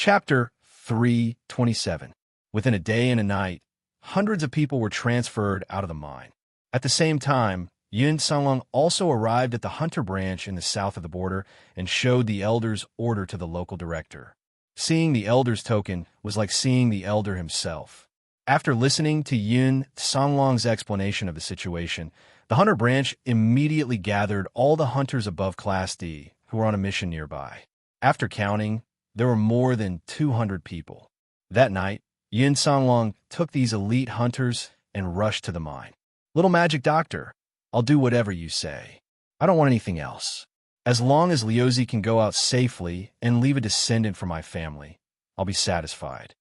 Chapter 327. Within a day and a night, hundreds of people were transferred out of the mine. At the same time, Yun Sunlong also arrived at the hunter branch in the south of the border and showed the elder's order to the local director. Seeing the elder's token was like seeing the elder himself. After listening to Yun Sunlong's explanation of the situation, the hunter branch immediately gathered all the hunters above Class D who were on a mission nearby. After counting, there were more than 200 people. That night, Yun Sunlong took these elite hunters and rushed to the mine. "Little magic doctor, I'll do whatever you say. I don't want anything else. As long as Liuzi can go out safely and leave a descendant for my family, I'll be satisfied."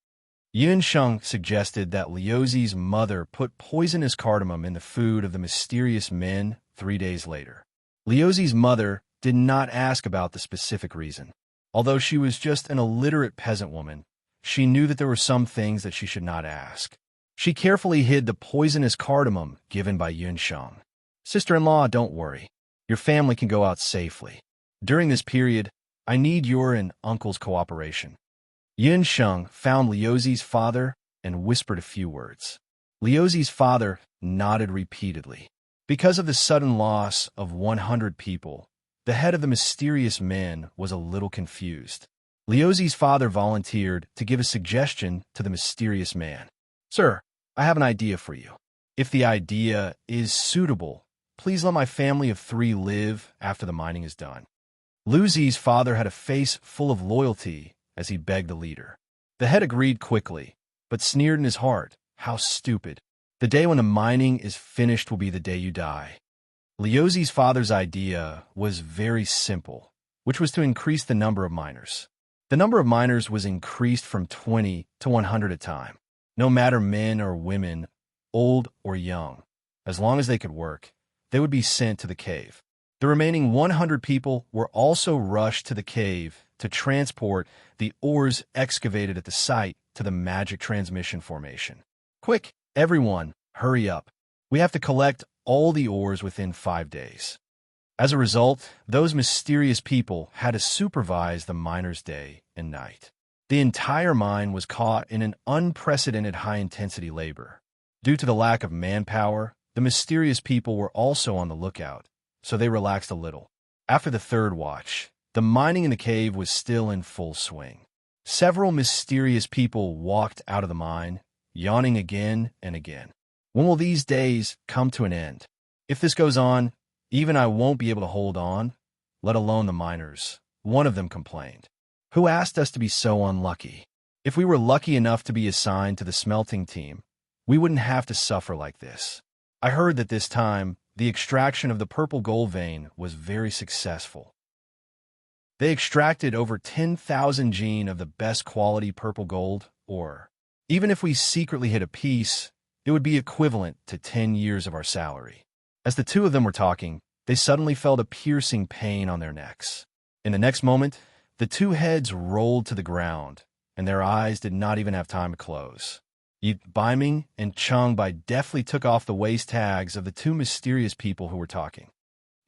Yun Sheng suggested that Liuzi's mother put poisonous cardamom in the food of the mysterious men 3 days later. Liuzi's mother did not ask about the specific reason. Although she was just an illiterate peasant woman, she knew that there were some things that she should not ask. She carefully hid the poisonous cardamom given by Yun Sheng. "Sister-in-law, don't worry. Your family can go out safely. During this period, I need your and uncle's cooperation." Yun Sheng found Liuzi's father and whispered a few words. Liuzi's father nodded repeatedly. Because of the sudden loss of 100 people, the head of the mysterious men was a little confused. Liuzi's father volunteered to give a suggestion to the mysterious man. "Sir, I have an idea for you. If the idea is suitable, please let my family of 3 live after the mining is done." Liuzi's father had a face full of loyalty as he begged the leader. The head agreed quickly, but sneered in his heart, "How stupid. The day when the mining is finished will be the day you die." Liuzi's father's idea was very simple, which was to increase the number of miners. The number of miners was increased from 20 to 100 a time. No matter men or women, old or young, as long as they could work, they would be sent to the cave. The remaining 100 people were also rushed to the cave to transport the ores excavated at the site to the magic transmission formation. "Quick, everyone, hurry up. We have to collect all the ores within 5 days." As a result, those mysterious people had to supervise the miners' day and night. The entire mine was caught in an unprecedented high-intensity labor. Due to the lack of manpower, the mysterious people were also on the lookout, so they relaxed a little. After the third watch, the mining in the cave was still in full swing. Several mysterious people walked out of the mine, yawning again and again. "When will these days come to an end? If this goes on, even I won't be able to hold on, let alone the miners," one of them complained. "Who asked us to be so unlucky? If we were lucky enough to be assigned to the smelting team, we wouldn't have to suffer like this. I heard that this time, the extraction of the purple gold vein was very successful. They extracted over 10,000 gene of the best quality purple gold ore. Even if we secretly hid a piece, it would be equivalent to 10 years of our salary." As the two of them were talking, they suddenly felt a piercing pain on their necks. In the next moment, the two heads rolled to the ground, and their eyes did not even have time to close. Yi Baiming and Cheng Bai deftly took off the waist tags of the two mysterious people who were talking.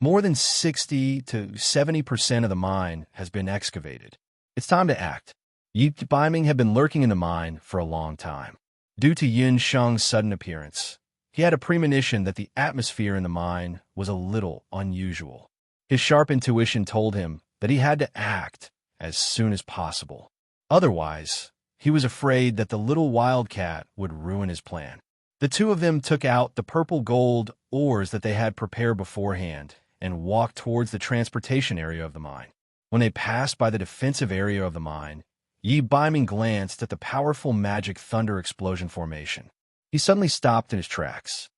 More than 60 to 70% of the mine has been excavated. It's time to act. Yi Baiming had been lurking in the mine for a long time. Due to Yun Sheng's sudden appearance, he had a premonition that the atmosphere in the mine was a little unusual. His sharp intuition told him that he had to act as soon as possible. Otherwise, he was afraid that the little wildcat would ruin his plan. The two of them took out the purple gold ores that they had prepared beforehand and walked towards the transportation area of the mine. When they passed by the defensive area of the mine, Yi Baiming glanced at the powerful magic thunder explosion formation. He suddenly stopped in his tracks.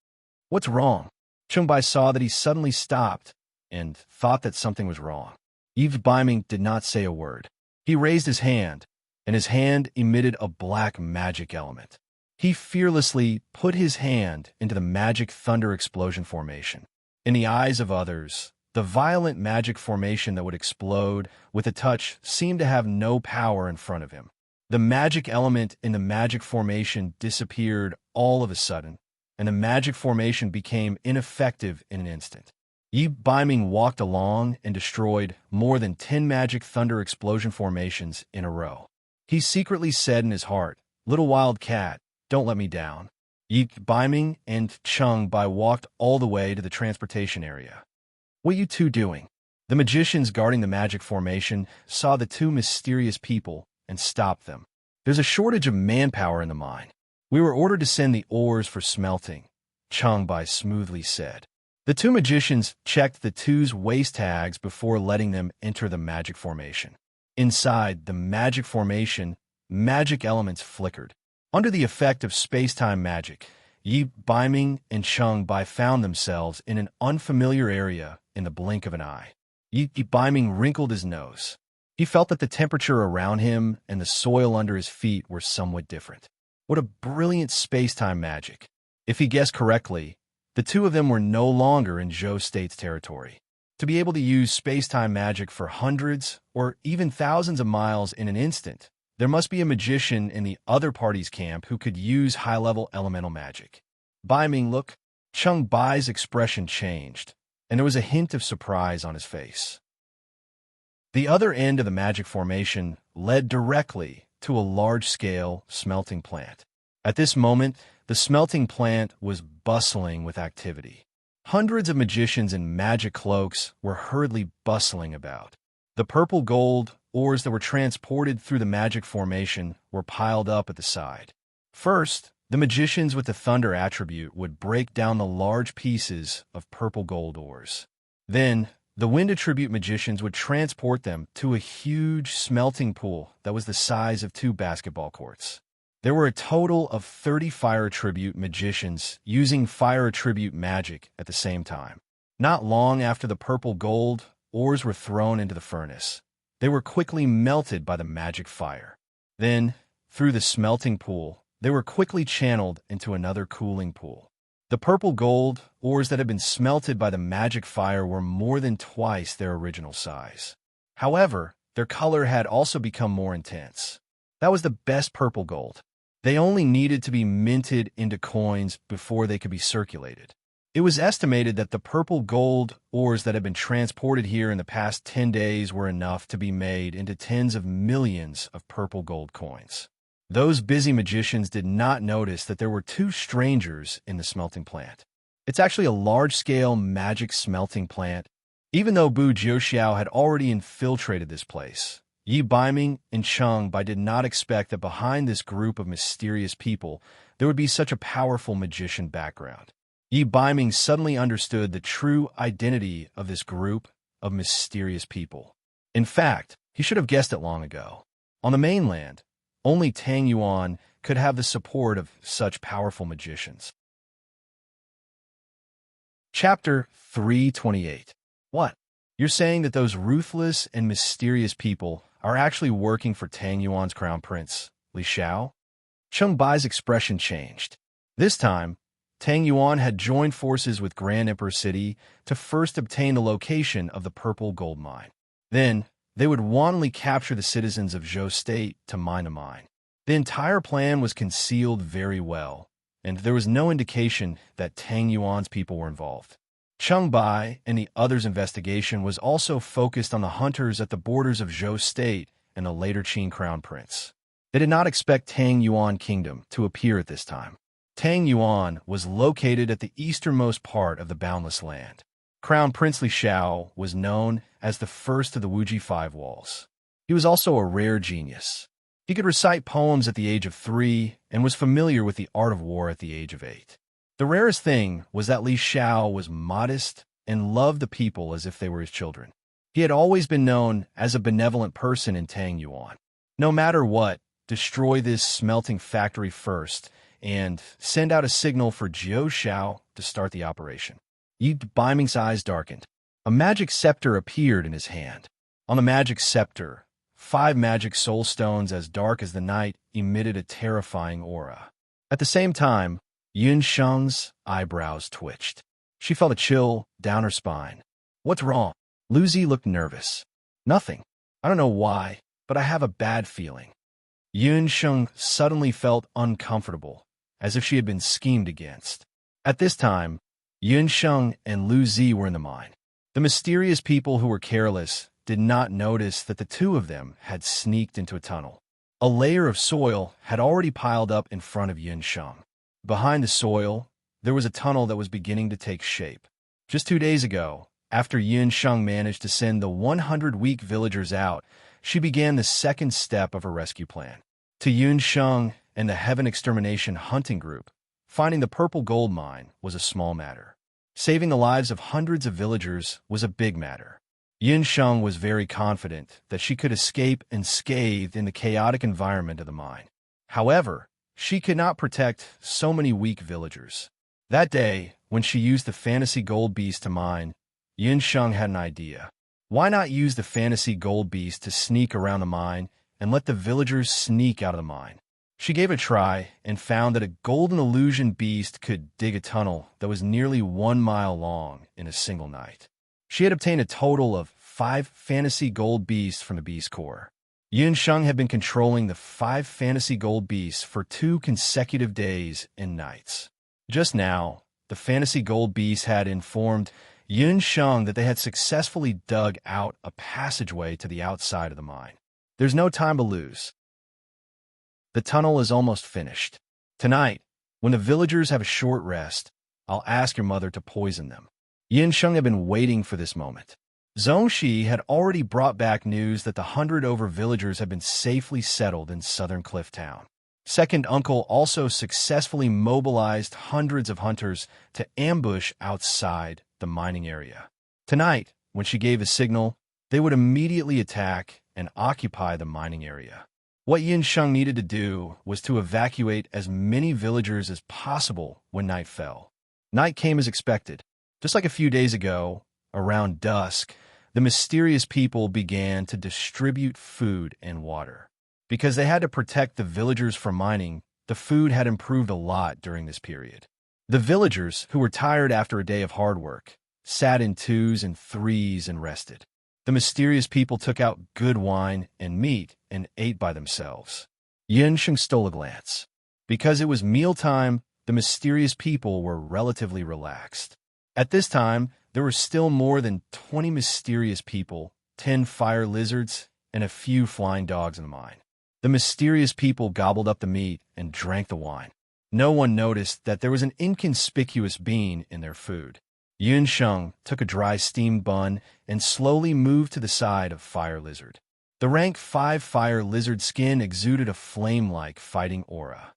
"What's wrong?" Cheng Bai saw that he suddenly stopped and thought that something was wrong. Yi Baiming did not say a word. He raised his hand, and his hand emitted a black magic element. He fearlessly put his hand into the magic thunder explosion formation. In the eyes of others, the violent magic formation that would explode with a touch seemed to have no power in front of him. The magic element in the magic formation disappeared all of a sudden, and the magic formation became ineffective in an instant. Yi Baiming walked along and destroyed more than 10 magic thunder explosion formations in a row. He secretly said in his heart, "Little wild cat, don't let me down." Yi Baiming and Cheng Bai walked all the way to the transportation area. "What you two doing?" The magicians guarding the magic formation saw the two mysterious people and stopped them. "There's a shortage of manpower in the mine. We were ordered to send the ores for smelting," Cheng Bai smoothly said. The two magicians checked the two's waist tags before letting them enter the magic formation. Inside the magic formation, magic elements flickered. Under the effect of space-time magic, Yi Baiming and Cheng Bai found themselves in an unfamiliar area in the blink of an eye. Yi Baiming wrinkled his nose. He felt that the temperature around him and the soil under his feet were somewhat different. What a brilliant space-time magic. If he guessed correctly, the two of them were no longer in Zhou State's territory. To be able to use space-time magic for hundreds or even thousands of miles in an instant, there must be a magician in the other party's camp who could use high-level elemental magic. Baiming, look. Cheng Bai's expression changed, and there was a hint of surprise on his face. The other end of the magic formation led directly to a large-scale smelting plant. At this moment, the smelting plant was bustling with activity. Hundreds of magicians in magic cloaks were hurriedly bustling about. The purple gold ores that were transported through the magic formation were piled up at the side. First, the magicians with the thunder attribute would break down the large pieces of purple gold ores. Then, the wind attribute magicians would transport them to a huge smelting pool that was the size of 2 basketball courts. There were a total of 30 fire attribute magicians using fire attribute magic at the same time. Not long after the purple gold ores were thrown into the furnace, they were quickly melted by the magic fire. Then, through the smelting pool, they were quickly channeled into another cooling pool. The purple gold ores that had been smelted by the magic fire were more than twice their original size. However, their color had also become more intense. That was the best purple gold. They only needed to be minted into coins before they could be circulated. It was estimated that the purple gold ores that had been transported here in the past 10 days were enough to be made into tens of millions of purple gold coins. Those busy magicians did not notice that there were 2 strangers in the smelting plant. It's actually a large-scale magic smelting plant. Even though Bu Jiuxiao had already infiltrated this place, Yi Baiming and Cheng Bai did not expect that behind this group of mysterious people there would be such a powerful magician background. Yi Baiming suddenly understood the true identity of this group of mysterious people. In fact, he should have guessed it long ago. On the mainland, only Tang Yuan could have the support of such powerful magicians. Chapter 328. What? You're saying that those ruthless and mysterious people are actually working for Tang Yuan's crown prince, Li Xiao? Cheng Bai's expression changed. This time, Tang Yuan had joined forces with Grand Emperor City to first obtain the location of the purple gold mine. Then, they would wantonly capture the citizens of Zhou State to mine the mine. The entire plan was concealed very well, and there was no indication that Tang Yuan's people were involved. Cheng Bai and the others' investigation was also focused on the hunters at the borders of Zhou State and the later Qin crown prince. They did not expect Tang Yuan Kingdom to appear at this time. Tang Yuan was located at the easternmost part of the Boundless Land. Crown Prince Li Xiao was known as the first of the Wuji Five Walls. He was also a rare genius. He could recite poems at the age of 3 and was familiar with the art of war at the age of 8. The rarest thing was that Li Xiao was modest and loved the people as if they were his children. He had always been known as a benevolent person in Tang Yuan. No matter what, destroy this smelting factory first and send out a signal for Jiu Xiao to start the operation. Yi Baiming's eyes darkened. A magic scepter appeared in his hand. On the magic scepter, 5 magic soul stones as dark as the night emitted a terrifying aura. At the same time, Yun Sheng's eyebrows twitched. She felt a chill down her spine. What's wrong? Lu Zi looked nervous. Nothing. I don't know why, but I have a bad feeling. Yun Sheng suddenly felt uncomfortable, as if she had been schemed against. At this time, Yun Sheng and Lu Zi were in the mine. The mysterious people who were careless did not notice that the two of them had sneaked into a tunnel. A layer of soil had already piled up in front of Yin Sheng. Behind the soil, there was a tunnel that was beginning to take shape. Just 2 days ago, after Yin Sheng managed to send the 100 weak villagers out, she began the second step of her rescue plan. To Yun Sheng and the Heaven Extermination Hunting Group, finding the purple gold mine was a small matter. Saving the lives of hundreds of villagers was a big matter. Yun Sheng was very confident that she could escape unscathed in the chaotic environment of the mine. However, she could not protect so many weak villagers. That day, when she used the fantasy gold beast to mine, Yun Sheng had an idea. Why not use the fantasy gold beast to sneak around the mine and let the villagers sneak out of the mine? She gave it a try and found that a golden illusion beast could dig a tunnel that was nearly 1 mile long in a single night. She had obtained a total of 5 fantasy gold beasts from the Beast Corps. Yun Sheng had been controlling the 5 fantasy gold beasts for 2 consecutive days and nights. Just now, the fantasy gold beasts had informed Yun Sheng that they had successfully dug out a passageway to the outside of the mine. There's no time to lose. The tunnel is almost finished. Tonight, when the villagers have a short rest, I'll ask your mother to poison them. Yin Sheng had been waiting for this moment. Zhongxi had already brought back news that the 100 over villagers had been safely settled in southern Cliff Town. Second Uncle also successfully mobilized hundreds of hunters to ambush outside the mining area. Tonight, when she gave a signal, they would immediately attack and occupy the mining area. What Yin Sheng needed to do was to evacuate as many villagers as possible when night fell. Night came as expected. Just like a few days ago, around dusk, the mysterious people began to distribute food and water. Because they had to protect the villagers from mining, the food had improved a lot during this period. The villagers, who were tired after a day of hard work, sat in 2s and 3s and rested. The mysterious people took out good wine and meat and ate by themselves. Yin Sheng stole a glance. Because it was mealtime, the mysterious people were relatively relaxed. At this time, there were still more than 20 mysterious people, 10 fire lizards, and a few flying dogs in the mine. The mysterious people gobbled up the meat and drank the wine. No one noticed that there was an inconspicuous bean in their food. Yun Sheng took a dry steamed bun and slowly moved to the side of Fire Lizard. The rank 5 Fire Lizard skin exuded a flame-like fighting aura.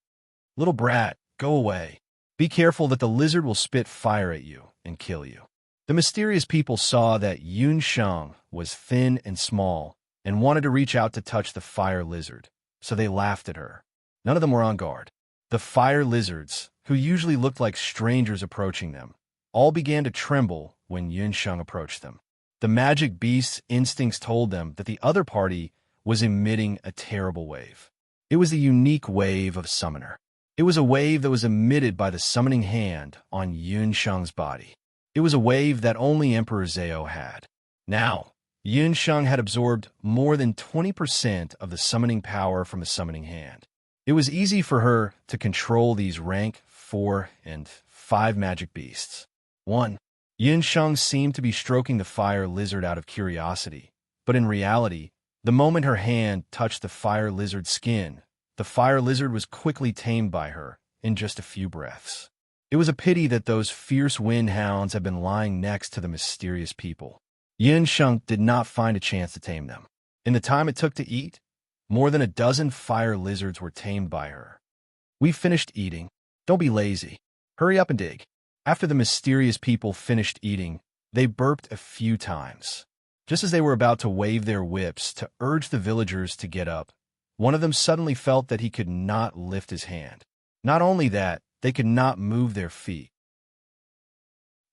Little brat, go away. Be careful that the lizard will spit fire at you and kill you. The mysterious people saw that Yun Sheng was thin and small and wanted to reach out to touch the Fire Lizard, so they laughed at her. None of them were on guard. The Fire Lizards, who usually looked like strangers approaching them, all began to tremble when Yun Sheng approached them. The magic beast's instincts told them that the other party was emitting a terrible wave. It was the unique wave of Summoner. It was a wave that was emitted by the summoning hand on Yun Sheng's body. It was a wave that only Emperor Zhao had. Now, Yun Sheng had absorbed more than 20% of the summoning power from the summoning hand. It was easy for her to control these rank 4 and 5 magic beasts. 1. Yun Sheng seemed to be stroking the fire lizard out of curiosity, but in reality, the moment her hand touched the fire lizard's skin, the fire lizard was quickly tamed by her in just a few breaths. It was a pity that those fierce wind hounds had been lying next to the mysterious people. Yun Sheng did not find a chance to tame them. In the time it took to eat, more than a dozen fire lizards were tamed by her. "We've finished eating. Don't be lazy. Hurry up and dig." After the mysterious people finished eating, they burped a few times. Just as they were about to wave their whips to urge the villagers to get up, one of them suddenly felt that he could not lift his hand. Not only that, they could not move their feet.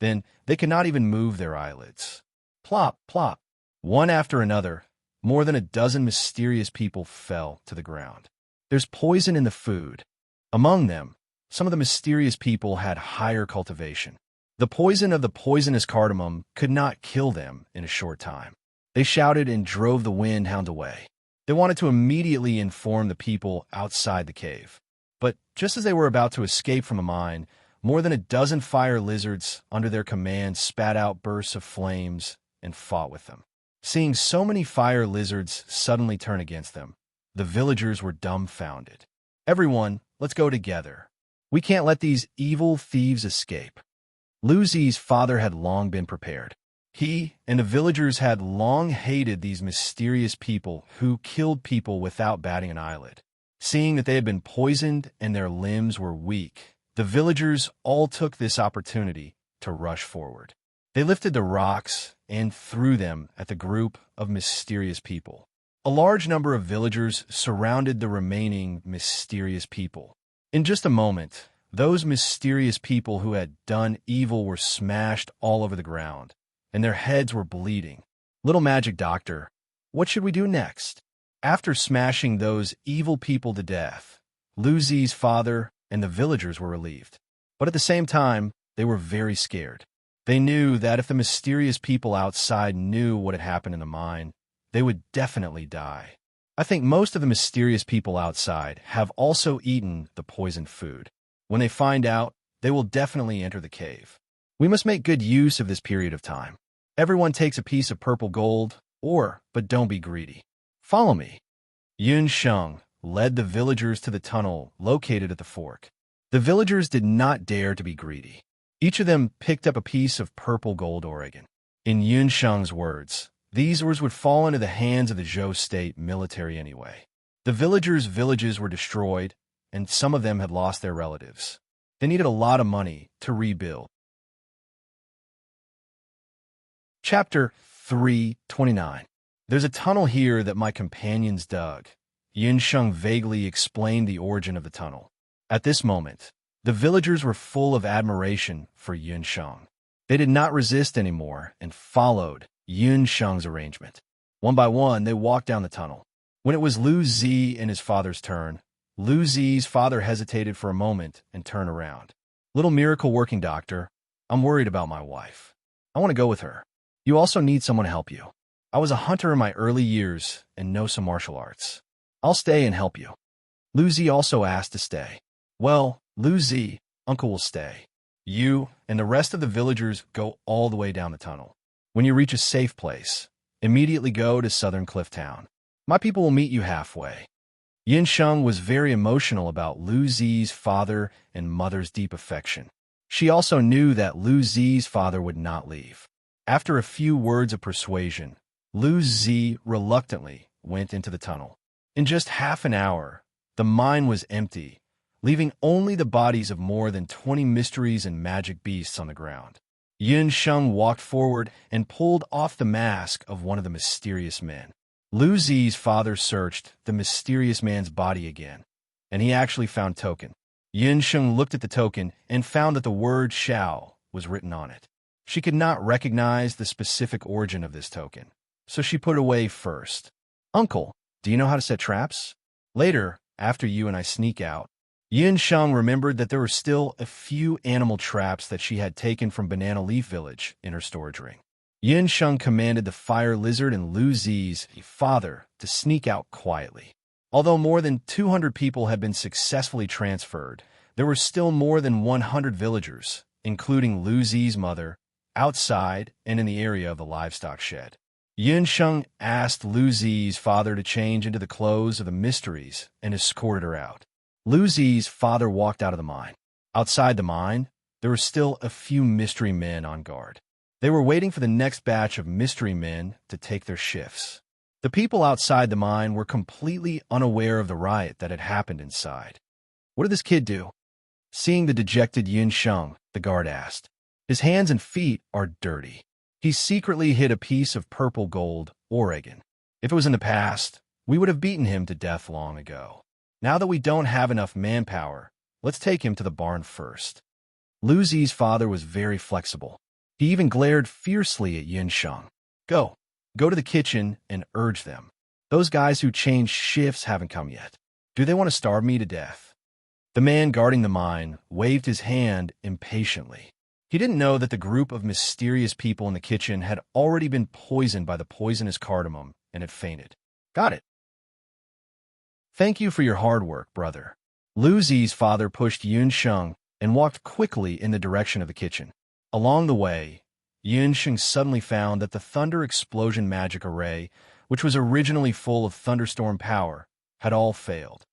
Then they could not even move their eyelids. Plop, plop. One after another, more than a dozen mysterious people fell to the ground. There's poison in the food. Among them, some of the mysterious people had higher cultivation. The poison of the poisonous cardamom could not kill them in a short time. They shouted and drove the wind hound away. They wanted to immediately inform the people outside the cave. But just as they were about to escape from the mine, more than a dozen fire lizards under their command spat out bursts of flames and fought with them. Seeing so many fire lizards suddenly turn against them, The villagers were dumbfounded. Everyone, let's go together. We can't let these evil thieves escape. Lu Zi's father had long been prepared. He and the villagers had long hated these mysterious people who killed people without batting an eyelid. Seeing that they had been poisoned and their limbs were weak, the villagers all took this opportunity to rush forward. They lifted the rocks and threw them at the group of mysterious people. A large number of villagers surrounded the remaining mysterious people. In just a moment, those mysterious people who had done evil were smashed all over the ground, and their heads were bleeding. Little Magic Doctor, what should we do next? After smashing those evil people to death, Lu Zi's father and the villagers were relieved. But at the same time, they were very scared. They knew that if the mysterious people outside knew what had happened in the mine, they would definitely die. I think most of the mysterious people outside have also eaten the poisoned food. When they find out, they will definitely enter the cave. We must make good use of this period of time. Everyone takes a piece of purple gold, but don't be greedy. Follow me. Yun Sheng led the villagers to the tunnel located at the fork. The villagers did not dare to be greedy. Each of them picked up a piece of purple gold Oregon. In Yun Sheng's words, these ores would fall into the hands of the Zhou state military anyway. The villagers' villages were destroyed, and some of them had lost their relatives. They needed a lot of money to rebuild. Chapter 329. There's a tunnel here that my companions dug. Yun Sheng vaguely explained the origin of the tunnel. At this moment, the villagers were full of admiration for Yun Sheng. They did not resist anymore and followed Yun Sheng's arrangement. One by one, they walked down the tunnel. When it was Lu Zi and his father's turn, Lu Zi's father hesitated for a moment and turned around. Little miracle working doctor, I'm worried about my wife. I want to go with her. You also need someone to help you. I was a hunter in my early years and know some martial arts. I'll stay and help you. Lu Zi also asked to stay. Well, Lu Zi, Uncle will stay. You and the rest of the villagers go all the way down the tunnel. When you reach a safe place, immediately go to Southern Cliff Town. My people will meet you halfway. Yun Sheng was very emotional about Lu Zi's father and mother's deep affection. She also knew that Lu Zi's father would not leave. After a few words of persuasion, Lu Zi reluctantly went into the tunnel. In just half an hour, the mine was empty, leaving only the bodies of more than 20 mysteries and magic beasts on the ground. Yun Sheng walked forward and pulled off the mask of one of the mysterious men. Lu Zi's father searched the mysterious man's body again, and he actually found token. Yun Sheng looked at the token and found that the word Shao was written on it. She could not recognize the specific origin of this token, so she put it away first. Uncle, do you know how to set traps? Later, after you and I sneak out, Yun Sheng remembered that there were still a few animal traps that she had taken from Banana Leaf Village in her storage ring. Yun Sheng commanded the fire lizard and Lu Zi's father to sneak out quietly. Although more than 200 people had been successfully transferred, there were still more than 100 villagers, including Lu Zi's mother, outside and in the area of the livestock shed. Yun Sheng asked Lu Zi's father to change into the clothes of the mysteries and escorted her out. Lu Zi's father walked out of the mine. Outside the mine, there were still a few mystery men on guard. They were waiting for the next batch of mystery men to take their shifts. The people outside the mine were completely unaware of the riot that had happened inside. What did this kid do? Seeing the dejected Yun Sheng, the guard asked. His hands and feet are dirty. He secretly hid a piece of purple gold Oregon. If it was in the past, we would have beaten him to death long ago. Now that we don't have enough manpower, let's take him to the barn first. Lu Zi's father was very flexible. He even glared fiercely at Yun Sheng. Go to the kitchen and urge them. Those guys who changed shifts haven't come yet. Do they want to starve me to death? The man guarding the mine waved his hand impatiently. He didn't know that the group of mysterious people in the kitchen had already been poisoned by the poisonous cardamom and had fainted. Got it. Thank you for your hard work, brother. Lu Zi's father pushed Yun Sheng and walked quickly in the direction of the kitchen. Along the way, Yun Sheng suddenly found that the thunder explosion magic array, which was originally full of thunderstorm power, had all failed.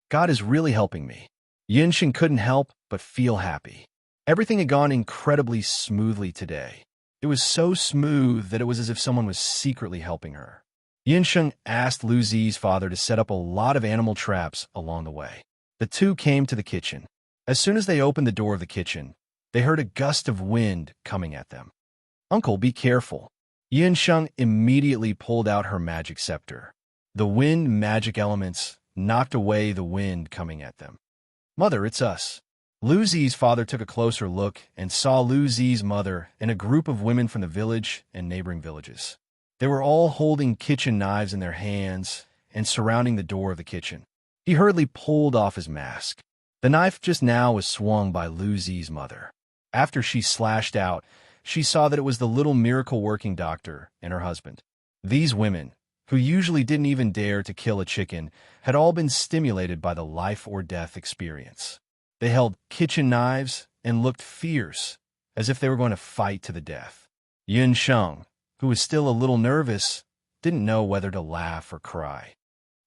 God is really helping me. Yunsheng couldn't help but feel happy. Everything had gone incredibly smoothly today. It was so smooth that it was as if someone was secretly helping her. Yunsheng asked Lu Zi's father to set up a lot of animal traps along the way. The two came to the kitchen. As soon as they opened the door of the kitchen, they heard a gust of wind coming at them. "Uncle, be careful." Yunsheng immediately pulled out her magic scepter. The wind magic elements knocked away the wind coming at them. "Mother, it's us." Lu Zi's father took a closer look and saw Lu Zi's mother and a group of women from the village and neighboring villages. They were all holding kitchen knives in their hands and surrounding the door of the kitchen. He hurriedly pulled off his mask. The knife just now was swung by Lu Zi's mother. After she slashed out, she saw that it was the little miracle-working doctor and her husband. These women, who usually didn't even dare to kill a chicken, had all been stimulated by the life-or-death experience. They held kitchen knives and looked fierce, as if they were going to fight to the death. Yunsheng, who was still a little nervous, didn't know whether to laugh or cry.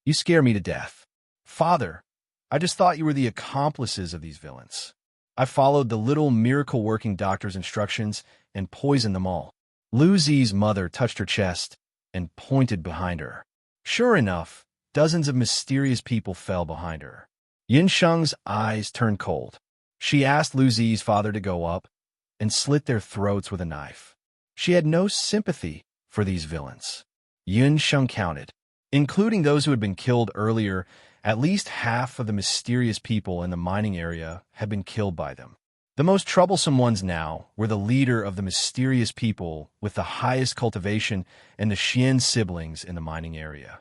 "You scare me to death. Father, I just thought you were the accomplices of these villains. I followed the little miracle-working doctor's instructions and poisoned them all." Lu Zi's mother touched her chest and pointed behind her. Sure enough, dozens of mysterious people fell behind her. Yunsheng's eyes turned cold. She asked Lu Zi's father to go up and slit their throats with a knife. She had no sympathy for these villains. Yunsheng counted. Including those who had been killed earlier, at least half of the mysterious people in the mining area had been killed by them. The most troublesome ones now were the leader of the mysterious people with the highest cultivation and the Xian siblings in the mining area.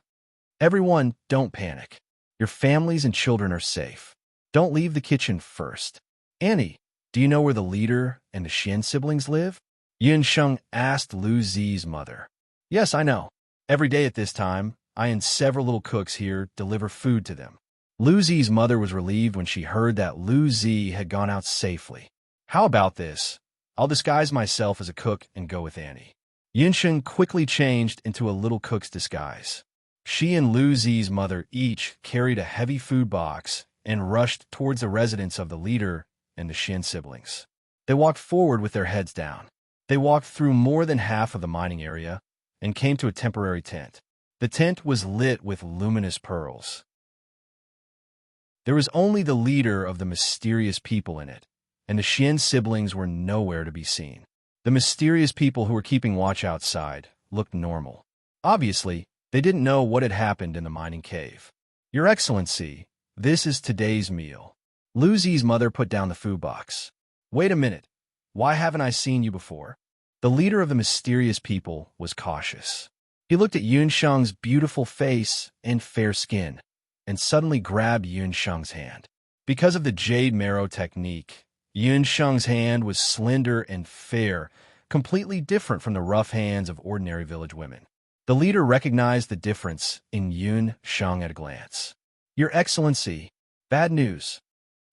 "Everyone, don't panic. Your families and children are safe. Don't leave the kitchen first. Annie, do you know where the leader and the Xian siblings live?" Yunsheng asked Lu Zi's mother. "Yes, I know. Every day at this time, I and several little cooks here deliver food to them." Lu Zi's mother was relieved when she heard that Lu Zi had gone out safely. "How about this? I'll disguise myself as a cook and go with Annie." Yunsheng quickly changed into a little cook's disguise. She and Lu Zi's mother each carried a heavy food box and rushed towards the residence of the leader and the Xian siblings. They walked forward with their heads down. They walked through more than half of the mining area and came to a temporary tent. The tent was lit with luminous pearls. There was only the leader of the mysterious people in it, and the Xian siblings were nowhere to be seen. The mysterious people who were keeping watch outside looked normal. Obviously, they didn't know what had happened in the mining cave. "Your Excellency, this is today's meal." Lu Zi's mother put down the food box. "Wait a minute. Why haven't I seen you before?" The leader of the mysterious people was cautious. He looked at Yunsheng's beautiful face and fair skin, and suddenly grabbed Yunsheng's hand. Because of the jade marrow technique, Yunsheng's hand was slender and fair, completely different from the rough hands of ordinary village women. The leader recognized the difference in Yunsheng at a glance. "Your Excellency, bad news."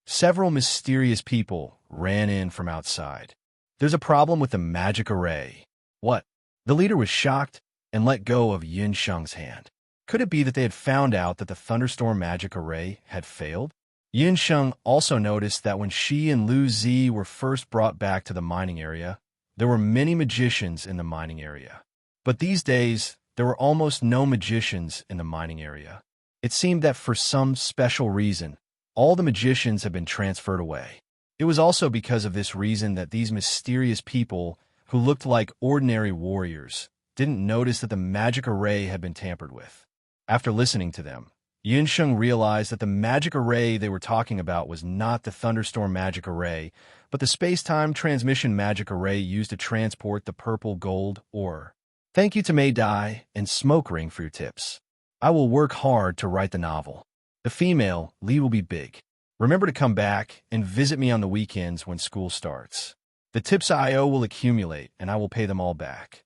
Several mysterious people ran in from outside. "There's a problem with the magic array." "What?" The leader was shocked and let go of Yunsheng's hand. Could it be that they had found out that the thunderstorm magic array had failed? Yunsheng also noticed that when she and Lu Zi were first brought back to the mining area, there were many magicians in the mining area. But these days, there were almost no magicians in the mining area. It seemed that for some special reason, all the magicians had been transferred away. It was also because of this reason that these mysterious people, who looked like ordinary warriors, didn't notice that the magic array had been tampered with. After listening to them, Yunsheng realized that the magic array they were talking about was not the thunderstorm magic array, but the space-time transmission magic array used to transport the purple gold ore. "Thank you to May Dai and Smoke Ring for your tips. I will work hard to write the novel. The female lead will be big. Remember to come back and visit me on the weekends when school starts. The tips I owe will accumulate, and I will pay them all back."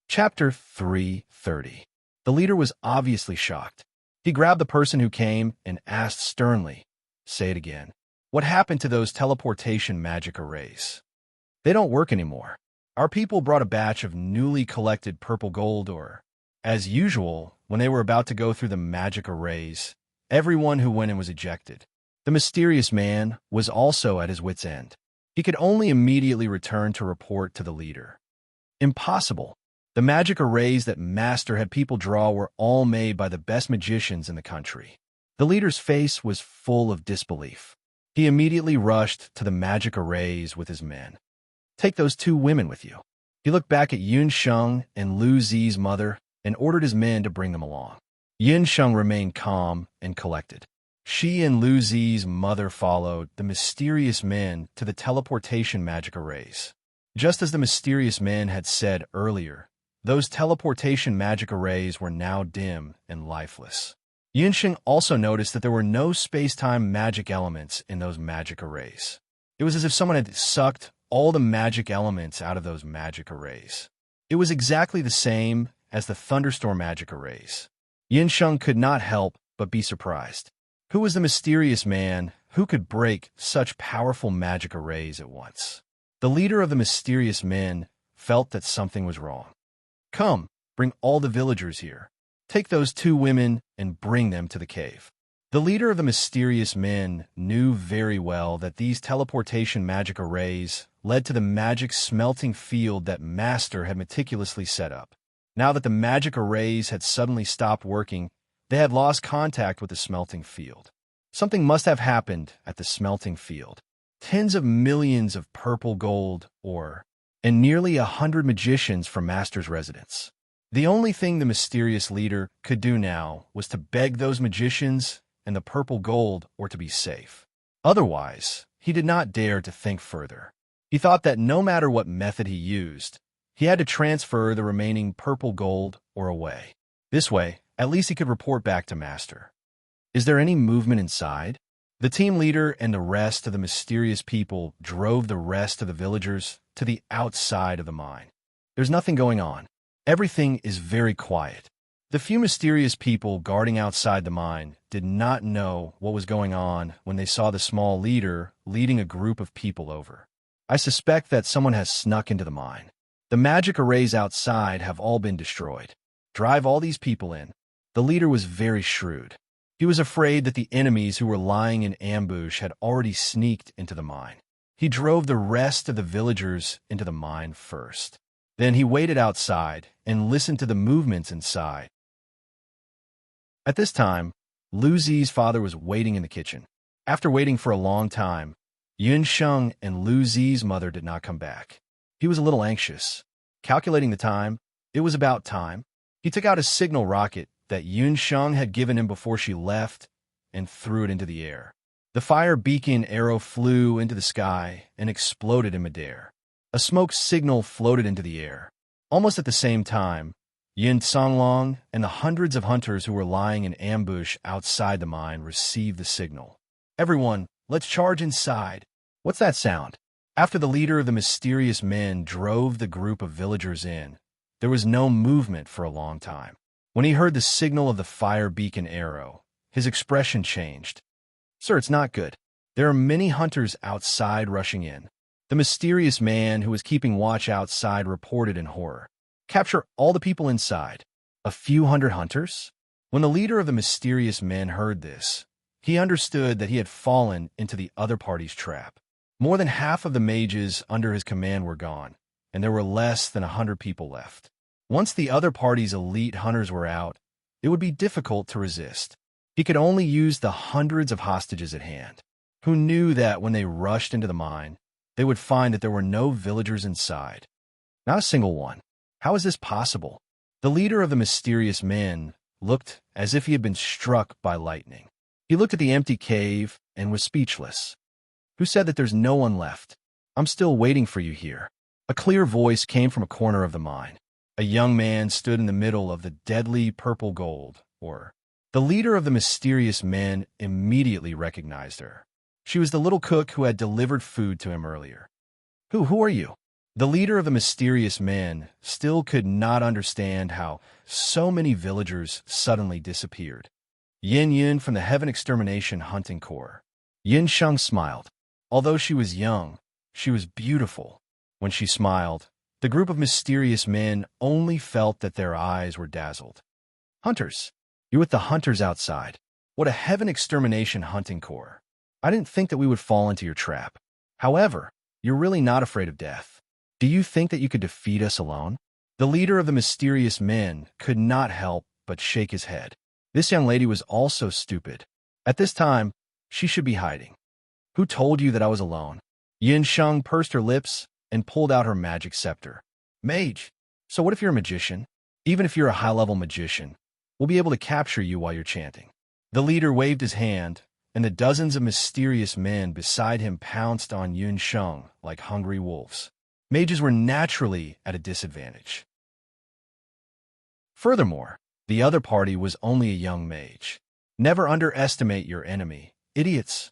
Chapter 330. The leader was obviously shocked. He grabbed the person who came and asked sternly, "Say it again. What happened to those teleportation magic arrays?" "They don't work anymore. Our people brought a batch of newly collected purple gold ore. As usual, when they were about to go through the magic arrays, everyone who went in was ejected. The mysterious man was also at his wit's end. He could only immediately return to report to the leader. Impossible. The magic arrays that Master had people draw were all made by the best magicians in the country. The leader's face was full of disbelief. He immediately rushed to the magic arrays with his men. Take those two women with you. He looked back at Yun Sheng and Lu Zi's mother and ordered his men to bring them along. Yun Sheng remained calm and collected. She and Lu Zi's mother followed the mysterious men to the teleportation magic arrays. Just as the mysterious men had said earlier, those teleportation magic arrays were now dim and lifeless. Yun Sheng also noticed that there were no space-time magic elements in those magic arrays. It was as if someone had sucked all the magic elements out of those magic arrays. It was exactly the same as the thunderstorm magic arrays. Yun Sheng could not help but be surprised. Who was the mysterious man who could break such powerful magic arrays at once? The leader of the mysterious men felt that something was wrong. Come, bring all the villagers here. Take those two women and bring them to the cave. The leader of the mysterious men knew very well that these teleportation magic arrays led to the magic smelting field that Master had meticulously set up. Now that the magic arrays had suddenly stopped working, they had lost contact with the smelting field. Something must have happened at the smelting field. Tens of millions of purple gold ore, and nearly 100 magicians from Master's residence. The only thing the mysterious leader could do now was to beg those magicians and the purple gold or to be safe. Otherwise, he did not dare to think further. He thought that no matter what method he used, he had to transfer the remaining purple gold or away. This way, at least he could report back to Master. Is there any movement inside? The team leader and the rest of the mysterious people drove the rest of the villagers to the outside of the mine. There's nothing going on. Everything is very quiet. The few mysterious people guarding outside the mine did not know what was going on when they saw the small leader leading a group of people over. I suspect that someone has snuck into the mine. The magic arrays outside have all been destroyed. Drive all these people in. The leader was very shrewd. He was afraid that the enemies who were lying in ambush had already sneaked into the mine. He drove the rest of the villagers into the mine first. Then he waited outside and listened to the movements inside. At this time, Lu Zi's father was waiting in the kitchen. After waiting for a long time, Yun Sheng and Lu Zi's mother did not come back. He was a little anxious. Calculating the time, it was about time. He took out a signal rocket that Yun Sheng had given him before she left and threw it into the air. The fire beacon arrow flew into the sky and exploded in midair. A smoke signal floated into the air. Almost at the same time, Yin Songlong and the hundreds of hunters who were lying in ambush outside the mine received the signal. Everyone, let's charge inside. What's that sound? After the leader of the mysterious men drove the group of villagers in, there was no movement for a long time. When he heard the signal of the fire beacon arrow, his expression changed. Sir, it's not good. There are many hunters outside rushing in. The mysterious man who was keeping watch outside reported in horror. Capture all the people inside. A few hundred hunters? When the leader of the mysterious men heard this, he understood that he had fallen into the other party's trap. More than half of the mages under his command were gone, and there were less than 100 people left. Once the other party's elite hunters were out, it would be difficult to resist. He could only use the hundreds of hostages at hand, who knew that when they rushed into the mine, they would find that there were no villagers inside. Not a single one. How is this possible? The leader of the mysterious men looked as if he had been struck by lightning. He looked at the empty cave and was speechless. Who said that there's no one left? I'm still waiting for you here. A clear voice came from a corner of the mine. A young man stood in the middle of the deadly purple gold ore. The leader of the mysterious men immediately recognized her. She was the little cook who had delivered food to him earlier. Who are you? The leader of the mysterious men still could not understand how so many villagers suddenly disappeared. Yin Yin from the Heaven Extermination Hunting Corps. Yin Sheng smiled. Although she was young, she was beautiful. When she smiled, The group of mysterious men only felt that their eyes were dazzled. Hunters. You're with the hunters outside. What a heaven extermination hunting corps. I didn't think that we would fall into your trap. However, you're really not afraid of death. Do you think that you could defeat us alone? The leader of the mysterious men could not help but shake his head. This young lady was also stupid. At this time, she should be hiding. Who told you that I was alone? Yin Sheng pursed her lips and pulled out her magic scepter. Mage. So what if you're a magician? Even if you're a high-level magician, we'll be able to capture you while you're chanting. The leader waved his hand, and the dozens of mysterious men beside him pounced on Yun Sheng like hungry wolves. Mages were naturally at a disadvantage. Furthermore, the other party was only a young mage. Never underestimate your enemy, idiots.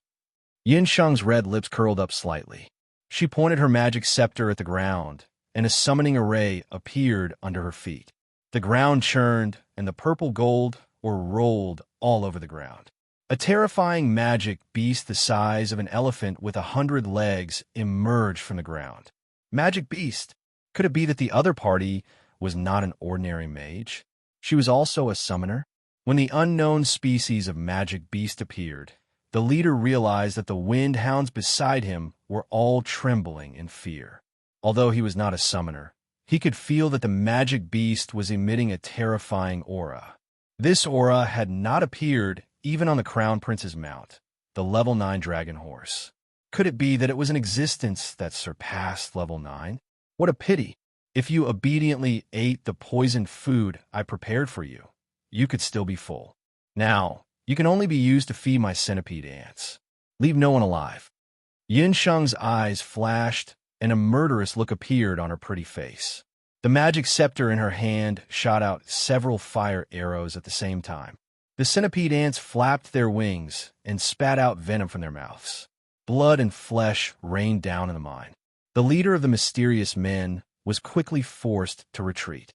Yin Sheng's red lips curled up slightly. She pointed her magic scepter at the ground, and a summoning array appeared under her feet. The ground churned, and the purple gold were rolled all over the ground. A terrifying magic beast the size of an elephant with 100 legs emerged from the ground. Magic beast. Could it be that the other party was not an ordinary mage? She was also a summoner? When the unknown species of magic beast appeared, the leader realized that the wind hounds beside him were all trembling in fear. Although he was not a summoner, he could feel that the magic beast was emitting a terrifying aura. This aura had not appeared even on the Crown Prince's mount, the level 9 dragon horse. Could it be that it was an existence that surpassed level 9? What a pity! If you obediently ate the poisoned food I prepared for you, you could still be full. Now, you can only be used to feed my centipede ants. Leave no one alive. Yin Sheng's eyes flashed, and a murderous look appeared on her pretty face. The magic scepter in her hand shot out several fire arrows at the same time. The centipede ants flapped their wings and spat out venom from their mouths. Blood and flesh rained down in the mine. The leader of the mysterious men was quickly forced to retreat.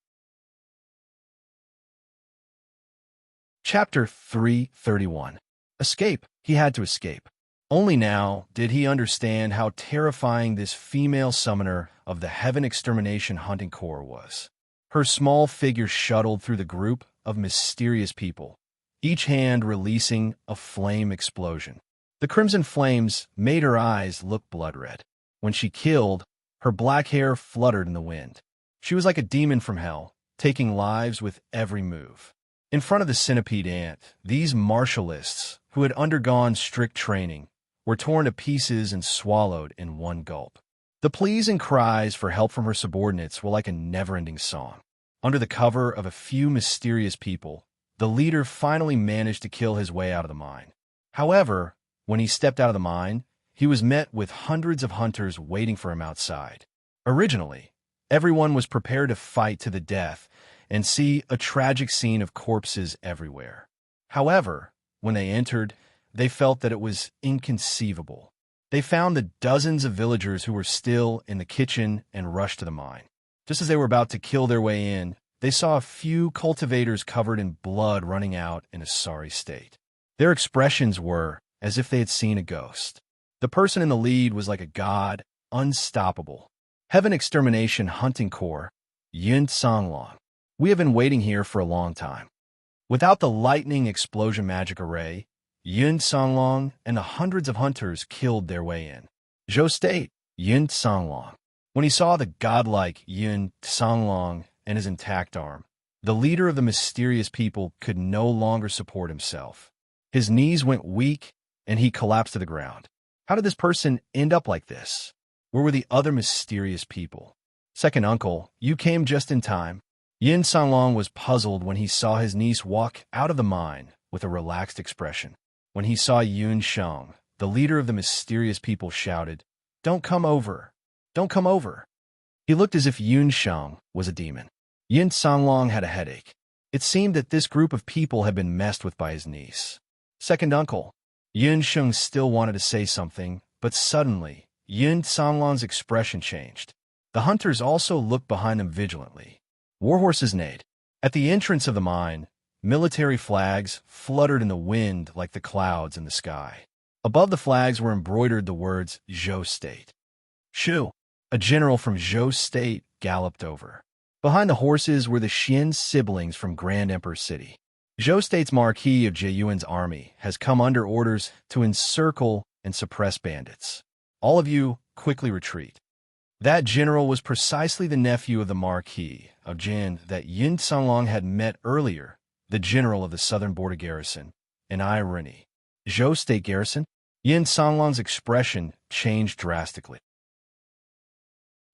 Chapter 331. Escape. He had to escape. Only now did he understand how terrifying this female summoner of the Heaven Extermination Hunting Corps was. Her small figure shuttled through the group of mysterious people, each hand releasing a flame explosion. The crimson flames made her eyes look blood-red. When she killed, her black hair fluttered in the wind. She was like a demon from hell, taking lives with every move. In front of the centipede ant, these martialists, who had undergone strict training, were torn to pieces and swallowed in one gulp. The pleas and cries for help from her subordinates were like a never-ending song. Under the cover of a few mysterious people, the leader finally managed to kill his way out of the mine. However, when he stepped out of the mine, he was met with hundreds of hunters waiting for him outside. Originally, everyone was prepared to fight to the death and see a tragic scene of corpses everywhere. However, when they entered, they felt that it was inconceivable. They found the dozens of villagers who were still in the kitchen and rushed to the mine. Just as they were about to kill their way in, they saw a few cultivators covered in blood running out in a sorry state. Their expressions were as if they had seen a ghost. The person in the lead was like a god, unstoppable. Heaven Extermination Hunting Corps, Yin Songlong. We have been waiting here for a long time. Without the lightning explosion magic array, Yin Songlong and the hundreds of hunters killed their way in. Zhou State, Yin Songlong. When he saw the godlike Yin Songlong and his intact arm, the leader of the mysterious people could no longer support himself. His knees went weak, and he collapsed to the ground. How did this person end up like this? Where were the other mysterious people? Second uncle, you came just in time. Yin Songlong was puzzled when he saw his niece walk out of the mine with a relaxed expression. When he saw Yun Sheng, the leader of the mysterious people shouted, "Don't come over! Don't come over!" He looked as if Yun Sheng was a demon. Yin Songlong had a headache. It seemed that this group of people had been messed with by his niece. Second uncle, Yun Sheng still wanted to say something, but suddenly, Yin Songlong's expression changed. The hunters also looked behind them vigilantly. Warhorses neighed. At the entrance of the mine, military flags fluttered in the wind like the clouds in the sky. Above the flags were embroidered the words Zhou State. Shu. a general from Zhou State galloped over. Behind the horses were the Xian siblings from Grand Emperor City. Zhou State's Marquis of Jiyuan's army has come under orders to encircle and suppress bandits. All of you, quickly retreat. That general was precisely the nephew of the Marquis of Jin that Yin Songlong had met earlier, the general of the southern border garrison, enrich. Zhou State garrison? Yin Songlong's expression changed drastically.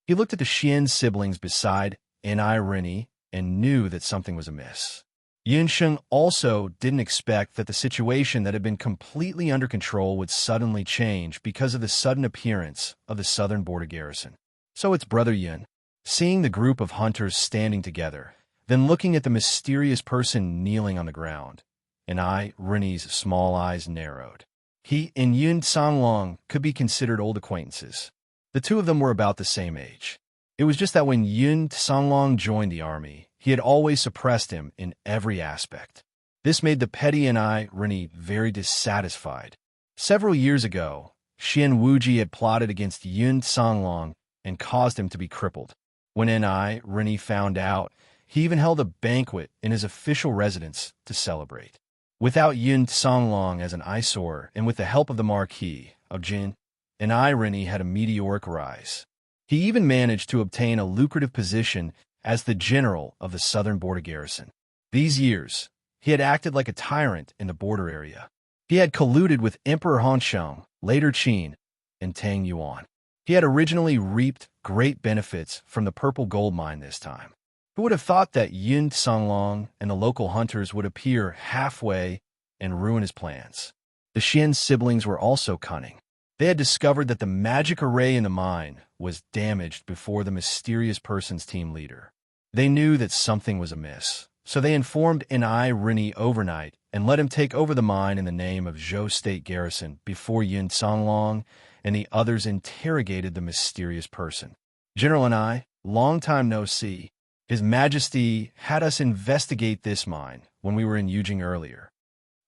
He looked at the Xian siblings beside enrich and knew that something was amiss. Yin Sheng also didn't expect that the situation that had been completely under control would suddenly change because of the sudden appearance of the southern border garrison. So it's Brother Yin, seeing the group of hunters standing together, then looking at the mysterious person kneeling on the ground, enrich's small eyes narrowed. He and Yin Songlong could be considered old acquaintances. The two of them were about the same age. It was just that when Yin Songlong joined the army, he had always suppressed him in every aspect. This made the petty enrich very dissatisfied. Several years ago, Xian Wuji had plotted against Yin Songlong and caused him to be crippled. When enrich found out, he even held a banquet in his official residence to celebrate. Without Yin Songlong as an eyesore and with the help of the Marquis of Jin, enrich had a meteoric rise. He even managed to obtain a lucrative position as the general of the southern border garrison. These years, he had acted like a tyrant in the border area. He had colluded with Emperor Hansheng, later Qin, and Tang Yuan. He had originally reaped great benefits from the purple gold mine this time. Who would have thought that Yin Songlong and the local hunters would appear halfway and ruin his plans? The Xian siblings were also cunning. They had discovered that the magic array in the mine was damaged before the mysterious person's team leader. They knew that something was amiss, so they informed enrich overnight and let him take over the mine in the name of Zhou State Garrison before Yin Songlong and the others interrogated the mysterious person. General and I, long time no see. His Majesty had us investigate this mine when we were in Yujing earlier.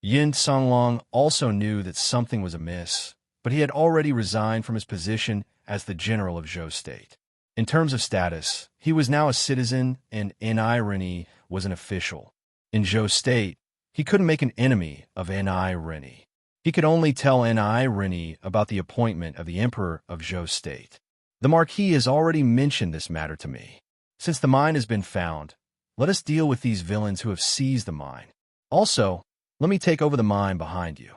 Yin Songlong also knew that something was amiss, but he had already resigned from his position as the general of Zhou State. In terms of status, he was now a citizen and enrich was an official. In Zhou State, he couldn't make an enemy of enrich. He could only tell enrich about the appointment of the Emperor of Zhou State. The Marquis has already mentioned this matter to me. Since the mine has been found, let us deal with these villains who have seized the mine. Also, let me take over the mine behind you.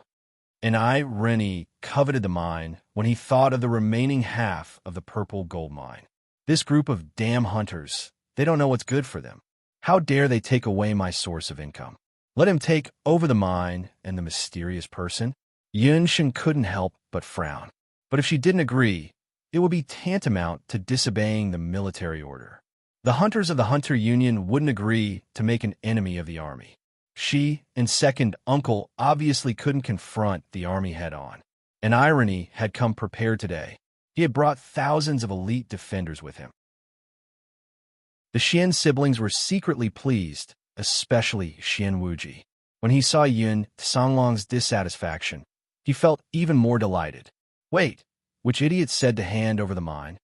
Enrich coveted the mine when he thought of the remaining half of the purple gold mine. This group of damn hunters, they don't know what's good for them. How dare they take away my source of income? Let him take over the mine and the mysterious person. Yun Shen couldn't help but frown. But if she didn't agree, it would be tantamount to disobeying the military order. The hunters of the Hunter Union wouldn't agree to make an enemy of the army. She and second uncle obviously couldn't confront the army head-on. Enrich had come prepared today. He had brought thousands of elite defenders with him. The Xian siblings were secretly pleased, especially Xian Wuji. When he saw Yin Songlong's dissatisfaction, he felt even more delighted. Wait, which idiot said to hand over the mine?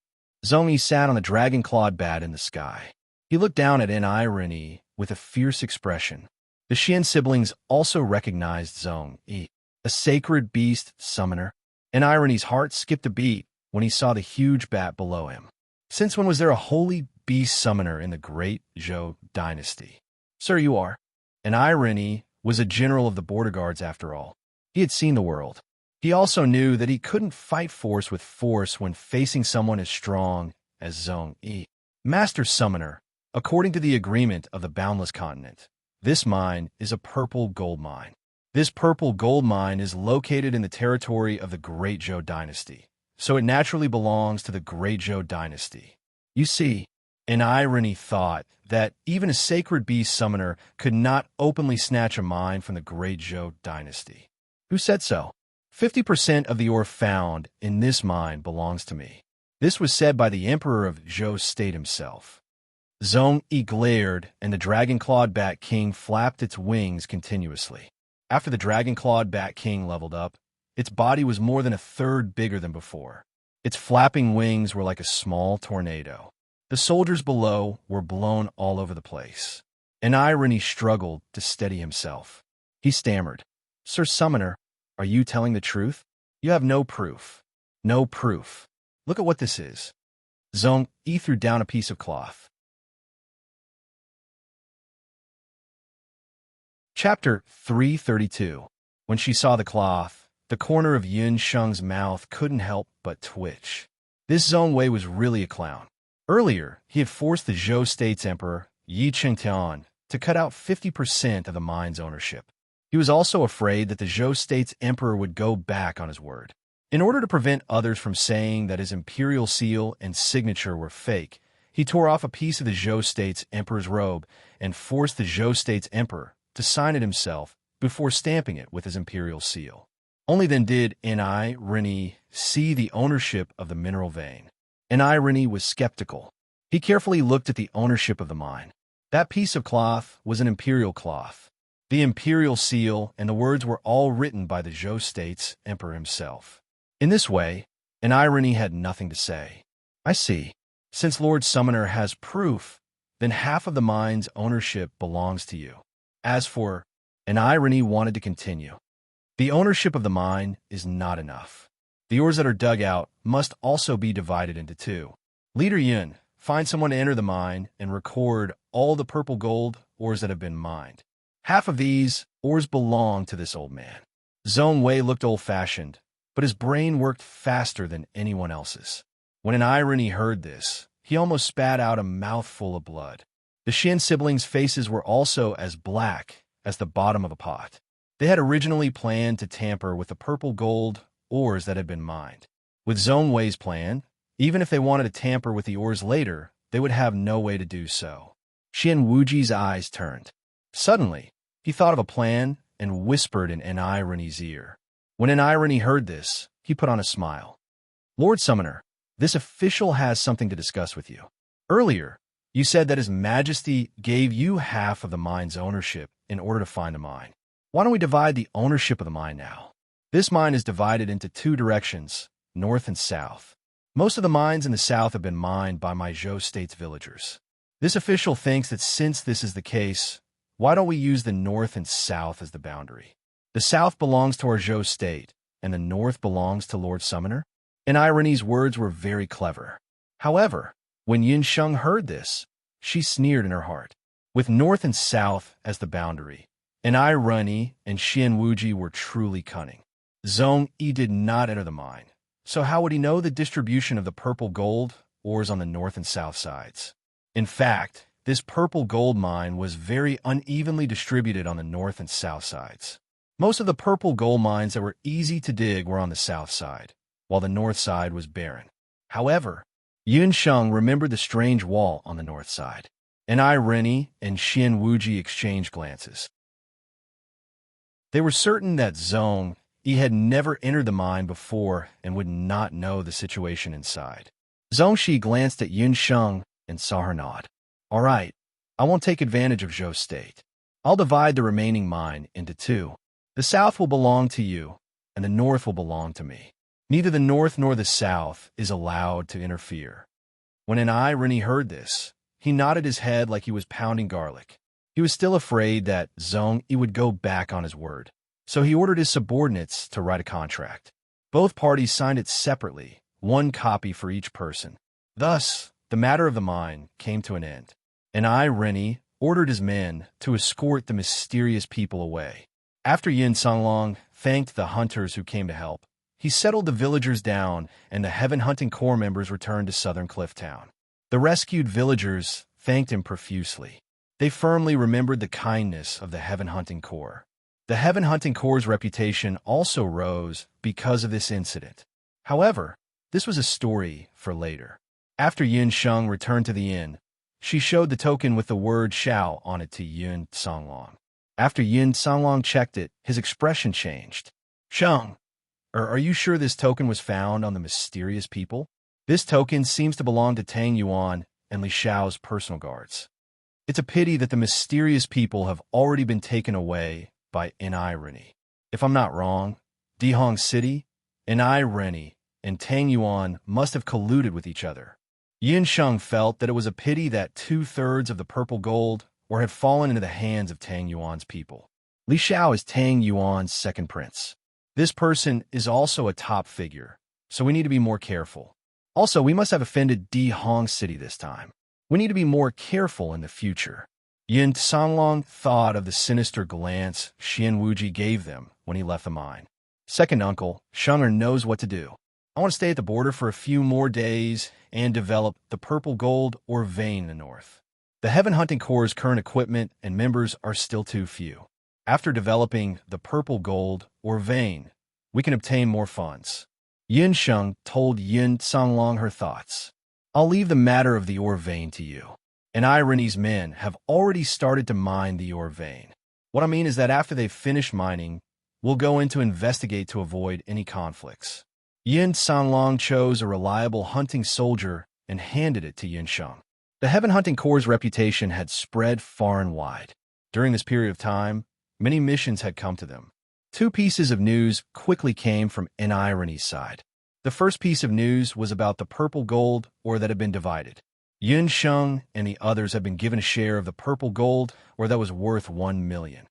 Zhongyi sat on the dragon-clawed bat in the sky. He looked down at enrich with a fierce expression. The Xian siblings also recognized Zhongyi, a sacred beast summoner. Enrich's heart skipped a beat when he saw the huge bat below him. Since when was there a holy beast summoner in the great Zhou dynasty? Sir, you are. Enrich was a general of the border guards after all. He had seen the world. He also knew that he couldn't fight force with force when facing someone as strong as Zhongyi. Master Summoner, according to the agreement of the Boundless Continent, this mine is a purple gold mine. This purple gold mine is located in the territory of the Great Zhou Dynasty, so it naturally belongs to the Great Zhou Dynasty. You see, enrich thought that even a sacred beast summoner could not openly snatch a mine from the Great Zhou Dynasty. Who said so? 50% of the ore found in this mine belongs to me. This was said by the Emperor of Zhou State himself. Zhongyi glared, and the dragon-clawed Bat King flapped its wings continuously. After the dragon-clawed Bat King leveled up, its body was more than a third bigger than before. Its flapping wings were like a small tornado. The soldiers below were blown all over the place. Enrich struggled to steady himself. He stammered, "Sir Summoner, are you telling the truth? You have no proof." "No proof. Look at what this is." Zhong Yi threw down a piece of cloth. Chapter 332. When she saw the cloth, the corner of Yun Sheng's mouth couldn't help but twitch. This Zhong Wei was really a clown. Earlier, he had forced the Zhou State's emperor, Yi Chengtian, to cut out 50% of the mine's ownership. He was also afraid that the Zhou State's emperor would go back on his word. In order to prevent others from saying that his imperial seal and signature were fake, he tore off a piece of the Zhou State's emperor's robe and forced the Zhou State's emperor to sign it himself before stamping it with his imperial seal. Only then did Enrich see the ownership of the mineral vein. Enrich was skeptical. He carefully looked at the ownership of the mine. That piece of cloth was an imperial cloth. The imperial seal and the words were all written by the Zhou State's emperor himself. In this way, Enrich had nothing to say. "I see. Since Lord Summoner has proof, then half of the mine's ownership belongs to you." As for Enrich wanted to continue. "The ownership of the mine is not enough. The ores that are dug out must also be divided into two. Leader Yun, find someone to enter the mine and record all the purple gold ores that have been mined. Half of these ores belong to this old man." Zhong Wei looked old-fashioned, but his brain worked faster than anyone else's. When Enrich heard this, he almost spat out a mouthful of blood. The Shin siblings' faces were also as black as the bottom of a pot. They had originally planned to tamper with the purple gold ores that had been mined. With Zhong Wei's plan, even if they wanted to tamper with the ores later, they would have no way to do so. Xian Wuji's eyes turned. Suddenly, he thought of a plan and whispered in Enrich's ear. When Enrich heard this, he put on a smile. "Lord Summoner, this official has something to discuss with you. Earlier, you said that His Majesty gave you half of the mine's ownership in order to find the mine. Why don't we divide the ownership of the mine now? This mine is divided into two directions, north and south. Most of the mines in the south have been mined by my Zhou State's villagers. This official thinks that since this is the case, why don't we use the north and south as the boundary? The south belongs to our Zhou State, and the north belongs to Lord Summoner?" Enrich's words were very clever. However, when Yun Sheng heard this, she sneered in her heart. With north and south as the boundary, Enrich and Xian Wuji were truly cunning. Zhong Yi did not enter the mine, so how would he know the distribution of the purple gold ores on the north and south sides? In fact, this purple gold mine was very unevenly distributed on the north and south sides. Most of the purple gold mines that were easy to dig were on the south side, while the north side was barren. However, Yun Sheng remembered the strange wall on the north side. Enrich and Xian Wuji exchanged glances. They were certain that Zhong Yi had never entered the mine before and would not know the situation inside. Zhong Shi glanced at Yun Sheng and saw her nod. "All right, I won't take advantage of Zhou State. I'll divide the remaining mine into two. The south will belong to you, and the north will belong to me. Neither the north nor the south is allowed to interfere." When Enrich heard this, he nodded his head like he was pounding garlic. He was still afraid that Zhong Yi would go back on his word, so he ordered his subordinates to write a contract. Both parties signed it separately, one copy for each person. Thus, the matter of the mine came to an end. Enrich ordered his men to escort the mysterious people away. After Yin Songlong thanked the hunters who came to help, he settled the villagers down, and the Heaven Hunting Corps members returned to Southern Cliff Town. The rescued villagers thanked him profusely. They firmly remembered the kindness of the Heaven Hunting Corps. The Heaven Hunting Corps' reputation also rose because of this incident. However, this was a story for later. After Yun Sheng returned to the inn, she showed the token with the word Shao on it to Yun Songlong. After Yun Songlong checked it, his expression changed. "Sheng, are you sure this token was found on the mysterious people? This token seems to belong to Tang Yuan and Li Shao's personal guards. It's a pity that the mysterious people have already been taken away by Enrich. If I'm not wrong, Dihong City, Enrich and Tang Yuan must have colluded with each other. Yin Sheng felt that it was a pity that 2/3 of the purple gold had fallen into the hands of Tang Yuan's people. Li Xiao is Tang Yuan's second prince. This person is also a top figure, so we need to be more careful. Also, we must have offended Di Hong City this time. We need to be more careful in the future. Yin Songlong thought of the sinister glance Xian Wuji gave them when he left the mine. Second uncle, Shenger knows what to do. I want to stay at the border for a few more days and develop the purple gold or vein in the north. The Heaven Hunting Corps' current equipment and members are still too few. After developing the purple gold or vein, we can obtain more funds. Yin Sheng told Yin Songlong her thoughts. I'll leave the matter of the ore vein to you. And Irony's men have already started to mine the ore vein. What I mean is that after they've finished mining, we'll go in to investigate to avoid any conflicts. Yin Songlong chose a reliable hunting soldier and handed it to Yin Sheng. The Heaven Hunting Corps' reputation had spread far and wide. During this period of time, many missions had come to them. Two pieces of news quickly came from Irony's side. The first piece of news was about the purple gold ore that had been divided. Yin Sheng and the others had been given a share of the purple gold ore that was worth 1 million.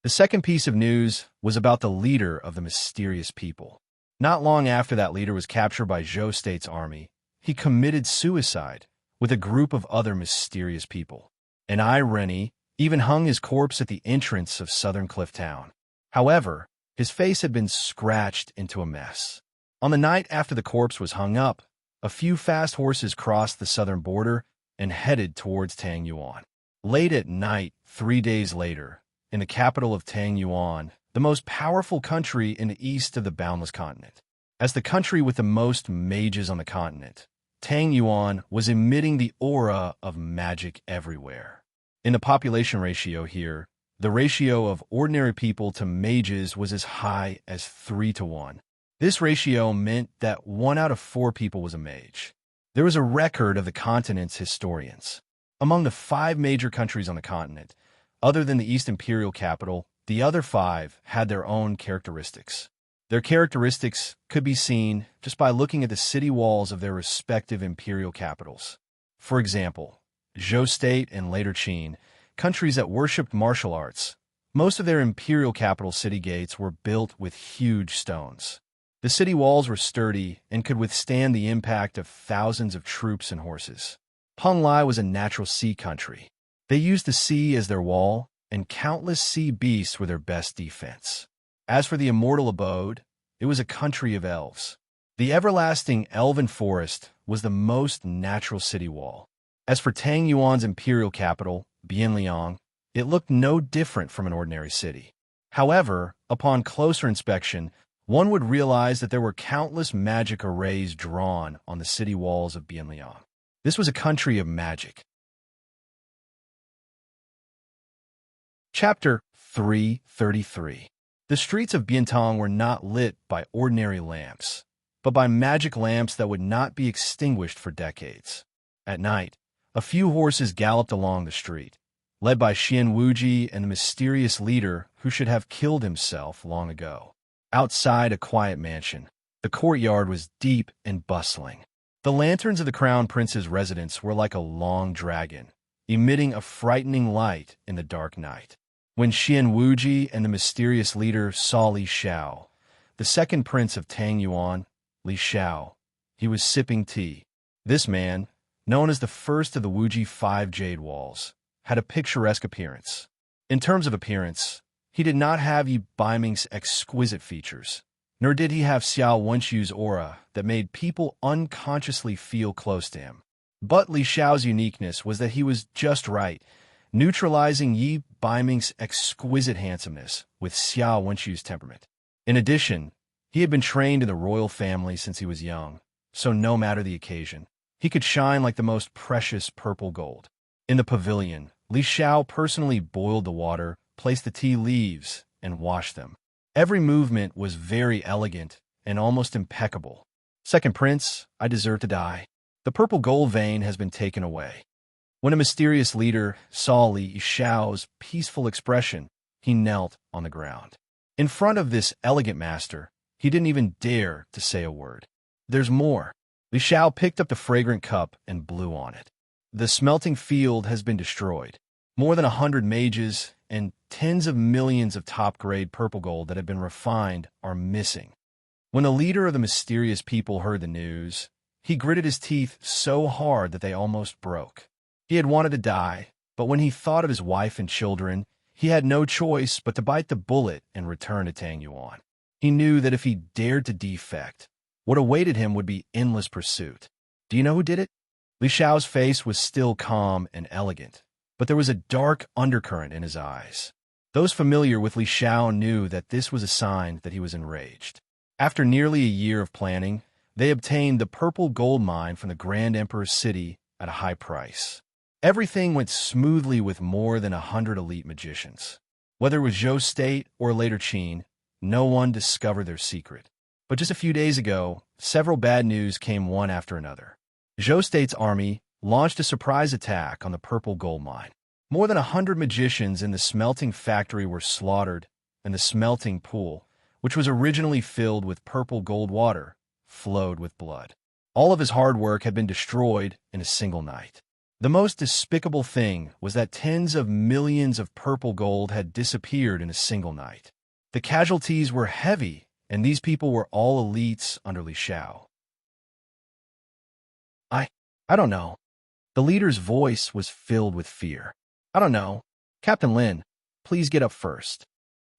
The second piece of news was about the leader of the mysterious people. Not long after that leader was captured by Zhou State's army, he committed suicide with a group of other mysterious people. And Irony even hung his corpse at the entrance of Southern Cliff Town. However, his face had been scratched into a mess. On the night after the corpse was hung up, a few fast horses crossed the southern border and headed towards Tang Yuan. Late at night, 3 days later, in the capital of Tang Yuan, the most powerful country in the east of the Boundless Continent. As the country with the most mages on the continent, Tang Yuan was emitting the aura of magic everywhere. In the population ratio here, the ratio of ordinary people to mages was as high as 3-to-1. This ratio meant that 1 out of 4 people was a mage. There was a record of the continent's historians. Among the 5 major countries on the continent, other than the East Imperial capital, the other 5 had their own characteristics. Their characteristics could be seen just by looking at the city walls of their respective imperial capitals. For example, Zhou State and later Qin, countries that worshipped martial arts, most of their imperial capital city gates were built with huge stones. The city walls were sturdy and could withstand the impact of thousands of troops and horses. Peng Lai was a natural sea country. They used the sea as their wall, and countless sea beasts were their best defense. As for the immortal abode, it was a country of elves. The everlasting elven forest was the most natural city wall. As for Tang Yuan's imperial capital, Bianliang, it looked no different from an ordinary city. However, upon closer inspection, one would realize that there were countless magic arrays drawn on the city walls of Bianliang. This was a country of magic. Chapter 333. The streets of Biantong were not lit by ordinary lamps, but by magic lamps that would not be extinguished for decades. At night, a few horses galloped along the street, led by Xian Wuji and the mysterious leader who should have killed himself long ago. Outside a quiet mansion, the courtyard was deep and bustling. The lanterns of the crown prince's residence were like a long dragon, emitting a frightening light in the dark night. When Xian Wuji and the mysterious leader saw Li Xiao, the second prince of Tang Yuan, Li Xiao, he was sipping tea. This man, known as the first of the Wuji 5 Jade Walls, had a picturesque appearance. In terms of appearance, he did not have Yi Baiming's exquisite features, nor did he have Xiao Wenxu's aura that made people unconsciously feel close to him. But Li Xiao's uniqueness was that he was just right, neutralizing Yi Baiming's exquisite handsomeness with Xiao Wenxu's temperament. In addition, he had been trained in the royal family since he was young, so no matter the occasion, he could shine like the most precious purple gold. In the pavilion, Li Xiao personally boiled the water, placed the tea leaves, and washed them. Every movement was very elegant and almost impeccable. Second prince, I deserve to die. The purple gold vein has been taken away. When a mysterious leader saw Li Xiao's peaceful expression, he knelt on the ground. In front of this elegant master, He didn't even dare to say a word. There's more. Li Xiao picked up the fragrant cup and blew on it. The smelting field has been destroyed. More than 100 mages and tens of millions of top-grade purple gold that have been refined are missing. When the leader of the mysterious people heard the news, he gritted his teeth so hard that they almost broke. He had wanted to die, but when he thought of his wife and children, he had no choice but to bite the bullet and return to Tang Yuan. He knew that if he dared to defect, what awaited him would be endless pursuit. Do you know who did it? Li Xiao's face was still calm and elegant, but there was a dark undercurrent in his eyes. Those familiar with Li Xiao knew that this was a sign that he was enraged. After nearly a year of planning, they obtained the purple gold mine from the Grand Emperor's city at a high price. Everything went smoothly with more than 100 elite magicians. Whether it was Zhou State or later Qin, no one discovered their secret. But just a few days ago, several bad news came one after another. Zhou State's army launched a surprise attack on the purple gold mine. More than 100 magicians in the smelting factory were slaughtered, and the smelting pool, which was originally filled with purple gold water, flowed with blood. All of his hard work had been destroyed in a single night. The most despicable thing was that tens of millions of purple gold had disappeared in a single night. The casualties were heavy, and these people were all elites under Li Xiao. I don't know. The leader's voice was filled with fear. I don't know. Captain Lin, please get up first.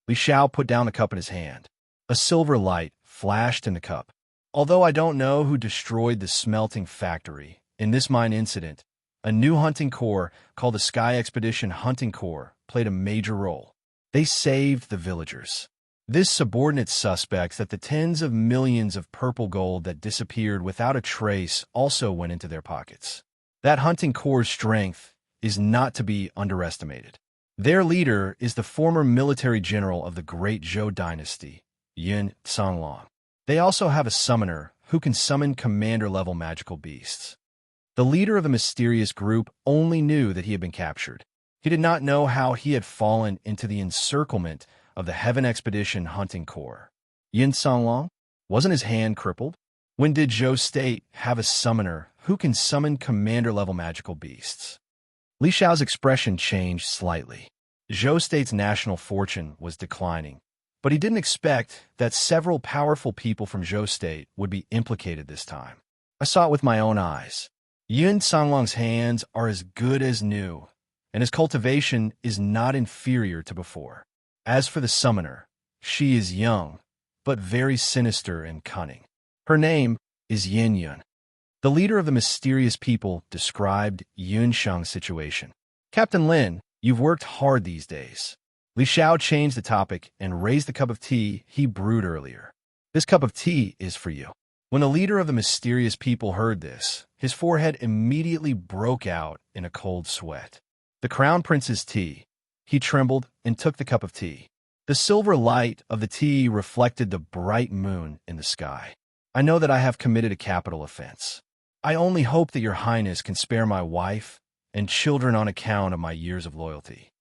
Li Xiao put down the cup in his hand. A silver light flashed in the cup. Although I don't know who destroyed the smelting factory, in this mine incident, a new hunting corps called the Sky Expedition Hunting Corps played a major role. They saved the villagers. This subordinate suspects that the tens of millions of purple gold that disappeared without a trace also went into their pockets. That hunting corps' strength is not to be underestimated. Their leader is the former military general of the Great Zhou Dynasty, Yun Songlong. They also have a summoner who can summon commander-level magical beasts. The leader of the mysterious group only knew that he had been captured. He did not know how he had fallen into the encirclement of the Heaven Expedition Hunting Corps. Yin Songlong? Wasn't his hand crippled? When did Zhou State have a summoner who can summon commander-level magical beasts? Li Xiao's expression changed slightly. Zhou State's national fortune was declining, but he didn't expect that several powerful people from Zhou State would be implicated this time. I saw it with my own eyes. Yun Songlong's hands are as good as new, and his cultivation is not inferior to before. As for the summoner, she is young, but very sinister and cunning. Her name is Yin Yun. The leader of the mysterious people described Yun Sheng's situation. Captain Lin, you've worked hard these days. Li Xiao changed the topic and raised the cup of tea he brewed earlier. This cup of tea is for you. When the leader of the mysterious people heard this, his forehead immediately broke out in a cold sweat. The crown prince's tea. He trembled and took the cup of tea. The silver light of the tea reflected the bright moon in the sky. I know that I have committed a capital offense. I only hope that your highness can spare my wife and children on account of my years of loyalty.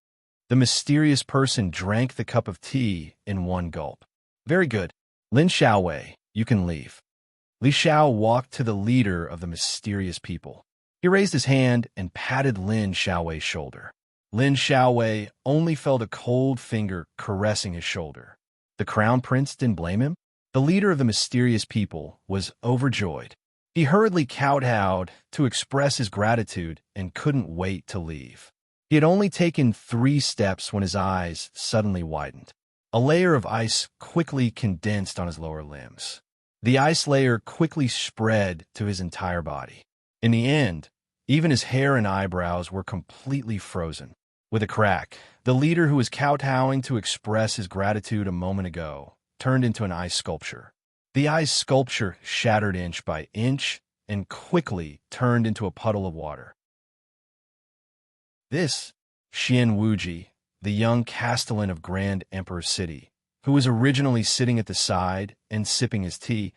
The mysterious person drank the cup of tea in one gulp. Very good. Lin Xiaowei, you can leave. Li Xiao walked to the leader of the mysterious people. He raised his hand and patted Lin Xiaowei's shoulder. Lin Xiaowei only felt a cold finger caressing his shoulder. The crown prince didn't blame him. The leader of the mysterious people was overjoyed. He hurriedly kowtowed to express his gratitude and couldn't wait to leave. He had only taken 3 steps when his eyes suddenly widened. A layer of ice quickly condensed on his lower limbs. The ice layer quickly spread to his entire body. In the end, even his hair and eyebrows were completely frozen. With a crack, the leader who was kowtowing to express his gratitude a moment ago turned into an ice sculpture. The ice sculpture shattered inch by inch and quickly turned into a puddle of water. This, Xian Wuji, the young castellan of Grand Emperor's city, who was originally sitting at the side and sipping his tea,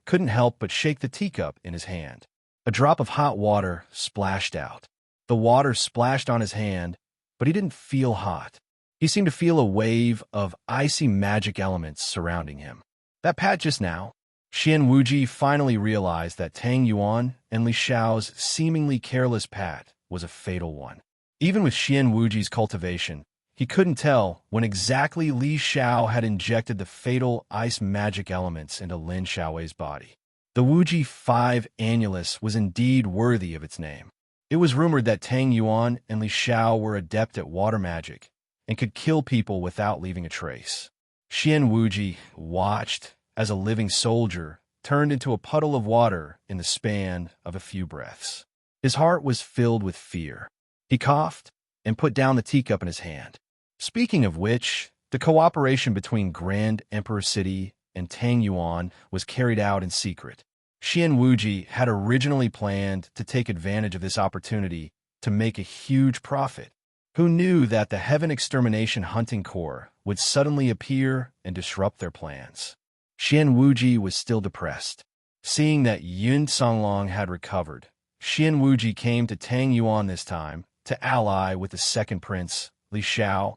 couldn't help but shake the teacup in his hand. A drop of hot water splashed out. The water splashed on his hand, but he didn't feel hot. He seemed to feel a wave of icy magic elements surrounding him. That pat just now. Xian Wuji finally realized that Tang Yuan and Li Xiao's seemingly careless pat was a fatal one. Even with Xian Wuji's cultivation, he couldn't tell when exactly Li Xiao had injected the fatal ice magic elements into Lin Xiaowei's body. The Wuji 5 Annulus was indeed worthy of its name. It was rumored that Tang Yuan and Li Xiao were adept at water magic and could kill people without leaving a trace. Xian Wuji watched as a living soldier turned into a puddle of water in the span of a few breaths. His heart was filled with fear. He coughed and put down the teacup in his hand. Speaking of which, the cooperation between Grand Emperor City and Tang Yuan was carried out in secret. Xian Wuji had originally planned to take advantage of this opportunity to make a huge profit. Who knew that the Heaven Extermination Hunting Corps would suddenly appear and disrupt their plans? Xian Wuji was still depressed. Seeing that Yun Songlong had recovered, Xian Wuji came to Tang Yuan this time to ally with the second prince, Li Xiao,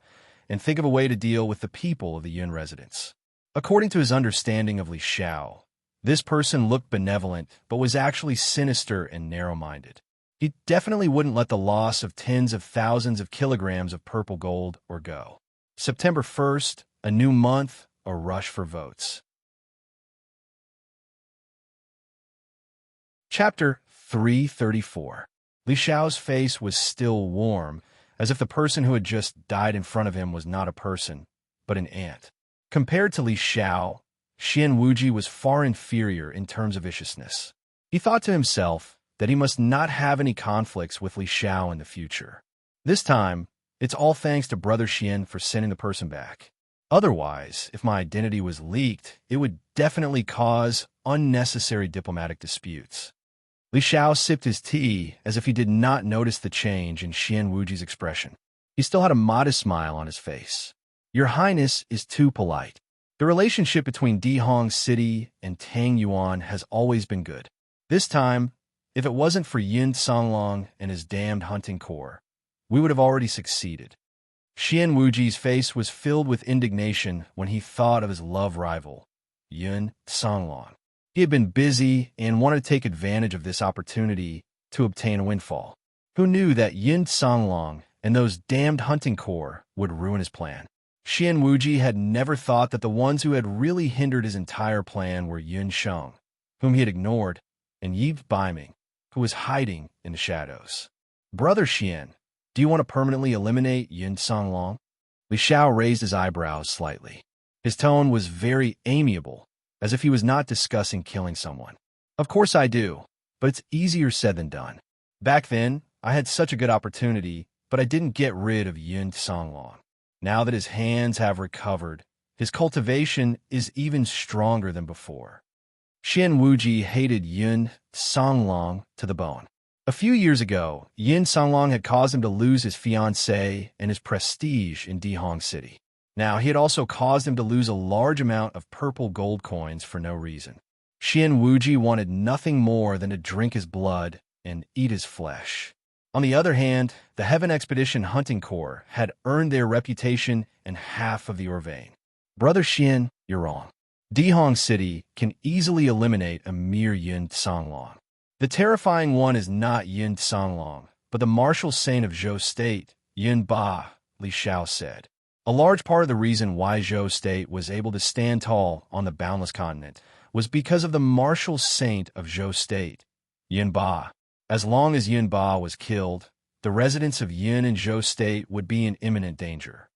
and think of a way to deal with the people of the Yun residence. According to his understanding of Li Xiao, this person looked benevolent but was actually sinister and narrow-minded. He definitely wouldn't let the loss of tens of thousands of kilograms of purple gold go. September 1st, a new month, a rush for votes. Chapter 334. Li Xiao's face was still warm, as if the person who had just died in front of him was not a person, but an ant. Compared to Li Xiao, Xian Wuji was far inferior in terms of viciousness. He thought to himself that he must not have any conflicts with Li Xiao in the future. This time, it's all thanks to Brother Xian for sending the person back. Otherwise, if my identity was leaked, it would definitely cause unnecessary diplomatic disputes. Li Xiao sipped his tea as if he did not notice the change in Xian Wuji's expression. He still had a modest smile on his face. Your Highness is too polite. The relationship between Dihong City and Tang Yuan has always been good. This time, if it wasn't for Yun Songlong and his damned hunting corps, we would have already succeeded. Xian Wuji's face was filled with indignation when he thought of his love rival, Yun Songlong. He had been busy and wanted to take advantage of this opportunity to obtain a windfall. Who knew that Yun Songlong and those damned hunting corps would ruin his plan? Xian Wuji had never thought that the ones who had really hindered his entire plan were Yun Sheng, whom he had ignored, and Yi Baiming, who was hiding in the shadows. Brother Xian, do you want to permanently eliminate Yun Songlong? Li Xiao raised his eyebrows slightly. His tone was very amiable, as if he was not discussing killing someone. Of course I do, but it's easier said than done. Back then, I had such a good opportunity, but I didn't get rid of Yun Songlong. Now that his hands have recovered, his cultivation is even stronger than before. Xian Wuji hated Yun Songlong to the bone. A few years ago, Yun Songlong had caused him to lose his fiancée and his prestige in Dihong City. Now, he had also caused him to lose a large amount of purple gold coins for no reason. Xian Wuji wanted nothing more than to drink his blood and eat his flesh. On the other hand, the Heaven Expedition Hunting Corps had earned their reputation and half of the Orvain. Brother Xian, you're wrong. Dihong City can easily eliminate a mere Yun Songlong. The terrifying one is not Yun Songlong, but the martial saint of Zhou State, Yun Ba, Li Xiao said. A large part of the reason why Zhou State was able to stand tall on the boundless continent was because of the martial saint of Zhou State, Yun Ba. As long as Yun Ba was killed, the residents of Yun and Zhou State would be in imminent danger.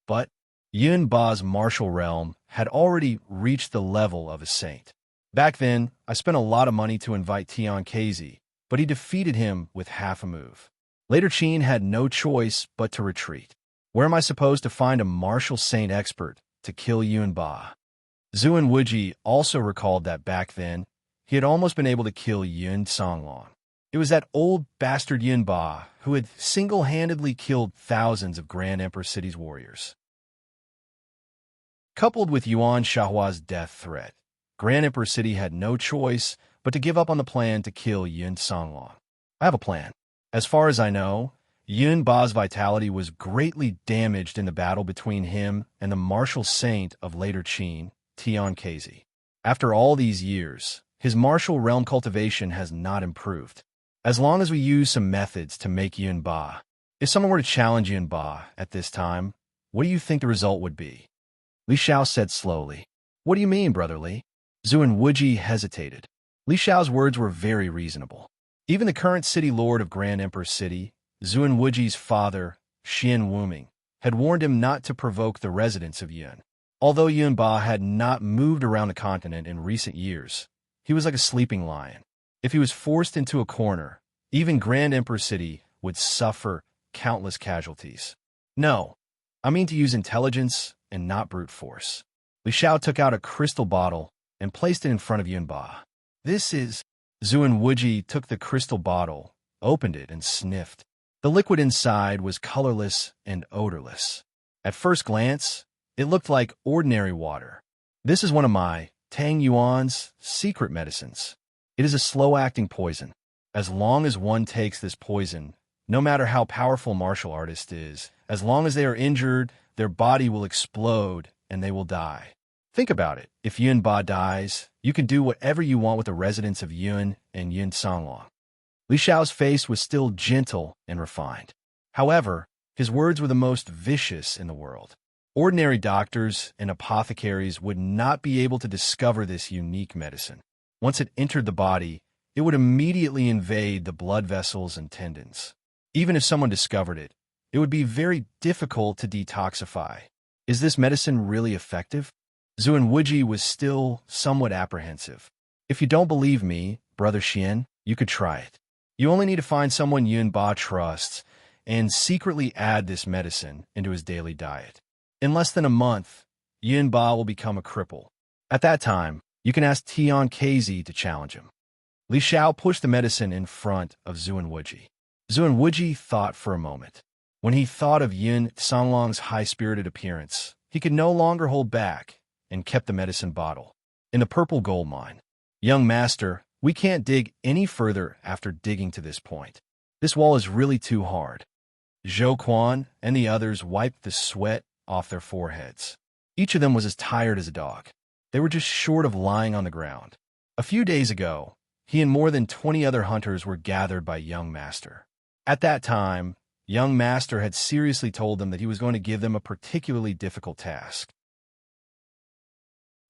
But Yun Ba's martial realm had already reached the level of a saint. Back then, I spent a lot of money to invite Tian Kezi, but he defeated him with half a move. Later Qin had no choice but to retreat. Where am I supposed to find a martial saint expert to kill Yun Ba? Zuan Wuji also recalled that back then, he had almost been able to kill Yun Songlong. It was that old bastard Yun Ba who had single-handedly killed thousands of Grand Empress City's warriors. Coupled with Yuan Shahua's death threat, Grand Emperor City had no choice but to give up on the plan to kill Yun Songlong. I have a plan. As far as I know, Yun Ba's vitality was greatly damaged in the battle between him and the martial saint of later Qin, Tian Kezi. After all these years, his martial realm cultivation has not improved. As long as we use some methods to make Yun Ba. If someone were to challenge Yun Ba at this time, what do you think the result would be? Li Xiao said slowly. What do you mean, Brother Li? Zhuan Wuji hesitated. Li Xiao's words were very reasonable. Even the current city lord of Grand Empress City, Zhuan Wuji's father, Xian Wuming, had warned him not to provoke the residents of Yun. Although Yun Ba had not moved around the continent in recent years, he was like a sleeping lion. If he was forced into a corner, even Grand Emperor City would suffer countless casualties. No, I mean to use intelligence and not brute force. Li Xiao took out a crystal bottle and placed it in front of Yun Ba. This is... Zhuan Wuji took the crystal bottle, opened it, and sniffed. The liquid inside was colorless and odorless. At first glance, it looked like ordinary water. This is one of my, Tang Yuan's, secret medicines. It is a slow-acting poison. As long as one takes this poison, no matter how powerful a martial artist is, as long as they are injured, their body will explode and they will die. Think about it. If Yun Ba dies, you can do whatever you want with the residents of Yun and Yun Songlong. Li Xiao's face was still gentle and refined. However, his words were the most vicious in the world. Ordinary doctors and apothecaries would not be able to discover this unique medicine. Once it entered the body, it would immediately invade the blood vessels and tendons. Even if someone discovered it, it would be very difficult to detoxify. Is this medicine really effective? Zhuan Wuji was still somewhat apprehensive. If you don't believe me, Brother Xian, you could try it. You only need to find someone Yun Ba trusts and secretly add this medicine into his daily diet. In less than a month, Yun Ba will become a cripple. At that time, you can ask Tian Kezi to challenge him. Li Xiao pushed the medicine in front of Zhuan Wuji. Zhuan Wuji thought for a moment. When he thought of Yun Songlong's high-spirited appearance, he could no longer hold back and kept the medicine bottle in the purple gold mine. Young master, we can't dig any further after digging to this point. This wall is really too hard. Zhou Quan and the others wiped the sweat off their foreheads. Each of them was as tired as a dog. They were just short of lying on the ground. A few days ago, he and more than 20 other hunters were gathered by Young Master. At that time, Young Master had seriously told them that he was going to give them a particularly difficult task.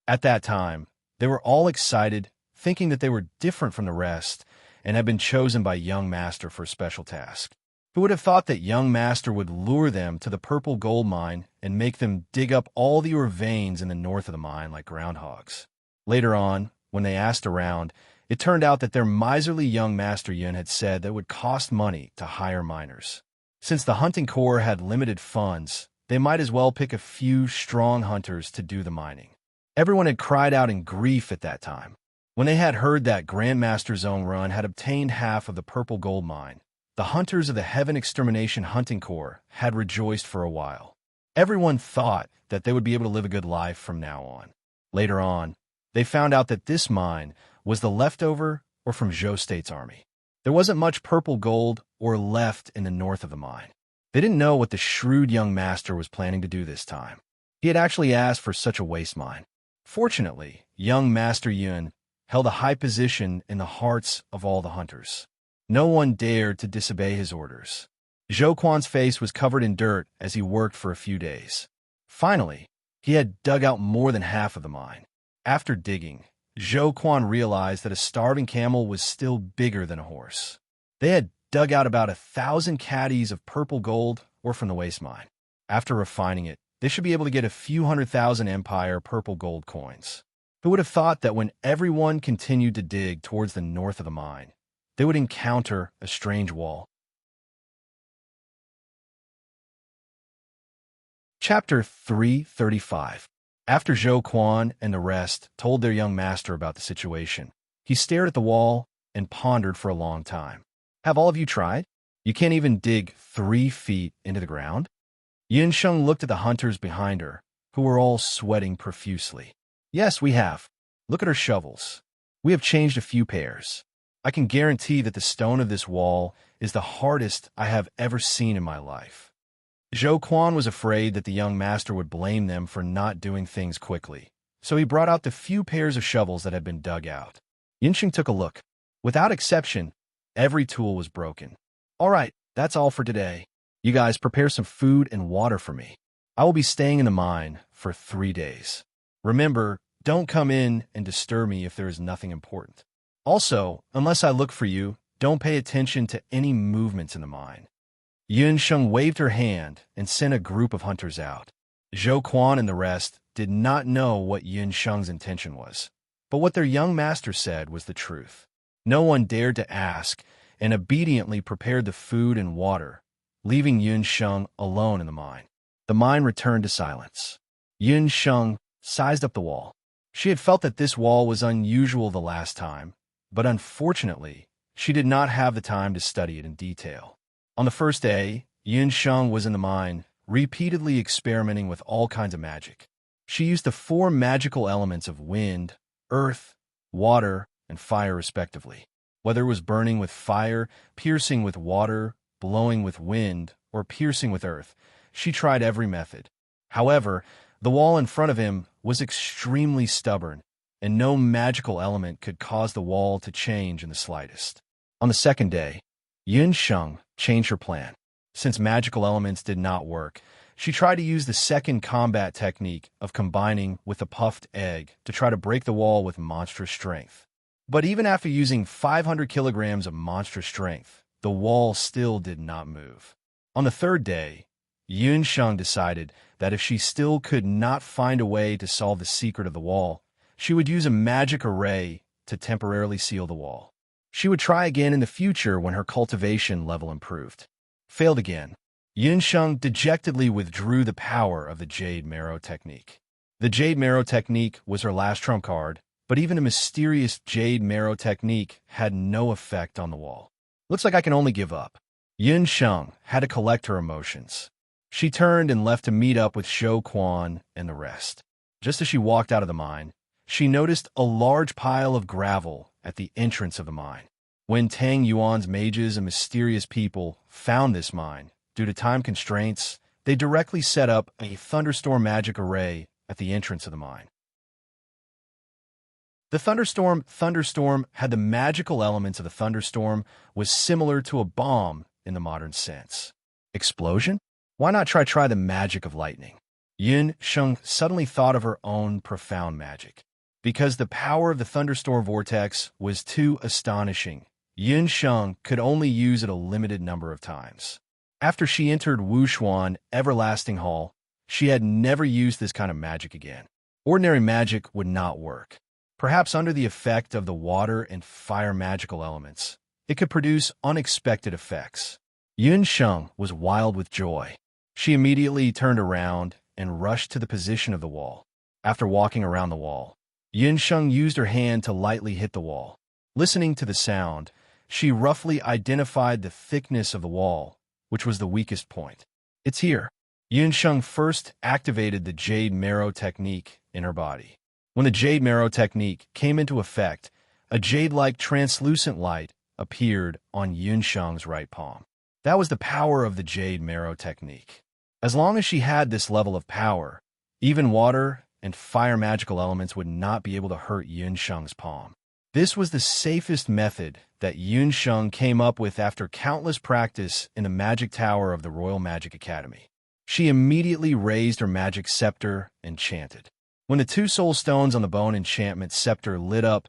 At that time, they were all excited, thinking that they were different from the rest and had been chosen by Young Master for a special task. Who would have thought that Young Master would lure them to the purple gold mine and make them dig up all the ore veins in the north of the mine like groundhogs? Later on, when they asked around, it turned out that their miserly Young Master Yun had said that it would cost money to hire miners. Since the hunting corps had limited funds, they might as well pick a few strong hunters to do the mining. Everyone had cried out in grief at that time. When they had heard that Grandmaster Zhong Run had obtained half of the purple gold mine, the hunters of the Heaven Extermination Hunting Corps had rejoiced for a while. Everyone thought that they would be able to live a good life from now on. Later on, they found out that this mine was the leftover or from Zhou State's army. There wasn't much purple gold or left in the north of the mine. They didn't know what the shrewd young master was planning to do this time. He had actually asked for such a waste mine. Fortunately, young Master Yun held a high position in the hearts of all the hunters. No one dared to disobey his orders. Zhou Quan's face was covered in dirt as he worked for a few days. Finally, he had dug out more than half of the mine. After digging, Zhou Quan realized that a starving camel was still bigger than a horse. They had dug out about 1,000 caddies of purple gold ore from the waste mine. After refining it, they should be able to get a few 100,000 Empire purple gold coins. Who would have thought that when everyone continued to dig towards the north of the mine, they would encounter a strange wall? Chapter 335. After Zhou Quan and the rest told their young master about the situation, he stared at the wall and pondered for a long time. Have all of you tried? You can't even dig 3 feet into the ground? Yin Sheng looked at the hunters behind her, who were all sweating profusely. Yes, we have. Look at our shovels. We have changed a few pairs. I can guarantee that the stone of this wall is the hardest I have ever seen in my life. Zhou Quan was afraid that the young master would blame them for not doing things quickly, so he brought out the few pairs of shovels that had been dug out. Yunsheng took a look. Without exception, every tool was broken. All right, that's all for today. You guys prepare some food and water for me. I will be staying in the mine for 3 days. Remember, don't come in and disturb me if there is nothing important. Also, unless I look for you, don't pay attention to any movements in the mine. Yunsheng waved her hand and sent a group of hunters out. Zhou Quan and the rest did not know what Yunsheng's intention was, but what their young master said was the truth. No one dared to ask and obediently prepared the food and water, leaving Yunsheng alone in the mine. The mine returned to silence. Yunsheng sized up the wall. She had felt that this wall was unusual the last time, but unfortunately, she did not have the time to study it in detail. On the first day, Yunsheng was in the mine, repeatedly experimenting with all kinds of magic. She used the 4 magical elements of wind, earth, water, and fire respectively. Whether it was burning with fire, piercing with water, blowing with wind, or piercing with earth, she tried every method. However, the wall in front of him was extremely stubborn, and no magical element could cause the wall to change in the slightest. On the second day, Yunsheng changed her plan. Since magical elements did not work, she tried to use the second combat technique of combining with a puffed egg to try to break the wall with monstrous strength. But even after using 500 kilograms of monstrous strength, the wall still did not move. On the third day, Yunsheng decided that if she still could not find a way to solve the secret of the wall, she would use a magic array to temporarily seal the wall. She would try again in the future when her cultivation level improved. Failed again. Yunsheng dejectedly withdrew the power of the Jade Marrow technique. The Jade Marrow technique was her last trump card, but even a mysterious Jade Marrow technique had no effect on the wall. Looks like I can only give up. Yunsheng had to collect her emotions. She turned and left to meet up with Zhou Quan and the rest. Just as she walked out of the mine, she noticed a large pile of gravel at the entrance of the mine. When Tang Yuan's mages and mysterious people found this mine, due to time constraints, they directly set up a thunderstorm magic array at the entrance of the mine. The thunderstorm had the magical elements of a thunderstorm, was similar to a bomb in the modern sense. Explosion? Why not try the magic of lightning? Yunsheng suddenly thought of her own profound magic. Because the power of the thunderstorm vortex was too astonishing, Yunsheng could only use it a limited number of times. After she entered Wushuan Everlasting Hall, she had never used this kind of magic again. Ordinary magic would not work. Perhaps under the effect of the water and fire magical elements, it could produce unexpected effects. Yunsheng was wild with joy. She immediately turned around and rushed to the position of the wall. After walking around the wall, Yunsheng used her hand to lightly hit the wall. Listening to the sound, she roughly identified the thickness of the wall, which was the weakest point. It's here. Yunsheng first activated the Jade Marrow technique in her body. When the Jade Marrow technique came into effect, a jade-like translucent light appeared on Yunsheng's right palm. That was the power of the Jade Marrow technique. As long as she had this level of power, even water and fire magical elements would not be able to hurt Yunsheng's palm. This was the safest method that Yunsheng came up with after countless practice in the magic tower of the Royal Magic Academy. She immediately raised her magic scepter and chanted. When the 2 soul stones on the bone enchantment scepter lit up,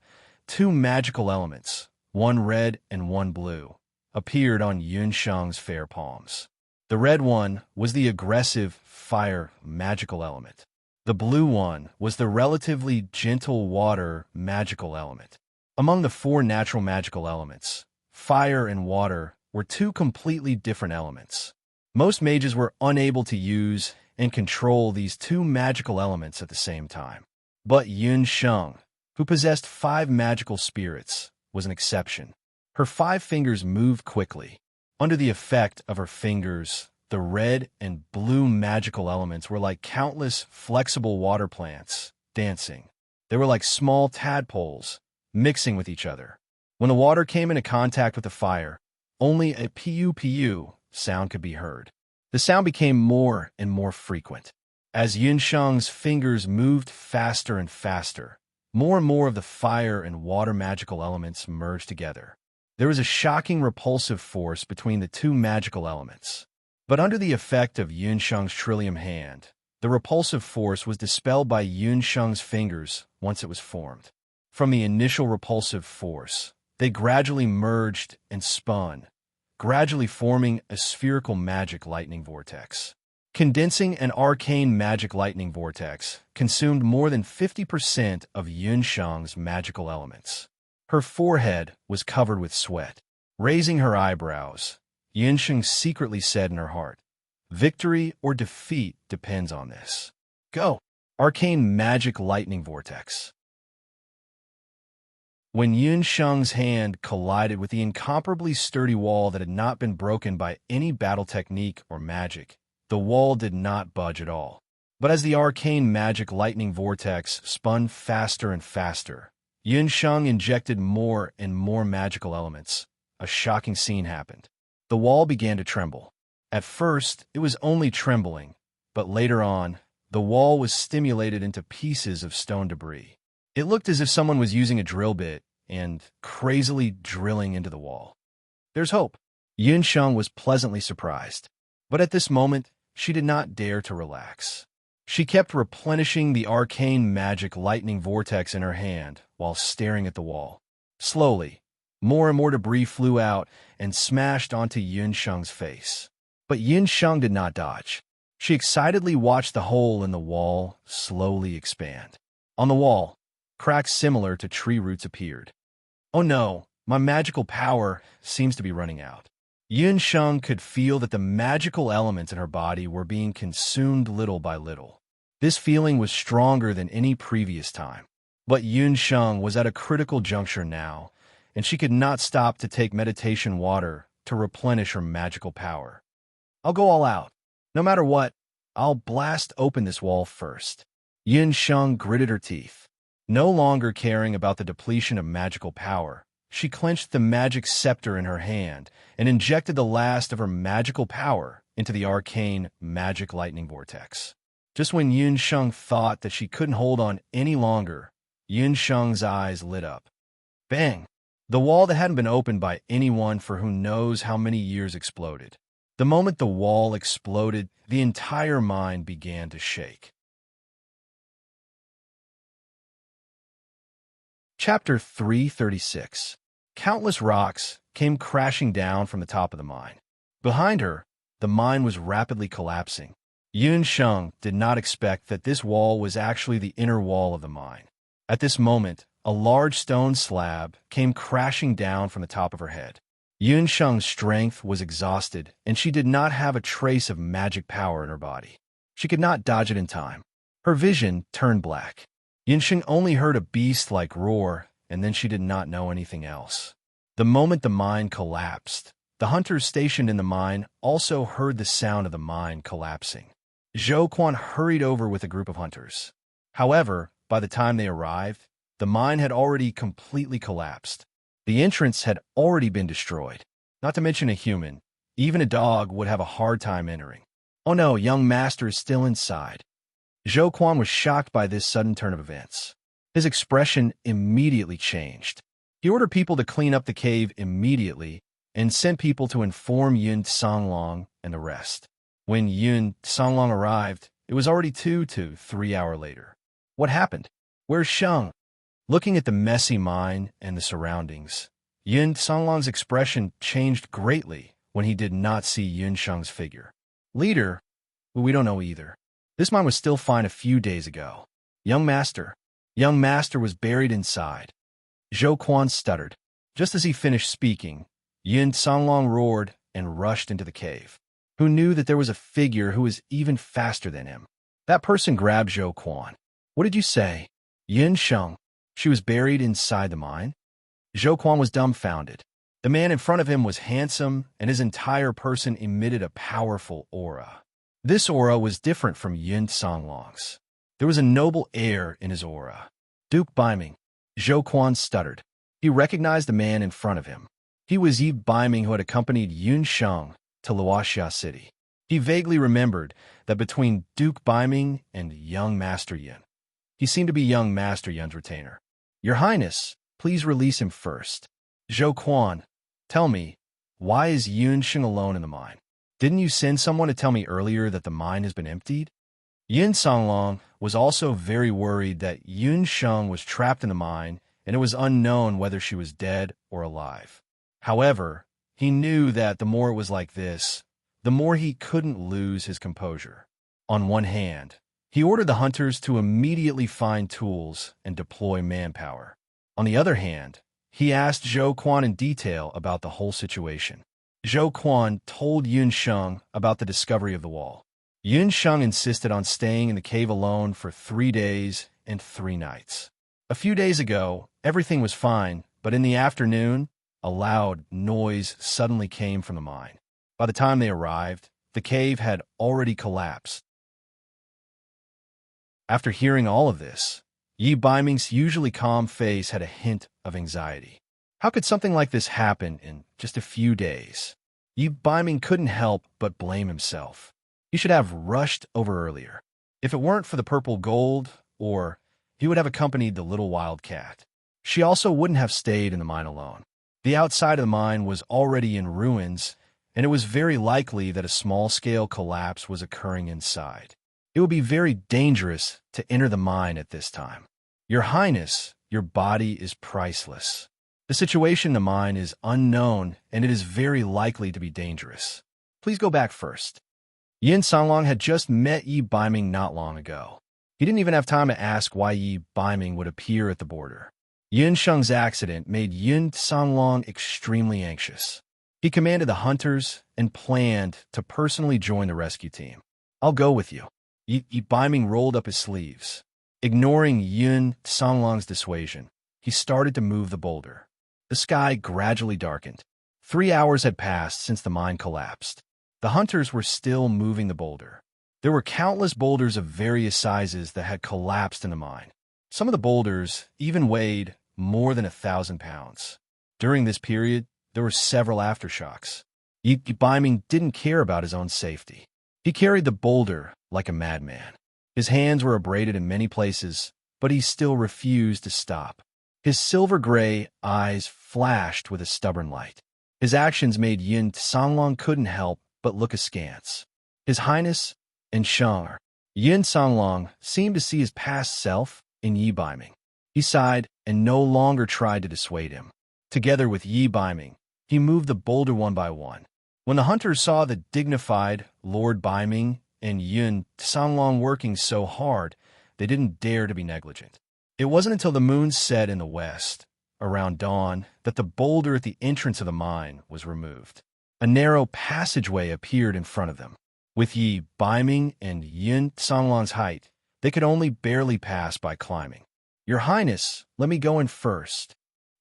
2 magical elements, one red and one blue, appeared on Yunsheng's fair palms. The red one was the aggressive fire magical element. The blue one was the relatively gentle water magical element. Among the 4 natural magical elements, fire and water were 2 completely different elements. Most mages were unable to use and control these 2 magical elements at the same time. But Yunsheng, who possessed 5 magical spirits, was an exception. Her 5 fingers moved quickly. Under the effect of her fingers, the red and blue magical elements were like countless flexible water plants, dancing. They were like small tadpoles, mixing with each other. When the water came into contact with the fire, only a piu-piu sound could be heard. The sound became more and more frequent. As Yun Sheng's fingers moved faster and faster, more and more of the fire and water magical elements merged together. There was a shocking repulsive force between the two magical elements. But under the effect of Yun Sheng's trillium hand, the repulsive force was dispelled by Yun Sheng's fingers once it was formed. From the initial repulsive force, they gradually merged and spun, gradually forming a spherical magic lightning vortex. Condensing an arcane magic lightning vortex consumed more than 50% of Yun Sheng's magical elements. Her forehead was covered with sweat. Raising her eyebrows, Yun Sheng secretly said in her heart, "Victory or defeat depends on this. Go!" Arcane magic lightning vortex. When Yun Sheng's hand collided with the incomparably sturdy wall that had not been broken by any battle technique or magic, the wall did not budge at all. But as the arcane magic lightning vortex spun faster and faster, Yun Sheng injected more and more magical elements. A shocking scene happened. The wall began to tremble. At first, it was only trembling, but later on, the wall was stimulated into pieces of stone debris. It looked as if someone was using a drill bit and crazily drilling into the wall. There's hope. Yun Sheng was pleasantly surprised. But at this moment, she did not dare to relax. She kept replenishing the arcane magic lightning vortex in her hand while staring at the wall. Slowly, more and more debris flew out and smashed onto Yun Sheng's face. But Yun Sheng did not dodge. She excitedly watched the hole in the wall slowly expand. On the wall, cracks similar to tree roots appeared. "Oh no, my magical power seems to be running out." Yun Sheng could feel that the magical elements in her body were being consumed little by little. This feeling was stronger than any previous time. But Yun Sheng was at a critical juncture now, and she could not stop to take meditation water to replenish her magical power. "I'll go all out. No matter what, I'll blast open this wall first." Yun Sheng gritted her teeth. No longer caring about the depletion of magical power, she clenched the magic scepter in her hand and injected the last of her magical power into the arcane magic lightning vortex. Just when Yun Sheng thought that she couldn't hold on any longer, Yun Sheng's eyes lit up. Bang! The wall that hadn't been opened by anyone for who knows how many years exploded. The moment the wall exploded, the entire mine began to shake. Chapter 336. Countless rocks came crashing down from the top of the mine. Behind her, the mine was rapidly collapsing. Yun Sheng did not expect that this wall was actually the inner wall of the mine. At this moment, a large stone slab came crashing down from the top of her head. Yun Sheng's strength was exhausted, and she did not have a trace of magic power in her body. She could not dodge it in time. Her vision turned black. Yun Sheng only heard a beast-like roar, and then she did not know anything else. The moment the mine collapsed, the hunters stationed in the mine also heard the sound of the mine collapsing. Zhou Quan hurried over with a group of hunters. However, by the time they arrived, the mine had already completely collapsed. The entrance had already been destroyed. Not to mention a human, even a dog would have a hard time entering. "Oh no, young master is still inside." Zhou Quan was shocked by this sudden turn of events. His expression immediately changed. He ordered people to clean up the cave immediately and sent people to inform Yun Songlong and the rest. When Yun Songlong arrived, it was already 2 to 3 hours later. What happened? Where's Sheng? Looking at the messy mine and the surroundings, Yun Songlong's expression changed greatly when he did not see Yun Sheng's figure. Leader? We don't know either. This mine was still fine a few days ago. Young master was buried inside. Zhou Quan stuttered. Just as he finished speaking, Yun Songlong roared and rushed into the cave. Who knew that there was a figure who was even faster than him? That person grabbed Zhou Quan. What did you say? Yun Sheng. She was buried inside the mine? Zhou Quan was dumbfounded. The man in front of him was handsome, and his entire person emitted a powerful aura. This aura was different from Yun Songlong's. There was a noble air in his aura. Duke Baiming. Zhou Quan stuttered. He recognized the man in front of him. He was Yi Baiming, who had accompanied Yun Sheng to Luoxia City. He vaguely remembered that between Duke Biming and young Master Yin. He seemed to be young Master Yin's retainer. Your Highness, please release him first. Zhou Quan, tell me, why is Yun Sheng alone in the mine? Didn't you send someone to tell me earlier that the mine has been emptied? Yin Songlong was also very worried that Yun Sheng was trapped in the mine, and it was unknown whether she was dead or alive. However, he knew that the more it was like this, the more he couldn't lose his composure. On one hand, he ordered the hunters to immediately find tools and deploy manpower. On the other hand, he asked Zhou Quan in detail about the whole situation. Zhou Quan told Yun Sheng about the discovery of the wall. Yun Sheng insisted on staying in the cave alone for 3 days and 3 nights. A few days ago, everything was fine, but in the afternoon, a loud noise suddenly came from the mine. By the time they arrived, the cave had already collapsed. After hearing all of this, Yi Biming's usually calm face had a hint of anxiety. How could something like this happen in just a few days? Yi Biming couldn't help but blame himself. He should have rushed over earlier. If it weren't for the purple gold, or he would have accompanied the little wild cat. She also wouldn't have stayed in the mine alone. The outside of the mine was already in ruins, and it was very likely that a small-scale collapse was occurring inside. It would be very dangerous to enter the mine at this time. Your Highness, your body is priceless. The situation in the mine is unknown, and it is very likely to be dangerous. Please go back first. Yin Songlong had just met Yi Biming not long ago. He didn't even have time to ask why Yi Biming would appear at the border. Yun Sheng's accident made Yin Songlong extremely anxious. He commanded the hunters and planned to personally join the rescue team. I'll go with you. Yi Biming rolled up his sleeves. Ignoring Yun Songlong's dissuasion, he started to move the boulder. The sky gradually darkened. 3 hours had passed since the mine collapsed. The hunters were still moving the boulder. There were countless boulders of various sizes that had collapsed in the mine. Some of the boulders even weighed more than 1,000 pounds. During this period, there were several aftershocks. Yi Biming didn't care about his own safety. He carried the boulder like a madman. His hands were abraded in many places, but he still refused to stop. His silver-gray eyes flashed with a stubborn light. His actions made Yin Songlong couldn't help but look askance. His Highness and Sheng. Yin Songlong seemed to see his past self in Yi Biming. He sighed and no longer tried to dissuade him. Together with Yi Biming, he moved the boulder one by one. When the hunters saw the dignified Lord Biming and Yun Songlong working so hard, they didn't dare to be negligent. It wasn't until the moon set in the west, around dawn, that the boulder at the entrance of the mine was removed. A narrow passageway appeared in front of them. With Yi Biming and Yun Songlong's height, they could only barely pass by climbing. Your Highness, let me go in first.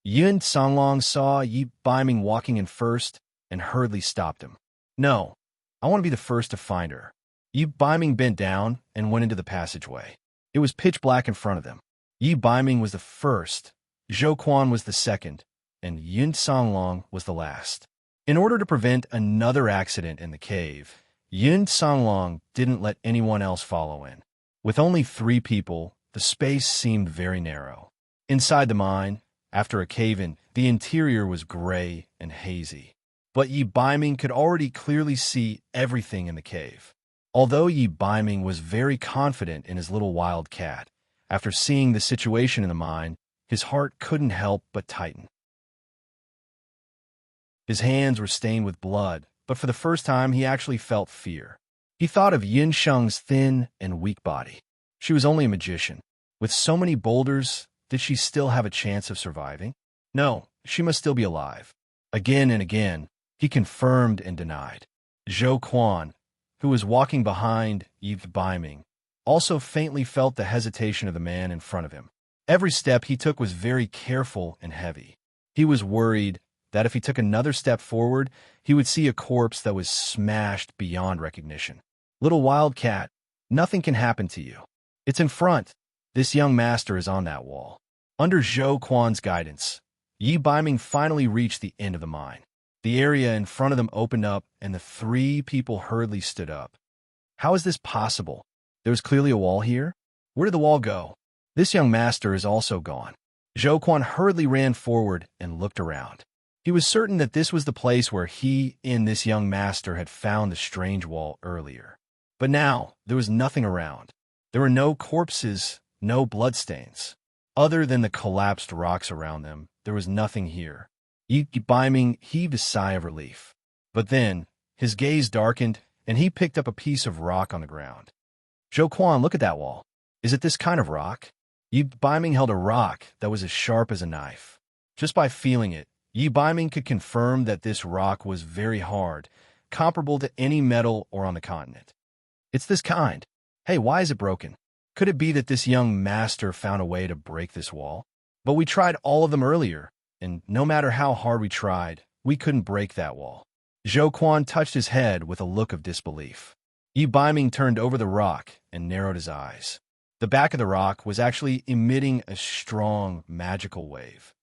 Yun Songlong saw Yi Biming walking in first and hurriedly stopped him. No, I want to be the first to find her. Yi Biming bent down and went into the passageway. It was pitch black in front of them. Yi Biming was the first, Zhou Quan was the second, and Yun Songlong was the last. In order to prevent another accident in the cave, Yun Songlong didn't let anyone else follow in. With only 3 people, the space seemed very narrow. Inside the mine, after a cave-in, the interior was gray and hazy. But Yi Biming could already clearly see everything in the cave. Although Yi Biming was very confident in his little wild cat, after seeing the situation in the mine, his heart couldn't help but tighten. His hands were stained with blood, but for the first time he actually felt fear. He thought of Yin Sheng's thin and weak body. She was only a magician. With so many boulders, did she still have a chance of surviving? No, she must still be alive. Again and again, he confirmed and denied. Zhou Quan, who was walking behind Yi Biming, also faintly felt the hesitation of the man in front of him. Every step he took was very careful and heavy. He was worried that if he took another step forward, he would see a corpse that was smashed beyond recognition. Little wildcat, nothing can happen to you. It's in front. This young master is on that wall. Under Zhou Quan's guidance, Yi Biming finally reached the end of the mine. The area in front of them opened up, and the three people hurriedly stood up. How is this possible? There was clearly a wall here. Where did the wall go? This young master is also gone. Zhou Quan hurriedly ran forward and looked around. He was certain that this was the place where he and this young master had found the strange wall earlier. But now, there was nothing around. There were no corpses, no bloodstains. Other than the collapsed rocks around them, there was nothing here. Yi Baiming heaved a sigh of relief. But then, his gaze darkened, and he picked up a piece of rock on the ground. Zhou Quan, look at that wall. Is it this kind of rock? Yi Baiming held a rock that was as sharp as a knife. Just by feeling it, Yi Baiming could confirm that this rock was very hard, comparable to any metal or on the continent. It's this kind. Hey, why is it broken? Could it be that this young master found a way to break this wall? But we tried all of them earlier, and no matter how hard we tried, we couldn't break that wall. Zhou Quan touched his head with a look of disbelief. Yi Baiming turned over the rock and narrowed his eyes. The back of the rock was actually emitting a strong, magical wave.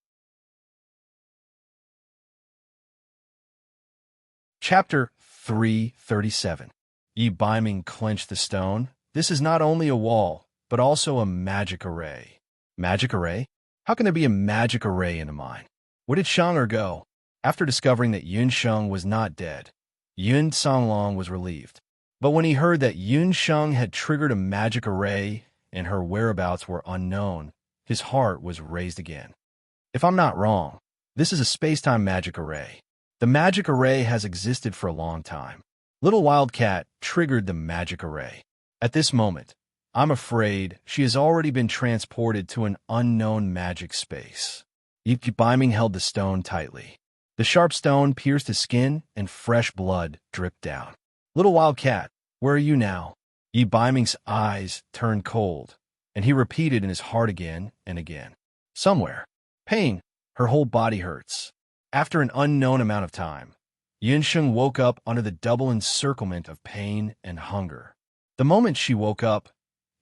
Chapter 337. Yi Baiming clenched the stone. This is not only a wall, but also a magic array. Magic array? How can there be a magic array in the mine? Where did Shang'er go? After discovering that Yun Sheng was not dead, Yun Songlong was relieved. But when he heard that Yun Sheng had triggered a magic array and her whereabouts were unknown, his heart was raised again. If I'm not wrong, this is a space-time magic array. The magic array has existed for a long time. Little Wildcat triggered the magic array. At this moment, I'm afraid she has already been transported to an unknown magic space. Yi Baiming held the stone tightly. The sharp stone pierced his skin and fresh blood dripped down. Little Wildcat, where are you now? Yi Baiming's eyes turned cold, and he repeated in his heart again and again. Somewhere. Pain. Her whole body hurts. After an unknown amount of time, Yunsheng woke up under the double encirclement of pain and hunger. The moment she woke up,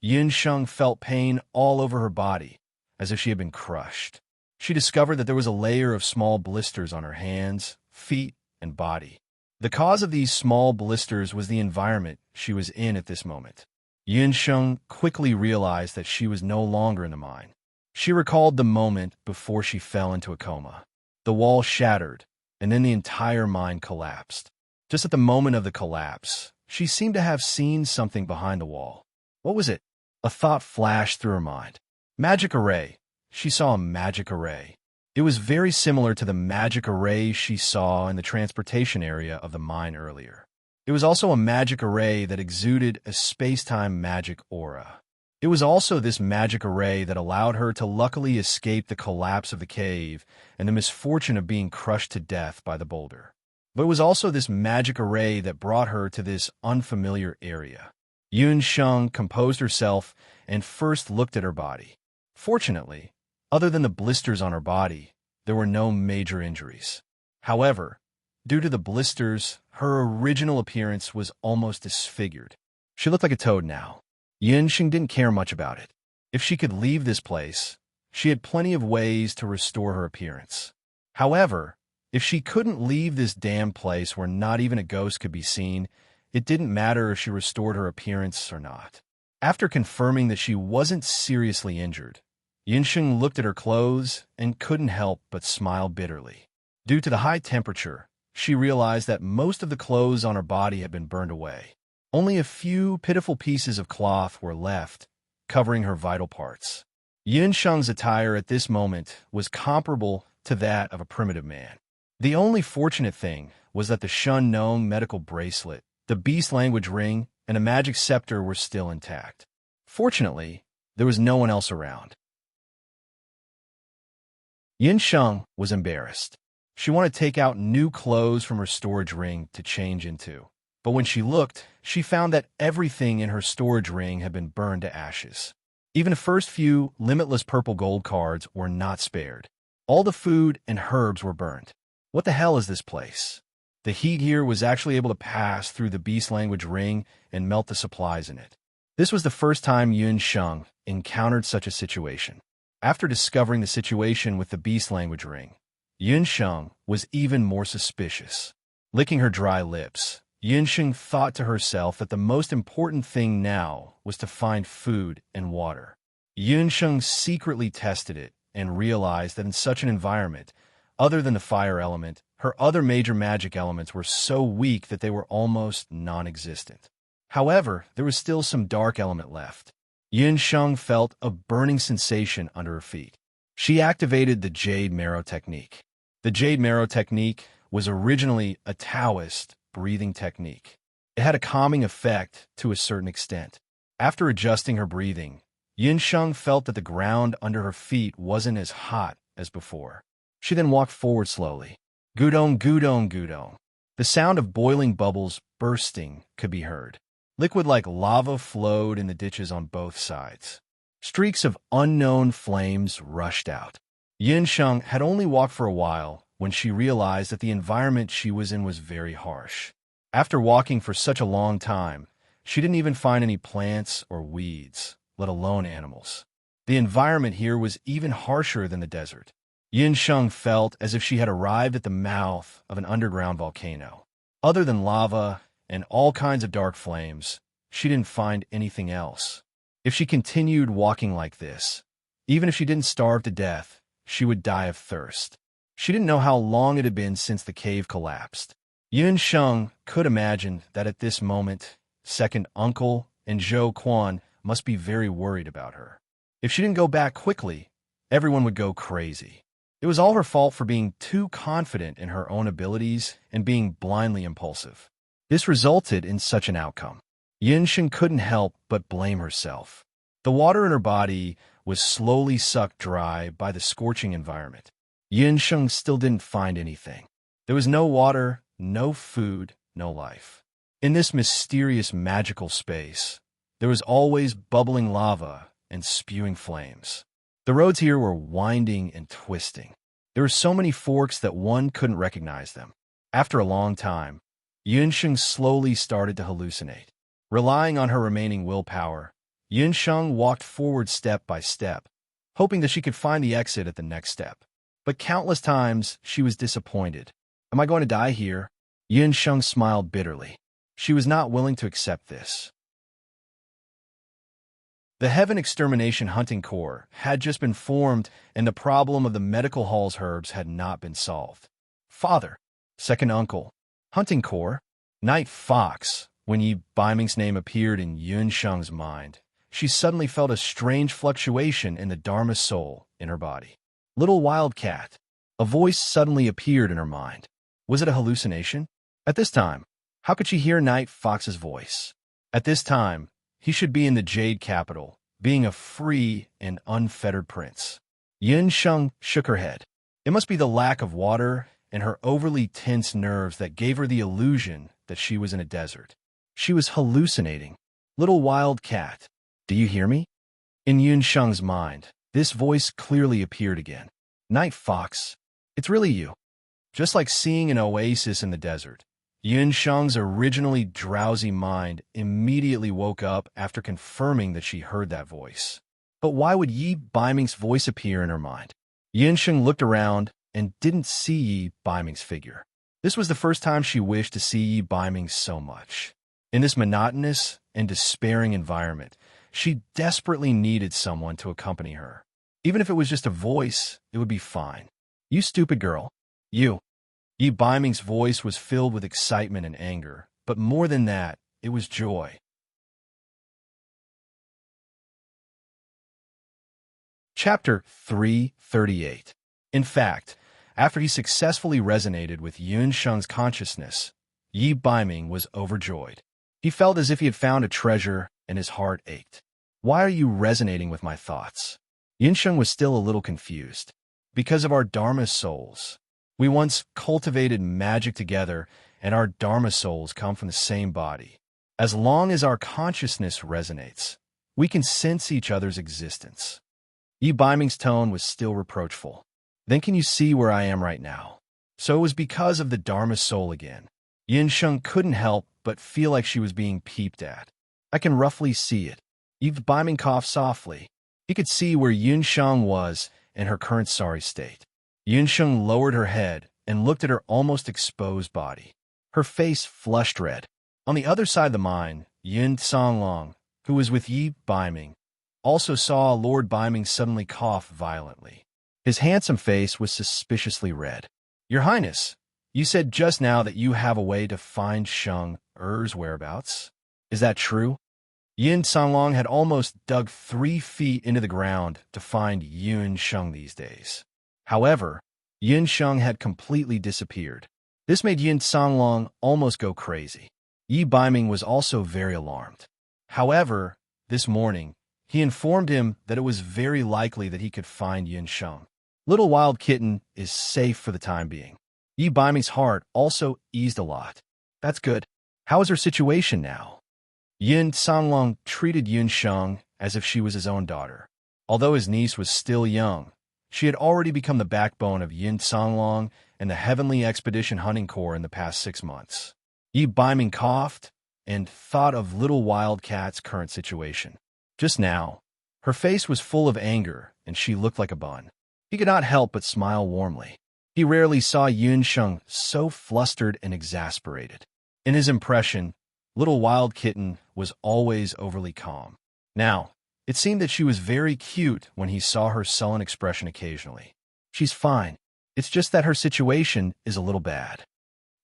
Yunsheng felt pain all over her body, as if she had been crushed. She discovered that there was a layer of small blisters on her hands, feet, and body. The cause of these small blisters was the environment she was in at this moment. Yunsheng quickly realized that she was no longer in the mine. She recalled the moment before she fell into a coma. The wall shattered, and then the entire mine collapsed. Just at the moment of the collapse, she seemed to have seen something behind the wall. What was it? A thought flashed through her mind. Magic array. She saw a magic array. It was very similar to the magic array she saw in the transportation area of the mine earlier. It was also a magic array that exuded a space-time magic aura. It was also this magic array that allowed her to luckily escape the collapse of the cave and the misfortune of being crushed to death by the boulder. But it was also this magic array that brought her to this unfamiliar area. Yun Sheng composed herself and first looked at her body. Fortunately, other than the blisters on her body, there were no major injuries. However, due to the blisters, her original appearance was almost disfigured. She looked like a toad now. Yunsheng didn't care much about it. If she could leave this place, she had plenty of ways to restore her appearance. However, if she couldn't leave this damn place where not even a ghost could be seen, it didn't matter if she restored her appearance or not. After confirming that she wasn't seriously injured, Yunsheng looked at her clothes and couldn't help but smile bitterly. Due to the high temperature, she realized that most of the clothes on her body had been burned away. Only a few pitiful pieces of cloth were left, covering her vital parts. Yunsheng's attire at this moment was comparable to that of a primitive man. The only fortunate thing was that the Shun Nong medical bracelet, the beast language ring, and a magic scepter were still intact. Fortunately, there was no one else around. Yunsheng was embarrassed. She wanted to take out new clothes from her storage ring to change into. But when she looked, she found that everything in her storage ring had been burned to ashes. Even the first few limitless purple gold cards were not spared. All the food and herbs were burned. What the hell is this place? The heat here was actually able to pass through the beast language ring and melt the supplies in it. This was the first time Yunsheng encountered such a situation. After discovering the situation with the beast language ring, Yunsheng was even more suspicious. Licking her dry lips, Yunsheng thought to herself that the most important thing now was to find food and water. Yunsheng secretly tested it and realized that in such an environment, other than the fire element, her other major magic elements were so weak that they were almost non-existent. However, there was still some dark element left. Yunsheng felt a burning sensation under her feet. She activated the Jade Marrow technique. The Jade Marrow technique was originally a Taoist breathing technique. It had a calming effect to a certain extent. After adjusting her breathing, Yunsheng felt that the ground under her feet wasn't as hot as before. She then walked forward slowly. Gudong, gudong, gudong. The sound of boiling bubbles bursting could be heard. Liquid like lava flowed in the ditches on both sides. Streaks of unknown flames rushed out. Yunsheng had only walked for a while when she realized that the environment she was in was very harsh. After walking for such a long time, she didn't even find any plants or weeds, let alone animals. The environment here was even harsher than the desert. Yunsheng felt as if she had arrived at the mouth of an underground volcano. Other than lava and all kinds of dark flames, she didn't find anything else. If she continued walking like this, even if she didn't starve to death, she would die of thirst. She didn't know how long it had been since the cave collapsed. Yunsheng could imagine that at this moment, second uncle and Zhou Quan must be very worried about her. If she didn't go back quickly, everyone would go crazy. It was all her fault for being too confident in her own abilities and being blindly impulsive. This resulted in such an outcome. Yunsheng couldn't help but blame herself. The water in her body was slowly sucked dry by the scorching environment. Yunsheng still didn't find anything. There was no water, no food, no life. In this mysterious magical space, there was always bubbling lava and spewing flames. The roads here were winding and twisting. There were so many forks that one couldn't recognize them. After a long time, Yunsheng slowly started to hallucinate. Relying on her remaining willpower, Yunsheng walked forward step by step, hoping that she could find the exit at the next step. But countless times, she was disappointed. Am I going to die here? Yunsheng smiled bitterly. She was not willing to accept this. The Heaven Extermination Hunting Corps had just been formed, and the problem of the medical hall's herbs had not been solved. Father, second uncle, Hunting Corps, Night Fox. When Yi Baiming's name appeared in Yunsheng's mind, she suddenly felt a strange fluctuation in the Dharma soul in her body. Little Wildcat. A voice suddenly appeared in her mind. Was it a hallucination? At this time, how could she hear Night Fox's voice? At this time, he should be in the Jade Capital, being a free and unfettered prince. Yunsheng shook her head. It must be the lack of water and her overly tense nerves that gave her the illusion that she was in a desert. She was hallucinating. Little Wildcat, do you hear me? In Yunsheng's mind, this voice clearly appeared again. Night Fox, it's really you. Just like seeing an oasis in the desert, Yunsheng's originally drowsy mind immediately woke up after confirming that she heard that voice. But why would Yi Baiming's voice appear in her mind? Yunsheng looked around and didn't see Yi Baiming's figure. This was the first time she wished to see Yi Baiming so much. In this monotonous and despairing environment, she desperately needed someone to accompany her. Even if it was just a voice, it would be fine. You stupid girl. You. Yi Baiming's voice was filled with excitement and anger, but more than that, it was joy. Chapter 338. In fact, after he successfully resonated with Yunsheng's consciousness, Yi Baiming was overjoyed. He felt as if he had found a treasure, and his heart ached. Why are you resonating with my thoughts? Yunsheng was still a little confused. Because of our Dharma souls. We once cultivated magic together, and our Dharma souls come from the same body. As long as our consciousness resonates, we can sense each other's existence. Yi Baiming's tone was still reproachful. Then can you see where I am right now? So it was because of the Dharma soul again. Yunsheng couldn't help but feel like she was being peeped at. I can roughly see it. Yi Baiming coughed softly. He could see where Yunsheng was in her current sorry state. Yunsheng lowered her head and looked at her almost exposed body. Her face flushed red. On the other side of the mine, Yun Songlong, who was with Yi Baiming, also saw Lord Baiming suddenly cough violently. His handsome face was suspiciously red. "Your Highness, you said just now that you have a way to find Sheng Er's whereabouts. Is that true?" Yin Songlong had almost dug 3 feet into the ground to find Yun Sheng these days. However, Yun Sheng had completely disappeared. This made Yin Songlong almost go crazy. Yi Baiming was also very alarmed. However, this morning, he informed him that it was very likely that he could find Yun Sheng. Little Wild Kitten is safe for the time being. Yi Baiming's heart also eased a lot. That's good. How is her situation now? Yin Songlong treated Yun Sheng as if she was his own daughter. Although his niece was still young, she had already become the backbone of Yin Songlong and the Heavenly Expedition Hunting Corps in the past 6 months. Yi Baiming coughed and thought of Little Wildcat's current situation. Just now, her face was full of anger and she looked like a bun. He could not help but smile warmly. He rarely saw Yun Sheng so flustered and exasperated. In his impression, Little Wild Kitten was always overly calm. Now, it seemed that she was very cute when he saw her sullen expression occasionally. She's fine. It's just that her situation is a little bad.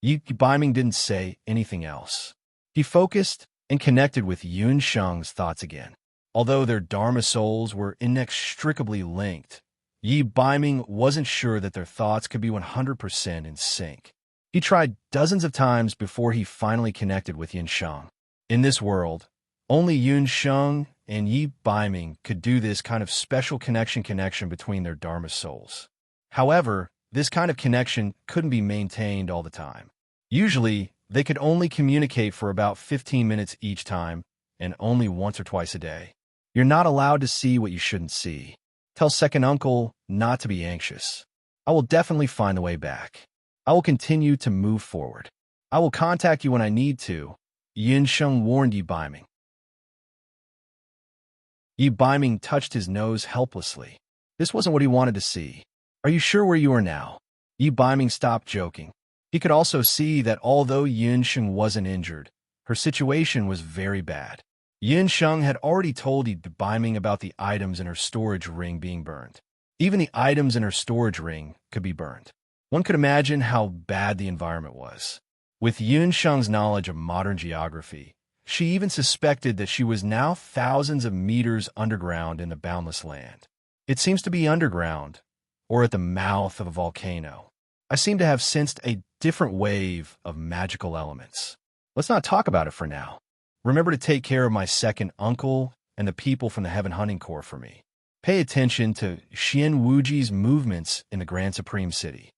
Yi Baiming didn't say anything else. He focused and connected with Yun Sheng's thoughts again. Although their Dharma souls were inextricably linked, Yi Baiming wasn't sure that their thoughts could be 100% in sync. He tried dozens of times before he finally connected with Yun Sheng. In this world, only Yun Sheng and Yi Baiming could do this kind of special connection between their Dharma souls. However, this kind of connection couldn't be maintained all the time. Usually, they could only communicate for about 15 minutes each time, and only once or twice a day. You're not allowed to see what you shouldn't see. Tell second uncle not to be anxious. I will definitely find the way back. I will continue to move forward. I will contact you when I need to, Yin Sheng warned Yi Baiming. Yi Baiming touched his nose helplessly. This wasn't what he wanted to see. Are you sure where you are now? Yi Baiming stopped joking. He could also see that although Yin Sheng wasn't injured, her situation was very bad. Yin Sheng had already told Yi Baiming about the items in her storage ring being burned. Even the items in her storage ring could be burned. One could imagine how bad the environment was. With Yun Sheng's knowledge of modern geography, she even suspected that she was now thousands of meters underground in the boundless land. It seems to be underground, or at the mouth of a volcano. I seem to have sensed a different wave of magical elements. Let's not talk about it for now. Remember to take care of my second uncle and the people from the Heaven Hunting Corps for me. Pay attention to Xian Wuji's movements in the Grand Supreme City.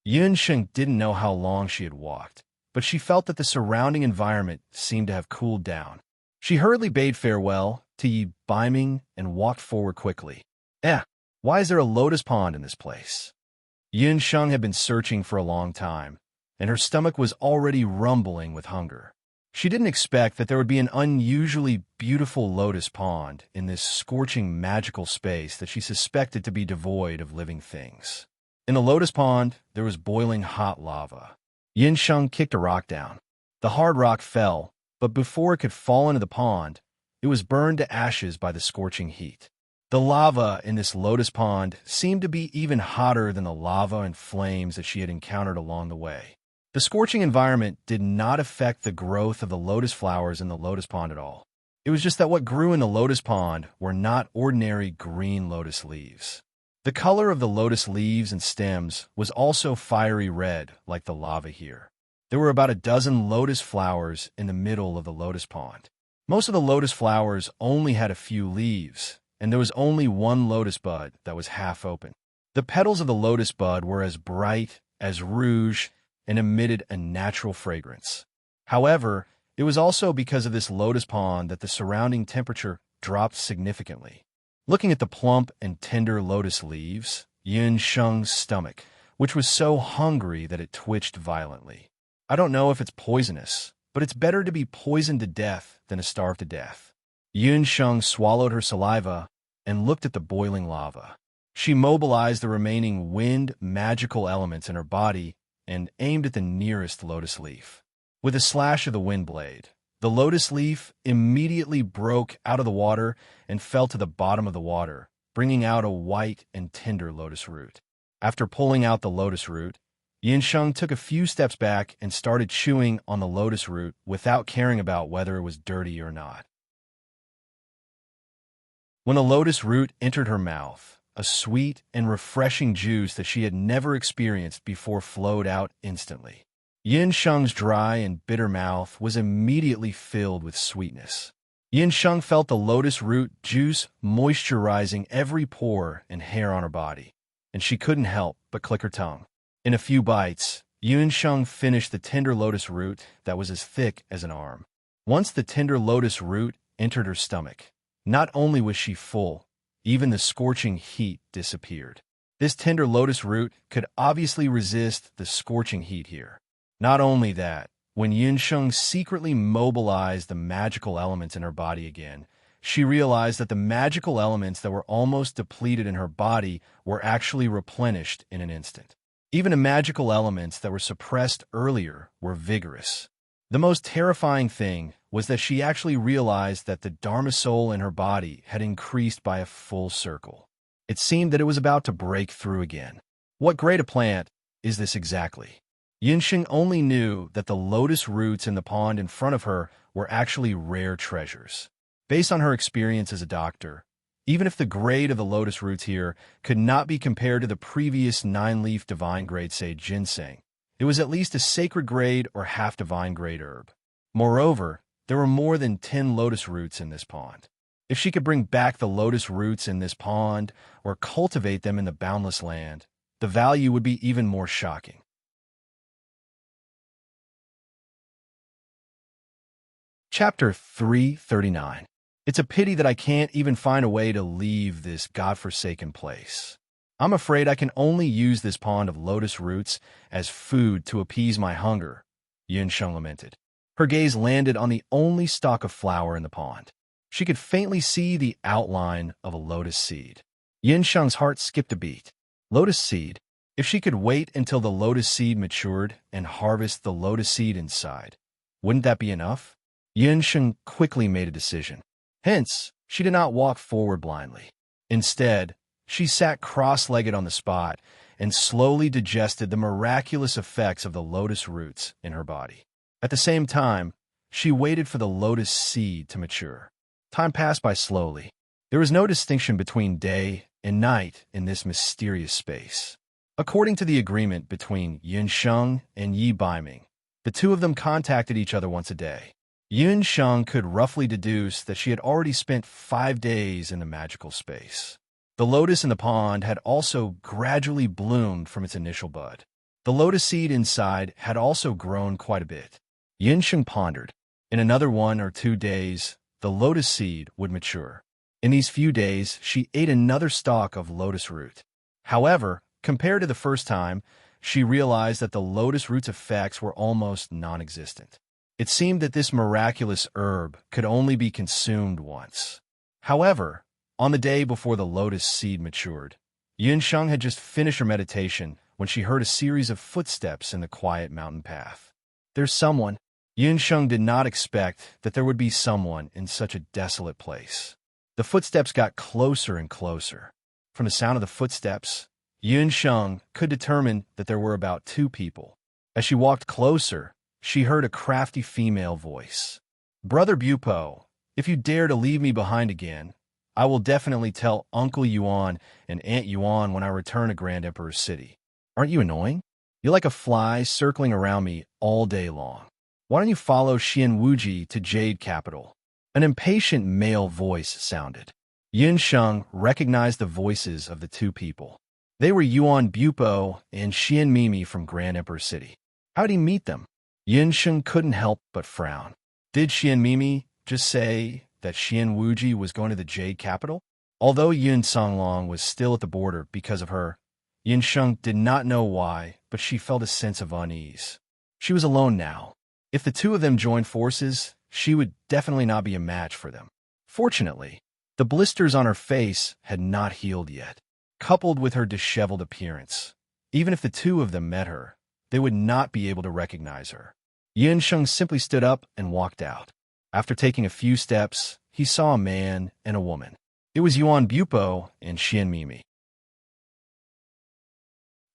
Yun Sheng didn't know how long she had walked, but she felt that the surrounding environment seemed to have cooled down. She hurriedly bade farewell to Yi Baiming and walked forward quickly. Why is there a lotus pond in this place? Yun Sheng had been searching for a long time, and her stomach was already rumbling with hunger. She didn't expect that there would be an unusually beautiful lotus pond in this scorching magical space that she suspected to be devoid of living things. In the lotus pond, there was boiling hot lava. Yin Sheng kicked a rock down. The hard rock fell, but before it could fall into the pond, it was burned to ashes by the scorching heat. The lava in this lotus pond seemed to be even hotter than the lava and flames that she had encountered along the way. The scorching environment did not affect the growth of the lotus flowers in the lotus pond at all. It was just that what grew in the lotus pond were not ordinary green lotus leaves. The color of the lotus leaves and stems was also fiery red, like the lava here. There were about a dozen lotus flowers in the middle of the lotus pond. Most of the lotus flowers only had a few leaves, and there was only one lotus bud that was half open. The petals of the lotus bud were as bright as rouge and emitted a natural fragrance. However, it was also because of this lotus pond that the surrounding temperature dropped significantly. Looking at the plump and tender lotus leaves, Yun Sheng's stomach, which was so hungry that it twitched violently. I don't know if it's poisonous, but it's better to be poisoned to death than to starve to death. Yun Sheng swallowed her saliva and looked at the boiling lava. She mobilized the remaining wind magical elements in her body and aimed at the nearest lotus leaf. With a slash of the wind blade, the lotus leaf immediately broke out of the water and fell to the bottom of the water, bringing out a white and tender lotus root. After pulling out the lotus root, Yinsheng took a few steps back and started chewing on the lotus root without caring about whether it was dirty or not. When the lotus root entered her mouth, a sweet and refreshing juice that she had never experienced before flowed out instantly. Yinsheng's dry and bitter mouth was immediately filled with sweetness. Yinsheng felt the lotus root juice moisturizing every pore and hair on her body, and she couldn't help but click her tongue. In a few bites, Yinsheng finished the tender lotus root that was as thick as an arm. Once the tender lotus root entered her stomach, not only was she full, even the scorching heat disappeared. This tender lotus root could obviously resist the scorching heat here. Not only that, when Yinsheng secretly mobilized the magical elements in her body again, she realized that the magical elements that were almost depleted in her body were actually replenished in an instant. Even the magical elements that were suppressed earlier were vigorous. The most terrifying thing was that she actually realized that the Dharma soul in her body had increased by a full circle. It seemed that it was about to break through again. What great a plant is this exactly? Yinsheng only knew that the lotus roots in the pond in front of her were actually rare treasures. Based on her experience as a doctor, even if the grade of the lotus roots here could not be compared to the previous 9-leaf divine grade sage ginseng, it was at least a sacred grade or half-divine grade herb. Moreover, there were more than 10 lotus roots in this pond. If she could bring back the lotus roots in this pond or cultivate them in the boundless land, the value would be even more shocking. Chapter 339. It's a pity that I can't even find a way to leave this godforsaken place. I'm afraid I can only use this pond of lotus roots as food to appease my hunger, Yinsheng lamented. Her gaze landed on the only stalk of flower in the pond. She could faintly see the outline of a lotus seed. Yinsheng's heart skipped a beat. Lotus seed? If she could wait until the lotus seed matured and harvest the lotus seed inside, wouldn't that be enough? Yinsheng quickly made a decision. Hence, she did not walk forward blindly. Instead, she sat cross-legged on the spot and slowly digested the miraculous effects of the lotus roots in her body. At the same time, she waited for the lotus seed to mature. Time passed by slowly. There was no distinction between day and night in this mysterious space. According to the agreement between Yinsheng and Yi Baiming, the two of them contacted each other once a day. Yinsheng could roughly deduce that she had already spent 5 days in the magical space. The lotus in the pond had also gradually bloomed from its initial bud. The lotus seed inside had also grown quite a bit. Yinsheng pondered. In another 1 or 2 days, the lotus seed would mature. In these few days, she ate another stalk of lotus root. However, compared to the first time, she realized that the lotus root's effects were almost non-existent. It seemed that this miraculous herb could only be consumed once. However, on the day before the lotus seed matured, Yinsheng had just finished her meditation when she heard a series of footsteps in the quiet mountain path. There's someone. Yinsheng did not expect that there would be someone in such a desolate place. The footsteps got closer and closer. From the sound of the footsteps, Yinsheng could determine that there were about 2 people. As she walked closer, she heard a crafty female voice. Brother Bupo, if you dare to leave me behind again, I will definitely tell Uncle Yuan and Aunt Yuan when I return to Grand Emperor's City. Aren't you annoying? You're like a fly circling around me all day long. Why don't you follow Xian Wuji to Jade Capital? An impatient male voice sounded. Yinsheng recognized the voices of the 2 people. They were Yuan Bupo and Xian Mimi from Grand Emperor's City. How did he meet them? Yinsheng couldn't help but frown. Did Xian Mimi just say that Xian Wuji was going to the Jade Capital? Although Yun Songlong was still at the border because of her, Yinsheng did not know why, but she felt a sense of unease. She was alone now. If the 2 of them joined forces, she would definitely not be a match for them. Fortunately, the blisters on her face had not healed yet. coupled with her disheveled appearance. Even if the two of them met her, they would not be able to recognize her. Yunsheng simply stood up and walked out. After taking a few steps, he saw a man and a woman. It was Yuan Bupo and Xian Mimi.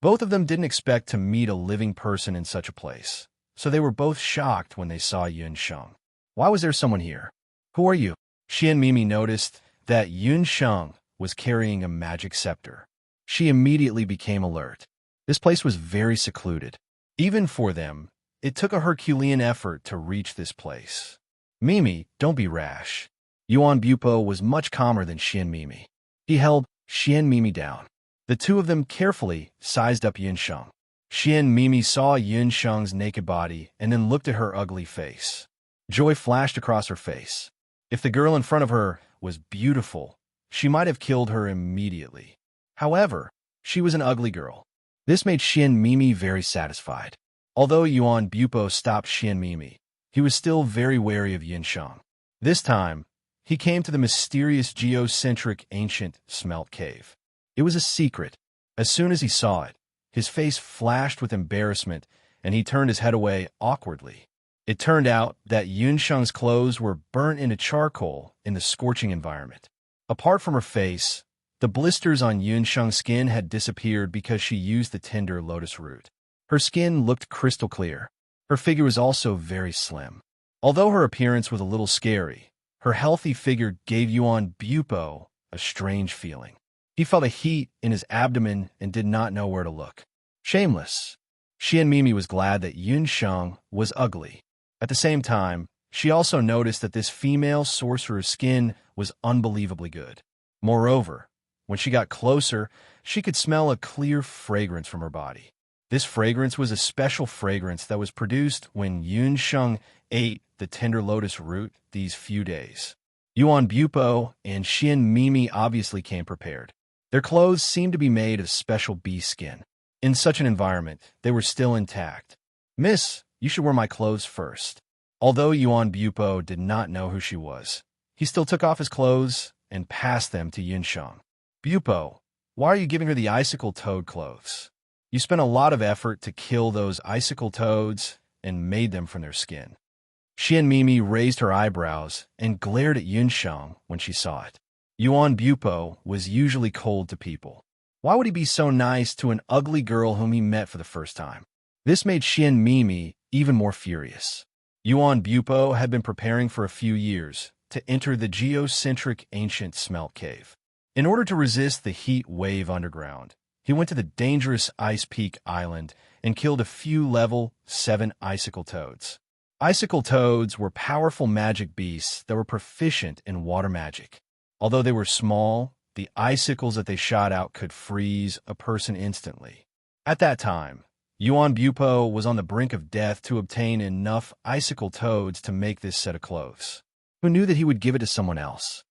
Both of them didn't expect to meet a living person in such a place, so they were both shocked when they saw Yunsheng. Why was there someone here? Who are you? Xian Mimi noticed that Yunsheng was carrying a magic scepter. She immediately became alert. This place was very secluded. Even for them, it took a Herculean effort to reach this place. Mimi, don't be rash. Yuan Bupo was much calmer than Xian Mimi. He held Xian Mimi down. The two of them carefully sized up Yunsheng. Xian Mimi saw Yunsheng's naked body and then looked at her ugly face. Joy flashed across her face. If the girl in front of her was beautiful, she might have killed her immediately. However, she was an ugly girl. This made Xian Mimi very satisfied. Although Yuan Bupo stopped Xian Mimi, he was still very wary of Yunsheng. This time, he came to the mysterious geocentric ancient smelt cave. It was a secret. As soon as he saw it, his face flashed with embarrassment, and he turned his head away awkwardly. It turned out that Yunsheng's clothes were burnt into charcoal in the scorching environment. Apart from her face, the blisters on Yunsheng's skin had disappeared because she used the tender lotus root. Her skin looked crystal clear. Her figure was also very slim. Although her appearance was a little scary, her healthy figure gave Yuan Bupo a strange feeling. He felt a heat in his abdomen and did not know where to look. Shameless. Xian Mimi was glad that Yunsheng was ugly. At the same time, she also noticed that this female sorcerer's skin was unbelievably good. Moreover, when she got closer, she could smell a clear fragrance from her body. This fragrance was a special fragrance that was produced when Yunsheng ate the tender lotus root these few days. Yuan Bupo and Xian Mimi obviously came prepared. Their clothes seemed to be made of special bee skin. In such an environment, they were still intact. Miss, you should wear my clothes first. Although Yuan Bupo did not know who she was, he still took off his clothes and passed them to Yunsheng. Bupo, why are you giving her the icicle toad clothes? You spent a lot of effort to kill those icicle toads and made them from their skin. Xian Mimi raised her eyebrows and glared at Yunsheng when she saw it. Yuan Bupo was usually cold to people. Why would he be so nice to an ugly girl whom he met for the first time? This made Xian Mimi even more furious. Yuan Bupo had been preparing for a few years to enter the geocentric ancient smelt cave. In order to resist the heat wave underground, he went to the dangerous Ice Peak Island and killed a few level 7 icicle toads. Icicle toads were powerful magic beasts that were proficient in water magic. Although they were small, the icicles that they shot out could freeze a person instantly. At that time, Yuan Bupo was on the brink of death to obtain enough icicle toads to make this set of clothes. Who knew that he would give it to someone else?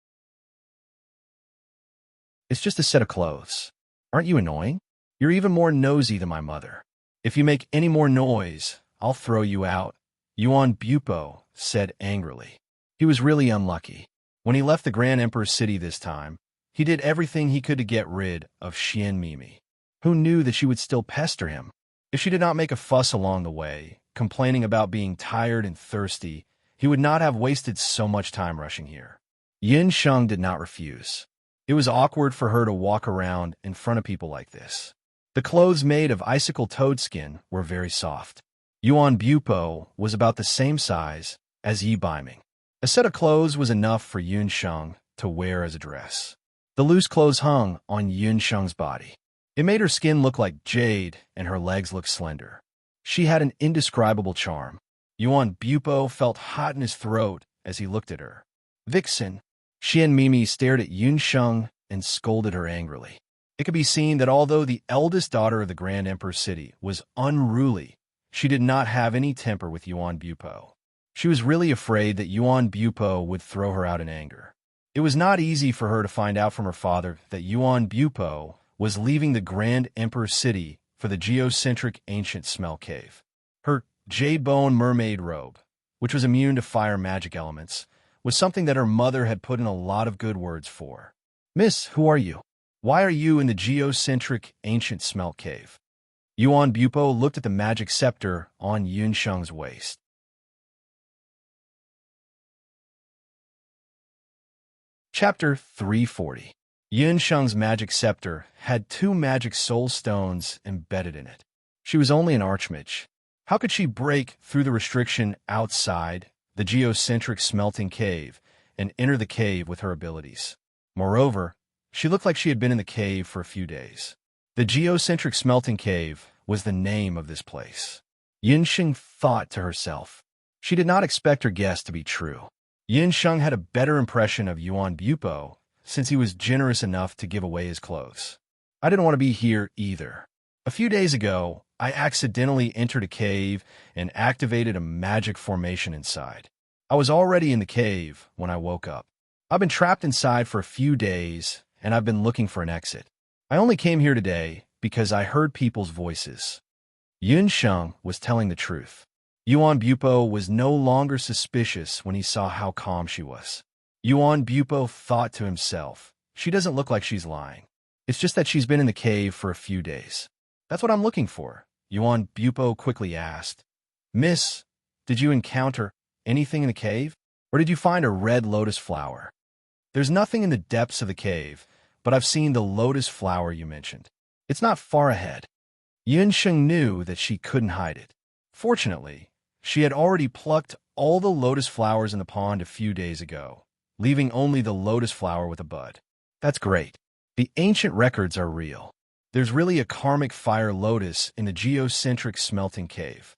It's just a set of clothes. Aren't you annoying? You're even more nosy than my mother. If you make any more noise, I'll throw you out, Yuan Bupo said angrily. He was really unlucky. When he left the Grand Emperor's city this time, he did everything he could to get rid of Xian Mimi. Who knew that she would still pester him? If she did not make a fuss along the way, complaining about being tired and thirsty, he would not have wasted so much time rushing here. Yunsheng did not refuse. It was awkward for her to walk around in front of people like this. The clothes made of icicle toad skin were very soft. Yuan Bupo was about the same size as Yi Baiming. A set of clothes was enough for Yunsheng to wear as a dress. The loose clothes hung on Yunsheng's body. It made her skin look like jade and her legs look slender. She had an indescribable charm. Yuan Bupo felt hot in his throat as he looked at her. Vixen. Xian Mimi stared at Yunsheng and scolded her angrily. It could be seen that although the eldest daughter of the Grand Emperor's city was unruly, she did not have any temper with Yuan Bupo. She was really afraid that Yuan Bupo would throw her out in anger. It was not easy for her to find out from her father that Yuan Bupo was leaving the Grand Emperor's city for the geocentric ancient smell cave. Her jade bone mermaid robe, which was immune to fire magic elements, was something that her mother had put in a lot of good words for. Miss, who are you? Why are you in the geocentric ancient smelt cave? Yuan Bupo looked at the magic scepter on Yun Sheng's waist. Chapter 340. Yun Sheng's magic scepter had 2 magic soul stones embedded in it. She was only an archmage. How could she break through the restriction outside the geocentric smelting cave and enter the cave with her abilities? Moreover, she looked like she had been in the cave for a few days. The geocentric smelting cave was the name of this place. Yun Sheng thought to herself. She did not expect her guess to be true. Yun Sheng had a better impression of Yuan Bupo since he was generous enough to give away his clothes. I didn't want to be here either. A few days ago, I accidentally entered a cave and activated a magic formation inside. I was already in the cave when I woke up. I've been trapped inside for a few days, and I've been looking for an exit. I only came here today because I heard people's voices. Yun Sheng was telling the truth. Yuan Bupo was no longer suspicious when he saw how calm she was. Yuan Bupo thought to himself, she doesn't look like she's lying. It's just that she's been in the cave for a few days. That's what I'm looking for, Yuan Bupo quickly asked. Miss, did you encounter anything in the cave? Or did you find a red lotus flower? There's nothing in the depths of the cave, but I've seen the lotus flower you mentioned. It's not far ahead. Yun Sheng knew that she couldn't hide it. Fortunately, she had already plucked all the lotus flowers in the pond a few days ago, leaving only the lotus flower with a bud. That's great. The ancient records are real. There's really a karmic fire lotus in the geocentric smelting cave.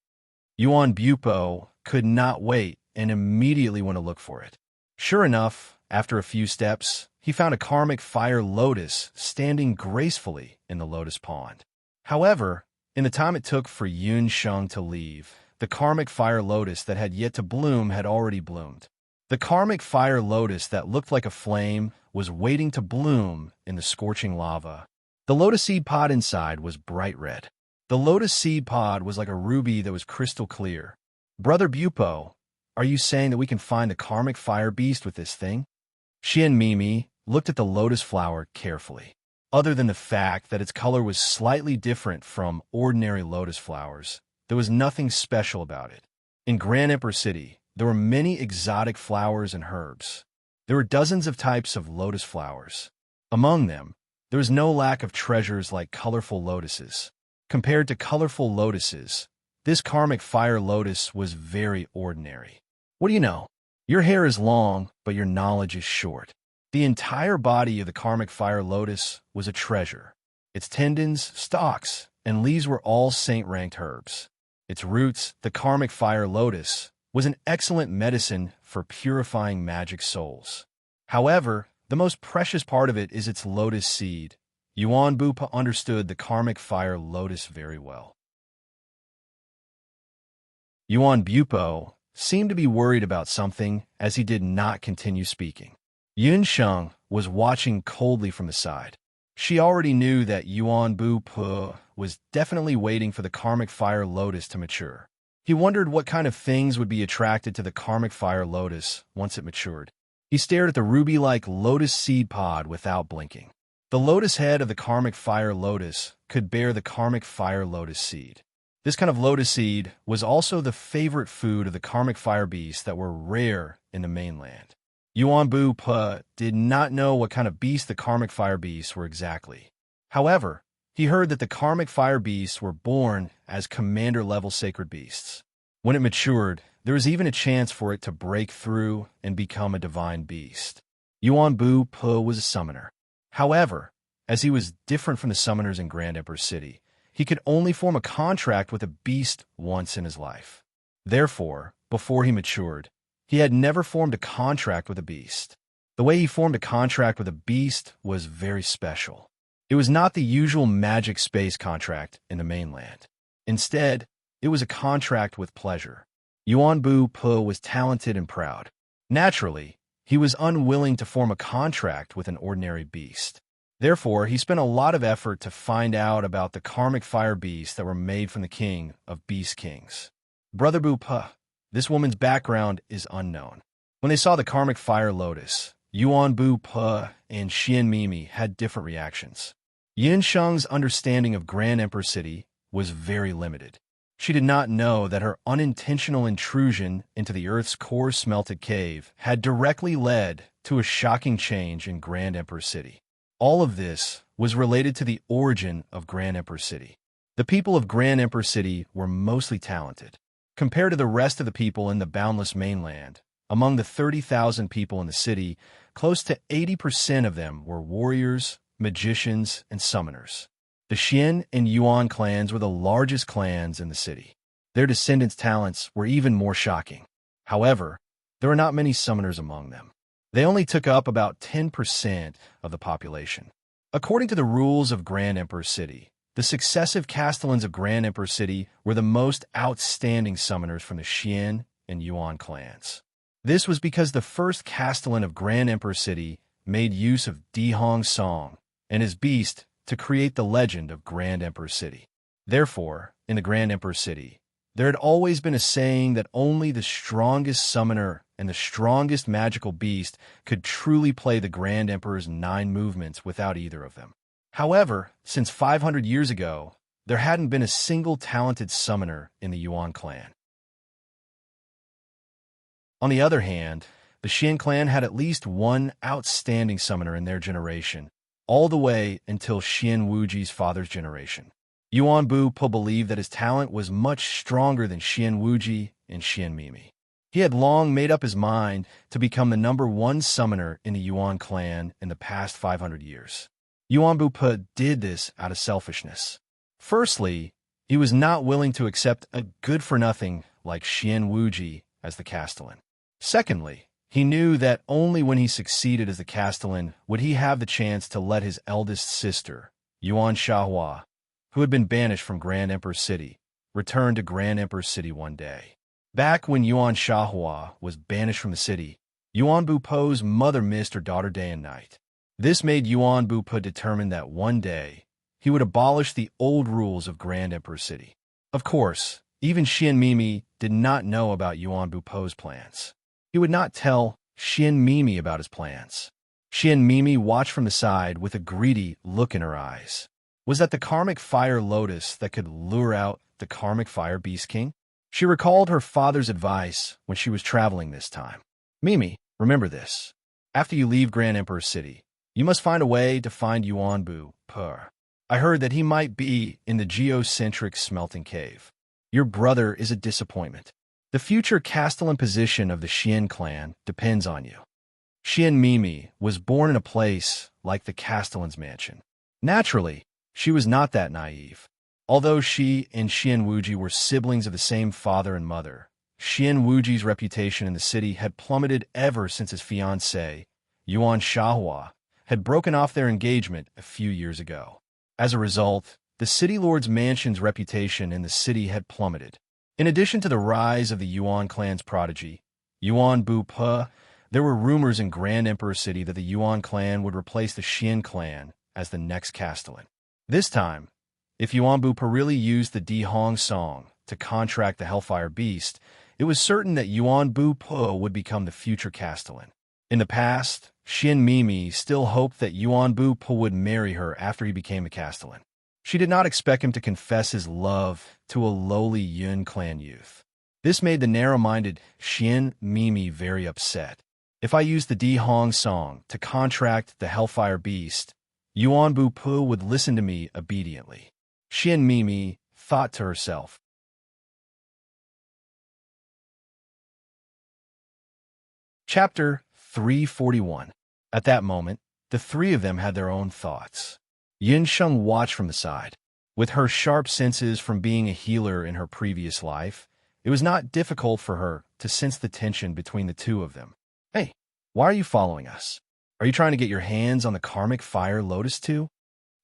Yuan Bupo could not wait and immediately went to look for it. Sure enough, after a few steps, he found a karmic fire lotus standing gracefully in the lotus pond. However, in the time it took for Yun Sheng to leave, the karmic fire lotus that had yet to bloom had already bloomed. The karmic fire lotus that looked like a flame was waiting to bloom in the scorching lava. The lotus seed pod inside was bright red. The lotus seed pod was like a ruby that was crystal clear. Brother Bupo, are you saying that we can find the karmic fire beast with this thing? Xian Mimi looked at the lotus flower carefully. Other than the fact that its color was slightly different from ordinary lotus flowers, there was nothing special about it. In Grand Emperor City, there were many exotic flowers and herbs. There were dozens of types of lotus flowers. Among them, there was no lack of treasures like colorful lotuses. Compared to colorful lotuses, this karmic fire lotus was very ordinary. What do you know? Your hair is long, but your knowledge is short. The entire body of the karmic fire lotus was a treasure. Its tendons, stalks, and leaves were all saint-ranked herbs. Its roots, the karmic fire lotus, was an excellent medicine for purifying magic souls. However, the most precious part of it is its lotus seed. Yuan Bupa understood the karmic fire lotus very well. Yuan Bupo seemed to be worried about something as he did not continue speaking. Yun Sheng was watching coldly from the side. She already knew that Yuan Bupo was definitely waiting for the karmic fire lotus to mature. He wondered what kind of things would be attracted to the karmic fire lotus once it matured. He stared at the ruby-like lotus seed pod without blinking. The lotus head of the karmic fire lotus could bear the karmic fire lotus seed. This kind of lotus seed was also the favorite food of the karmic fire beasts that were rare in the mainland. Yuan Bu-pa did not know what kind of beasts the karmic fire beasts were exactly. However, he heard that the karmic fire beasts were born as commander-level sacred beasts. When it matured, there was even a chance for it to break through and become a divine beast. Yuan Bu-pa was a summoner. However, as he was different from the summoners in Grand Emperor City, he could only form a contract with a beast once in his life. Therefore, before he matured, he had never formed a contract with a beast. The way he formed a contract with a beast was very special. It was not the usual magic space contract in the mainland. Instead, it was a contract with pleasure. Yuan Bu-pa was talented and proud. Naturally, he was unwilling to form a contract with an ordinary beast. Therefore, he spent a lot of effort to find out about the karmic fire beasts that were made from the king of beast kings. Brother Bu-pa, this woman's background is unknown. When they saw the karmic fire lotus, Yuan Bu Pe and Xian Mimi had different reactions. Yin Sheng's understanding of Grand Empress City was very limited. She did not know that her unintentional intrusion into the Earth's core smelted cave had directly led to a shocking change in Grand Empress City. All of this was related to the origin of Grand Empress City. The people of Grand Empress City were mostly talented. Compared to the rest of the people in the boundless mainland, among the 30,000 people in the city, close to 80% of them were warriors, magicians, and summoners. The Xian and Yuan clans were the largest clans in the city. Their descendants' talents were even more shocking. However, there were not many summoners among them. They only took up about 10% of the population. According to the rules of Grand Empress City, the successive castellans of Grand Empress City were the most outstanding summoners from the Xian and Yuan clans. This was because the first castellan of Grand Empress City made use of Di Hong's song and his beast to create the legend of Grand Empress City. Therefore, in the Grand Empress City, there had always been a saying that only the strongest summoner and the strongest magical beast could truly play the Grand Emperor's 9 movements without either of them. However, since 500 years ago, there hadn't been a single talented summoner in the Yuan clan. On the other hand, the Xian clan had at least one outstanding summoner in their generation, all the way until Xian Wuji's father's generation. Yuan Bu Pe believed that his talent was much stronger than Xian Wuji and Xian Mimi. He had long made up his mind to become the #1 summoner in the Yuan clan in the past 500 years. Yuan Bu Pe did this out of selfishness. Firstly, he was not willing to accept a good-for-nothing like Xian Wuji as the castellan. Secondly, he knew that only when he succeeded as the castellan would he have the chance to let his eldest sister, Yuan Shahua, who had been banished from Grand Empress City, return to Grand Empress City one day. Back when Yuan Shahua was banished from the city, Yuan Bu Pe's mother missed her daughter day and night. This made Yuan Bu Pe determine that one day he would abolish the old rules of Grand Empress City. Of course, even Xian Mimi did not know about Yuan Bu Pe's plans. He would not tell Xian Mimi about his plans. Xian Mimi watched from the side with a greedy look in her eyes. Was that the karmic fire lotus that could lure out the karmic fire beast king? She recalled her father's advice when she was traveling this time. Mimi, remember this. After you leave Grand Emperor City, you must find a way to find Yuan Bu Pe. I heard that he might be in the geocentric smelting cave. Your brother is a disappointment. The future castellan position of the Xian clan depends on you. Xian Mimi was born in a place like the castellan's mansion. Naturally, she was not that naive. Although she and Xian Wuji were siblings of the same father and mother, Xian Wuji's reputation in the city had plummeted ever since his fiancée, Yuan Shahua, had broken off their engagement a few years ago. As a result, the city lord's mansion's reputation in the city had plummeted. In addition to the rise of the Yuan clan's prodigy, Yuan Bu Pe, there were rumors in Grand Emperor City that the Yuan clan would replace the Xian clan as the next castellan. This time, if Yuan Bu Pe really used the Di Hong song to contract the Hellfire Beast, it was certain that Yuan Bu Pe would become the future castellan. In the past, Xian Mimi still hoped that Yuan Bu Pe would marry her after he became a castellan. She did not expect him to confess his love to a lowly Yun clan youth. This made the narrow-minded Xian Mimi very upset. If I used the Di Hong song to contract the Hellfire Beast, Yuan Bu Pe would listen to me obediently. Xian Mimi thought to herself. Chapter 341. At that moment, the three of them had their own thoughts. Yin Sheng watched from the side. With her sharp senses from being a healer in her previous life, it was not difficult for her to sense the tension between the two of them. Hey, why are you following us? Are you trying to get your hands on the karmic fire lotus too?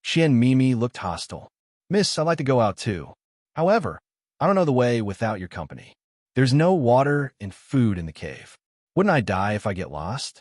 Xian Mimi looked hostile. Miss, I'd like to go out too. However, I don't know the way without your company. There's no water and food in the cave. Wouldn't I die if I get lost?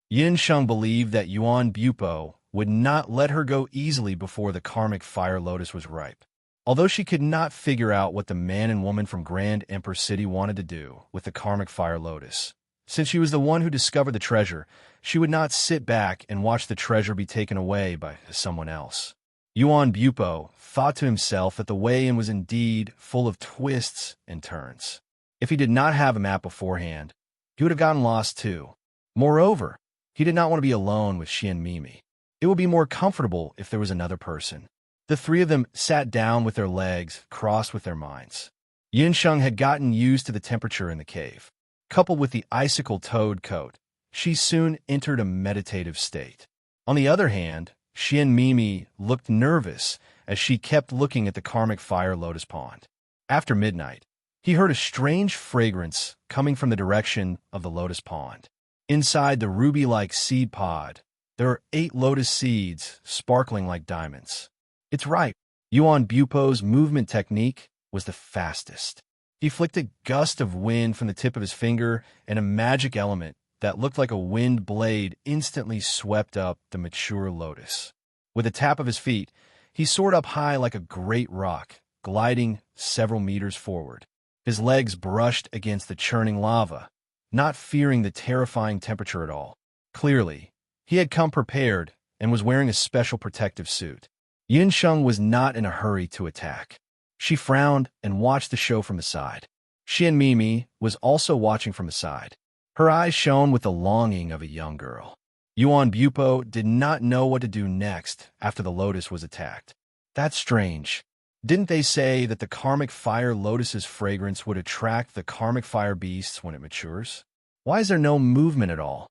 Yin Sheng believed that Yuan Bu Pe would not let her go easily before the karmic fire lotus was ripe. Although she could not figure out what the man and woman from Grand Empress City wanted to do with the karmic fire lotus, Since she was the one who discovered the treasure, she would not sit back and watch the treasure be taken away by someone else. Yuan Bupo thought to himself that the way in was indeed full of twists and turns. If he did not have a map beforehand, he would have gotten lost too. Moreover, he did not want to be alone with Xian Mimi. It would be more comfortable if there was another person. The three of them sat down with their legs crossed with their minds. Yinsheng had gotten used to the temperature in the cave. Coupled with the icicle toad coat, she soon entered a meditative state. On the other hand, Xian Mimi looked nervous as she kept looking at the karmic fire lotus pond. After midnight, he heard a strange fragrance coming from the direction of the lotus pond. Inside the ruby-like seed pod, there are 8 lotus seeds sparkling like diamonds. It's right. Yuan Bupo's movement technique was the fastest. He flicked a gust of wind from the tip of his finger, and a magic element that looked like a wind blade instantly swept up the mature lotus. With a tap of his feet, he soared up high like a great rock, gliding several meters forward. His legs brushed against the churning lava, not fearing the terrifying temperature at all. Clearly, he had come prepared and was wearing a special protective suit. Yinsheng was not in a hurry to attack. She frowned and watched the show from the side. Xian Mimi was also watching from the side. Her eyes shone with the longing of a young girl. Yuan Bupo did not know what to do next after the lotus was attacked. That's strange. Didn't they say that the karmic fire lotus's fragrance would attract the karmic fire beasts when it matures? Why is there no movement at all?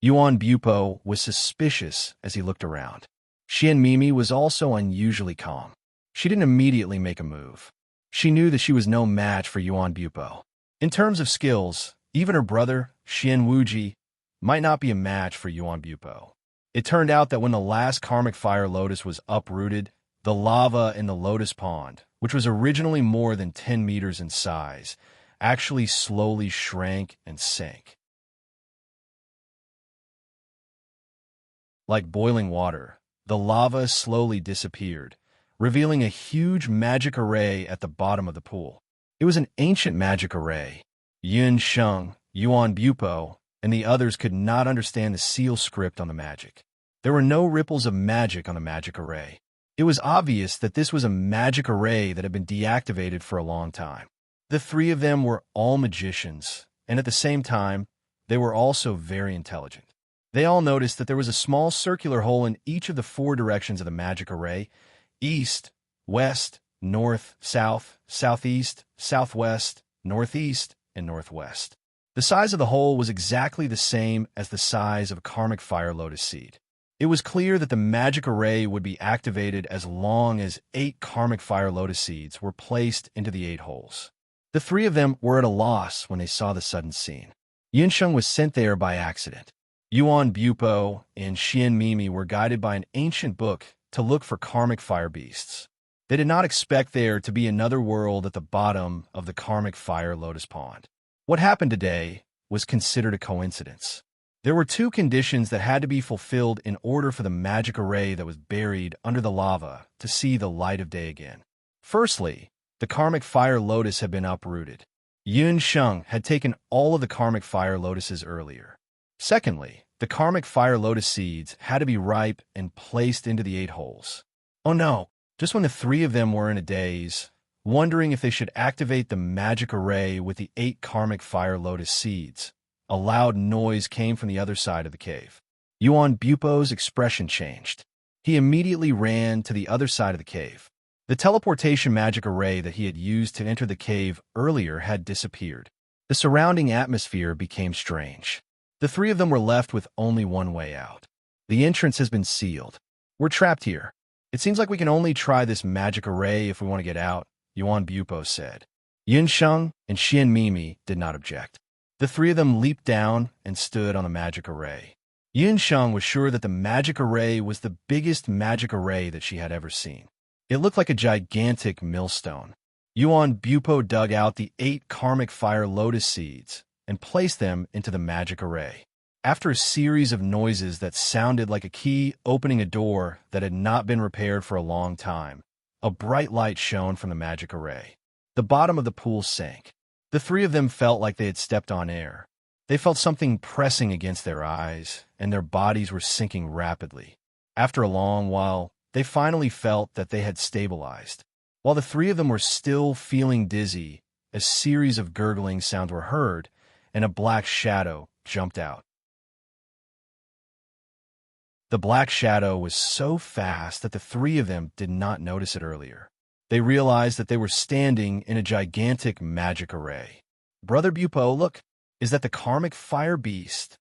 Yuan Bupo was suspicious as he looked around. Xian Mimi was also unusually calm. She didn't immediately make a move. She knew that she was no match for Yuan Bupo. In terms of skills, even her brother, Xian Wuji, might not be a match for Yuan Bupo. It turned out that when the last karmic fire lotus was uprooted, the lava in the lotus pond, which was originally more than 10 meters in size, actually slowly shrank and sank. Like boiling water, the lava slowly disappeared, revealing a huge magic array at the bottom of the pool. It was an ancient magic array. Yinsheng, Yuan Bupo, and the others could not understand the seal script on the magic. There were no ripples of magic on the magic array. It was obvious that this was a magic array that had been deactivated for a long time. The three of them were all magicians, and at the same time, they were also very intelligent. They all noticed that there was a small circular hole in each of the 4 directions of the magic array: east, west, north, south, southeast, southwest, northeast, and northwest. The size of the hole was exactly the same as the size of a karmic fire lotus seed. It was clear that the magic array would be activated as long as 8 karmic fire lotus seeds were placed into the 8 holes. The 3 of them were at a loss when they saw the sudden scene. Yinsheng was sent there by accident. Yuan Bupo and Xian Mimi were guided by an ancient book to look for karmic fire beasts. They did not expect there to be another world at the bottom of the karmic fire lotus pond. What happened today was considered a coincidence. There were 2 conditions that had to be fulfilled in order for the magic array that was buried under the lava to see the light of day again. Firstly, the karmic fire lotus had been uprooted. Yinsheng had taken all of the karmic fire lotuses earlier. Secondly, the karmic fire lotus seeds had to be ripe and placed into the 8 holes. Oh no, just when the 3 of them were in a daze, wondering if they should activate the magic array with the 8 karmic fire lotus seeds, a loud noise came from the other side of the cave. Yuan Bupo's expression changed. He immediately ran to the other side of the cave. The teleportation magic array that he had used to enter the cave earlier had disappeared. The surrounding atmosphere became strange. The 3 of them were left with only one way out. The entrance has been sealed. We're trapped here. It seems like we can only try this magic array if we want to get out, Yuan Bupo said. Yinsheng and Xian Mimi did not object. The 3 of them leaped down and stood on the magic array. Yinsheng was sure that the magic array was the biggest magic array that she had ever seen. It looked like a gigantic millstone. Yuan Bupo dug out the 8 karmic fire lotus seeds and placed them into the magic array. After a series of noises that sounded like a key opening a door that had not been repaired for a long time, a bright light shone from the magic array. The bottom of the pool sank. The 3 of them felt like they had stepped on air. They felt something pressing against their eyes, and their bodies were sinking rapidly. After a long while, they finally felt that they had stabilized. While the three of them were still feeling dizzy, a series of gurgling sounds were heard, and a black shadow jumped out. The black shadow was so fast that the three of them did not notice it earlier. They realized that they were standing in a gigantic magic array. "Brother Bupo, look, is that the karmic fire beast?"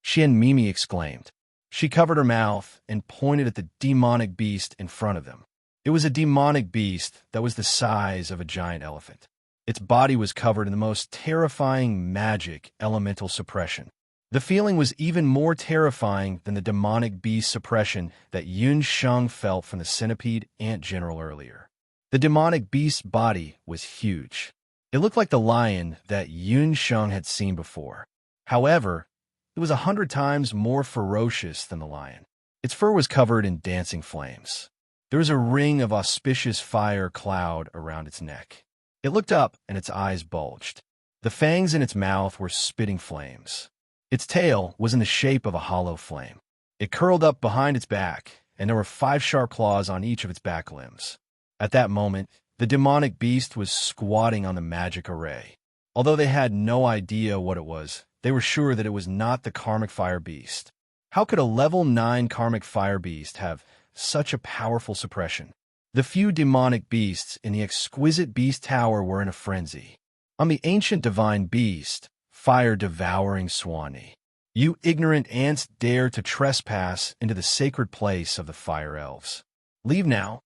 She and Mimi exclaimed. She covered her mouth and pointed at the demonic beast in front of them. It was a demonic beast that was the size of a giant elephant. Its body was covered in the most terrifying magic elemental suppression. The feeling was even more terrifying than the demonic beast suppression that Yun Sheng felt from the centipede ant general earlier. The demonic beast's body was huge. It looked like the lion that Yun Sheng had seen before. However, it was 100 times more ferocious than the lion. Its fur was covered in dancing flames. There was a ring of auspicious fire cloud around its neck. It looked up and its eyes bulged. The fangs in its mouth were spitting flames. Its tail was in the shape of a hollow flame. It curled up behind its back, and there were 5 sharp claws on each of its back limbs. At that moment, the demonic beast was squatting on the magic array. Although they had no idea what it was, they were sure that it was not the karmic fire beast. How could a level 9 karmic fire beast have such a powerful suppression? The few demonic beasts in the exquisite beast tower were in a frenzy. "I'm the ancient divine beast, fire-devouring Swanee. You ignorant ants dare to trespass into the sacred place of the fire elves. Leave now."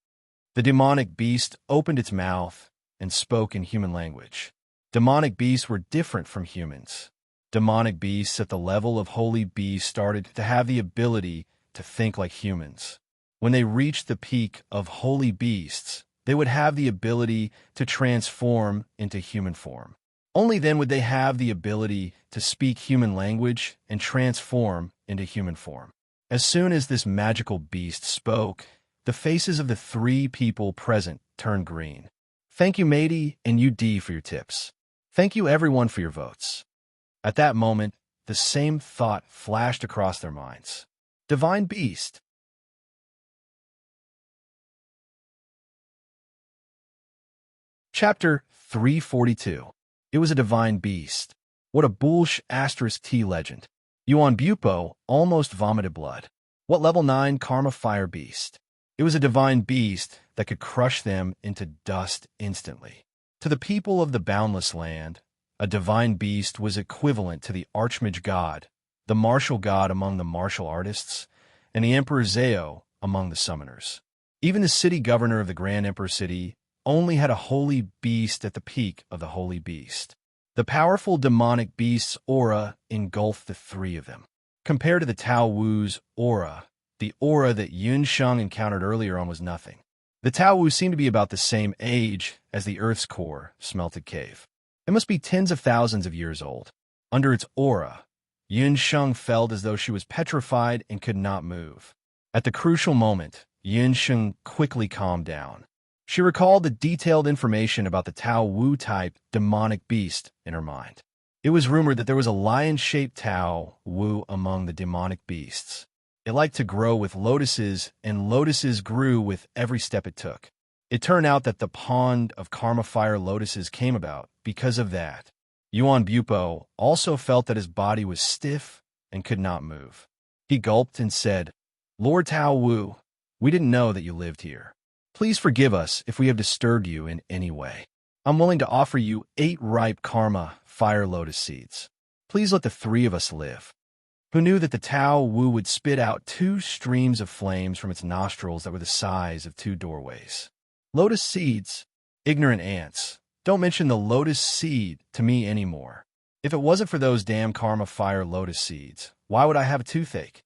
The demonic beast opened its mouth and spoke in human language. Demonic beasts were different from humans. Demonic beasts at the level of holy beasts started to have the ability to think like humans. When they reached the peak of holy beasts, they would have the ability to transform into human form. Only then would they have the ability to speak human language and transform into human form. As soon as this magical beast spoke, the faces of the 3 people present turned green. "Thank you, matey, and you D for your tips. Thank you, everyone, for your votes." At that moment, the same thought flashed across their minds. Divine Beast. Chapter 342. It was a divine beast. What a bullish *T legend. Yuan Bupo almost vomited blood. What level 9 karma fire beast? It was a divine beast that could crush them into dust instantly. To the people of the boundless land, a divine beast was equivalent to the archmage god, the martial god among the martial artists, and the Emperor Zao among the summoners. Even the city governor of the Grand Emperor City only had a holy beast at the peak of the holy beast. The powerful demonic beast's aura engulfed the 3 of them. Compared to the Tao Wu's aura, the aura that Yun Sheng encountered earlier on was nothing. The Tao Wu seemed to be about the same age as the Earth's core smelted cave. It must be tens of thousands of years old. Under its aura, Yun Sheng felt as though she was petrified and could not move. At the crucial moment, Yun Sheng quickly calmed down. She recalled the detailed information about the Tao Wu-type demonic beast in her mind. It was rumored that there was a lion-shaped Tao Wu among the demonic beasts. It liked to grow with lotuses, and lotuses grew with every step it took. It turned out that the pond of karma fire lotuses came about because of that. Yuan Bupo also felt that his body was stiff and could not move. He gulped and said, "Lord Tao Wu, we didn't know that you lived here. Please forgive us if we have disturbed you in any way. I'm willing to offer you 8 ripe karma fire lotus seeds. Please let the 3 of us live." Who knew that the Tao Wu would spit out 2 streams of flames from its nostrils that were the size of 2 doorways? Lotus seeds? Ignorant ants. Don't mention the lotus seed to me anymore. If it wasn't for those damn karma fire lotus seeds, why would I have a toothache?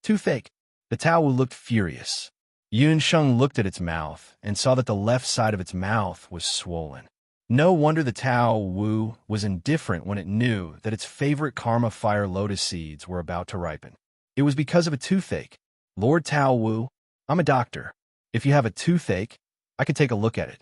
Toothache. The Tao Wu looked furious. Yun Sheng looked at its mouth and saw that the left side of its mouth was swollen. No wonder the Tao Wu was indifferent when it knew that its favorite karma fire lotus seeds were about to ripen. It was because of a toothache. "Lord Tao Wu, I'm a doctor. If you have a toothache, I could take a look at it."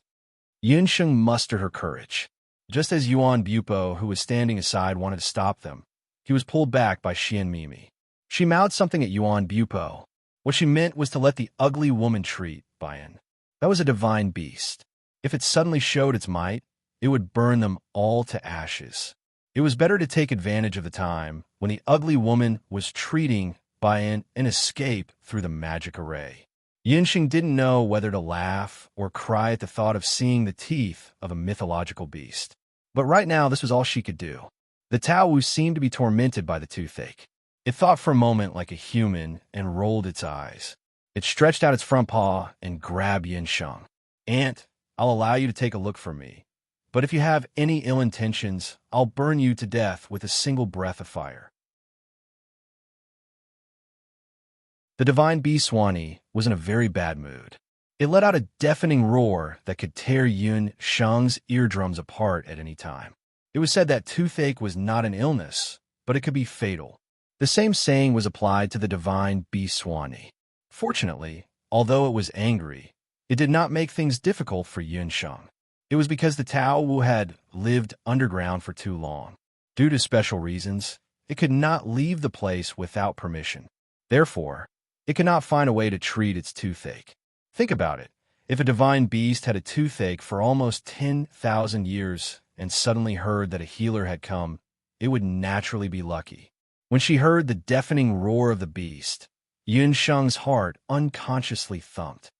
Yun Sheng mustered her courage. Just as Yuan Bupo, who was standing aside, wanted to stop them, he was pulled back by Xian Mimi. She mouthed something at Yuan Bupo. What she meant was to let the ugly woman treat Bayan. That was a divine beast. If it suddenly showed its might, it would burn them all to ashes. It was better to take advantage of the time when the ugly woman was treating Bayan and escape through the magic array. Yinxing didn't know whether to laugh or cry at the thought of seeing the teeth of a mythological beast. But right now, this was all she could do. The Tao Wu seemed to be tormented by the toothache. It thought for a moment like a human and rolled its eyes. It stretched out its front paw and grabbed Yinsheng. "Aunt, I'll allow you to take a look from me. But if you have any ill intentions, I'll burn you to death with a single breath of fire." The divine bee Swanee was in a very bad mood. It let out a deafening roar that could tear Yun Sheng's eardrums apart at any time. It was said that toothache was not an illness, but it could be fatal. The same saying was applied to the divine bee Swanee. Fortunately, although it was angry, it did not make things difficult for Yun Sheng. It was because the Tao Wu had lived underground for too long. Due to special reasons, it could not leave the place without permission. Therefore, it could not find a way to treat its toothache. Think about it. If a divine beast had a toothache for almost 10,000 years and suddenly heard that a healer had come, it would naturally be lucky. When she heard the deafening roar of the beast, Yun Sheng's heart unconsciously thumped.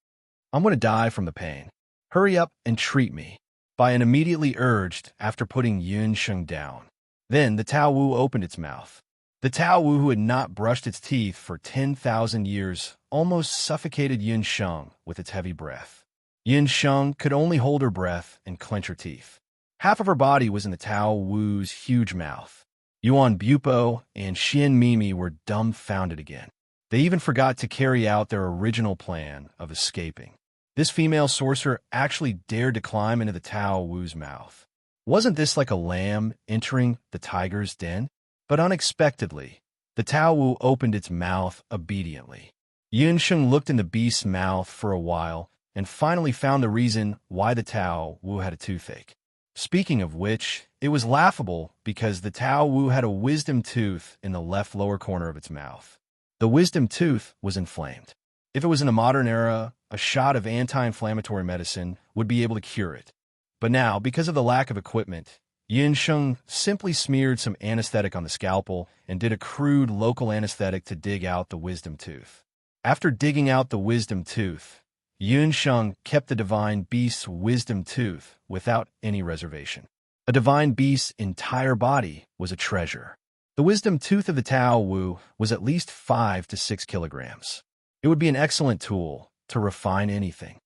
"I'm going to die from the pain. Hurry up and treat me," Bayan immediately urged after putting Yun Sheng down. Then the Tao Wu opened its mouth. The Tao Wu, who had not brushed its teeth for 10,000 years, almost suffocated Yun Sheng with its heavy breath. Yun Sheng could only hold her breath and clench her teeth. Half of her body was in the Tao Wu's huge mouth. Yuan Bupo and Xian Mimi were dumbfounded again. They even forgot to carry out their original plan of escaping. This female sorcerer actually dared to climb into the Tao Wu's mouth. Wasn't this like a lamb entering the tiger's den? But unexpectedly, the Tao Wu opened its mouth obediently. Yun Sheng looked in the beast's mouth for a while and finally found the reason why the Tao Wu had a toothache. Speaking of which, it was laughable because the Tao Wu had a wisdom tooth in the left lower corner of its mouth. The wisdom tooth was inflamed. If it was in a modern era, a shot of anti-inflammatory medicine would be able to cure it. But now, because of the lack of equipment, Yun Sheng simply smeared some anesthetic on the scalpel and did a crude local anesthetic to dig out the wisdom tooth. After digging out the wisdom tooth, Yun Sheng kept the divine beast's wisdom tooth without any reservation. A divine beast's entire body was a treasure. The wisdom tooth of the Tao Wu was at least 5 to 6 kilograms. It would be an excellent tool to refine anything.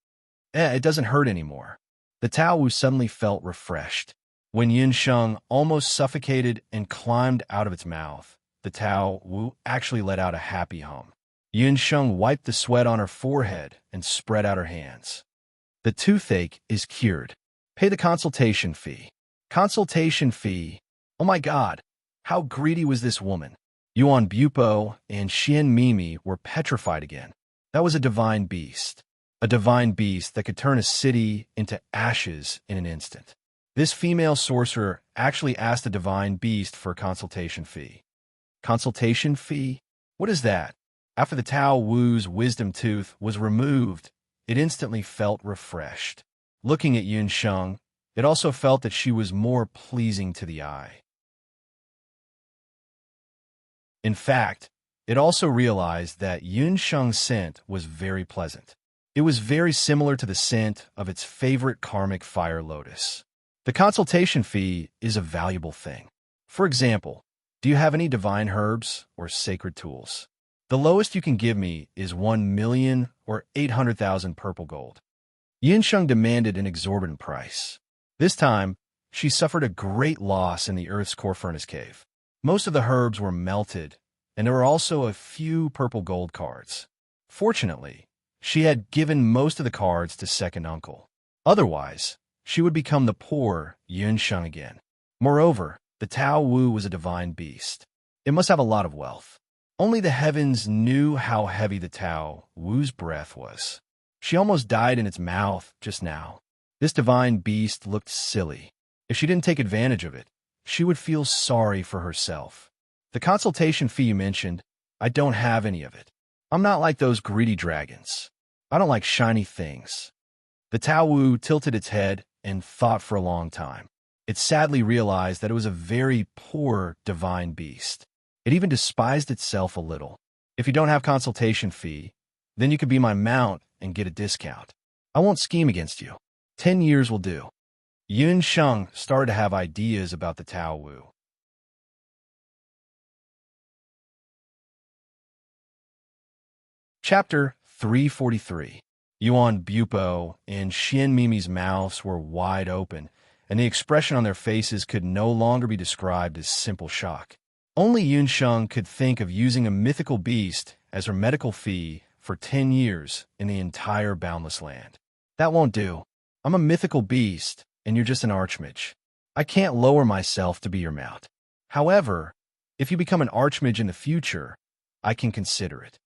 It doesn't hurt anymore. The Tao Wu suddenly felt refreshed. When Yun Sheng almost suffocated and climbed out of its mouth, the Tao Wu actually let out a happy hum. Yun Sheng wiped the sweat on her forehead and spread out her hands. "The toothache is cured. Pay the consultation fee." Consultation fee? Oh my God, how greedy was this woman? Yuan Bupo and Xian Mimi were petrified again. That was a divine beast. A divine beast that could turn a city into ashes in an instant. This female sorcerer actually asked the divine beast for a consultation fee. Consultation fee? What is that? After the Tao Wu's wisdom tooth was removed, it instantly felt refreshed. Looking at Yun Sheng, it also felt that she was more pleasing to the eye. In fact, it also realized that Yun Sheng's scent was very pleasant. It was very similar to the scent of its favorite karmic fire lotus. The consultation fee is a valuable thing. For example, do you have any divine herbs or sacred tools? The lowest you can give me is 1 million or 800,000 purple gold. Yun Sheng demanded an exorbitant price. This time, she suffered a great loss in the Earth's core furnace cave. Most of the herbs were melted, and there were also a few purple gold cards. Fortunately, she had given most of the cards to second uncle. Otherwise, she would become the poor Yun Sheng again. Moreover, the Tao Wu was a divine beast. It must have a lot of wealth. Only the heavens knew how heavy the Tao Wu's breath was. She almost died in its mouth just now. This divine beast looked silly. If she didn't take advantage of it, she would feel sorry for herself. The consultation fee you mentioned, I don't have any of it. I'm not like those greedy dragons. I don't like shiny things. The Tao Wu tilted its head and thought for a long time. It sadly realized that it was a very poor divine beast. It even despised itself a little. If you don't have consultation fee, then you could be my mount and get a discount. I won't scheme against you. 10 years will do. Yun Sheng started to have ideas about the Tao Wu. Chapter 343. Yuan Bupo and Xian Mimi's mouths were wide open, and the expression on their faces could no longer be described as simple shock. Only Yun Sheng could think of using a mythical beast as her medical fee for 10 years in the entire boundless land. That won't do. I'm a mythical beast, and you're just an archmage. I can't lower myself to be your mount. However, if you become an archmage in the future, I can consider it.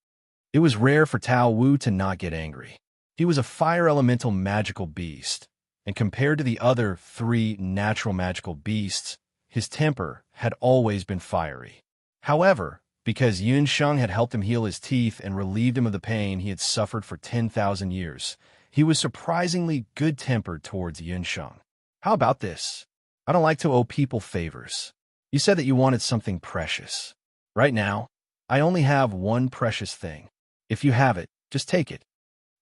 It was rare for Tao Wu to not get angry. He was a fire elemental magical beast, and compared to the other 3 natural magical beasts, his temper had always been fiery. However, because Yun Sheng had helped him heal his teeth and relieved him of the pain he had suffered for 10,000 years, he was surprisingly good-tempered towards Yun Sheng. How about this? I don't like to owe people favors. You said that you wanted something precious. Right now, I only have one precious thing. If you have it, just take it.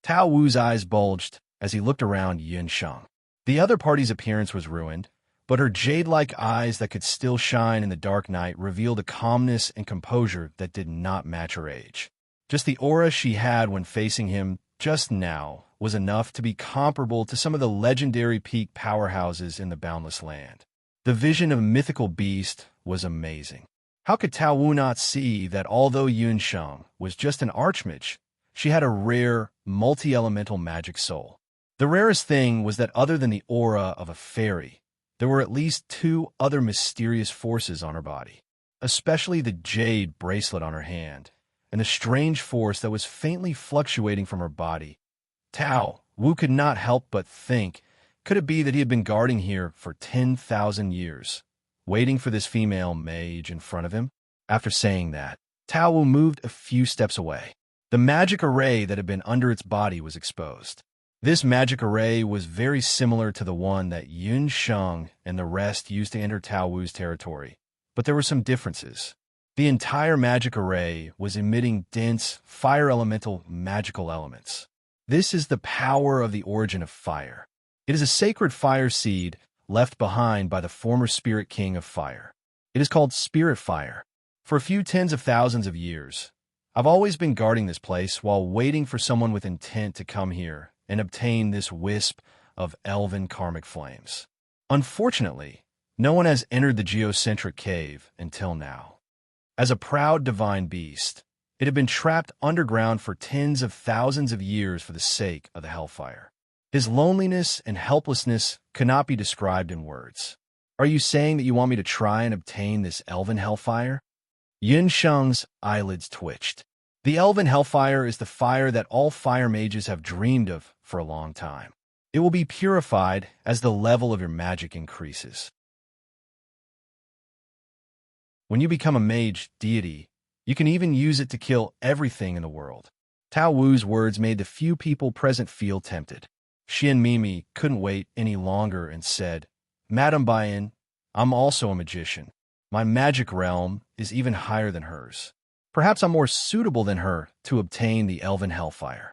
Tao Wu's eyes bulged as he looked around Yun Sheng. The other party's appearance was ruined, but her jade-like eyes that could still shine in the dark night revealed a calmness and composure that did not match her age. Just the aura she had when facing him just now was enough to be comparable to some of the legendary peak powerhouses in the boundless land. The vision of a mythical beast was amazing. How could Tao Wu not see that although Yun Sheng was just an archmage, she had a rare, multi-elemental magic soul? The rarest thing was that other than the aura of a fairy, there were at least 2 other mysterious forces on her body, especially the jade bracelet on her hand, and the strange force that was faintly fluctuating from her body. Tao Wu could not help but think, could it be that he had been guarding here for 10,000 years? Waiting for this female mage in front of him? After saying that, Tao Wu moved a few steps away. The magic array that had been under its body was exposed. This magic array was very similar to the one that Yun Sheng and the rest used to enter Tao Wu's territory, but there were some differences. The entire magic array was emitting dense, fire elemental magical elements. This is the power of the origin of fire. It is a sacred fire seed left behind by the former spirit king of fire. It is called spirit fire. For a few tens of thousands of years, I've always been guarding this place while waiting for someone with intent to come here and obtain this wisp of elven karmic flames. Unfortunately, no one has entered the geocentric cave until now. As a proud divine beast, it had been trapped underground for tens of thousands of years for the sake of the hellfire. His loneliness and helplessness cannot be described in words. Are you saying that you want me to try and obtain this elven hellfire? Yun Sheng's eyelids twitched. The elven hellfire is the fire that all fire mages have dreamed of for a long time. It will be purified as the level of your magic increases. When you become a mage deity, you can even use it to kill everything in the world. Tao Wu's words made the few people present feel tempted. Xian Mimi couldn't wait any longer and said, Madam Bayan, I'm also a magician. My magic realm is even higher than hers. Perhaps I'm more suitable than her to obtain the elven hellfire.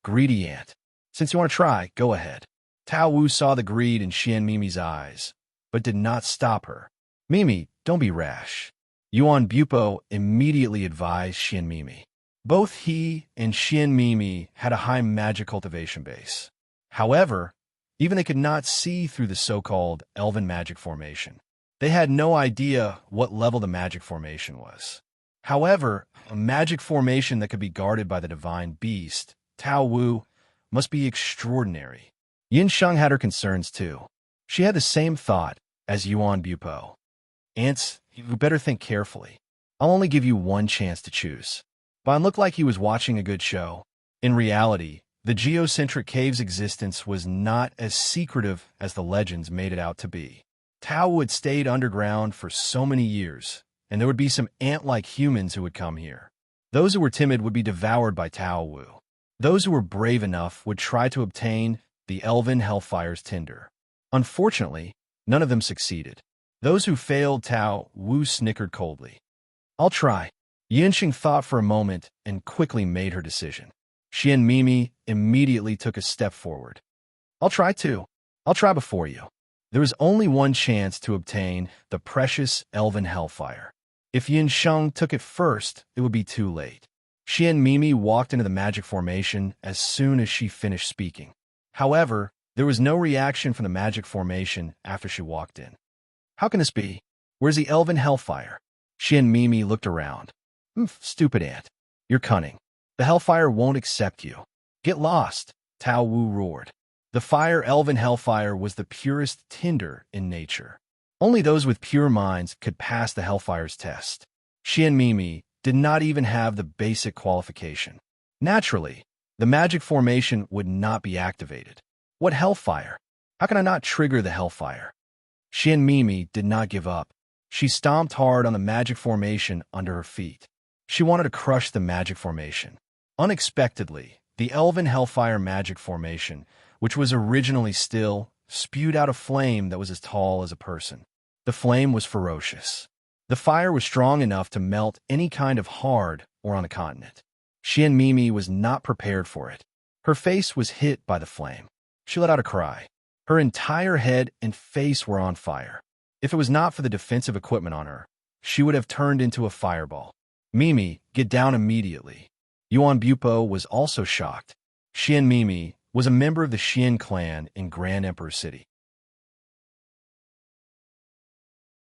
Greedy ant. Since you want to try, go ahead. Tao Wu saw the greed in Xian Mimi's eyes, but did not stop her. Mimi, don't be rash. Yuan Bupo immediately advised Xian Mimi. Both he and Xian Mimi had a high magic cultivation base. However, even they could not see through the so-called elven magic formation. They had no idea what level the magic formation was. However, a magic formation that could be guarded by the divine beast, Tao Wu, must be extraordinary. Yin Sheng had her concerns too. She had the same thought as Yuan Bupo. Ants, you better think carefully. I'll only give you one chance to choose. Bon looked like he was watching a good show. In reality, the geocentric cave's existence was not as secretive as the legends made it out to be. Tao had stayed underground for so many years, and there would be some ant-like humans who would come here. Those who were timid would be devoured by Tao Wu. Those who were brave enough would try to obtain the elven hellfire's tinder. Unfortunately, none of them succeeded. Those who failed, Tao Wu snickered coldly. "I'll try." Yinxing thought for a moment and quickly made her decision. She and Mimi immediately took a step forward. "I'll try too. I'll try before you." There was only one chance to obtain the precious elven hellfire. If Yinsheng took it first, it would be too late. She and Mimi walked into the magic formation as soon as she finished speaking. However, there was no reaction from the magic formation after she walked in. "How can this be? Where's the elven hellfire?" She and Mimi looked around. Stupid ant. You're cunning. The hellfire won't accept you. Get lost," Tao Wu roared. The fire elven hellfire was the purest tinder in nature. Only those with pure minds could pass the hellfire's test. She and Mimi did not even have the basic qualification. Naturally, the magic formation would not be activated. What hellfire? How can I not trigger the hellfire? She and Mimi did not give up. She stomped hard on the magic formation under her feet. She wanted to crush the magic formation. Unexpectedly, the elven hellfire magic formation, which was originally still, spewed out a flame that was as tall as a person. The flame was ferocious. The fire was strong enough to melt any kind of hard or on a continent. She and Mimi was not prepared for it. Her face was hit by the flame. She let out a cry. Her entire head and face were on fire. If it was not for the defensive equipment on her, she would have turned into a fireball. "Mimi, get down immediately." Yuan Bupo was also shocked. Xian Mimi was a member of the Xian clan in Grand Emperor City.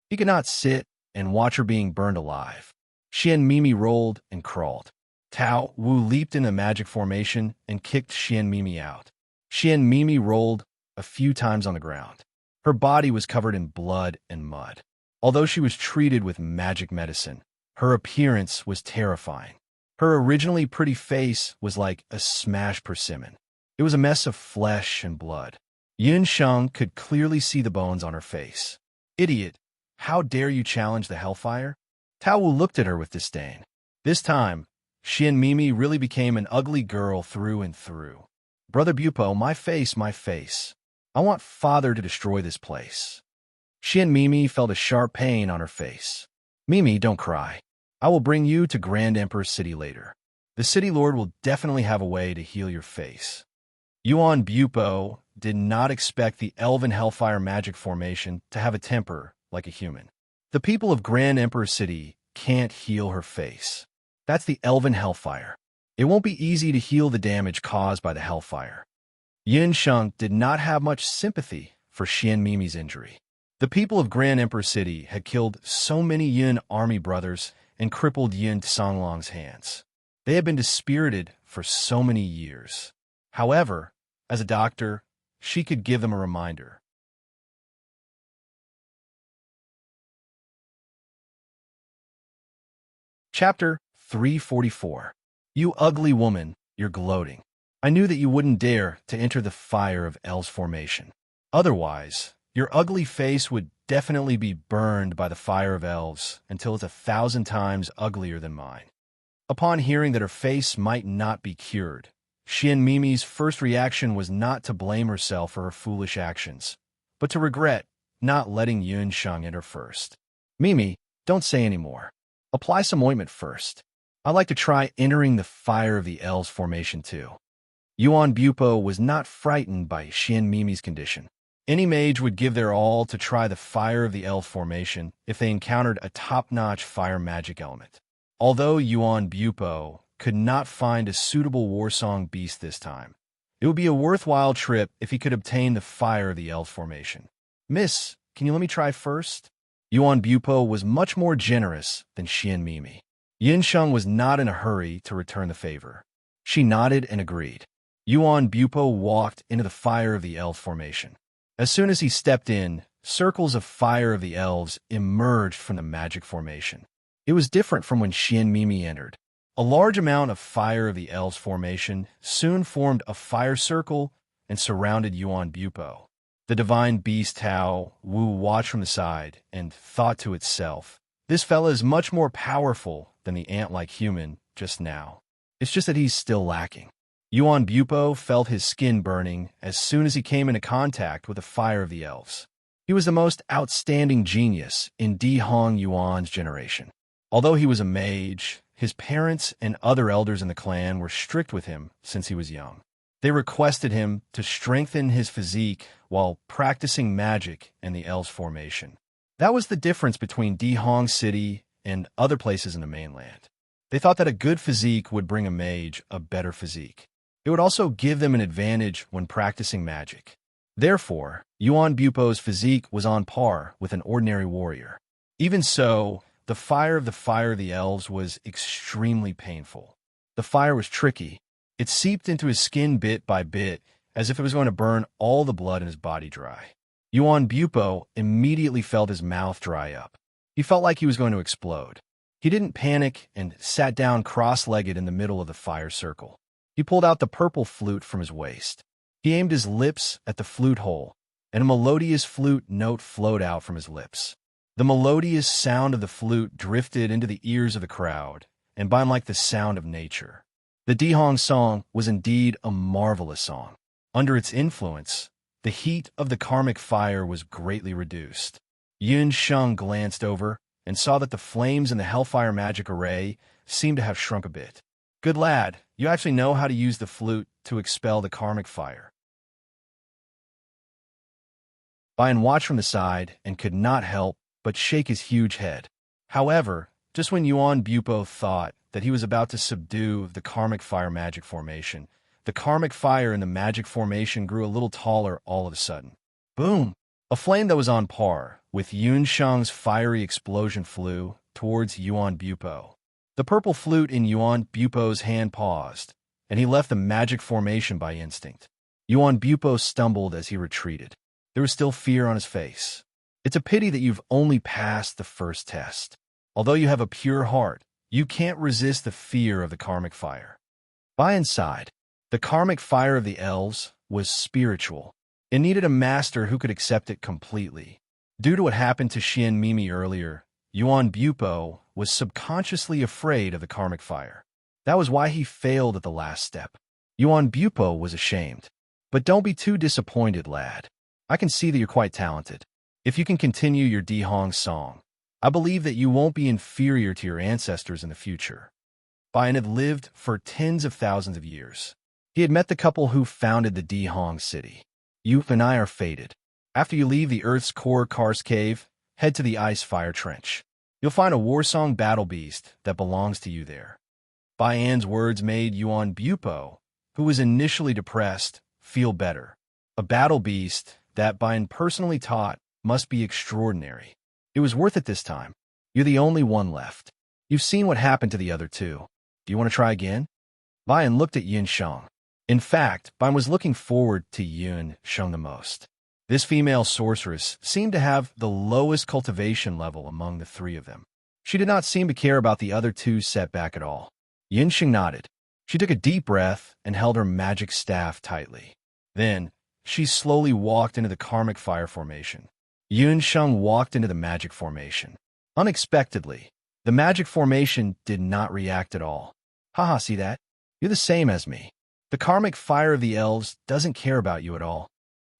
He could not sit and watch her being burned alive. Xian Mimi rolled and crawled. Tao Wu leaped in a magic formation and kicked Xian Mimi out. Xian Mimi rolled a few times on the ground. Her body was covered in blood and mud. Although she was treated with magic medicine, her appearance was terrifying. Her originally pretty face was like a smashed persimmon. It was a mess of flesh and blood. Yun Sheng could clearly see the bones on her face. "Idiot! How dare you challenge the hellfire?" Tao Wu looked at her with disdain. This time, Xian Mimi really became an ugly girl through and through. "Brother Bupo, my face, my face. I want father to destroy this place." Xian Mimi felt a sharp pain on her face. "Mimi, don't cry. I will bring you to Grand Emperor City later. The City Lord will definitely have a way to heal your face." Yuan Bupo did not expect the Elven Hellfire magic formation to have a temper like a human. The people of Grand Emperor City can't heal her face. That's the Elven Hellfire. It won't be easy to heal the damage caused by the Hellfire. Yin Sheng did not have much sympathy for Xian Mimi's injury. The people of Grand Emperor City had killed so many Yin army brothers and crippled Yin Songlong's hands. They had been dispirited for so many years. However, as a doctor, she could give them a reminder. Chapter 344. You ugly woman, you're gloating. I knew that you wouldn't dare to enter the fire of El's formation. Otherwise, your ugly face would definitely be burned by the fire of elves until it's 1,000 times uglier than mine. Upon hearing that her face might not be cured, Xian Mimi's first reaction was not to blame herself for her foolish actions, but to regret not letting Yun Sheng enter first. "Mimi, don't say any more. Apply some ointment first. I'd like to try entering the fire of the elves formation too." Yuan Bupo was not frightened by Xian Mimi's condition. Any mage would give their all to try the fire of the elf formation if they encountered a top-notch fire magic element. Although Yuan Bupo could not find a suitable warsong beast this time, it would be a worthwhile trip if he could obtain the fire of the elf formation. "Miss, can you let me try first?" Yuan Bupo was much more generous than Xian Mimi. Yin Sheng was not in a hurry to return the favor. She nodded and agreed. Yuan Bupo walked into the fire of the elf formation. As soon as he stepped in, circles of fire of the elves emerged from the magic formation. It was different from when Xian Mimi entered. A large amount of fire of the elves formation soon formed a fire circle and surrounded Yuan Bupo. The divine beast Tao Wu watched from the side and thought to itself, This fella is much more powerful than the ant-like human just now. It's just that he's still lacking. Yuan Bupo felt his skin burning as soon as he came into contact with the fire of the elves. He was the most outstanding genius in Di Hong Yuan's generation. Although he was a mage, his parents and other elders in the clan were strict with him since he was young. They requested him to strengthen his physique while practicing magic and the elves' formation. That was the difference between Di Hong City and other places in the mainland. They thought that a good physique would bring a mage a better physique. It would also give them an advantage when practicing magic. Therefore, Yuan Bupo's physique was on par with an ordinary warrior. Even so, the fire of the elves was extremely painful. The fire was tricky. It seeped into his skin bit by bit, as if it was going to burn all the blood in his body dry. Yuan Bupo immediately felt his mouth dry up. He felt like he was going to explode. He didn't panic and sat down cross-legged in the middle of the fire circle. He pulled out the purple flute from his waist. He aimed his lips at the flute hole, and a melodious flute note flowed out from his lips. The melodious sound of the flute drifted into the ears of the crowd, and by like the sound of nature. The Di Hong song was indeed a marvelous song. Under its influence, the heat of the karmic fire was greatly reduced. Yun Sheng glanced over and saw that the flames in the Hellfire magic array seemed to have shrunk a bit. Good lad, you actually know how to use the flute to expel the karmic fire. Bayan watched from the side and could not help but shake his huge head. However, just when Yuan Bupo thought that he was about to subdue the karmic fire magic formation, the karmic fire in the magic formation grew a little taller all of a sudden. Boom! A flame that was on par with Yun Sheng's fiery explosion flew towards Yuan Bupo. The purple flute in Yuan Bupo's hand paused, and he left the magic formation by instinct. Yuan Bupo stumbled as he retreated. There was still fear on his face. It's a pity that you've only passed the first test. Although you have a pure heart, you can't resist the fear of the karmic fire. By inside, the karmic fire of the elves was spiritual. It needed a master who could accept it completely. Due to what happened to Xian Mimi earlier, Yuan Bupo was subconsciously afraid of the karmic fire. That was why he failed at the last step. Yuan Bupo was ashamed. But don't be too disappointed, lad. I can see that you're quite talented. If you can continue your Di Hong song, I believe that you won't be inferior to your ancestors in the future. Bayan had lived for tens of thousands of years. He had met the couple who founded the Di Hong city. You and I are fated. After you leave the Earth's core Karst Cave, head to the Ice Fire Trench. You'll find a warsong battle beast that belongs to you there. Bayan's words made Yuan Bupo, who was initially depressed, feel better. A battle beast that Bayan personally taught must be extraordinary. It was worth it this time. You're the only one left. You've seen what happened to the other two. Do you want to try again? Bayan looked at Yun Sheng. In fact, Bayan was looking forward to Yun Sheng the most. This female sorceress seemed to have the lowest cultivation level among the three of them. She did not seem to care about the other two's setback at all. Yun Sheng nodded. She took a deep breath and held her magic staff tightly. Then, she slowly walked into the karmic fire formation. Yun Sheng walked into the magic formation. Unexpectedly, the magic formation did not react at all. Haha, see that? You're the same as me. The karmic fire of the elves doesn't care about you at all.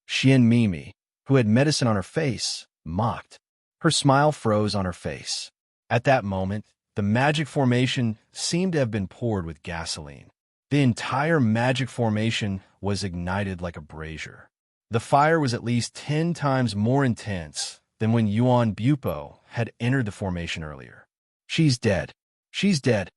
Xian Mimi, who had medicine on her face, mocked. Her smile froze on her face. At that moment, the magic formation seemed to have been poured with gasoline. The entire magic formation was ignited like a brazier. The fire was at least 10 times more intense than when Yuan Bupo had entered the formation earlier. She's dead. She's dead.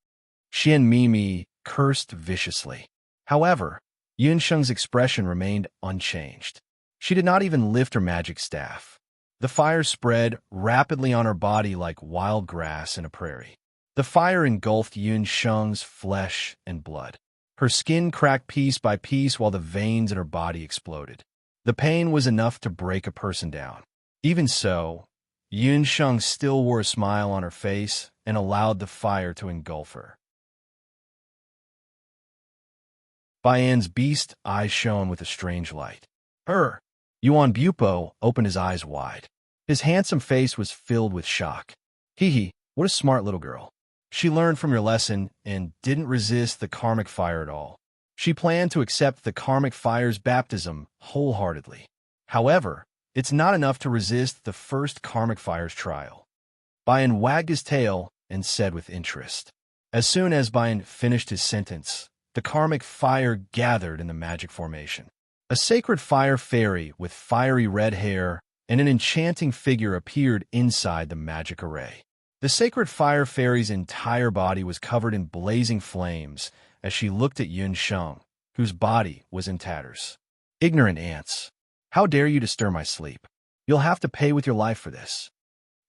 Xian Mimi cursed viciously. However, Yun Sheng's expression remained unchanged. She did not even lift her magic staff. The fire spread rapidly on her body like wild grass in a prairie. The fire engulfed Yun Sheng's flesh and blood. Her skin cracked piece by piece while the veins in her body exploded. The pain was enough to break a person down. Even so, Yun Sheng still wore a smile on her face and allowed the fire to engulf her. Bayan's beast eyes shone with a strange light. Her! Yuan Bupo opened his eyes wide. His handsome face was filled with shock. Hee hee, What a smart little girl. She learned from your lesson and didn't resist the karmic fire at all. She planned to accept the karmic fire's baptism wholeheartedly. However, it's not enough to resist the first karmic fire's trial. Bayan wagged his tail and said with interest. As soon as Bayan finished his sentence, the karmic fire gathered in the magic formation. A sacred fire fairy with fiery red hair and an enchanting figure appeared inside the magic array. The sacred fire fairy's entire body was covered in blazing flames as she looked at Yun Sheng, whose body was in tatters. Ignorant ants! How dare you disturb my sleep? You'll have to pay with your life for this.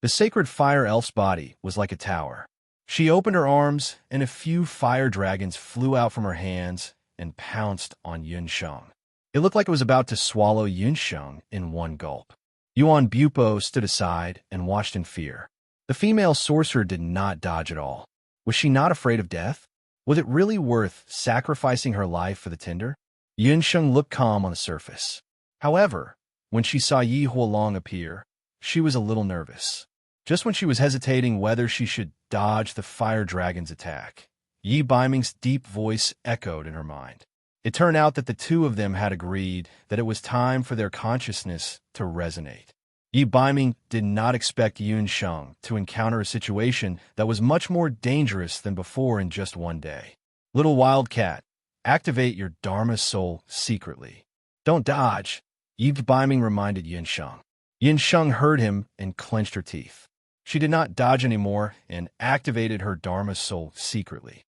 The sacred fire elf's body was like a tower. She opened her arms, and a few fire dragons flew out from her hands and pounced on Yun Sheng. It looked like it was about to swallow Yun Sheng in one gulp. Yuan Bupo stood aside and watched in fear. The female sorcerer did not dodge at all. Was she not afraid of death? Was it really worth sacrificing her life for the tinder? Yun Sheng looked calm on the surface. However, when she saw Yi Huolong appear, she was a little nervous. Just when she was hesitating whether she should dodge the fire dragon's attack, Yi Baiming's deep voice echoed in her mind. It turned out that the two of them had agreed that it was time for their consciousness to resonate. Yi Baiming did not expect Yun Sheng to encounter a situation that was much more dangerous than before in just one day. Little wildcat, activate your Dharma soul secretly. Don't dodge, Yi Baiming reminded Yun Sheng. Yun Sheng heard him and clenched her teeth. She did not dodge anymore and activated her Dharma soul secretly.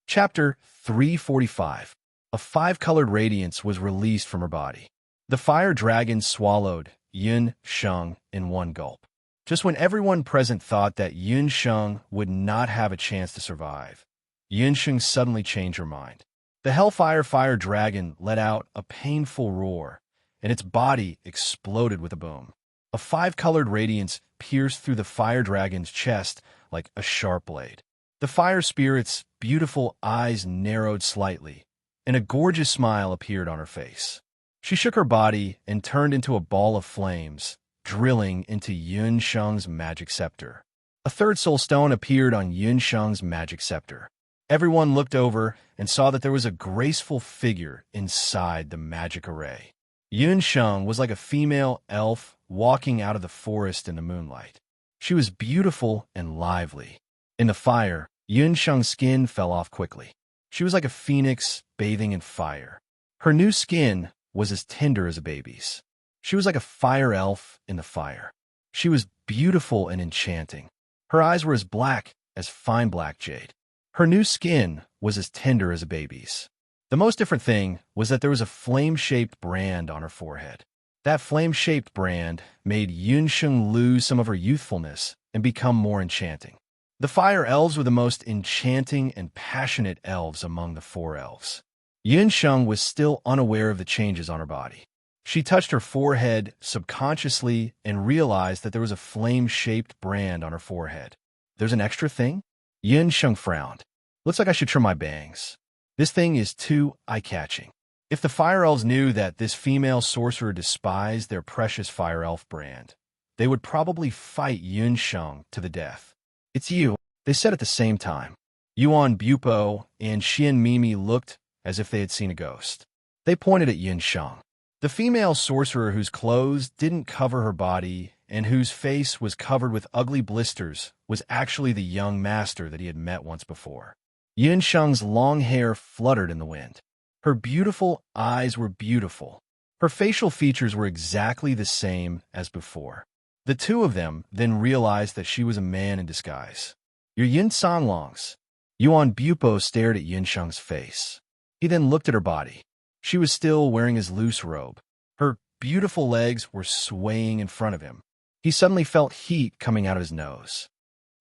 Chapter 345. A five-colored radiance was released from her body. The fire dragon swallowed Yun Sheng in one gulp. Just when everyone present thought that Yun Sheng would not have a chance to survive, Yun Sheng suddenly changed her mind. The Hellfire Fire Dragon let out a painful roar, and its body exploded with a boom. A five-colored radiance pierced through the fire dragon's chest like a sharp blade. The fire spirit's beautiful eyes narrowed slightly, and a gorgeous smile appeared on her face. She shook her body and turned into a ball of flames, drilling into Yun Sheng's magic scepter. A third soul stone appeared on Yun Sheng's magic scepter. Everyone looked over and saw that there was a graceful figure inside the magic array. Yun Sheng was like a female elf walking out of the forest in the moonlight. She was beautiful and lively. In the fire, Yun Sheng's skin fell off quickly. She was like a phoenix bathing in fire. Her new skin was as tender as a baby's. She was like a fire elf in the fire. She was beautiful and enchanting. Her eyes were as black as fine black jade. Her new skin was as tender as a baby's. The most different thing was that there was a flame-shaped brand on her forehead. That flame-shaped brand made Yun Sheng lose some of her youthfulness and become more enchanting. The fire elves were the most enchanting and passionate elves among the four elves. Yun Sheng was still unaware of the changes on her body. She touched her forehead subconsciously and realized that there was a flame-shaped brand on her forehead. There's an extra thing? Yun Sheng frowned. Looks like I should trim my bangs. This thing is too eye-catching. If the fire elves knew that this female sorcerer despised their precious fire elf brand, they would probably fight Yun Sheng to the death. It's you, they said at the same time. Yuan Bupo and Xian Mimi looked as if they had seen a ghost. They pointed at Yun Sheng. The female sorcerer whose clothes didn't cover her body and whose face was covered with ugly blisters was actually the young master that he had met once before. Yun Sheng's long hair fluttered in the wind. Her beautiful eyes were beautiful. Her facial features were exactly the same as before. The two of them then realized that she was a man in disguise. You're Yin Sanlong's. Yuan Bupo stared at Yun Sheng's face. He then looked at her body. She was still wearing his loose robe. Her beautiful legs were swaying in front of him. He suddenly felt heat coming out of his nose.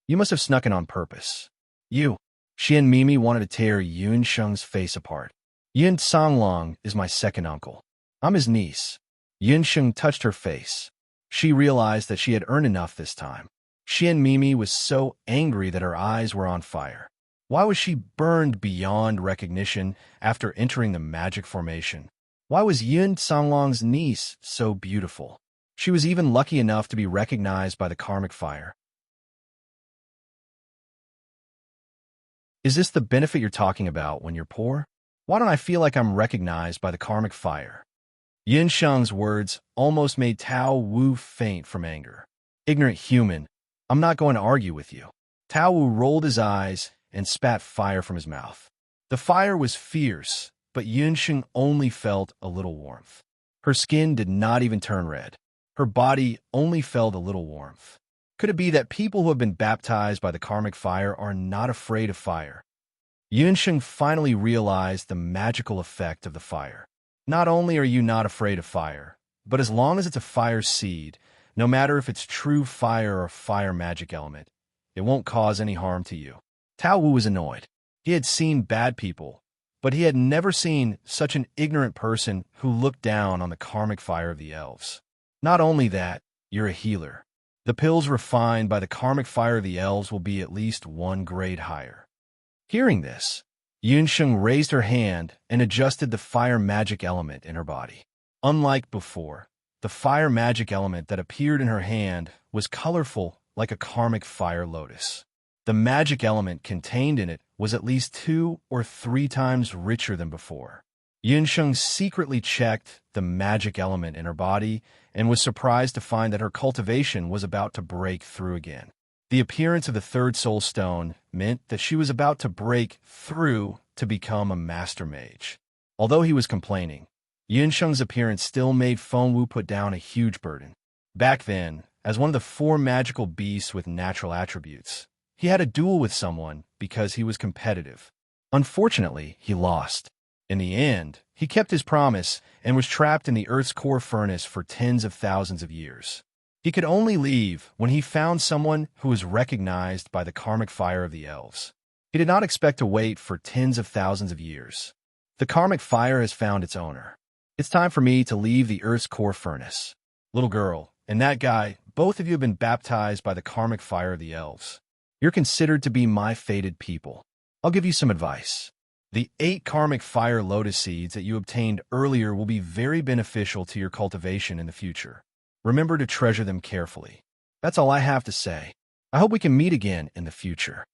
You must have snuck in on purpose. You. Xian Mimi wanted to tear Yun Sheng's face apart. Yin Sanlong is my second uncle. I'm his niece. Yun Sheng touched her face. She realized that she had earned enough this time. Xian Mimi was so angry that her eyes were on fire. Why was she burned beyond recognition after entering the magic formation? Why was Yun Songlong's niece so beautiful? She was even lucky enough to be recognized by the karmic fire. Is this the benefit you're talking about when you're poor? Why don't I feel like I'm recognized by the karmic fire? Yin Sheng's words almost made Tao Wu faint from anger. Ignorant human, I'm not going to argue with you. Tao Wu rolled his eyes and spat fire from his mouth. The fire was fierce, but Yun Sheng only felt a little warmth. Her skin did not even turn red. Her body only felt a little warmth. Could it be that people who have been baptized by the karmic fire are not afraid of fire? Yun Sheng finally realized the magical effect of the fire. Not only are you not afraid of fire, but as long as it's a fire seed, no matter if it's true fire or fire magic element, it won't cause any harm to you. Tao Wu was annoyed. He had seen bad people, but he had never seen such an ignorant person who looked down on the karmic fire of the elves. Not only that, you're a healer. The pills refined by the karmic fire of the elves will be at least 1 grade higher. Hearing this, Yun Sheng raised her hand and adjusted the fire magic element in her body. Unlike before, the fire magic element that appeared in her hand was colorful like a karmic fire lotus. The magic element contained in it was at least 2 or 3 times richer than before. Yun Sheng secretly checked the magic element in her body and was surprised to find that her cultivation was about to break through again. The appearance of the 3rd soul stone meant that she was about to break through to become a master mage. Although he was complaining, Yun Sheng's appearance still made Feng Wu put down a huge burden. Back then, as one of the 4 magical beasts with natural attributes, he had a duel with someone because he was competitive. Unfortunately, he lost. In the end, he kept his promise and was trapped in the Earth's core furnace for tens of thousands of years. He could only leave when he found someone who was recognized by the karmic fire of the elves. He did not expect to wait for tens of thousands of years. The karmic fire has found its owner. It's time for me to leave the Earth's core furnace. Little girl, and that guy, both of you have been baptized by the karmic fire of the elves. You're considered to be my fated people. I'll give you some advice. The 8 karmic fire lotus seeds that you obtained earlier will be very beneficial to your cultivation in the future. Remember to treasure them carefully. That's all I have to say. I hope we can meet again in the future.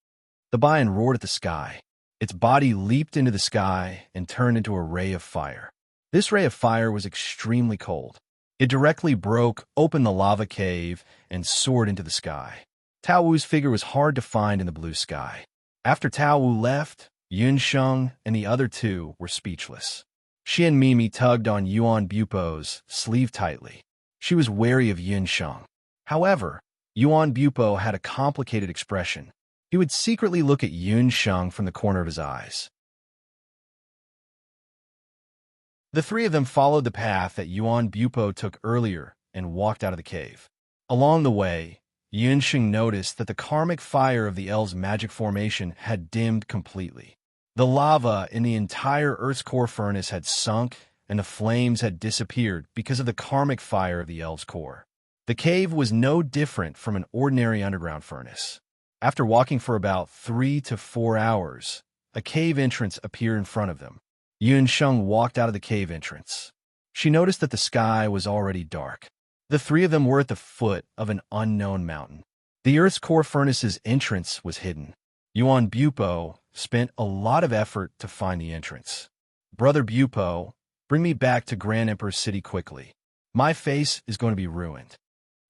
The Bayan roared at the sky. Its body leaped into the sky and turned into a ray of fire. This ray of fire was extremely cold. It directly broke open the lava cave and soared into the sky. Tao Wu's figure was hard to find in the blue sky. After Tao Wu left, Yun Sheng and the other 2 were speechless. She and Mimi tugged on Yuan Bupo's sleeve tightly. She was wary of Yun Sheng. However, Yuan Bupo had a complicated expression. He would secretly look at Yun Sheng from the corner of his eyes. The 3 of them followed the path that Yuan Bupo took earlier and walked out of the cave. Along the way, Yun Sheng noticed that the karmic fire of the elves' magic formation had dimmed completely. The lava in the entire Earth's core furnace had sunk, and the flames had disappeared because of the karmic fire of the elves' core. The cave was no different from an ordinary underground furnace. After walking for about 3 to 4 hours, a cave entrance appeared in front of them. Yun Sheng walked out of the cave entrance. She noticed that the sky was already dark. The 3 of them were at the foot of an unknown mountain. The Earth's core furnace's entrance was hidden. Yuan Bupo spent a lot of effort to find the entrance. Brother Bupo, bring me back to Grand Emperor's city quickly. My face is going to be ruined.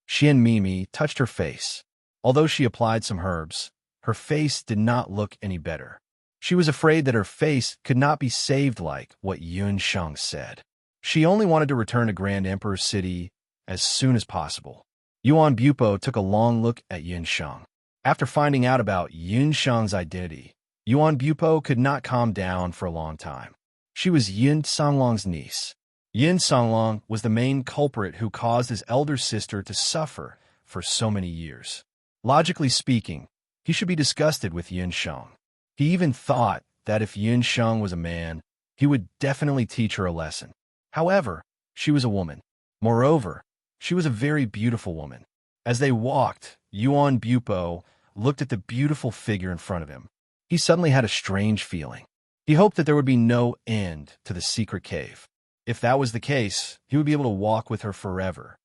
Xian Mimi touched her face. Although she applied some herbs, her face did not look any better. She was afraid that her face could not be saved like what Yun Sheng said. She only wanted to return to Grand Emperor's city as soon as possible. Yuan Bupo took a long look at Yun Sheng. After finding out about Yun Sheng's identity, Yuan Bupo could not calm down for a long time. She was Yin Songlong's niece. Yin Songlong was the main culprit who caused his elder sister to suffer for so many years. Logically speaking, he should be disgusted with Yun Sheng. He even thought that if Yun Sheng was a man, he would definitely teach her a lesson. However, she was a woman. Moreover, she was a very beautiful woman. As they walked, Yuan Bupo looked at the beautiful figure in front of him. He suddenly had a strange feeling. He hoped that there would be no end to the secret cave. If that was the case, he would be able to walk with her forever.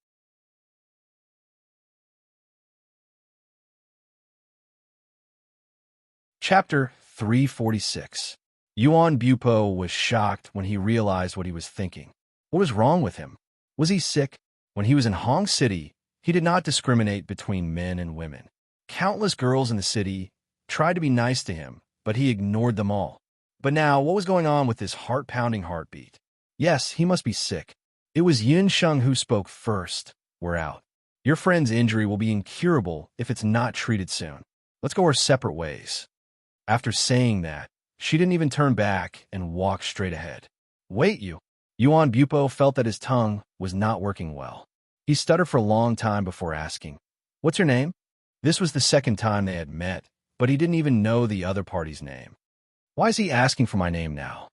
Chapter 346. Yuan Bupo was shocked when he realized what he was thinking. What was wrong with him? Was he sick? When he was in Hong City, he did not discriminate between men and women. Countless girls in the city tried to be nice to him, but he ignored them all. But now, what was going on with this heart-pounding heartbeat? Yes, he must be sick. It was Yun Sheng who spoke first. We're out. Your friend's injury will be incurable if it's not treated soon. Let's go our separate ways. After saying that, she didn't even turn back and walked straight ahead. Wait, you. Yuan Bupo felt that his tongue was not working well. He stuttered for a long time before asking, "What's your name?" This was the second time they had met, but he didn't even know the other party's name. Why is he asking for my name now?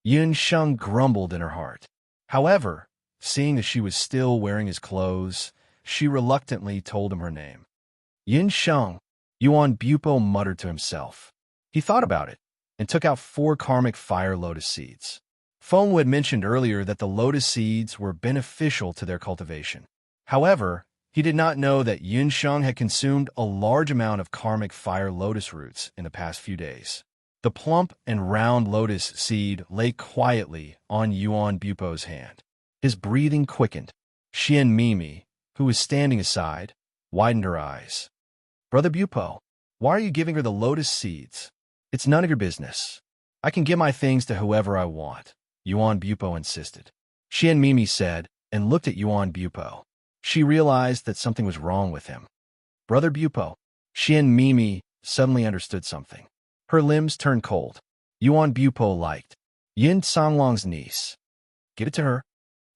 Yun Sheng grumbled in her heart. However, seeing that she was still wearing his clothes, she reluctantly told him her name. Yun Sheng, Yuan Bupo muttered to himself. He thought about it and took out 4 karmic fire lotus seeds. Fengwu had mentioned earlier that the lotus seeds were beneficial to their cultivation. However, he did not know that Yun Sheng had consumed a large amount of karmic fire lotus roots in the past few days. The plump and round lotus seed lay quietly on Yuan Bupo's hand. His breathing quickened. Xian Mimi, who was standing aside, widened her eyes. "Brother Bupo, why are you giving her the lotus seeds? It's none of your business. I can give my things to whoever I want," Yuan Bupo insisted. Xian Mimi said, and looked at Yuan Bupo. She realized that something was wrong with him. "Brother Bupo." Xian Mimi suddenly understood something. Her limbs turned cold. Yuan Bupo liked Yin Songlong's niece. "Give it to her."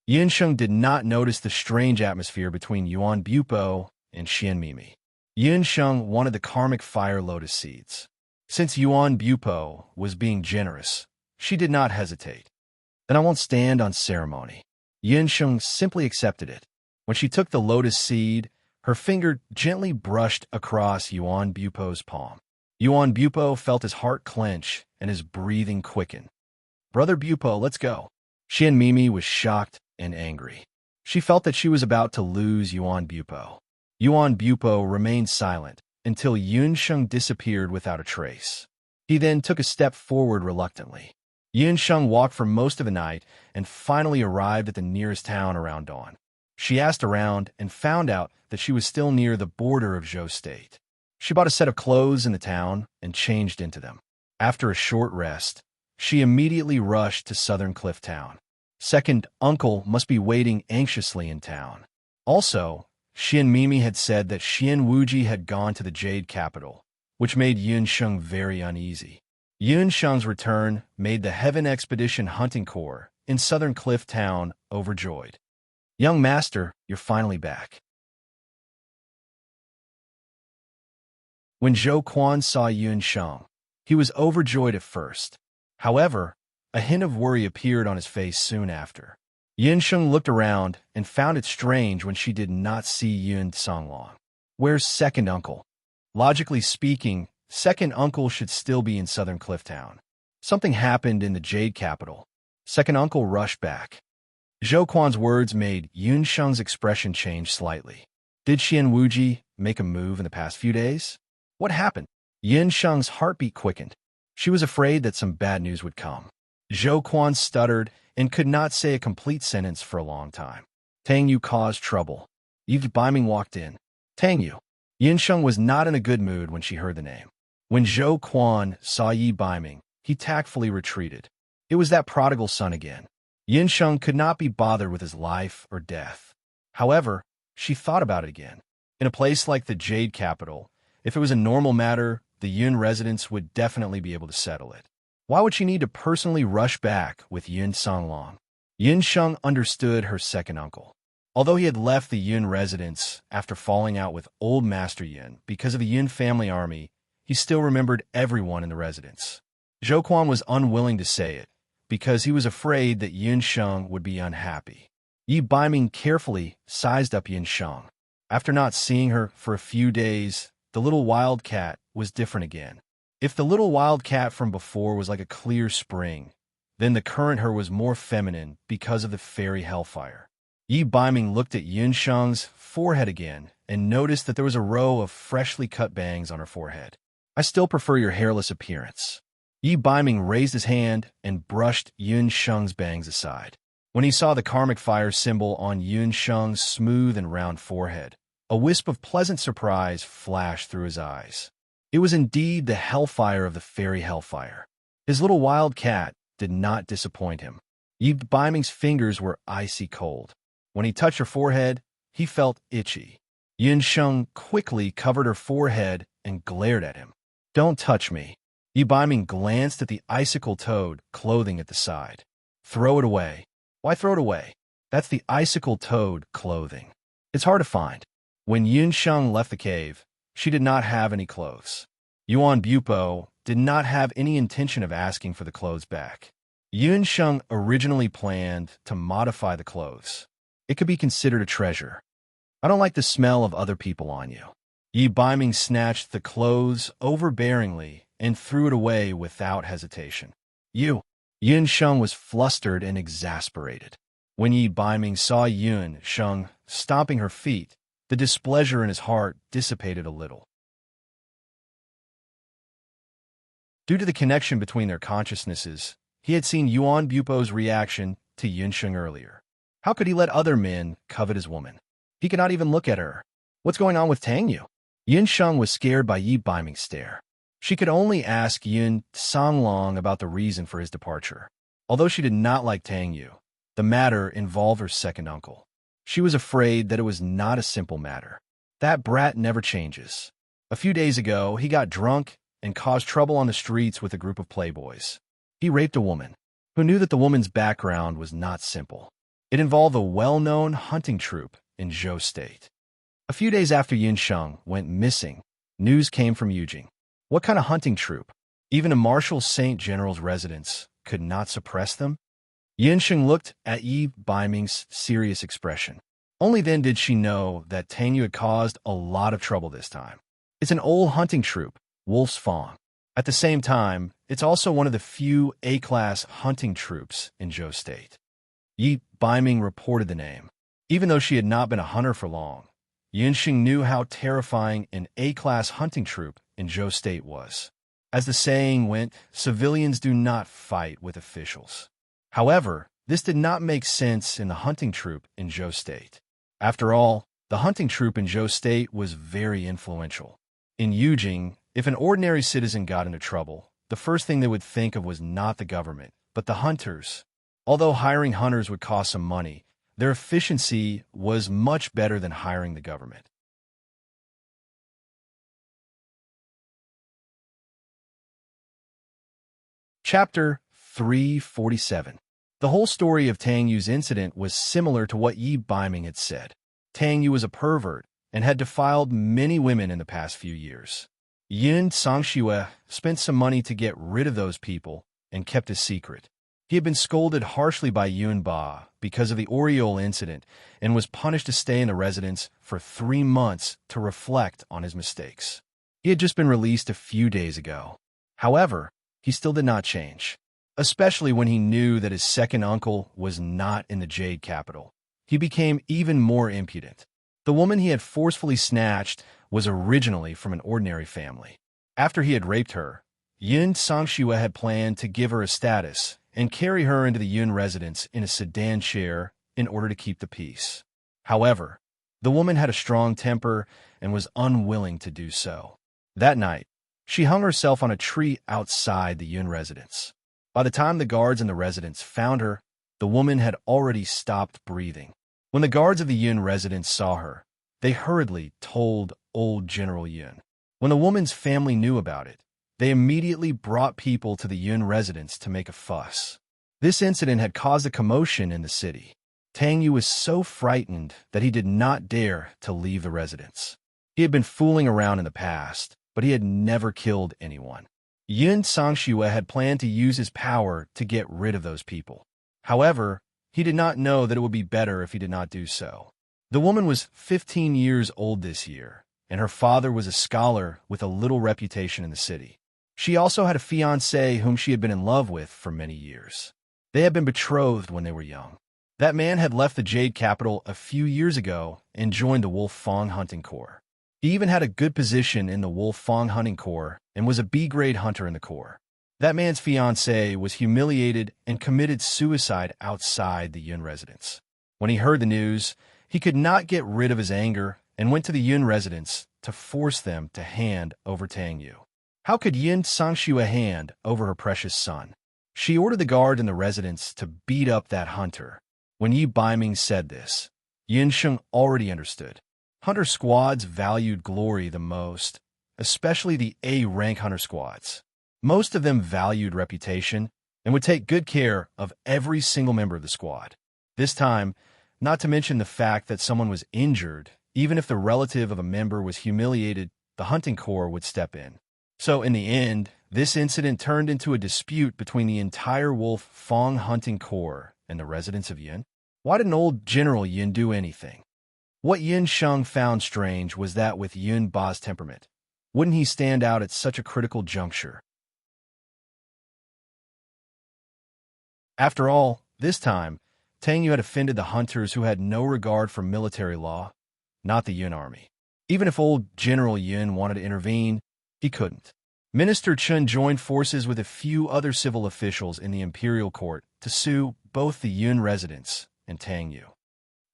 Yin Sheng did not notice the strange atmosphere between Yuan Bupo and Xian Mimi. Yin Sheng wanted the karmic fire lotus seeds. Since Yuan Bupo was being generous, she did not hesitate. "Then I won't stand on ceremony." Yin Sheng simply accepted it. When she took the lotus seed, her finger gently brushed across Yuan Bupo's palm. Yuan Bupo felt his heart clench and his breathing quicken. "Brother Bupo, let's go." Xian Mimi was shocked and angry. She felt that she was about to lose Yuan Bupo. Yuan Bupo remained silent until Yun Sheng disappeared without a trace. He then took a step forward reluctantly. Yun Sheng walked for most of the night and finally arrived at the nearest town around dawn. She asked around and found out that she was still near the border of Zhou State. She bought a set of clothes in the town and changed into them. After a short rest, she immediately rushed to Southern Cliff Town. Second uncle must be waiting anxiously in town. Also, Xian Mimi had said that Xian Wuji had gone to the Jade Capital, which made Yun Sheng very uneasy. Yun Sheng's return made the Heaven Expedition Hunting Corps in Southern Cliff Town overjoyed. "Young master, you're finally back." When Zhou Quan saw Yun Sheng, he was overjoyed at first. However, a hint of worry appeared on his face soon after. Yun Sheng looked around and found it strange when she did not see Yun Songlong. Where's second uncle? Logically speaking, second uncle should still be in Southern Cliff Town. Something happened in the Jade Capital. Second uncle rushed back. Zhou Quan's words made Yun Sheng's expression change slightly. Did Xian Wuji make a move in the past few days? What happened? Yun Sheng's heartbeat quickened. She was afraid that some bad news would come. Zhou Quan stuttered and could not say a complete sentence for a long time. Tang Yu caused trouble. Yi Biming walked in. Tang Yu. Yun Sheng was not in a good mood when she heard the name. When Zhou Quan saw Yi Biming, he tactfully retreated. It was that prodigal son again. Yun Sheng could not be bothered with his life or death. However, she thought about it again. In a place like the Jade Capital, if it was a normal matter, the Yun residents would definitely be able to settle it. Why would she need to personally rush back with Yun Songlong? Yun Sheng understood her second uncle. Although he had left the Yun residence after falling out with old Master Yun because of the Yun family army, he still remembered everyone in the residence. Zhou Quan was unwilling to say it because he was afraid that Yun Sheng would be unhappy. Yi Biming carefully sized up Yun Sheng. After not seeing her for a few days, the little wildcat was different again. If the little wildcat from before was like a clear spring, Then the current her was more feminine because of the fairy hellfire. Yi Baiming looked at Yun Sheng's forehead again and noticed that there was a row of freshly cut bangs on her forehead. I still prefer your hairless appearance. Yi Baiming raised his hand and brushed Yun Sheng's bangs aside. When he saw the karmic fire symbol on Yun Sheng's smooth and round forehead, a wisp of pleasant surprise flashed through his eyes. It was indeed the hellfire of the fairy hellfire. His little wild cat did not disappoint him. Yi Baiming's fingers were icy cold. When he touched her forehead, he felt itchy. Yun Sheng quickly covered her forehead and glared at him. Don't touch me. Yi Baiming glanced at the icicle-toed clothing at the side. Throw it away. Why throw it away? That's the icicle-toed clothing. It's hard to find. When Yun Sheng left the cave, she did not have any clothes. Yuan Bupo did not have any intention of asking for the clothes back. Yun Sheng originally planned to modify the clothes. It could be considered a treasure. I don't like the smell of other people on you. Yi Baiming snatched the clothes overbearingly and threw it away without hesitation. You! Yun Sheng was flustered and exasperated. When Yi Baiming saw Yun Sheng stomping her feet, the displeasure in his heart dissipated a little. Due to the connection between their consciousnesses, he had seen Yuan Bupo's reaction to Yun Sheng earlier. How could he let other men covet his woman? He could not even look at her. What's going on with Tang Yu? Yun Sheng was scared by Yi Baiming's stare. She could only ask Yun Songlong about the reason for his departure. Although she did not like Tang Yu, the matter involved her second uncle. She was afraid that it was not a simple matter. That brat never changes. A few days ago, he got drunk and caused trouble on the streets with a group of playboys. He raped a woman, who knew that the woman's background was not simple. It involved a well-known hunting troupe in Zhou State. A few days after Yun Sheng went missing, news came from Yujing. What kind of hunting troupe? Even a Marshal Saint General's residence could not suppress them? Yun Sheng looked at Yi Baiming's serious expression. Only then did she know that Tang Yu had caused a lot of trouble this time. It's an old hunting troupe, Wolf's Fang. At the same time, it's also one of the few A-class hunting troops in Zhou State. Yi Baiming reported the name. Even though she had not been a hunter for long, Yun Sheng knew how terrifying an A-class hunting troupe in Zhou State was. As the saying went, civilians do not fight with officials. However, this did not make sense in the hunting troupe in Zhou State. After all, the hunting troupe in Zhou State was very influential. In Yujing, if an ordinary citizen got into trouble, the first thing they would think of was not the government, but the hunters. Although hiring hunters would cost some money, their efficiency was much better than hiring the government. Chapter 347. The whole story of Tang Yu's incident was similar to what Yi Baiming had said. Tang Yu was a pervert and had defiled many women in the past few years. Yun Sangxue spent some money to get rid of those people and kept his secret. He had been scolded harshly by Yun Ba because of the Oriole incident and was punished to stay in the residence for 3 months to reflect on his mistakes. He had just been released a few days ago. However, he still did not change, especially when he knew that his second uncle was not in the Jade capital. He became even more impudent. The woman he had forcefully snatched was originally from an ordinary family. After he had raped her, Yun Sangxue had planned to give her a status and carry her into the Yun residence in a sedan chair in order to keep the peace. However, the woman had a strong temper and was unwilling to do so. That night, she hung herself on a tree outside the Yun residence. By the time the guards in the residence found her, the woman had already stopped breathing. When the guards of the Yun residence saw her, they hurriedly told old General Yun. When the woman's family knew about it, they immediately brought people to the Yun residence to make a fuss. This incident had caused a commotion in the city. Tang Yu was so frightened that he did not dare to leave the residence. He had been fooling around in the past, but he had never killed anyone. Yun Sangxue had planned to use his power to get rid of those people. However, he did not know that it would be better if he did not do so. The woman was 15 years old this year, and her father was a scholar with a little reputation in the city. She also had a fiancé whom she had been in love with for many years. They had been betrothed when they were young. That man had left the Jade Capital a few years ago and joined the Wolf Fang Hunting Corps. He even had a good position in the Wolf Fang Hunting Corps and was a B-grade hunter in the Corps. That man's fiancée was humiliated and committed suicide outside the Yun residence. When he heard the news, he could not get rid of his anger and went to the Yun residence to force them to hand over Tang Yu. How could Yin Sangxue hand over her precious son? She ordered the guard in the residence to beat up that hunter. When Yi Baiming said this, Yin Sheng already understood. Hunter squads valued glory the most, especially the A-rank hunter squads. Most of them valued reputation and would take good care of every single member of the squad. This time, not to mention the fact that someone was injured, even if the relative of a member was humiliated, the hunting corps would step in. So in the end, this incident turned into a dispute between the entire Wolf Fang Hunting Corps and the residents of Yin. Why didn't old General Yin do anything? What Yin Sheng found strange was that with Yun Ba's temperament, wouldn't he stand out at such a critical juncture? After all, this time, Tang Yu had offended the hunters who had no regard for military law, not the Yun army. Even if old General Yun wanted to intervene, he couldn't. Minister Chen joined forces with a few other civil officials in the imperial court to sue both the Yun residents and Tang Yu.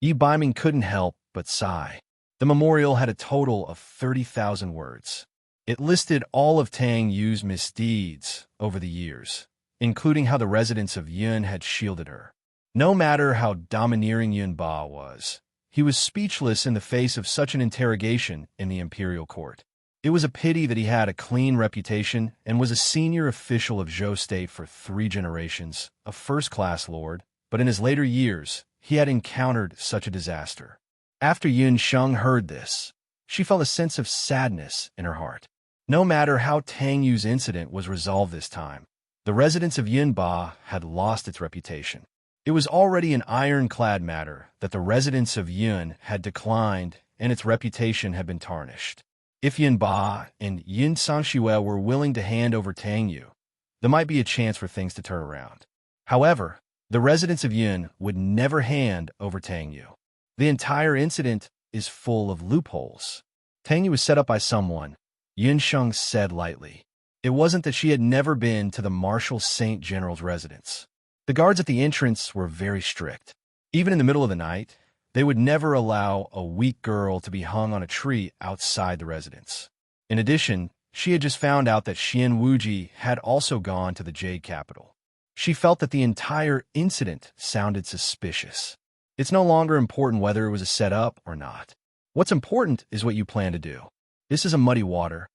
Yi Baiming couldn't help but sigh. The memorial had a total of 30,000 words. It listed all of Tang Yu's misdeeds over the years, including how the residents of Yun had shielded her. No matter how domineering Yun Ba was, he was speechless in the face of such an interrogation in the imperial court. It was a pity that he had a clean reputation and was a senior official of Zhou State for 3 generations, a first-class lord, but in his later years, he had encountered such a disaster. After Yun Sheng heard this, she felt a sense of sadness in her heart. No matter how Tang Yu's incident was resolved this time, the residents of Yun Ba had lost its reputation. It was already an ironclad matter that the residents of Yun had declined and its reputation had been tarnished. If Yun Ba and Yin Sangxue were willing to hand over Tang Yu, there might be a chance for things to turn around. However, the residents of Yun would never hand over Tang Yu. The entire incident is full of loopholes. Tang Yu was set up by someone, Yin Sheng said lightly. It wasn't that she had never been to the Marshal Saint General's residence. The guards at the entrance were very strict. Even in the middle of the night, they would never allow a weak girl to be hung on a tree outside the residence. In addition, she had just found out that Xian Wuji had also gone to the Jade Capital. She felt that the entire incident sounded suspicious. It's no longer important whether it was a setup or not. What's important is what you plan to do. This is a muddy water.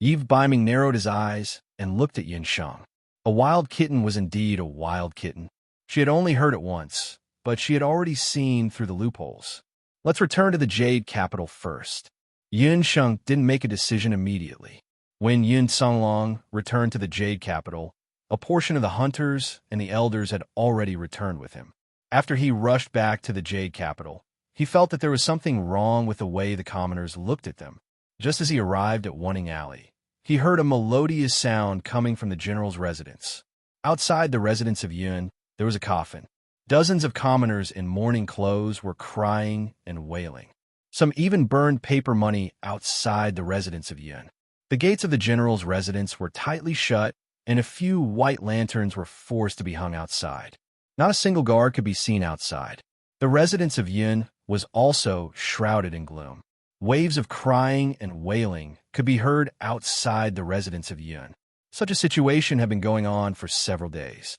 Yi Baiming narrowed his eyes and looked at Yin Sheng. A wild kitten was indeed a wild kitten. She had only heard it once, but she had already seen through the loopholes. Let's return to the Jade Capital first. Yin Sheng didn't make a decision immediately. When Yin Songlong returned to the Jade Capital, a portion of the hunters and the elders had already returned with him. After he rushed back to the Jade Capital, he felt that there was something wrong with the way the commoners looked at them. Just as he arrived at Waning Alley, he heard a melodious sound coming from the general's residence. Outside the residence of Yun, there was a coffin. Dozens of commoners in mourning clothes were crying and wailing. Some even burned paper money outside the residence of Yun. The gates of the general's residence were tightly shut, and a few white lanterns were forced to be hung outside. Not a single guard could be seen outside. The residence of Yun was also shrouded in gloom. Waves of crying and wailing could be heard outside the residence of Yun. Such a situation had been going on for several days.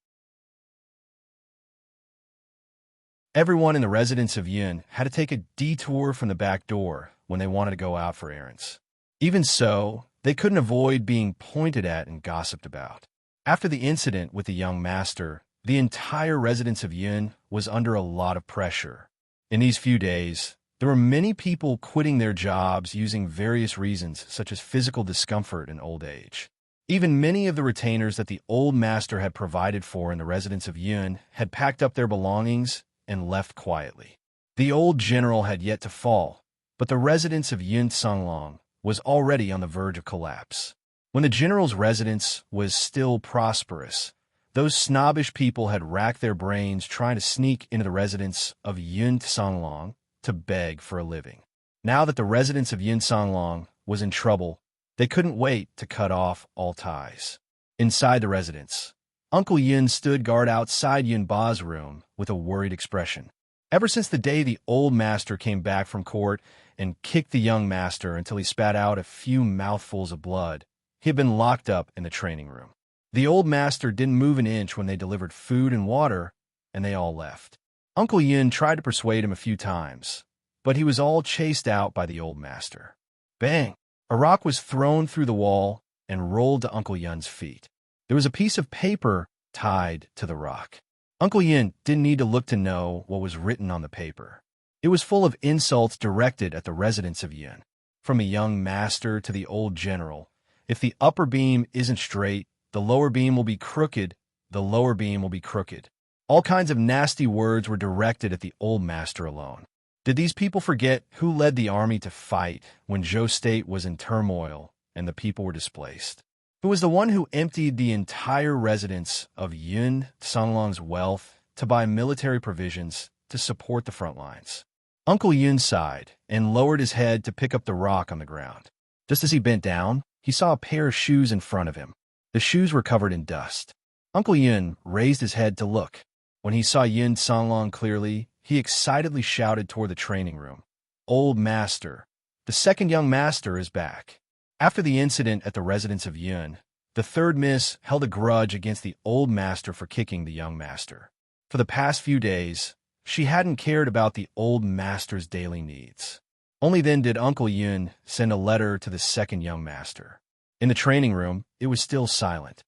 Everyone in the residence of Yun had to take a detour from the back door when they wanted to go out for errands. Even so, they couldn't avoid being pointed at and gossiped about. After the incident with the young master, the entire residence of Yun was under a lot of pressure. In these few days, there were many people quitting their jobs using various reasons, such as physical discomfort and old age. Even many of the retainers that the old master had provided for in the residence of Yun had packed up their belongings and left quietly. The old general had yet to fall, but the residence of Yun Songlong was already on the verge of collapse. When the general's residence was still prosperous, Those snobbish people had racked their brains trying to sneak into the residence of Yun Songlong to beg for a living. Now that the residence of Yun Songlong was in trouble, they couldn't wait to cut off all ties. Inside the residence, Uncle Yun stood guard outside Yun Ba's room with a worried expression. Ever since the day the old master came back from court and kicked the young master until he spat out a few mouthfuls of blood, he had been locked up in the training room. The old master didn't move an inch when they delivered food and water, and they all left. Uncle Yun tried to persuade him a few times, but he was all chased out by the old master. Bang! A rock was thrown through the wall and rolled to Uncle Yun's feet. There was a piece of paper tied to the rock. Uncle Yun didn't need to look to know what was written on the paper. It was full of insults directed at the residents of Yun. From a young master to the old general, if the upper beam isn't straight, the lower beam will be crooked, the lower beam will be crooked. All kinds of nasty words were directed at the old master alone. Did these people forget who led the army to fight when Zhou State was in turmoil and the people were displaced? Who was the one who emptied the entire residence of Yun Songlong's wealth to buy military provisions to support the front lines? Uncle Yun sighed and lowered his head to pick up the rock on the ground. Just as he bent down, he saw a pair of shoes in front of him. The shoes were covered in dust. Uncle Yun raised his head to look. When he saw Yun Songlong clearly, he excitedly shouted toward the training room. "Old Master, the second young master is back." After the incident at the residence of Yun, the third miss held a grudge against the old master for kicking the young master. For the past few days, she hadn't cared about the old master's daily needs. Only then did Uncle Yun send a letter to the second young master. In the training room, it was still silent.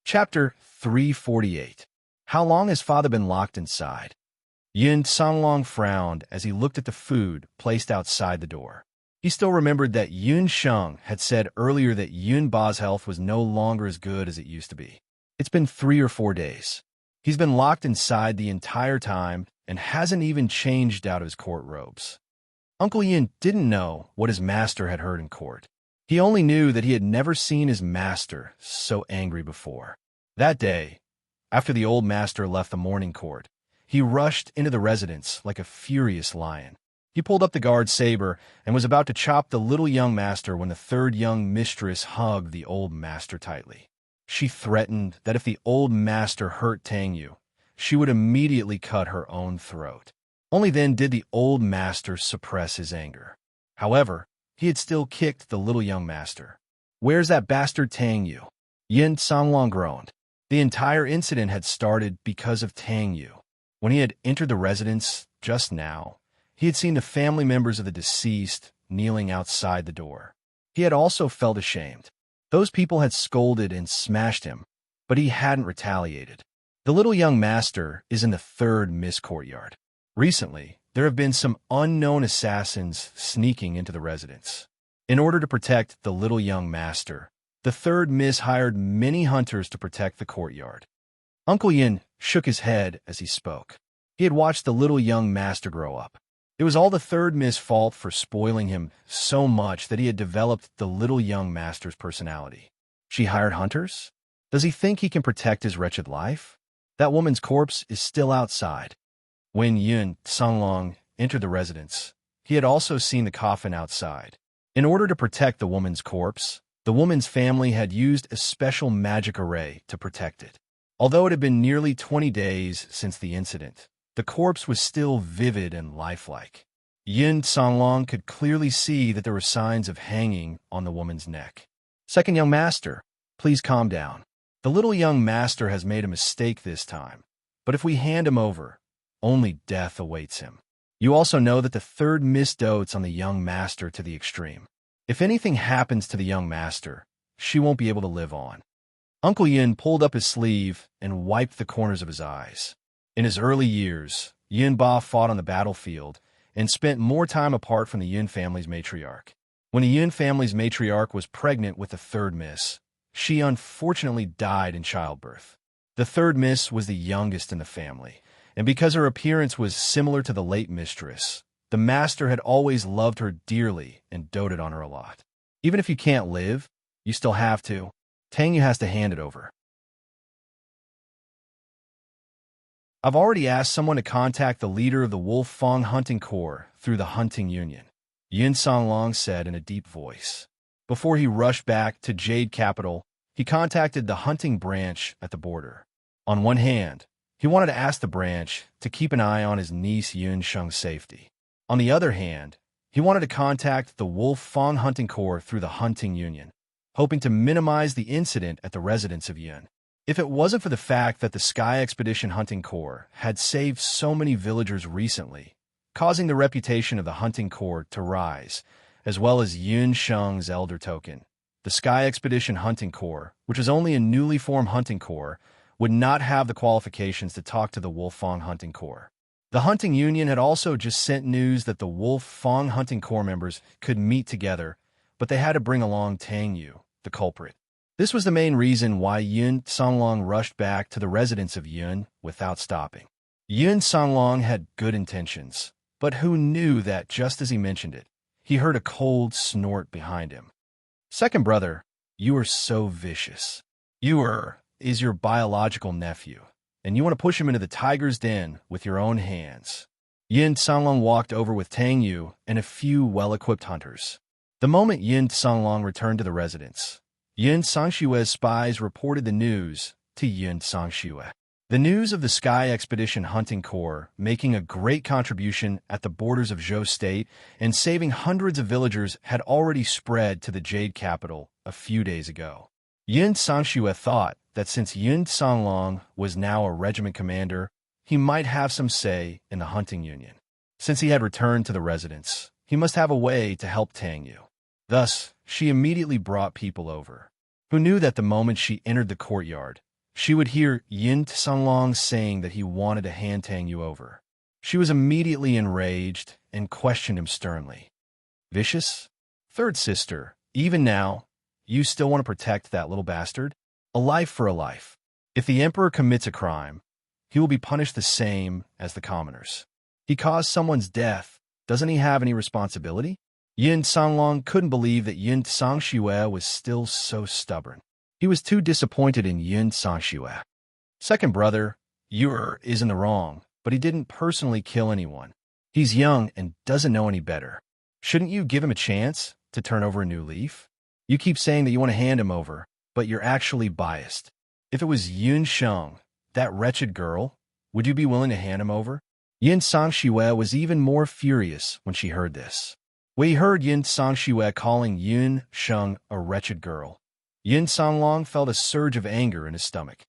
Chapter 348. How long has Father been locked inside? Yun Songlong frowned as he looked at the food placed outside the door. He still remembered that Yun Sheng had said earlier that Yun Ba's health was no longer as good as it used to be. It's been 3 or 4 days. He's been locked inside the entire time and hasn't even changed out of his court robes. Uncle Yun didn't know what his master had heard in court. He only knew that he had never seen his master so angry before. That day, after the old master left the morning court, he rushed into the residence like a furious lion. He pulled up the guard's saber and was about to chop the little young master when the third young mistress hugged the old master tightly. She threatened that if the old master hurt Tang Yu, she would immediately cut her own throat. Only then did the old master suppress his anger. However, he had still kicked the little young master. "Where's that bastard Tang Yu?" Yun Songlong groaned. The entire incident had started because of Tang Yu. When he had entered the residence just now, he had seen the family members of the deceased kneeling outside the door. He had also felt ashamed. Those people had scolded and smashed him, but he hadn't retaliated. The little young master is in the third Miss courtyard. Recently, there have been some unknown assassins sneaking into the residence. In order to protect the little young master, the third Miss hired many hunters to protect the courtyard. Uncle Yin shook his head as he spoke. He had watched the little young master grow up. It was all the third Miss' fault for spoiling him so much that he had developed the little young master's personality. She hired hunters? Does he think he can protect his wretched life? That woman's corpse is still outside. When Yun Songlong entered the residence, he had also seen the coffin outside. In order to protect the woman's corpse, the woman's family had used a special magic array to protect it. Although it had been nearly 20 days since the incident, the corpse was still vivid and lifelike. Yun Songlong could clearly see that there were signs of hanging on the woman's neck. "Second young master, please calm down. The little young master has made a mistake this time, but if we hand him over, only death awaits him. You also know that the third Miss dotes on the young master to the extreme. If anything happens to the young master, she won't be able to live on." Uncle Yin pulled up his sleeve and wiped the corners of his eyes. In his early years, Yun Ba fought on the battlefield and spent more time apart from the Yun family's matriarch. When the Yun family's matriarch was pregnant with the third Miss, she unfortunately died in childbirth. The third Miss was the youngest in the family, and because her appearance was similar to the late mistress, The master had always loved her dearly and doted on her a lot. Even if you can't live, you still have to. Tang Yu has to hand it over. I've already asked someone to contact the leader of the Wolf Fang Hunting Corps through the Hunting Union, Yin Songlong said in a deep voice. Before he rushed back to Jade Capital, he contacted the hunting branch at the border. On one hand, he wanted to ask the branch to keep an eye on his niece Yun Sheng's safety. On the other hand, he wanted to contact the Wolf Fang Hunting Corps through the Hunting Union, hoping to minimize the incident at the residence of Yun. If it wasn't for the fact that the Sky Expedition Hunting Corps had saved so many villagers recently, causing the reputation of the Hunting Corps to rise, as well as Yun Sheng's elder token, the Sky Expedition Hunting Corps, which is only a newly formed hunting corps, would not have the qualifications to talk to the Wolf Fang Hunting Corps. The Hunting Union had also just sent news that the Wolf Fang Hunting Corps members could meet together, but they had to bring along Tang Yu, the culprit. This was the main reason why Yun Songlong rushed back to the residence of Yun without stopping. Yun Songlong had good intentions, but who knew that just as he mentioned it, he heard a cold snort behind him. Second brother, you are so vicious. Is your biological nephew, and you want to push him into the tiger's den with your own hands. Yin Songlong walked over with Tang Yu and a few well-equipped hunters. The moment Yin Songlong returned to the residence, Yin Songshue's spies reported the news to Yin Songshue. The news of the Sky Expedition Hunting Corps making a great contribution at the borders of Zhou State and saving hundreds of villagers had already spread to the Jade Capital a few days ago. Yin Songshue thought that since Yin Songlong was now a regiment commander, he might have some say in the Hunting Union. Since he had returned to the residence, he must have a way to help Tang Yu. Thus, she immediately brought people over, who knew that the moment she entered the courtyard, she would hear Yin Songlong saying that he wanted to hand Tang Yu over. She was immediately enraged and questioned him sternly. Vicious? Third sister, even now, you still want to protect that little bastard? A life for a life. If the emperor commits a crime, he will be punished the same as the commoners. He caused someone's death. Doesn't he have any responsibility? Yin Songlong couldn't believe that Yin Songshue was still so stubborn. He was too disappointed in Yin Songshue. Second brother, Yu is in the wrong, but he didn't personally kill anyone. He's young and doesn't know any better. Shouldn't you give him a chance to turn over a new leaf? You keep saying that you want to hand him over, but you're actually biased. If it was Yun Sheng, that wretched girl, would you be willing to hand him over? Yin Songshue was even more furious when she heard this. When he heard Yin Songshue calling Yun Sheng a wretched girl, Yin Songlong felt a surge of anger in his stomach.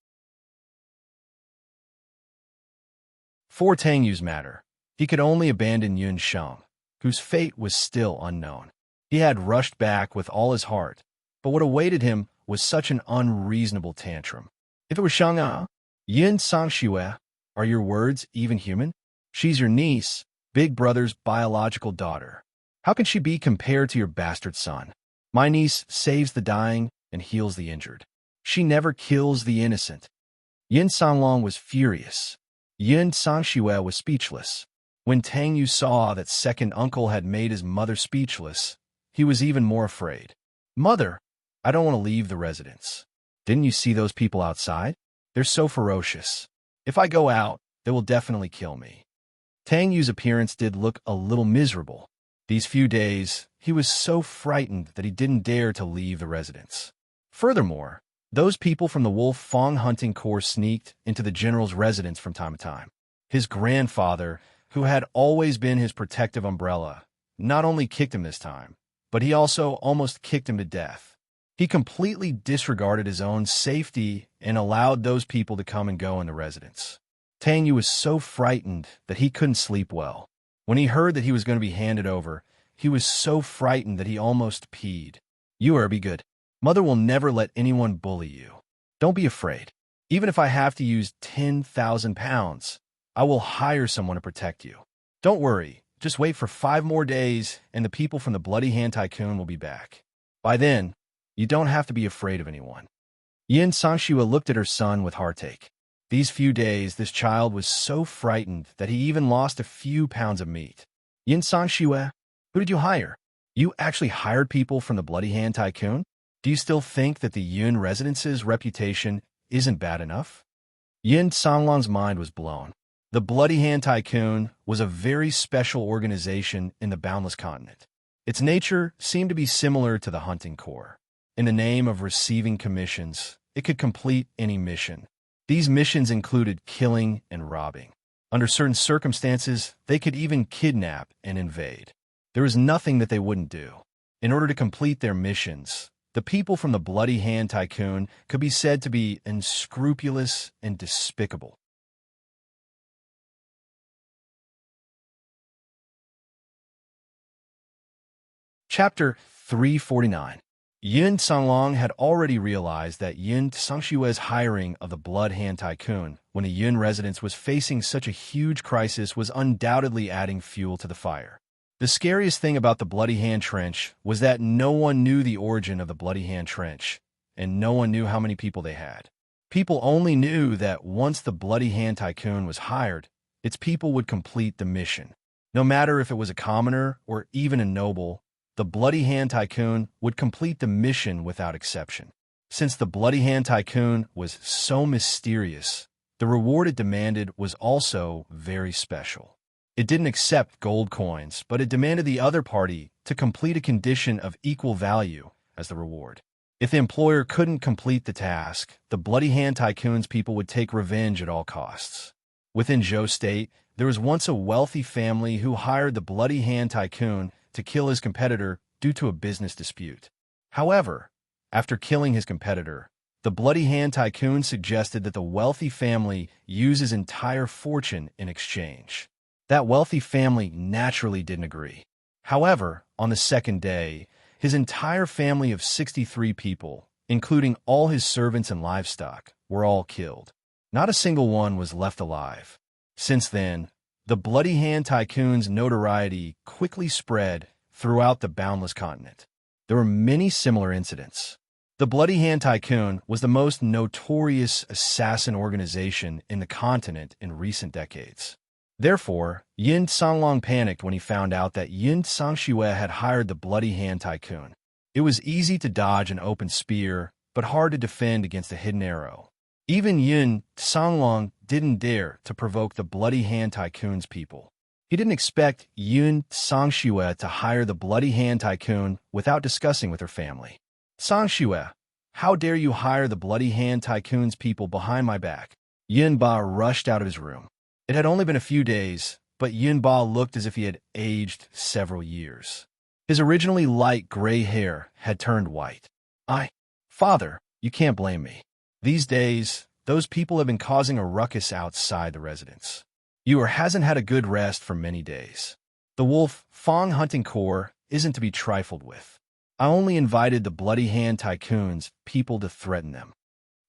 For Tang Yu's matter, he could only abandon Yun Sheng, whose fate was still unknown. He had rushed back with all his heart, but what awaited him was such an unreasonable tantrum. If it was Sheng, Yin Songshue, are your words even human? She's your niece, big brother's biological daughter. How can she be compared to your bastard son? My niece saves the dying and heals the injured. She never kills the innocent. Yin Songlong was furious. Yin Songshue was speechless. When Tang Yu saw that second uncle had made his mother speechless, he was even more afraid. Mother, I don't want to leave the residence. Didn't you see those people outside? They're so ferocious. If I go out, they will definitely kill me. Tang Yu's appearance did look a little miserable. These few days, he was so frightened that he didn't dare to leave the residence. Furthermore, those people from the Wolf Fang Hunting Corps sneaked into the general's residence from time to time. His grandfather, who had always been his protective umbrella, not only kicked him this time, but he also almost kicked him to death. He completely disregarded his own safety and allowed those people to come and go in the residence. Tang Yu was so frightened that he couldn't sleep well. When he heard that he was going to be handed over, he was so frightened that he almost peed. Be good. Mother will never let anyone bully you. Don't be afraid. Even if I have to use 10,000 pounds, I will hire someone to protect you. Don't worry. Just wait for 5 more days, and the people from the Bloody Hand Tycoon will be back. By then, you don't have to be afraid of anyone. Yin Songshue looked at her son with heartache. These few days, this child was so frightened that he even lost a few pounds of meat. Yin Sangxue, who did you hire? You actually hired people from the Bloody Hand Tycoon? Do you still think that the Yun residence's reputation isn't bad enough? Yin Songlong's mind was blown. The Bloody Hand Tycoon was a very special organization in the Boundless Continent. Its nature seemed to be similar to the Hunting Corps. In the name of receiving commissions, it could complete any mission. These missions included killing and robbing. Under certain circumstances, they could even kidnap and invade. There was nothing that they wouldn't do. In order to complete their missions, the people from the Bloody Hand Tycoon could be said to be unscrupulous and despicable. Chapter 349. Yun Songlong had already realized that Yin Sangshue's hiring of the Blood Hand Tycoon when the Yun residence was facing such a huge crisis was undoubtedly adding fuel to the fire. The scariest thing about the Bloody Hand Trench was that no one knew the origin of the Bloody Hand Trench, and no one knew how many people they had. People only knew that once the Bloody Hand Tycoon was hired, its people would complete the mission. No matter if it was a commoner or even a noble, the Bloody Hand Tycoon would complete the mission without exception. Since the Bloody Hand Tycoon was so mysterious, the reward it demanded was also very special. It didn't accept gold coins, but it demanded the other party to complete a condition of equal value as the reward. If the employer couldn't complete the task, the Bloody Hand Tycoon's people would take revenge at all costs. Within Zhou State, there was once a wealthy family who hired the Bloody Hand Tycoon to kill his competitor due to a business dispute. However, after killing his competitor, the Bloody Hand Tycoon suggested that the wealthy family use his entire fortune in exchange. That wealthy family naturally didn't agree. However, on the second day, his entire family of 63 people, including all his servants and livestock, were all killed. Not a single one was left alive. Since then, the Bloody Hand Tycoon's notoriety quickly spread throughout the Boundless Continent. There were many similar incidents. The Bloody Hand Tycoon was the most notorious assassin organization in the continent in recent decades. Therefore, Yin Songlong panicked when he found out that Yin Sangxue had hired the Bloody Hand Tycoon. It was easy to dodge an open spear, but hard to defend against a hidden arrow. Even Yin Songlong didn't dare to provoke the Bloody Hand Tycoon's people. He didn't expect Yun Sangxue to hire the Bloody Hand Tycoon without discussing with her family. Sangxue, how dare you hire the Bloody Hand Tycoon's people behind my back? Yun Ba rushed out of his room. It had only been a few days, but Yun Ba looked as if he had aged several years. His originally light gray hair had turned white. Father, you can't blame me. These days, those people have been causing a ruckus outside the residence. You hasn't had a good rest for many days. The Wolf Fang Hunting Corps isn't to be trifled with. I only invited the Bloody Hand Tycoon's people to threaten them.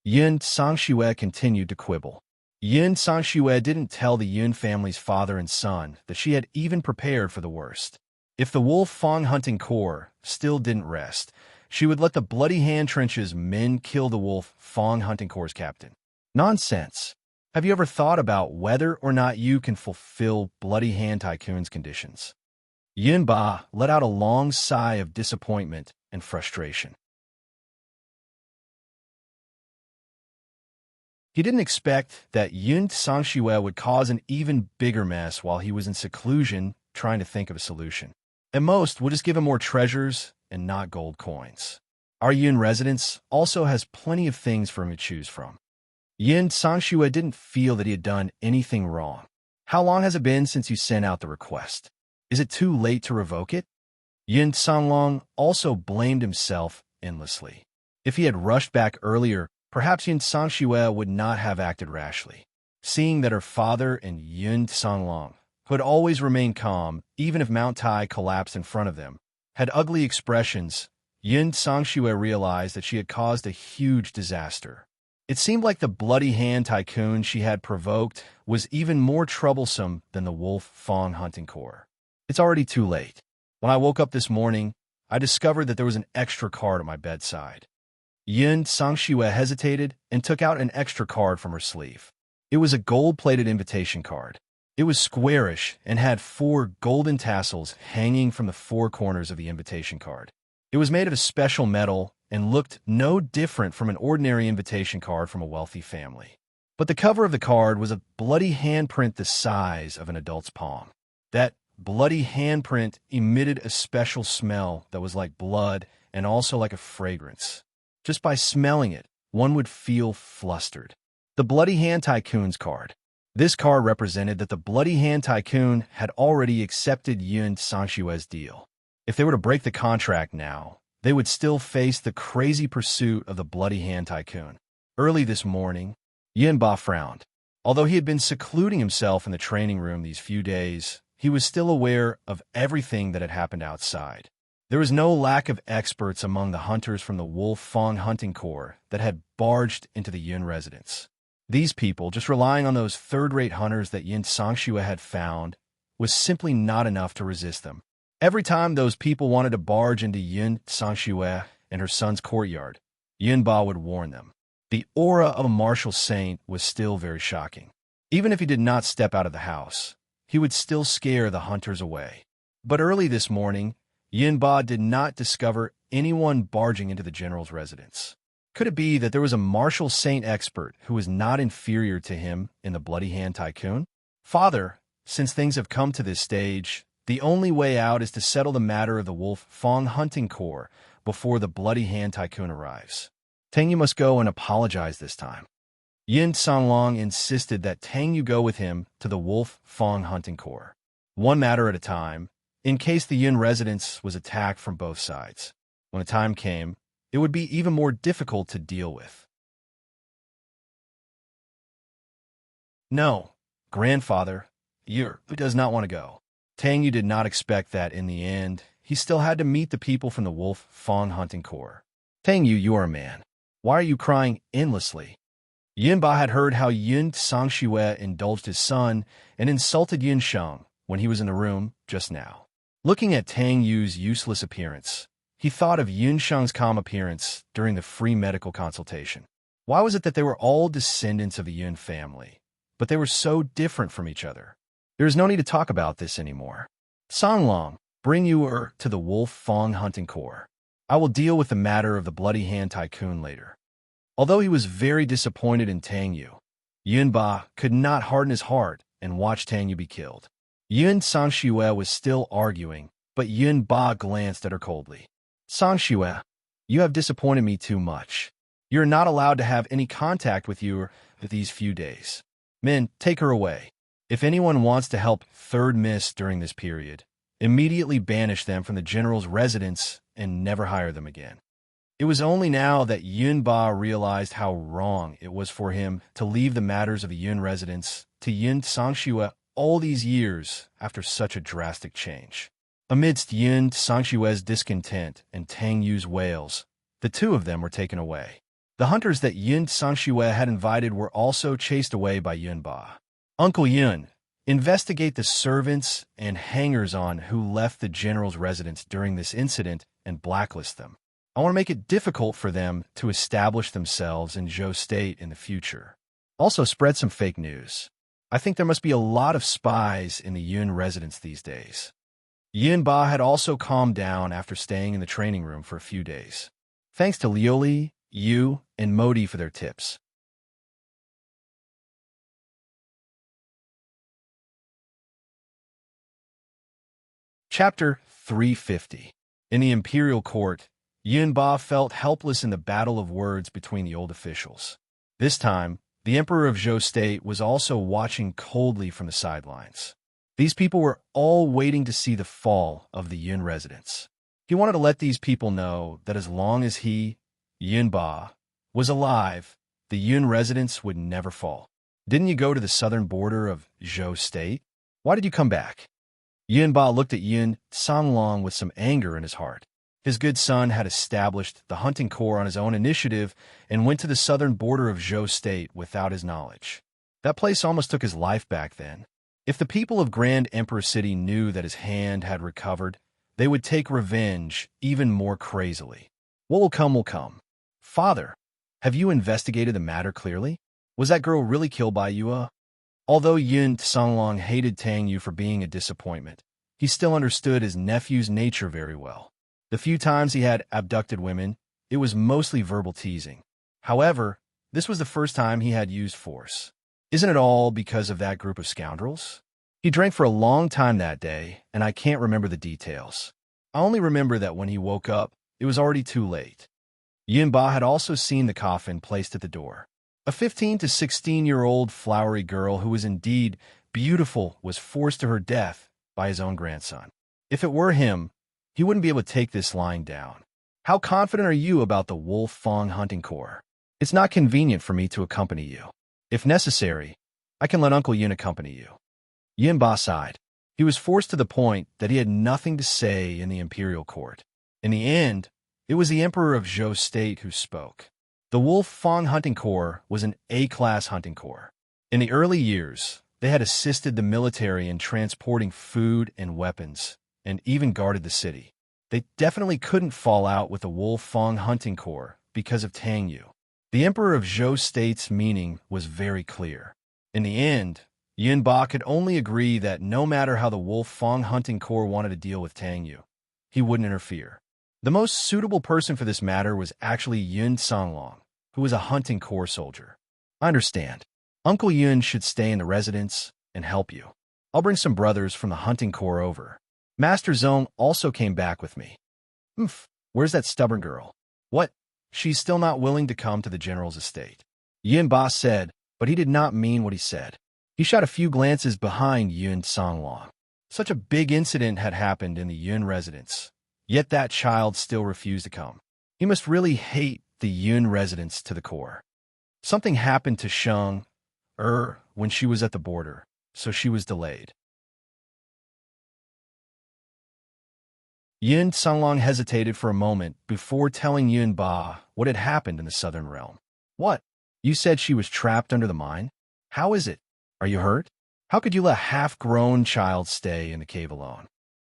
Yun Sangxue continued to quibble. Yun Sangxue didn't tell the Yun family's father and son that she had even prepared for the worst. If the Wolf Fang Hunting Corps still didn't rest, she would let the Bloody Hand Trench's men kill the Wolf Fang Hunting Corps' captain. Nonsense. Have you ever thought about whether or not you can fulfill Bloody Hand Tycoon's conditions? Yun Ba let out a long sigh of disappointment and frustration. He didn't expect that Yun Sangxue would cause an even bigger mess while he was in seclusion trying to think of a solution. At most, we'll just give him more treasures and not gold coins. Our Yun residence also has plenty of things for him to choose from. Yin Sangxue didn't feel that he had done anything wrong. How long has it been since you sent out the request? Is it too late to revoke it? Yin Songlong also blamed himself endlessly. If he had rushed back earlier, perhaps Yin Sangxue would not have acted rashly. Seeing that her father and Yin Songlong, who had always remained calm even if Mount Tai collapsed in front of them, had ugly expressions, Yin Sangxue realized that she had caused a huge disaster. It seemed like the Bloody Hand Tycoon she had provoked was even more troublesome than the Wolf Fang Hunting Corps. It's already too late. When I woke up this morning, I discovered that there was an extra card at my bedside. Yin Sangxue hesitated and took out an extra card from her sleeve. It was a gold-plated invitation card. It was squarish and had 4 golden tassels hanging from the 4 corners of the invitation card. It was made of a special metal and looked no different from an ordinary invitation card from a wealthy family. But the cover of the card was a bloody handprint the size of an adult's palm. That bloody handprint emitted a special smell that was like blood and also like a fragrance. Just by smelling it, one would feel flustered. The Bloody Hand Tycoon's card. This card represented that the Bloody Hand Tycoon had already accepted Yun Sangshue's deal. If they were to break the contract now, they would still face the crazy pursuit of the Bloody Hand Tycoon. Early this morning, Yunba frowned. Although he had been secluding himself in the training room these few days, he was still aware of everything that had happened outside. There was no lack of experts among the hunters from the Wolf Fang hunting corps that had barged into the Yun residence. These people, just relying on those third-rate hunters that Yin Sangshue had found, was simply not enough to resist them. Every time those people wanted to barge into Yin Sangshue and her son's courtyard, Yunba would warn them. The aura of a martial saint was still very shocking. Even if he did not step out of the house, he would still scare the hunters away. But early this morning, Yunba did not discover anyone barging into the general's residence. Could it be that there was a martial saint expert who was not inferior to him in the Bloody Hand Tycoon? Father, since things have come to this stage, the only way out is to settle the matter of the Wolf Fang hunting corps before the Bloody Hand Tycoon arrives. Tang Yu must go and apologize this time. Yin Sanlong insisted that Tang Yu go with him to the Wolf Fang hunting corps. One matter at a time, in case the Yun residence was attacked from both sides. When the time came, it would be even more difficult to deal with. No, grandfather, Yu does not want to go. Tang Yu did not expect that in the end. He still had to meet the people from the Wolf Fang hunting corps. Tang Yu, you are a man. Why are you crying endlessly? Yunba had heard how Yun Sangshue indulged his son and insulted Yun Sheng when he was in the room just now. Looking at Tang Yu's useless appearance, he thought of Yun Sheng's calm appearance during the free medical consultation. Why was it that they were all descendants of the Yun family, but they were so different from each other? There is no need to talk about this anymore. Sanglong, bring Yu to the Wolf Fang hunting corps. I will deal with the matter of the Bloody Hand Tycoon later. Although he was very disappointed in Tang Yu, Yunba could not harden his heart and watch Tang Yu be killed. Yun Sangshue was still arguing, but Yunba glanced at her coldly. Sangshue, you have disappointed me too much. You're not allowed to have any contact with Yu for these few days. Men, take her away. If anyone wants to help Third Miss during this period, immediately banish them from the general's residence and never hire them again. It was only now that Yunba realized how wrong it was for him to leave the matters of the Yun residence to Yun Sangshue all these years after such a drastic change. Amidst Yun Sangshue's discontent and Tang Yu's wails, the two of them were taken away. The hunters that Yun Sangshue had invited were also chased away by Yunba. Uncle Yun, investigate the servants and hangers-on who left the general's residence during this incident and blacklist them. I want to make it difficult for them to establish themselves in Zhou State in the future. Also spread some fake news. I think there must be a lot of spies in the Yun residence these days. Yunba had also calmed down after staying in the training room for a few days. Thanks to Liuli, Yu, and Modi for their tips. Chapter 350. In the imperial court, Yunba felt helpless in the battle of words between the old officials. This time, the Emperor of Zhou State was also watching coldly from the sidelines. These people were all waiting to see the fall of the Yun residence. He wanted to let these people know that as long as he, Yunba, was alive, the Yun residence would never fall. Didn't you go to the southern border of Zhou State? Why did you come back? Yunba looked at Yun Sanglong with some anger in his heart. His good son had established the hunting corps on his own initiative and went to the southern border of Zhou State without his knowledge. That place almost took his life back then. If the people of Grand Emperor City knew that his hand had recovered, they would take revenge even more crazily. What will come will come. Father, have you investigated the matter clearly? Was that girl really killed by Yua? Although Yun Songlong hated Tang Yu for being a disappointment, he still understood his nephew's nature very well. The few times he had abducted women, it was mostly verbal teasing. However, this was the first time he had used force. Isn't it all because of that group of scoundrels? He drank for a long time that day, and I can't remember the details. I only remember that when he woke up, it was already too late. Yun Ba had also seen the coffin placed at the door. A 15 to 16-year-old flowery girl who was indeed beautiful was forced to her death by his own grandson. If it were him, he wouldn't be able to take this lying down. How confident are you about the Wolf Fong hunting corps? It's not convenient for me to accompany you. If necessary, I can let Uncle Yun accompany you. Yin Ba sighed. He was forced to the point that he had nothing to say in the imperial court. In the end, it was the Emperor of Zhou State who spoke. The Wolf Fong hunting corps was an A-class hunting corps. In the early years, they had assisted the military in transporting food and weapons, and even guarded the city. They definitely couldn't fall out with the Wolf Fong hunting corps because of Tang Yu. The Emperor of Zhou State's meaning was very clear. In the end, Yun Ba could only agree that no matter how the Wolf Fong hunting corps wanted to deal with Tang Yu, he wouldn't interfere. The most suitable person for this matter was actually Yun Songlong, who was a hunting corps soldier. I understand. Uncle Yun should stay in the residence and help you. I'll bring some brothers from the hunting corps over. Master Zong also came back with me. Where's that stubborn girl? What? She's still not willing to come to the general's estate. Yun Ba said, but he did not mean what he said. He shot a few glances behind Yun Songlong. Such a big incident had happened in the Yun residence. Yet that child still refused to come. He must really hate the Yun residence to the core. Something happened to Sheng when she was at the border, so she was delayed. Yun Songlong hesitated for a moment before telling Yun Ba what had happened in the southern realm. What? You said she was trapped under the mine? How is it? Are you hurt? How could you let a half-grown child stay in the cave alone?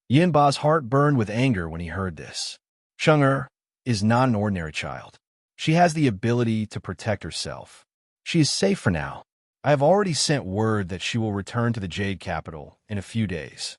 Yun Ba's heart burned with anger when he heard this. Sheng is not an ordinary child. She has the ability to protect herself. She is safe for now. I have already sent word that she will return to the Jade Capital in a few days.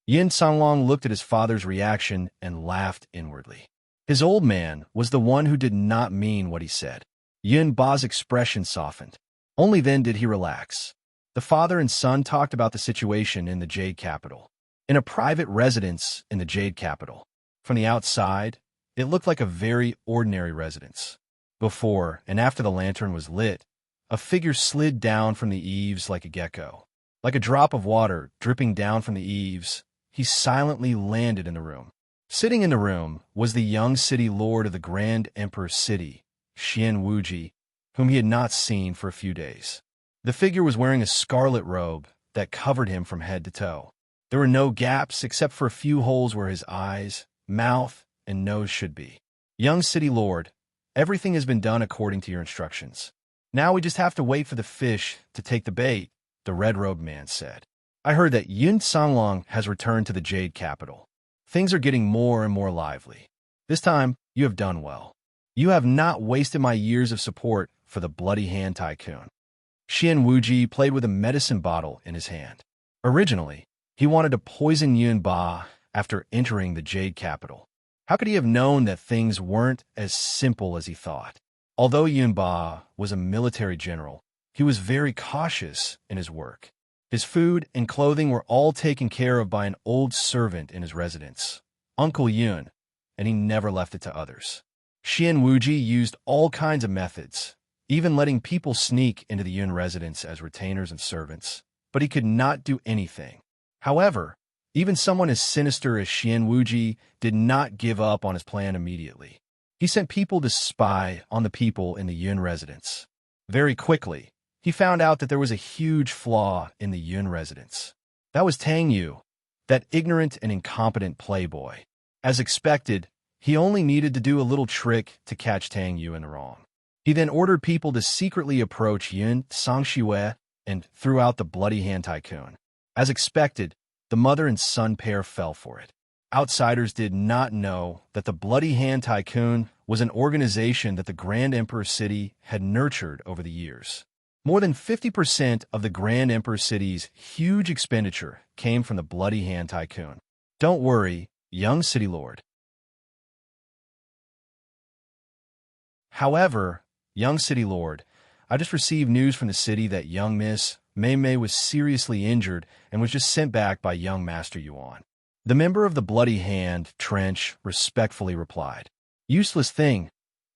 Yun Songlong looked at his father's reaction and laughed inwardly. His old man was the one who did not mean what he said. Yun Ba's expression softened. Only then did he relax. The father and son talked about the situation in the Jade Capital. In a private residence in the Jade Capital. From the outside, it looked like a very ordinary residence. Before and after the lantern was lit, a figure slid down from the eaves like a gecko. Like a drop of water dripping down from the eaves, he silently landed in the room. Sitting in the room was the young city lord of the Grand Emperor's city, Xian Wuji, whom he had not seen for a few days. The figure was wearing a scarlet robe that covered him from head to toe. There were no gaps except for a few holes where his eyes, mouth, and nose should be. Young city lord, everything has been done according to your instructions. Now we just have to wait for the fish to take the bait, the red-robed man said. I heard that Yun Songlong has returned to the Jade Capital. Things are getting more and more lively. This time, you have done well. You have not wasted my years of support for the Bloody Hand Tycoon. Xian Wuji played with a medicine bottle in his hand. Originally, he wanted to poison Yun Ba after entering the Jade Capital. How could he have known that things weren't as simple as he thought? Although Yun Ba was a military general, he was very cautious in his work. His food and clothing were all taken care of by an old servant in his residence, Uncle Yun, and he never left it to others. Xian Wuji used all kinds of methods, even letting people sneak into the Yun residence as retainers and servants, but he could not do anything. However, even someone as sinister as Xian Wuji did not give up on his plan immediately. He sent people to spy on the people in the Yun residence. Very quickly, he found out that there was a huge flaw in the Yun residence. That was Tang Yu, that ignorant and incompetent playboy. As expected, he only needed to do a little trick to catch Tang Yu in the wrong. He then ordered people to secretly approach Yun Songshiwe and threw out the Bloody Hand Tycoon. As expected, the mother and son pair fell for it. Outsiders did not know that the Bloody Hand Tycoon was an organization that the Grand Emperor City had nurtured over the years. More than 50% of the Grand Emperor city's huge expenditure came from the Bloody Hand Tycoon. Don't worry, young city lord. However, young city lord, I just received news from the city that young Miss Mei Mei was seriously injured and was just sent back by young Master Yuan. The member of the Bloody Hand Trench respectfully replied, "Useless thing,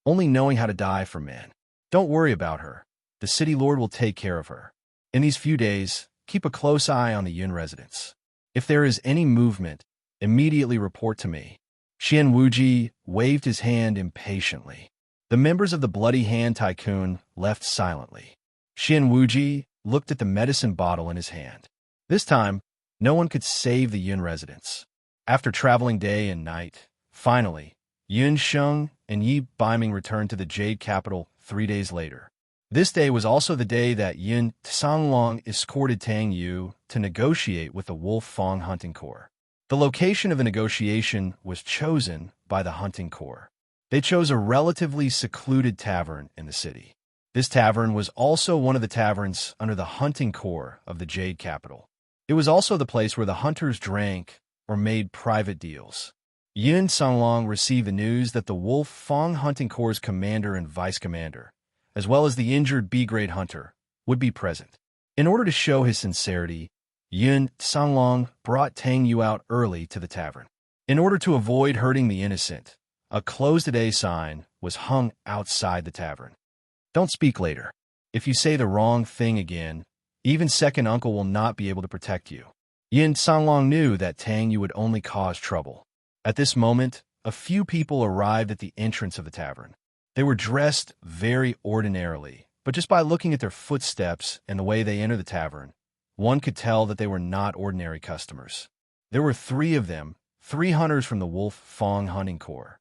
only knowing how to die for men. Don't worry about her. The city lord will take care of her. In these few days, keep a close eye on the Yun residence. If there is any movement, immediately report to me." Xian Wuji waved his hand impatiently. The members of the Bloody Hand Tycoon left silently. Xian Wuji looked at the medicine bottle in his hand. This time, no one could save the Yun residence. After traveling day and night, finally, Yun Sheng and Yi Biming returned to the Jade capital 3 days later. This day was also the day that Yun Songlong escorted Tang Yu to negotiate with the Wolf Fang Hunting Corps. The location of the negotiation was chosen by the Hunting Corps. They chose a relatively secluded tavern in the city. This tavern was also one of the taverns under the Hunting Corps of the Jade capital. It was also the place where the hunters drank or made private deals. Yun Songlong received the news that the Wolf Fang Hunting Corps' commander and vice commander, as well as the injured B-grade hunter, would be present. In order to show his sincerity, Yun Songlong brought Tang Yu out early to the tavern. In order to avoid hurting the innocent, a closed today sign was hung outside the tavern. Don't speak later. If you say the wrong thing again, even second uncle will not be able to protect you. Yin Songlong knew that Tang Yu would only cause trouble. At this moment, a few people arrived at the entrance of the tavern. They were dressed very ordinarily, but just by looking at their footsteps and the way they entered the tavern, one could tell that they were not ordinary customers. There were 3 of them, 3 hunters from the Wolf Fang Hunting Corps.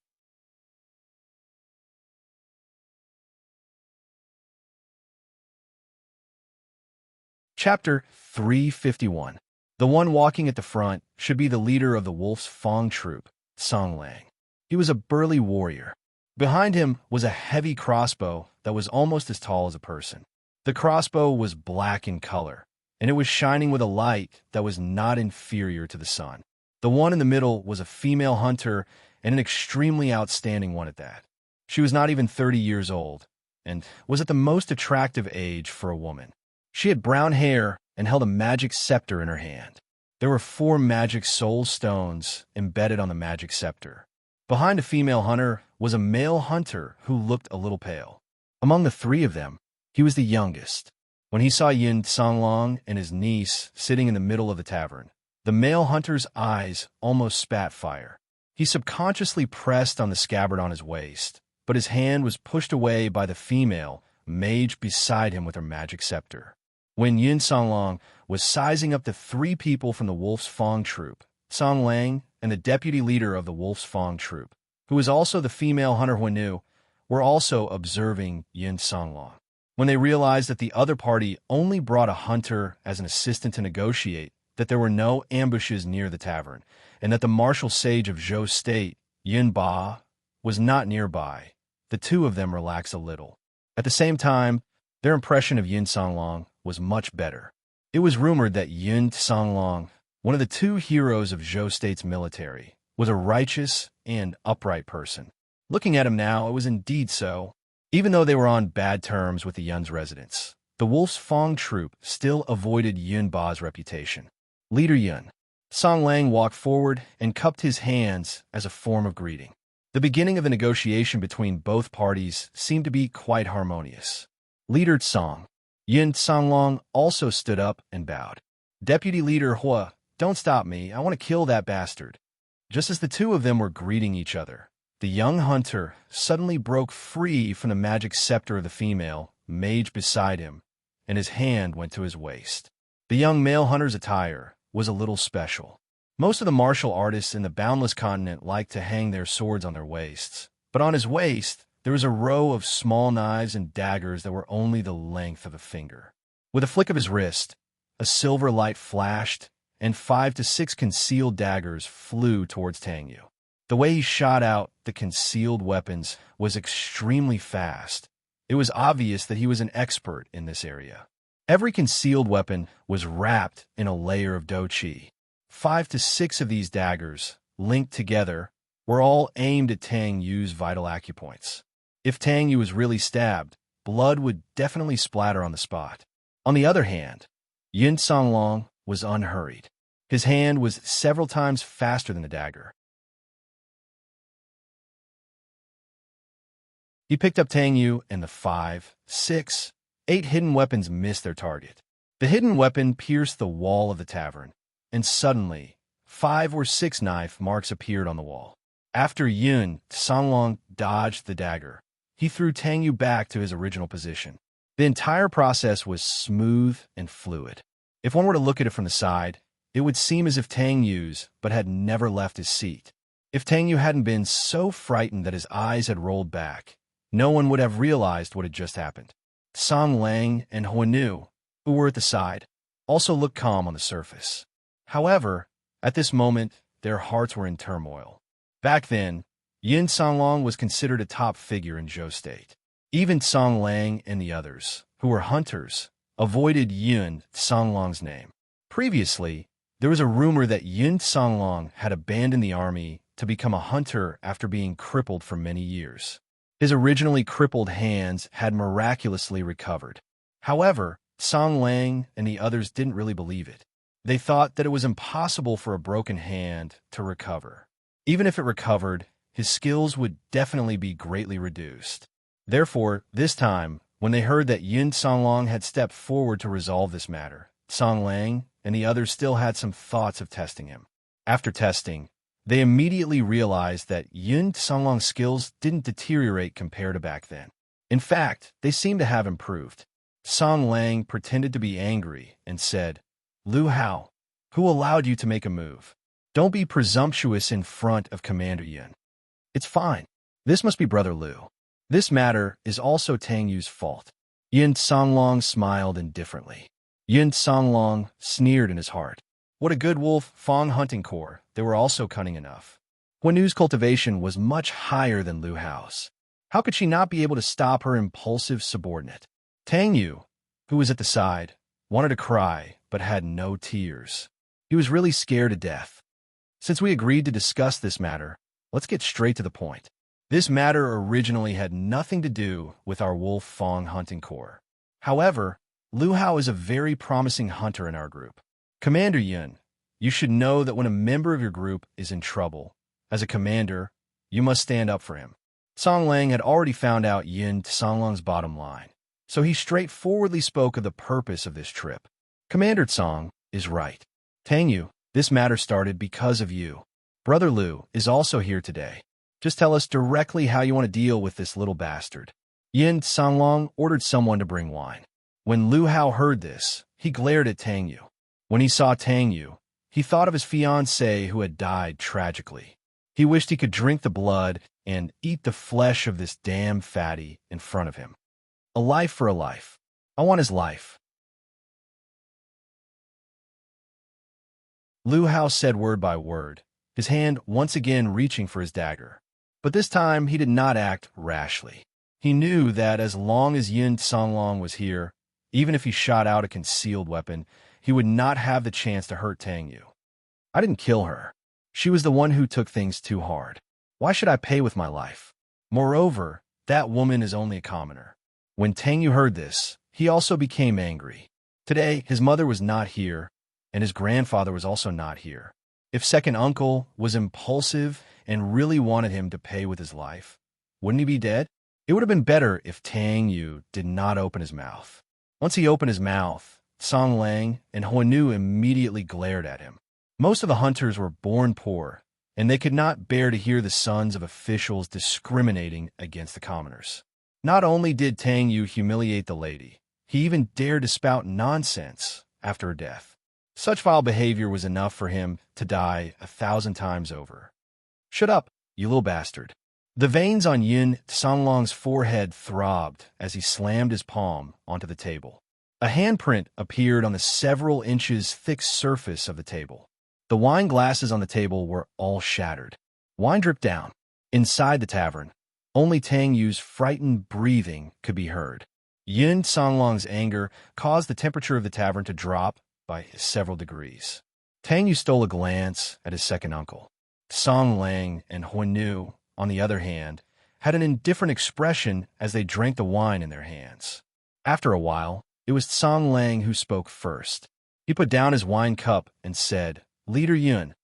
Chapter 351. The one walking at the front should be the leader of the Wolf's Fang troop, Song Lang. He was a burly warrior. Behind him was a heavy crossbow that was almost as tall as a person. The crossbow was black in color, and it was shining with a light that was not inferior to the sun. The one in the middle was a female hunter, and an extremely outstanding one at that. She was not even 30 years old, and was at the most attractive age for a woman. She had brown hair and held a magic scepter in her hand. There were 4 magic soul stones embedded on the magic scepter. Behind a female hunter was a male hunter who looked a little pale. Among the 3 of them, he was the youngest. When he saw Yin Songlong and his niece sitting in the middle of the tavern, the male hunter's eyes almost spat fire. He subconsciously pressed on the scabbard on his waist, but his hand was pushed away by the female mage beside him with her magic scepter. When Yin Songlong was sizing up the 3 people from the Wolf's Fang troop, Song Lang and the deputy leader of the Wolf's Fang troop, who was also the female hunter Huanu, were also observing Yin Songlong. When they realized that the other party only brought a hunter as an assistant to negotiate, that there were no ambushes near the tavern, and that the martial sage of Zhou State, Yin Ba, was not nearby, the 2 of them relaxed a little. At the same time, their impression of Yin Songlong was much better. It was rumored that Yin Songlong, one of the 2 heroes of Zhou State's military, was a righteous and upright person. Looking at him now, it was indeed so. Even though they were on bad terms with the Yun's residents, the Wolf's Fang troop still avoided Yun Ba's reputation. Leader Yun. Song Lang walked forward and cupped his hands as a form of greeting. The beginning of the negotiation between both parties seemed to be quite harmonious. Leader Song. Yin Songlong also stood up and bowed. Deputy Leader Hua, don't stop me. I want to kill that bastard. Just as the 2 of them were greeting each other, the young hunter suddenly broke free from the magic scepter of the female mage beside him, and his hand went to his waist. The young male hunter's attire was a little special. Most of the martial artists in the Boundless Continent liked to hang their swords on their waists, but on his waist, there was a row of small knives and daggers that were only the length of a finger. With a flick of his wrist, a silver light flashed, and 5 to 6 concealed daggers flew towards Tang Yu. The way he shot out the concealed weapons was extremely fast, It was obvious that he was an expert in this area. Every concealed weapon was wrapped in a layer of doqi. 5 to 6 of these daggers, linked together, were all aimed at Tang Yu's vital acupoints. If Tang Yu was really stabbed, blood would definitely splatter on the spot. On the other hand, Yun Songlong was unhurried. His hand was several times faster than the dagger. He picked up Tang Yu, and the 5, 6, 8 hidden weapons missed their target. The hidden weapon pierced the wall of the tavern, and suddenly, 5 or 6 knife marks appeared on the wall. After Yun Songlong dodged the dagger, he threw Tang Yu back to his original position. The entire process was smooth and fluid. If one were to look at it from the side, it would seem as if Tang Yu's but had never left his seat. If Tang Yu hadn't been so frightened that his eyes had rolled back, no one would have realized what had just happened. Song Lang and Huanu, who were at the side, also looked calm on the surface. However, at this moment, their hearts were in turmoil. Back then, Yin Songlong was considered a top figure in Zhou State. Even Song Lang and the others, who were hunters, avoided Yun Songlong's name. Previously, there was a rumor that Yun Songlong had abandoned the army to become a hunter after being crippled for many years. His originally crippled hands had miraculously recovered. However, Song Lang and the others didn't really believe it. They thought that it was impossible for a broken hand to recover. Even if it recovered, his skills would definitely be greatly reduced. Therefore, this time, when they heard that Yin Songlong had stepped forward to resolve this matter, Song Lang and the others still had some thoughts of testing him. After testing, they immediately realized that Yin Songlong's skills didn't deteriorate compared to back then. In fact, they seemed to have improved. Song Lang pretended to be angry and said, "Lu Hao, who allowed you to make a move? Don't be presumptuous in front of Commander Yin." "It's fine. This must be Brother Lu. This matter is also Tang Yu's fault." Yin Songlong smiled indifferently. Yin Songlong sneered in his heart. What a good wolf Fong hunting corps, they were also cunning enough. Huanu's cultivation was much higher than Lu Hao's. How could she not be able to stop her impulsive subordinate? Tang Yu, who was at the side, wanted to cry, but had no tears. He was really scared to death. Since we agreed to discuss this matter, let's get straight to the point. This matter originally had nothing to do with our wolf Fong hunting corps. However, Lu Hao is a very promising hunter in our group. Commander Yun, you should know that when a member of your group is in trouble, as a commander, you must stand up for him. Song Lang had already found out Yin Songlong's bottom line, so he straightforwardly spoke of the purpose of this trip. Commander Song is right. Tang Yu, this matter started because of you. Brother Lu is also here today. Just tell us directly how you want to deal with this little bastard. Yin Songlong ordered someone to bring wine. When Lu Hao heard this, he glared at Tang Yu. When he saw Tang Yu, he thought of his fiancée who had died tragically. He wished he could drink the blood and eat the flesh of this damn fatty in front of him. A life for a life. I want his life. Lu Hao said word by word, his hand once again reaching for his dagger. But this time he did not act rashly. He knew that as long as Yin Songlong was here, even if he shot out a concealed weapon, he would not have the chance to hurt Tang Yu. I didn't kill her. She was the one who took things too hard. Why should I pay with my life? Moreover, that woman is only a commoner. When Tang Yu heard this, he also became angry. Today, his mother was not here, and his grandfather was also not here. If second uncle was impulsive and really wanted him to pay with his life, wouldn't he be dead? It would have been better if Tang Yu did not open his mouth. Once he opened his mouth, Song Lang and Huanu immediately glared at him. Most of the hunters were born poor, and they could not bear to hear the sons of officials discriminating against the commoners. Not only did Tang Yu humiliate the lady, he even dared to spout nonsense after her death. Such vile behavior was enough for him to die 1,000 times over. Shut up, you little bastard. The veins on Yin Songlong's forehead throbbed as he slammed his palm onto the table. A handprint appeared on the several inches thick surface of the table. The wine glasses on the table were all shattered. Wine dripped down. Inside the tavern, Only Tang Yu's frightened breathing could be heard. Yun Songlong's anger caused the temperature of the tavern to drop by several degrees. Tang Yu stole a glance at his second uncle. Song Lang and Huanu, on the other hand, had an indifferent expression as they drank the wine in their hands. After a while, it was Song Lang who spoke first. He put down his wine cup and said, "Leader Yun,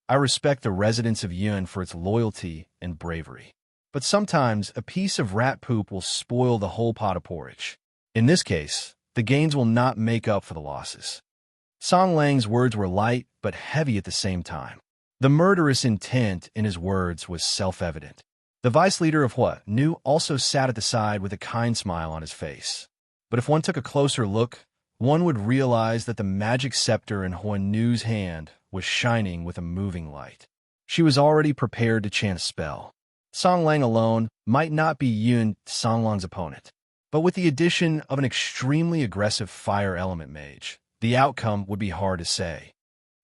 I respect the residents of Yun for its loyalty and bravery. But sometimes a piece of rat poop will spoil the whole pot of porridge. In this case, the gains will not make up for the losses." Song Lang's words were light but heavy at the same time. The murderous intent in his words was self-evident. The vice leader of Huanu also sat at the side with a kind smile on his face. But if one took a closer look, one would realize that the magic scepter in Huanu's hand was shining with a moving light. She was already prepared to chant a spell. Song Lang alone might not be Yun Songlong's opponent, but with the addition of an extremely aggressive fire element mage, the outcome would be hard to say.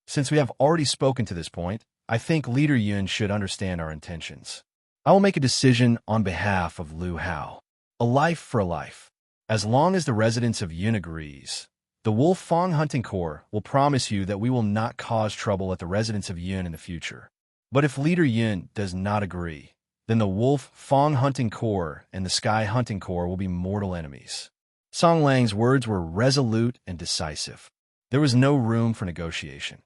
Since we have already spoken to this point, I think Leader Yun should understand our intentions. I will make a decision on behalf of Lu Hao. A life for a life. As long as the residents of Yun agrees, the Wolf Fang Hunting Corps will promise you that we will not cause trouble at the residents of Yun in the future. But if Leader Yun does not agree, then the Wolf Fang Hunting Corps and the Sky Hunting Corps will be mortal enemies. Song Lang's words were resolute and decisive. There was no room for negotiation.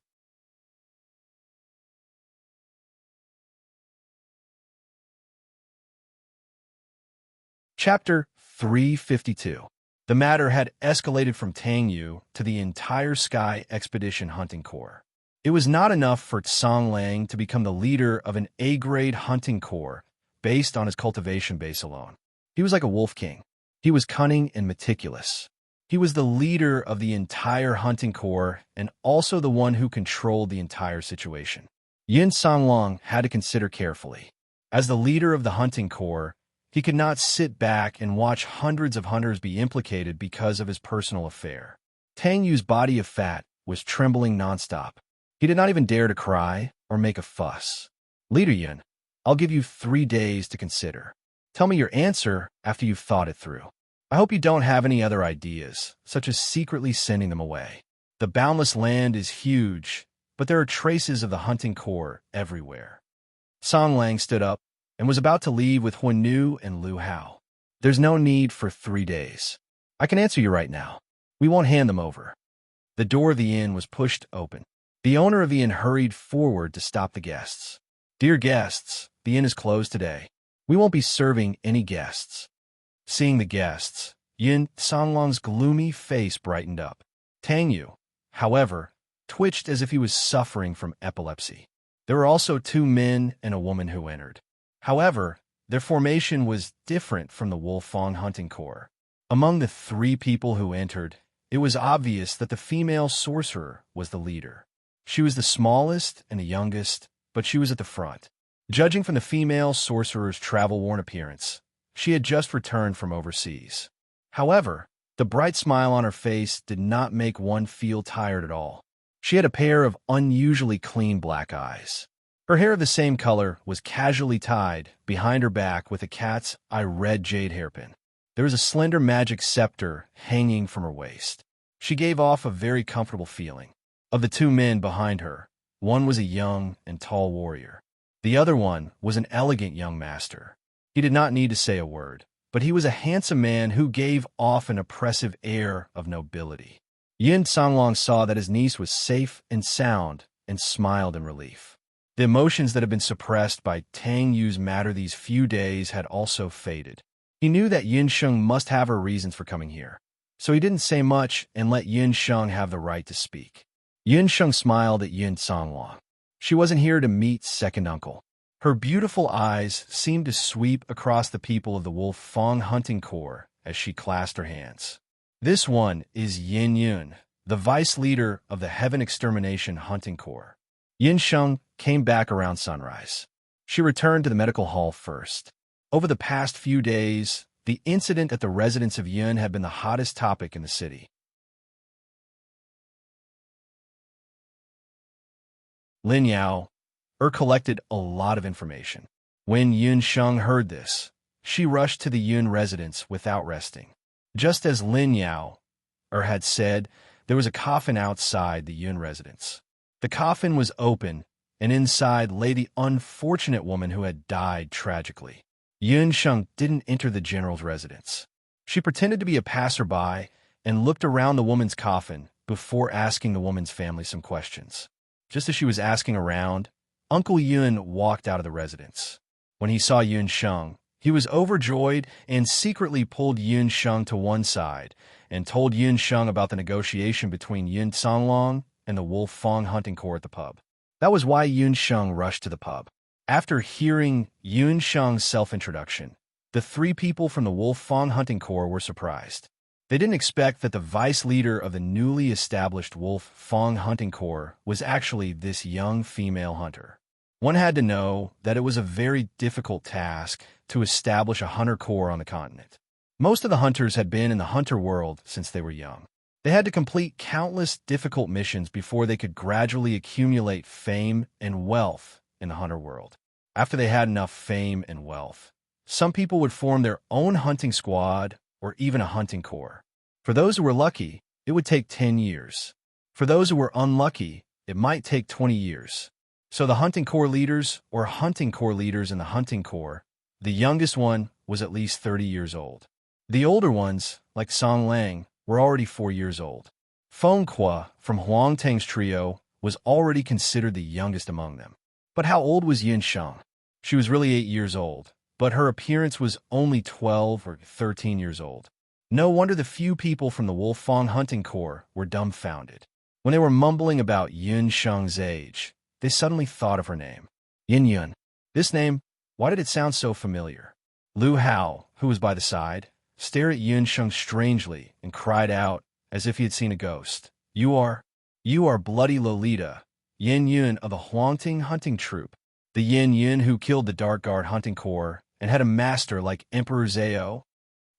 Chapter 352. The matter had escalated from Tang Yu to the entire Sky Expedition Hunting Corps. It was not enough for Song Lang to become the leader of an A-grade hunting corps based on his cultivation base alone. He was like a wolf king. He was cunning and meticulous. He was the leader of the entire hunting corps and also the one who controlled the entire situation. Yin Songlong had to consider carefully. As the leader of the hunting corps, he could not sit back and watch hundreds of hunters be implicated because of his personal affair. Tang Yu's body of fat was trembling nonstop. He did not even dare to cry or make a fuss. "Leader Yun, I'll give you 3 days to consider. Tell me your answer after you've thought it through. I hope you don't have any other ideas, such as secretly sending them away. The boundless land is huge, but there are traces of the hunting corps everywhere." Song Lang stood up and was about to leave with Huanu and Lu Hao. "There's no need for 3 days. I can answer you right now. We won't hand them over." The door of the inn was pushed open. The owner of the inn hurried forward to stop the guests. "Dear guests, the inn is closed today. We won't be serving any guests." Seeing the guests, Yin Songlong's gloomy face brightened up. Tang Yu, however, twitched as if he was suffering from epilepsy. There were also 2 men and a woman who entered. However, their formation was different from the Wolf Fang Hunting Corps. Among the 3 people who entered, it was obvious that the female sorcerer was the leader. She was the smallest and the youngest, but she was at the front. Judging from the female sorcerer's travel-worn appearance, she had just returned from overseas. However, the bright smile on her face did not make one feel tired at all. She had a pair of unusually clean black eyes. Her hair of the same color was casually tied behind her back with a cat's eye red jade hairpin. There was a slender magic scepter hanging from her waist. She gave off a very comfortable feeling. Of the 2 men behind her, one was a young and tall warrior. The other one was an elegant young master. He did not need to say a word, but he was a handsome man who gave off an oppressive air of nobility. Yin Songlong saw that his niece was safe and sound and smiled in relief. The emotions that had been suppressed by Tang Yu's matter these few days had also faded. He knew that Yin Sheng must have her reasons for coming here, so he didn't say much and let Yin Sheng have the right to speak. Yin Sheng smiled at Yin Songlong. She wasn't here to meet second uncle. Her beautiful eyes seemed to sweep across the people of the Wolf Fang Hunting Corps as she clasped her hands. "This one is Yin Yun, the vice leader of the Heaven Extermination Hunting Corps." Yin Sheng came back around sunrise. She returned to the medical hall first. Over the past few days, the incident at the residence of Yun had been the hottest topic in the city. Lin Yao collected a lot of information. When Yun Sheng heard this, she rushed to the Yun residence without resting. Just as Lin Yao had said, there was a coffin outside the Yun residence. The coffin was open, and inside lay the unfortunate woman who had died tragically. Yun Sheng didn't enter the general's residence. She pretended to be a passerby and looked around the woman's coffin before asking the woman's family some questions. Just as she was asking around, Uncle Yun walked out of the residence. When he saw Yun Sheng, he was overjoyed and secretly pulled Yun Sheng to one side and told Yun Sheng about the negotiation between Yun Songlong and the Wolf Fong hunting corps at the pub. That was why Yun Sheng rushed to the pub. After hearing Yun Sheng's self-introduction, the three people from the Wolf Fong hunting corps were surprised. They didn't expect that the vice leader of the newly established Wolf Fong hunting corps was actually this young female hunter. One had to know that it was a very difficult task to establish a hunter corps on the continent. Most of the hunters had been in the hunter world since they were young. They had to complete countless difficult missions before they could gradually accumulate fame and wealth in the hunter world. After they had enough fame and wealth, some people would form their own hunting squad or even a hunting corps. For those who were lucky, it would take 10 years. For those who were unlucky, it might take 20 years. So the hunting corps leaders or hunting corps leaders in the hunting corps, the youngest one was at least 30 years old. The older ones, like Song Lang, were already 4 years old. Feng Kwa from Huang Tang's trio was already considered the youngest among them. But how old was Yun Sheng? She was really 8 years old, but her appearance was only 12 or 13 years old. No wonder the few people from the Wolf Fong hunting corps were dumbfounded. When they were mumbling about Yun Sheng's age, they suddenly thought of her name. Yin Yun. This name, why did it sound so familiar? Lu Hao, who was by the side, stared at Yun Sheng strangely and cried out as if he had seen a ghost. You are bloody Lolita, Yin Yun of the Huangting hunting troop. The Yin Yun who killed the Dark Guard hunting corps and had a master like Emperor Zhao.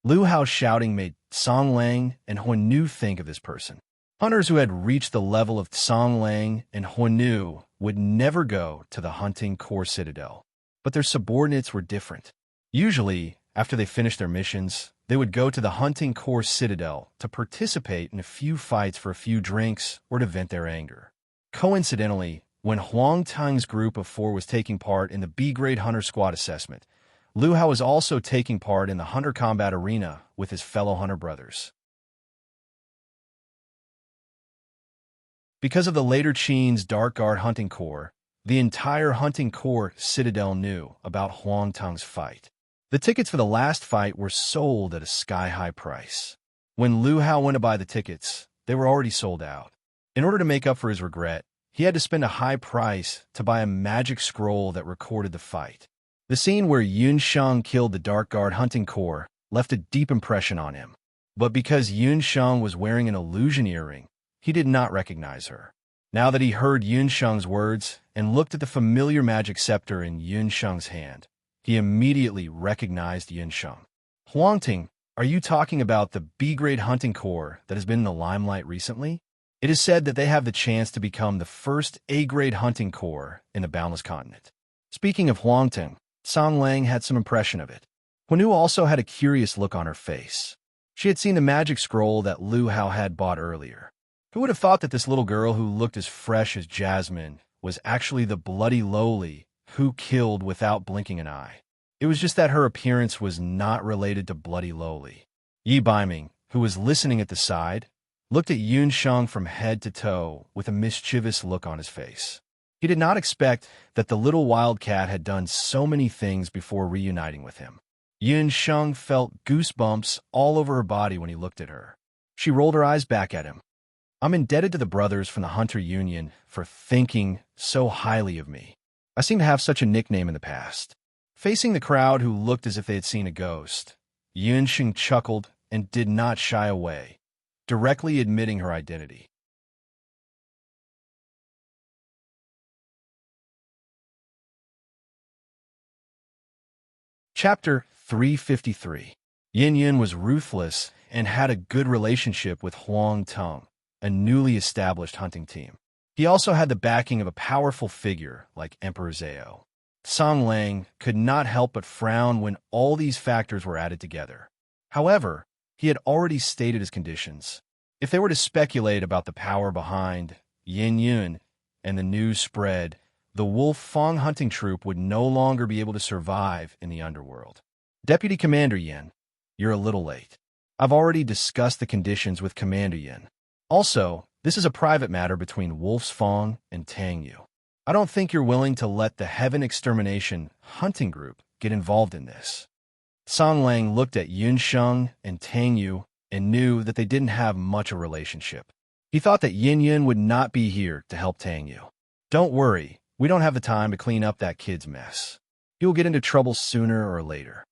Lu Hao's shouting made Song Lang and Huan Nu think of this person. Hunters who had reached the level of Song Lang and Huan Nu would never go to the hunting corps citadel. But their subordinates were different. Usually, after they finished their missions, they would go to the hunting corps citadel to participate in a few fights for a few drinks or to vent their anger. Coincidentally, when Huang Tang's group of 4 was taking part in the B-grade hunter squad assessment, Lu Hao was also taking part in the hunter combat arena with his fellow hunter brothers. Because of the later Qin's Dark Guard hunting corps, the entire hunting corps citadel knew about Huang Tang's fight. The tickets for the last fight were sold at a sky-high price. When Lu Hao went to buy the tickets, they were already sold out. In order to make up for his regret, he had to spend a high price to buy a magic scroll that recorded the fight. The scene where Yun Sheng killed the Dark Guard hunting corps left a deep impression on him. But because Yun Sheng was wearing an illusion earring, he did not recognize her. Now that he heard Yun Sheng's words and looked at the familiar magic scepter in Yun Sheng's hand, he immediately recognized Yun Sheng. Huangting, are you talking about the B-grade hunting corps that has been in the limelight recently? It is said that they have the chance to become the first A-grade hunting corps in the Boundless Continent. Speaking of Huangting, Song Lang had some impression of it. Huanu also had a curious look on her face. She had seen the magic scroll that Lu Hao had bought earlier. Who would have thought that this little girl who looked as fresh as Jasmine was actually the bloody Loli who killed without blinking an eye? It was just that her appearance was not related to bloody Loli. Yi Baiming, who was listening at the side, looked at Yun Sheng from head to toe with a mischievous look on his face. He did not expect that the little wildcat had done so many things before reuniting with him. Yun Sheng felt goosebumps all over her body when he looked at her. She rolled her eyes back at him. I'm indebted to the brothers from the Hunter Union for thinking so highly of me. I seem to have such a nickname in the past. Facing the crowd who looked as if they had seen a ghost, Yun Sheng chuckled and did not shy away, directly admitting her identity. Chapter 353. Yin Yun was ruthless and had a good relationship with Huang Tang, a newly established hunting team. He also had the backing of a powerful figure like Emperor Zhao. Song Lang could not help but frown when all these factors were added together. However, he had already stated his conditions. If they were to speculate about the power behind Yin Yun and the news spread, the Wolf Fong hunting troop would no longer be able to survive in the underworld. Deputy Commander Yin, you're a little late. I've already discussed the conditions with Commander Yin. Also, this is a private matter between Wolf's Fong and Tang Yu. I don't think you're willing to let the Heaven Extermination hunting group get involved in this. Song Lang looked at Yun Sheng and Tang Yu and knew that they didn't have much of a relationship. He thought that Yin Yun would not be here to help Tang Yu. Don't worry, we don't have the time to clean up that kid's mess. He will get into trouble sooner or later.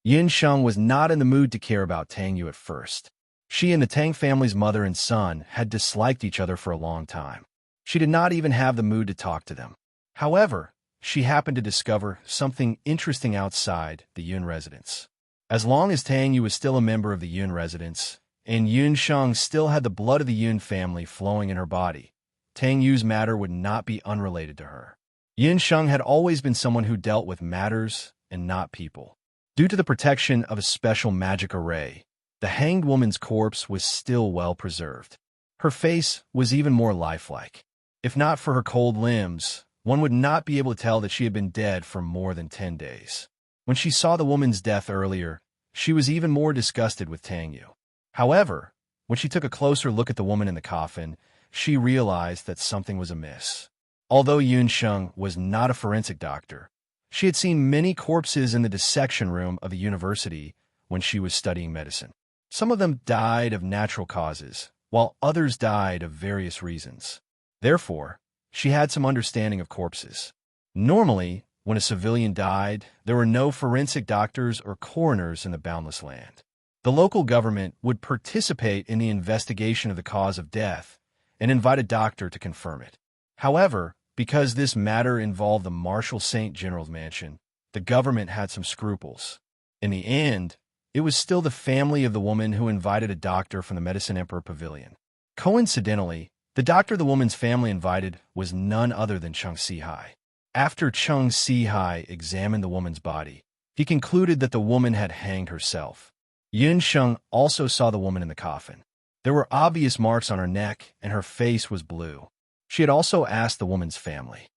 Yin Sheng was not in the mood to care about Tang Yu at first. She and the Tang family's mother and son had disliked each other for a long time. She did not even have the mood to talk to them. However, she happened to discover something interesting outside the Yun residence. As long as Tang Yu was still a member of the Yun residence, and Yun Sheng still had the blood of the Yun family flowing in her body, Tang Yu's matter would not be unrelated to her. Yun Sheng had always been someone who dealt with matters and not people. Due to the protection of a special magic array, the hanged woman's corpse was still well preserved. Her face was even more lifelike. If not for her cold limbs, one would not be able to tell that she had been dead for more than 10 days. When she saw the woman's death earlier, she was even more disgusted with Tang Yu. However, when she took a closer look at the woman in the coffin, she realized that something was amiss. Although Yun Sheng was not a forensic doctor, she had seen many corpses in the dissection room of the university when she was studying medicine. Some of them died of natural causes, while others died of various reasons. Therefore, she had some understanding of corpses. Normally, when a civilian died, there were no forensic doctors or coroners in the Boundless Land. The local government would participate in the investigation of the cause of death and invite a doctor to confirm it. However, because this matter involved the Marshal St. General's mansion, the government had some scruples. In the end, it was still the family of the woman who invited a doctor from the Medicine Emperor Pavilion. Coincidentally, the doctor the woman's family invited was none other than Chung Si-hai. After Chung Si-hai examined the woman's body, he concluded that the woman had hanged herself. Yun Sheng also saw the woman in the coffin. There were obvious marks on her neck, and her face was blue. She had also asked the woman's family.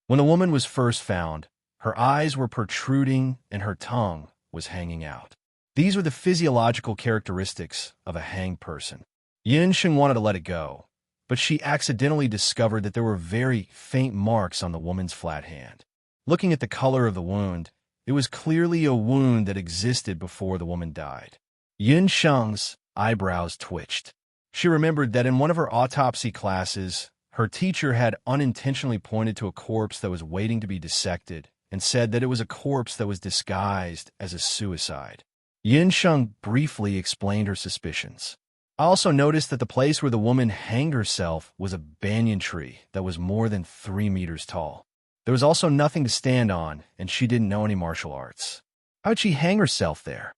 When the woman was first found, her eyes were protruding and her tongue was hanging out. These were the physiological characteristics of a hanged person. Yun Sheng wanted to let it go, but she accidentally discovered that there were very faint marks on the woman's flat hand. Looking at the color of the wound, it was clearly a wound that existed before the woman died. Yun Sheng's eyebrows twitched. She remembered that in one of her autopsy classes, her teacher had unintentionally pointed to a corpse that was waiting to be dissected and said that it was a corpse that was disguised as a suicide. Yun Sheng briefly explained her suspicions. I also noticed that the place where the woman hanged herself was a banyan tree that was more than 3 meters tall. There was also nothing to stand on, and she didn't know any martial arts. How would she hang herself there?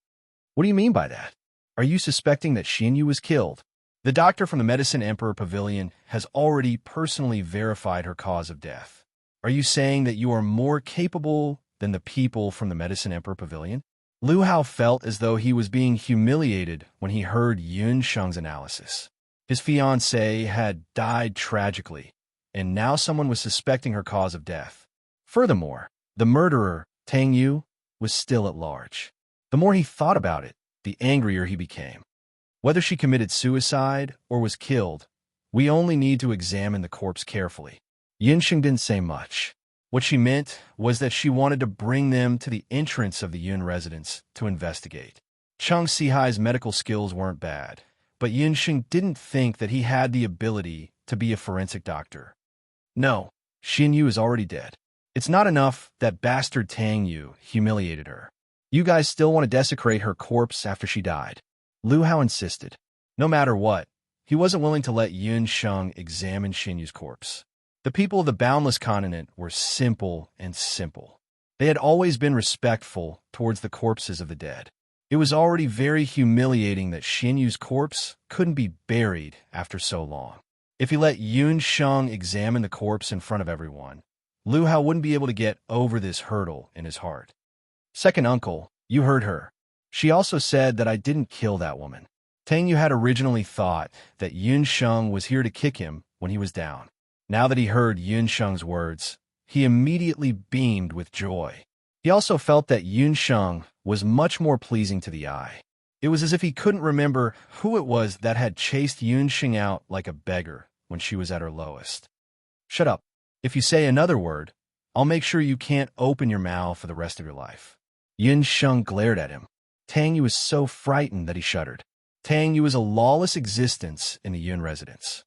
What do you mean by that? Are you suspecting that Xinyu was killed? The doctor from the Medicine Emperor Pavilion has already personally verified her cause of death. Are you saying that you are more capable than the people from the Medicine Emperor Pavilion? Lu Hao felt as though he was being humiliated when he heard Yun Sheng's analysis. His fiancée had died tragically, and now someone was suspecting her cause of death. Furthermore, the murderer, Tang Yu, was still at large. The more he thought about it, the angrier he became. Whether she committed suicide or was killed, we only need to examine the corpse carefully. Yin Sheng didn't say much. What she meant was that she wanted to bring them to the entrance of the Yun residence to investigate. Chung Si-hai's medical skills weren't bad, but Yin Sheng didn't think that he had the ability to be a forensic doctor. No, Xin Yu is already dead. It's not enough that bastard Tang Yu humiliated her. You guys still want to desecrate her corpse after she died. Lu Hao insisted. No matter what, he wasn't willing to let Yun Sheng examine Xin Yu's corpse. The people of the Boundless Continent were simple and simple. They had always been respectful towards the corpses of the dead. It was already very humiliating that Xin Yu's corpse couldn't be buried after so long. If he let Yun Sheng examine the corpse in front of everyone, Lu Hao wouldn't be able to get over this hurdle in his heart. Second uncle, you heard her. She also said that I didn't kill that woman. Tang Yu had originally thought that Yun Sheng was here to kick him when he was down. Now that he heard Yun Sheng's words, he immediately beamed with joy. He also felt that Yun Sheng was much more pleasing to the eye. It was as if he couldn't remember who it was that had chased Yun Sheng out like a beggar when she was at her lowest. Shut up. If you say another word, I'll make sure you can't open your mouth for the rest of your life. Yun Sheng glared at him. Tang Yu was so frightened that he shuddered. Tang Yu was a lawless existence in the Yun residence.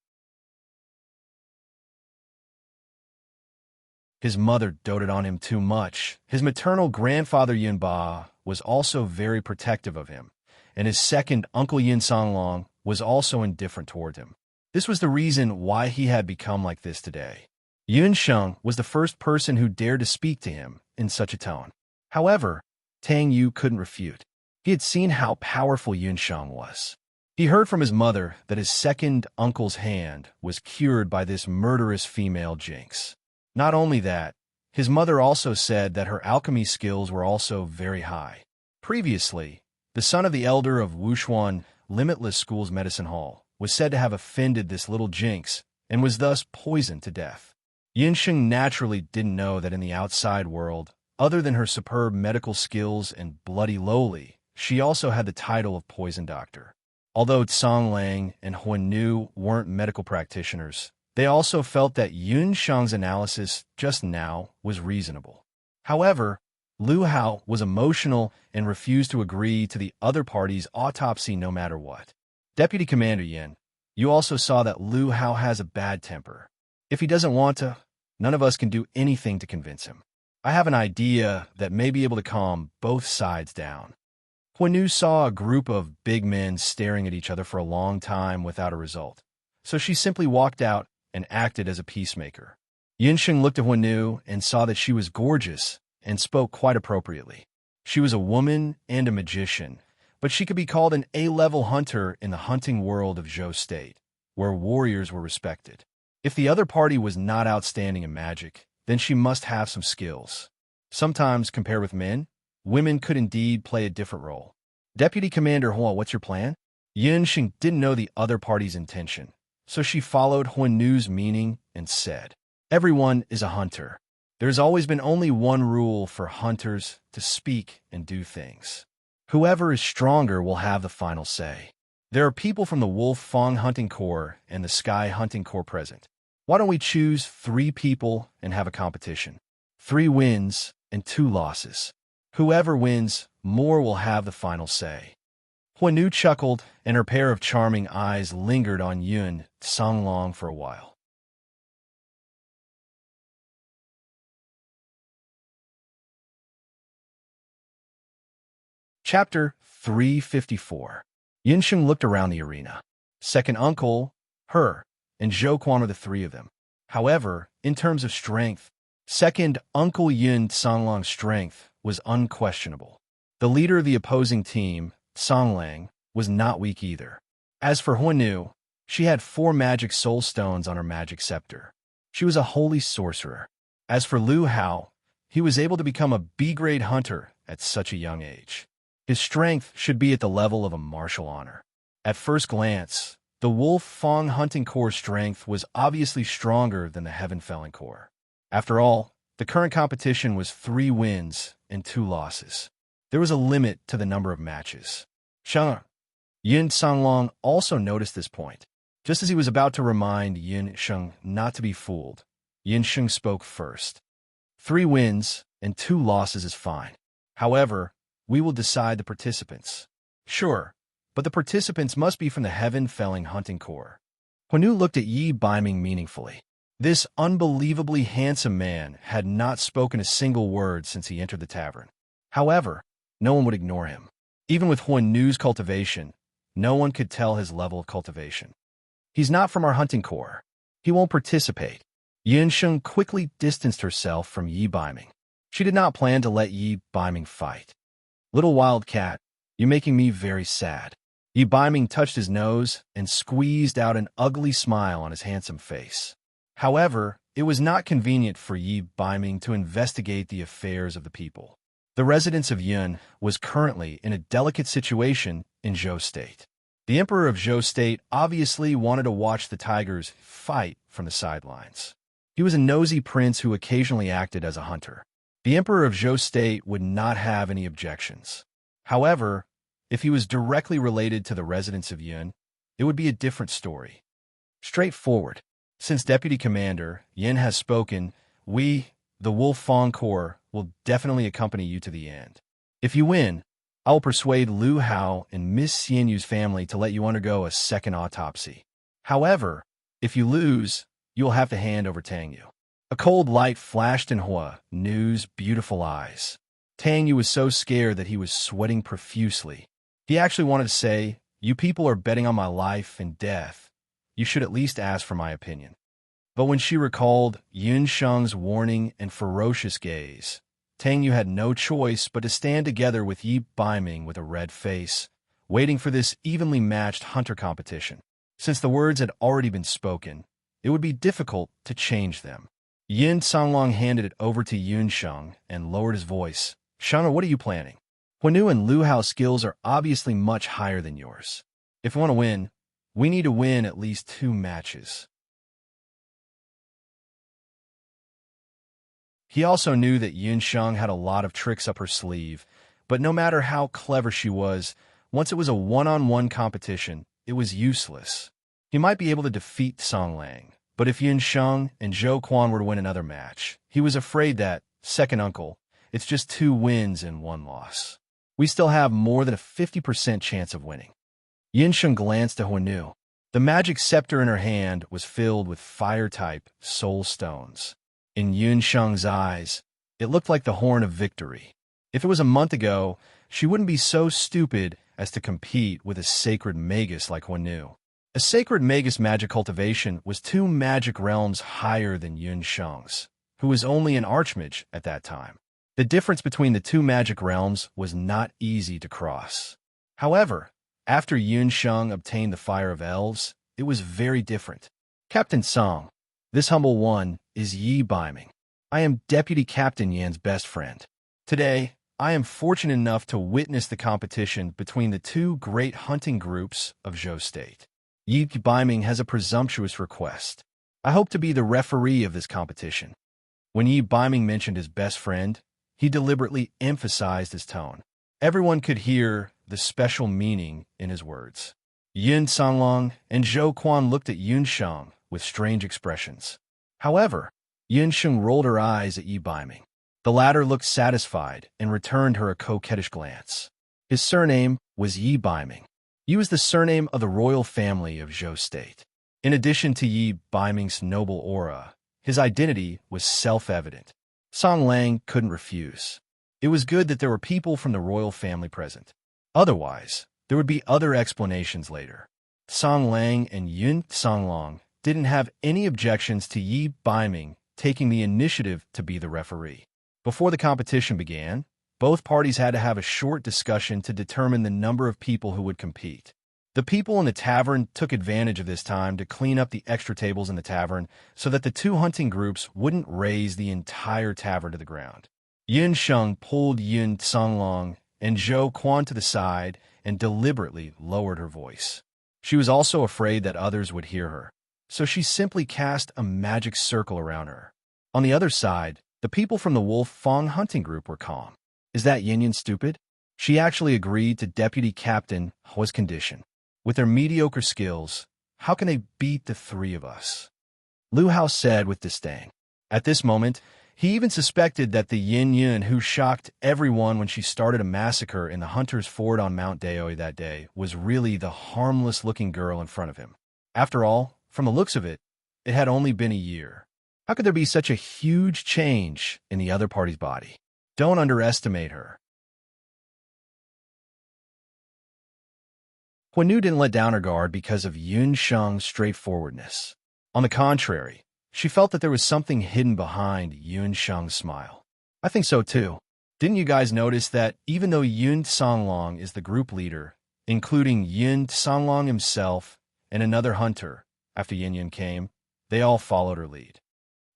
His mother doted on him too much. His maternal grandfather Yun Ba was also very protective of him, and his second uncle Yin Songlong was also indifferent toward him. This was the reason why he had become like this today. Yun Sheng was the first person who dared to speak to him in such a tone. However, Tang Yu couldn't refute. He had seen how powerful Yun Sheng was. He heard from his mother that his second uncle's hand was cured by this murderous female jinx. Not only that, his mother also said that her alchemy skills were also very high. Previously, the son of the elder of Wushuan Limitless School's medicine hall was said to have offended this little jinx and was thus poisoned to death. Yinsheng naturally didn't know that in the outside world, other than her superb medical skills and bloody lowly, she also had the title of poison doctor. Although Tsang Lang and Huan Nu weren't medical practitioners, they also felt that Yun Sheng's analysis just now was reasonable. However, Lu Hao was emotional and refused to agree to the other party's autopsy no matter what. Deputy Commander Yin, you also saw that Lu Hao has a bad temper. If he doesn't want to, none of us can do anything to convince him. I have an idea that may be able to calm both sides down. Huan Nu saw a group of big men staring at each other for a long time without a result, so she simply walked out and acted as a peacemaker. Yinsheng looked at Huan Nu and saw that she was gorgeous and spoke quite appropriately. She was a woman and a magician, but she could be called an A-level hunter in the hunting world of Zhou State, where warriors were respected. If the other party was not outstanding in magic, then she must have some skills. Sometimes, compared with men, women could indeed play a different role. Deputy Commander Hua, what's your plan? Yinsheng didn't know the other party's intention, so she followed Huan Nu's meaning and said, everyone is a hunter. There's always been only one rule for hunters to speak and do things. Whoever is stronger will have the final say. There are people from the Wolf Fang Hunting Corps and the Sky Hunting Corps present. Why don't we choose 3 people and have a competition? 3 wins and 2 losses. Whoever wins more will have the final say. Huan Nu chuckled, and her pair of charming eyes lingered on Yun Songlong for a while. Chapter 354. Yinsheng looked around the arena. Second uncle, her, and Zhou Quan were the 3 of them. However, in terms of strength, second uncle Yun Songlong's strength was unquestionable. The leader of the opposing team, Tsang Lang, was not weak either. As for Huan Nu, she had 4 magic soul stones on her magic scepter. She was a holy sorcerer. As for Lu Hao, he was able to become a B-grade hunter at such a young age. His strength should be at the level of a martial honor. At first glance, the Wolf Fang Hunting Corps' strength was obviously stronger than the Heaven Felling Corps. After all, the current competition was 3 wins and 2 losses. There was a limit to the number of matches. Yin Songlong also noticed this point. Just as he was about to remind Yin Sheng not to be fooled, Yin Sheng spoke first. 3 wins and 2 losses is fine. However, we will decide the participants. Sure, but the participants must be from the Heaven Felling Hunting Corps. Huan Nu looked at Yi Baiming meaningfully. This unbelievably handsome man had not spoken a single word since he entered the tavern. However, no one would ignore him. Even with Huan Nu's cultivation, no one could tell his level of cultivation. He's not from our hunting corps. He won't participate. Yinsheng quickly distanced herself from Yi Baiming. She did not plan to let Yi Baiming fight. Little wildcat, you're making me very sad. Yi Baiming touched his nose and squeezed out an ugly smile on his handsome face. However, it was not convenient for Yi Baiming to investigate the affairs of the people. The residence of Yun was currently in a delicate situation in Zhou State. The Emperor of Zhou State obviously wanted to watch the tigers fight from the sidelines. He was a nosy prince who occasionally acted as a hunter. The Emperor of Zhou State would not have any objections. However, if he was directly related to the residents of Yun, it would be a different story. Straightforward. Since Deputy Commander Yin has spoken, we, the Wolf Fong Corps, will definitely accompany you to the end. If you win, I will persuade Lu Hao and Miss Xianyu's family to let you undergo a second autopsy. However, if you lose, you will have to hand over Tang Yu. A cold light flashed in Hua Nu's beautiful eyes. Tang Yu was so scared that he was sweating profusely. He actually wanted to say, "You people are betting on my life and death. You should at least ask for my opinion." But when she recalled Yun Sheng's warning and ferocious gaze, Tang Yu had no choice but to stand together with Yi Baiming with a red face, waiting for this evenly matched hunter competition. Since the words had already been spoken, it would be difficult to change them. Yin Songlong handed it over to Yun Sheng and lowered his voice. "Sheng, what are you planning? Huanu and Lu Hao's skills are obviously much higher than yours. If we want to win, we need to win at least 2 matches." He also knew that Yun Sheng had a lot of tricks up her sleeve, but no matter how clever she was, once it was a one-on-one competition, it was useless. He might be able to defeat Song Lang, but if Yun Sheng and Zhou Quan were to win another match, he was afraid that, second uncle, it's just 2 wins and 1 loss. We still have more than a 50% chance of winning. Yin Sheng glanced at Huanu. The magic scepter in her hand was filled with fire-type soul stones. In Yun Sheng's eyes, it looked like the horn of victory. If it was a month ago, she wouldn't be so stupid as to compete with a sacred magus like Huanu. A sacred magus magic cultivation was 2 magic realms higher than Yun Sheng's, who was only an archmage at that time. The difference between the 2 magic realms was not easy to cross. However, after Yun Sheng obtained the Fire of Elves, it was very different. "Captain Song, this humble one is Yi Baiming. I am Deputy Captain Yan's best friend. Today, I am fortunate enough to witness the competition between the 2 great hunting groups of Zhou State. Yi Baiming has a presumptuous request. I hope to be the referee of this competition." When Yi Baiming mentioned his best friend, he deliberately emphasized his tone. Everyone could hear the special meaning in his words. Yin Songlong and Zhou Quan looked at Yun Sheng with strange expressions. However, Yun Sheng rolled her eyes at Yi Baiming. The latter looked satisfied and returned her a coquettish glance. His surname was Yi Baiming. Yi was the surname of the royal family of Zhou State. In addition to Yi Baiming's noble aura, his identity was self-evident. Song Lang couldn't refuse. It was good that there were people from the royal family present. Otherwise, there would be other explanations later. Song Lang and Yun Songlong didn't have any objections to Yi Baiming taking the initiative to be the referee. Before the competition began, both parties had to have a short discussion to determine the number of people who would compete. The people in the tavern took advantage of this time to clean up the extra tables in the tavern so that the 2 hunting groups wouldn't raise the entire tavern to the ground. Yun Sheng pulled Yun Songlong and Zhou Quan to the side and deliberately lowered her voice. She was also afraid that others would hear her, so she simply cast a magic circle around her. On the other side, the people from the Wolf Fong hunting group were calm. "Is that Yin Yin stupid?" She actually agreed to Deputy Captain Hua's condition. "With their mediocre skills, how can they beat the 3 of us?" Lu Hao said with disdain. At this moment, he even suspected that the Yin Yun who shocked everyone when she started a massacre in the Hunter's Ford on Mount Daoi that day was really the harmless-looking girl in front of him. After all, from the looks of it, it had only been a year. How could there be such a huge change in the other party's body? Don't underestimate her. Huanu didn't let down her guard because of Yun Sheng's straightforwardness. On the contrary, she felt that there was something hidden behind Yun Sheng's smile. "I think so too. Didn't you guys notice that even though Yun Songlong is the group leader, including Yun Songlong himself and another hunter. After Yin Yun came, they all followed her lead.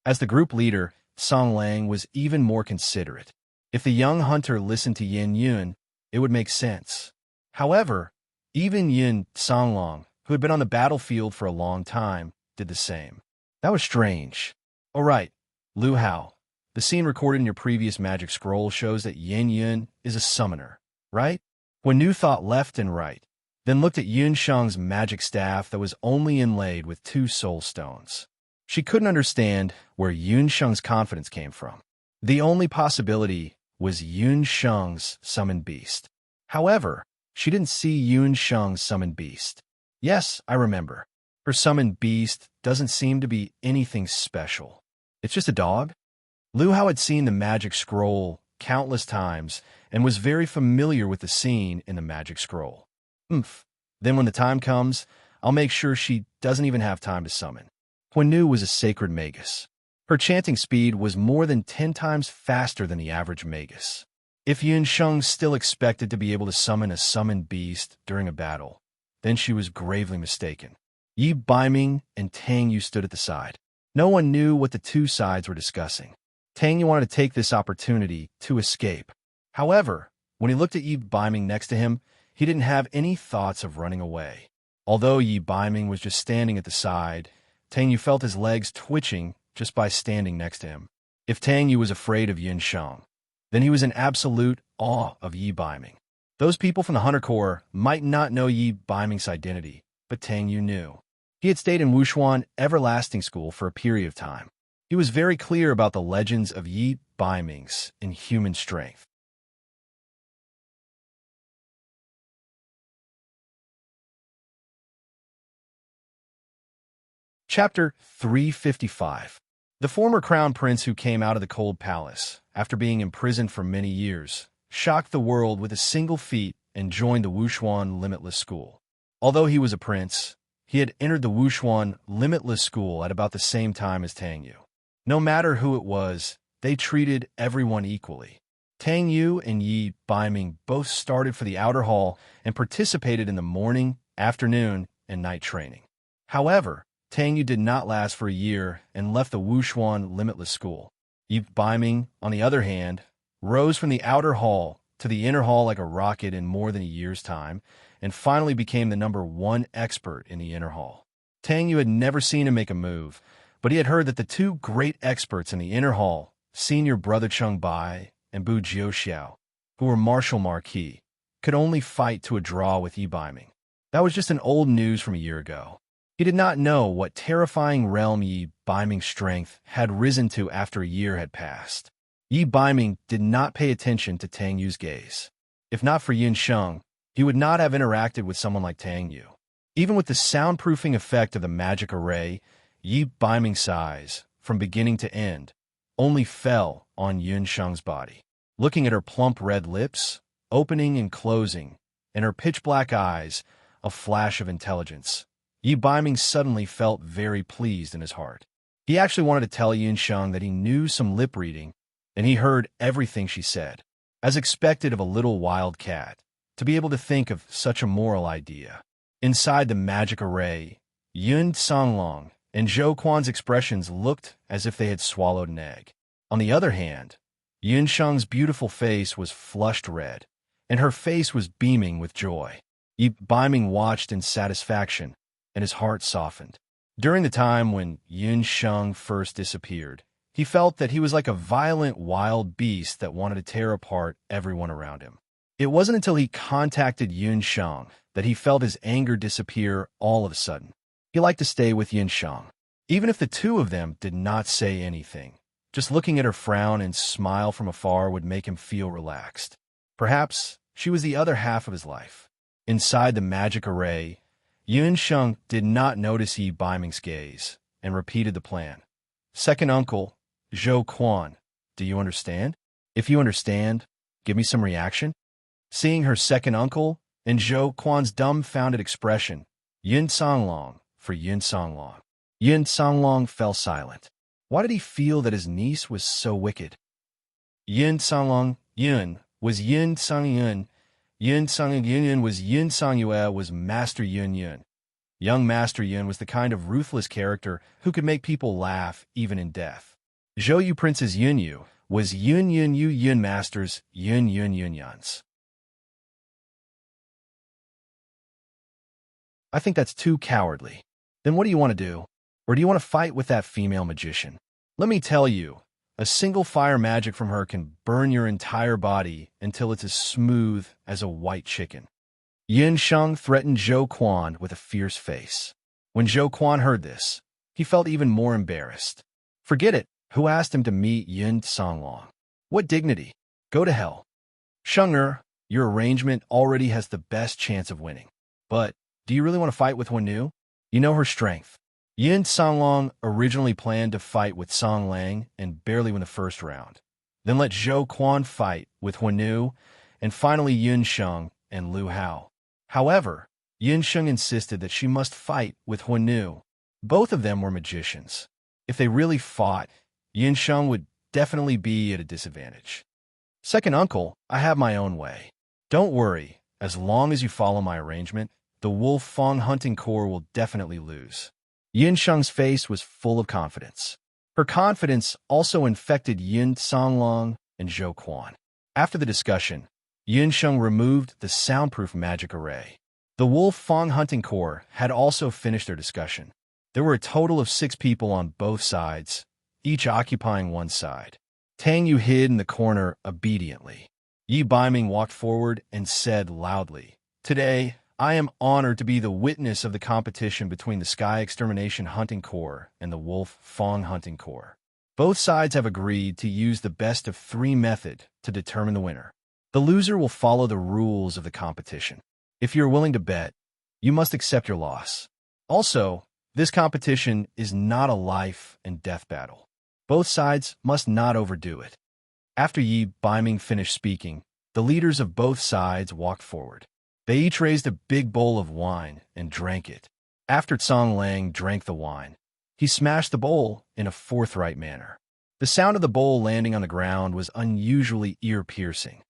As the group leader, Song Lang was even more considerate. If the young hunter listened to Yin Yun, it would make sense. However, even Yun Songlong, who had been on the battlefield for a long time, did the same. That was strange. All right, Lu Hao, the scene recorded in your previous magic scroll shows that Yin Yun is a summoner, right? When Nu thought left and right, then looked at Yun Sheng's magic staff that was only inlaid with 2 soul stones. She couldn't understand where Yun Sheng's confidence came from. The only possibility was Yun Sheng's summoned beast. However, she didn't see Yun Sheng's summoned beast. Yes, I remember. Her summoned beast doesn't seem to be anything special. It's just a dog? Lu Hao had seen the magic scroll countless times and was very familiar with the scene in the magic scroll. Then when the time comes, I'll make sure she doesn't even have time to summon. Huan Nu was a sacred magus. Her chanting speed was more than 10 times faster than the average magus. If Yun Sheng still expected to be able to summon a summoned beast during a battle, then she was gravely mistaken. Yi Baiming and Tang Yu stood at the side. No one knew what the 2 sides were discussing. Tang Yu wanted to take this opportunity to escape. However, when he looked at Yi Baiming next to him, he didn't have any thoughts of running away. Although Yi Baiming was just standing at the side, Tang Yu felt his legs twitching just by standing next to him. If Tang Yu was afraid of Yun Sheng, then he was in absolute awe of Yi Baiming. Those people from the Hunter Corps might not know Yi Baiming's identity, but Tang Yu knew. He had stayed in Wushuan Everlasting School for a period of time. He was very clear about the legends of Yi Baiming's inhuman strength. Chapter 355. The former crown prince who came out of the cold palace, after being imprisoned for many years, shocked the world with a single feat and joined the Wushuan Limitless School. Although he was a prince, he had entered the Wushuan Limitless School at about the same time as Tang Yu. No matter who it was, they treated everyone equally. Tang Yu and Yi Baiming both started for the outer hall and participated in the morning, afternoon, and night training. However, Tang Yu did not last for a year and left the Wushuan Limitless School. Yi Baiming, on the other hand, rose from the outer hall to the inner hall like a rocket in more than a year's time, and finally became the #1 expert in the inner hall. Tang Yu had never seen him make a move, but he had heard that the 2 great experts in the inner hall, senior brother Cheng Bai and Bu Jiuxiao, who were martial marquis, could only fight to a draw with Yi Baiming. That was just an old news from a year ago. He did not know what terrifying realm Yi Baiming's strength had risen to after a year had passed. Yi Baiming did not pay attention to Tang Yu's gaze. If not for Yun Sheng, he would not have interacted with someone like Tang Yu. Even with the soundproofing effect of the magic array, Yi Baiming's size, from beginning to end, only fell on Yun Sheng's body. Looking at her plump red lips, opening and closing, and her pitch-black eyes, a flash of intelligence, Yi Baiming suddenly felt very pleased in his heart. He actually wanted to tell Yun Sheng that he knew some lip reading, and he heard everything she said. As expected of a little wild cat, to be able to think of such a moral idea. Inside the magic array, Yun Songlong and Zhou Quan's expressions looked as if they had swallowed an egg. On the other hand, Yun Sheng's beautiful face was flushed red, and her face was beaming with joy. Yi Baiming watched in satisfaction, and his heart softened. During the time when Yun Sheng first disappeared, he felt that he was like a violent wild beast that wanted to tear apart everyone around him. It wasn't until he contacted Yun Sheng that he felt his anger disappear all of a sudden. He liked to stay with Yun Sheng, even if the 2 of them did not say anything. Just looking at her frown and smile from afar would make him feel relaxed. Perhaps she was the other half of his life. Inside the magic array, Yun Sheng did not notice Yi Baiming's gaze and repeated the plan. Second uncle, Zhou Quan, do you understand? If you understand, give me some reaction. Seeing her second uncle and Zhou Quan's dumbfounded expression, Yun Songlong for Yun Songlong. Yun Songlong fell silent. Why did he feel that his niece was so wicked? Yun Songlong, Yun, was Yun Songyun, Yun Sung Yun was Yun Song Yue was Master Yun Yun. Young Master Yun was the kind of ruthless character who could make people laugh even in death. Zhou Yu Princess Yun Yu was Yun Yun Yu Yun Masters Yun Yun Yun Yuns. I think that's too cowardly. Then what do you want to do? Or do you want to fight with that female magician? Let me tell you, a single fire magic from her can burn your entire body until it's as smooth as a white chicken. Yin Sheng threatened Zhou Quan with a fierce face. When Zhou Quan heard this, he felt even more embarrassed. Forget it. Who asked him to meet Yin Songlong? What dignity? Go to hell. Sheng'er, your arrangement already has the best chance of winning. But do you really want to fight with Huanu? You know her strength. Yin Songlong originally planned to fight with Song Lang and barely win the first round. Then let Zhou Quan fight with Huanu, and finally Yun Sheng and Lu Hao. However, Yun Sheng insisted that she must fight with Huanu. Both of them were magicians. If they really fought, Yun Sheng would definitely be at a disadvantage. Second uncle, I have my own way. Don't worry, as long as you follow my arrangement, the Wolf Fong hunting corps will definitely lose. Yin Sheng's face was full of confidence. Her confidence also infected Yin Songlong and Zhou Quan. After the discussion, Yin Sheng removed the soundproof magic array. The Wolf Fong hunting corps had also finished their discussion. There were a total of 6 people on both sides, each occupying one side. Tang Yu hid in the corner obediently. Yi Baiming walked forward and said loudly, "Today, I am honored to be the witness of the competition between the Sky Extermination Hunting Corps and the Wolf Fong Hunting Corps. Both sides have agreed to use the best of 3 method to determine the winner. The loser will follow the rules of the competition. If you're willing to bet, you must accept your loss. Also, this competition is not a life and death battle. Both sides must not overdo it." After Yi Baiming finished speaking, the leaders of both sides walked forward. They each raised a big bowl of wine and drank it. After Song Lang drank the wine, he smashed the bowl in a forthright manner. The sound of the bowl landing on the ground was unusually ear-piercing.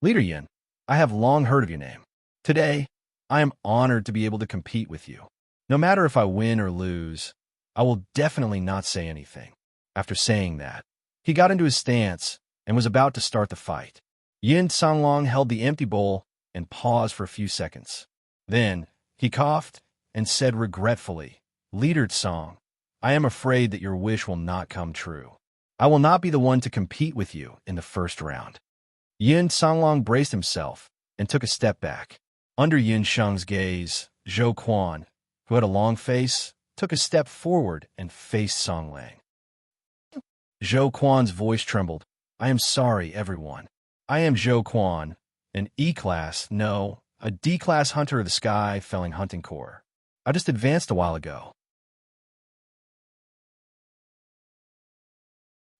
"Leader Yin, I have long heard of your name. Today, I am honored to be able to compete with you. No matter if I win or lose, I will definitely not say anything." After saying that, he got into his stance and was about to start the fight. Yin Songlong held the empty bowl and paused for a few seconds. Then, he coughed and said regretfully, "Leader Song, I am afraid that your wish will not come true. I will not be the one to compete with you in the first round." Yin Songlong braced himself and took a step back. Under Yin Sheng's gaze, Zhou Quan, who had a long face, took a step forward and faced Song Lang. Zhou Quan's voice trembled. "I am sorry, everyone. I am Zhou Quan, an E-class, no, a D-class hunter of the Sky-felling hunting corps. I just advanced a while ago."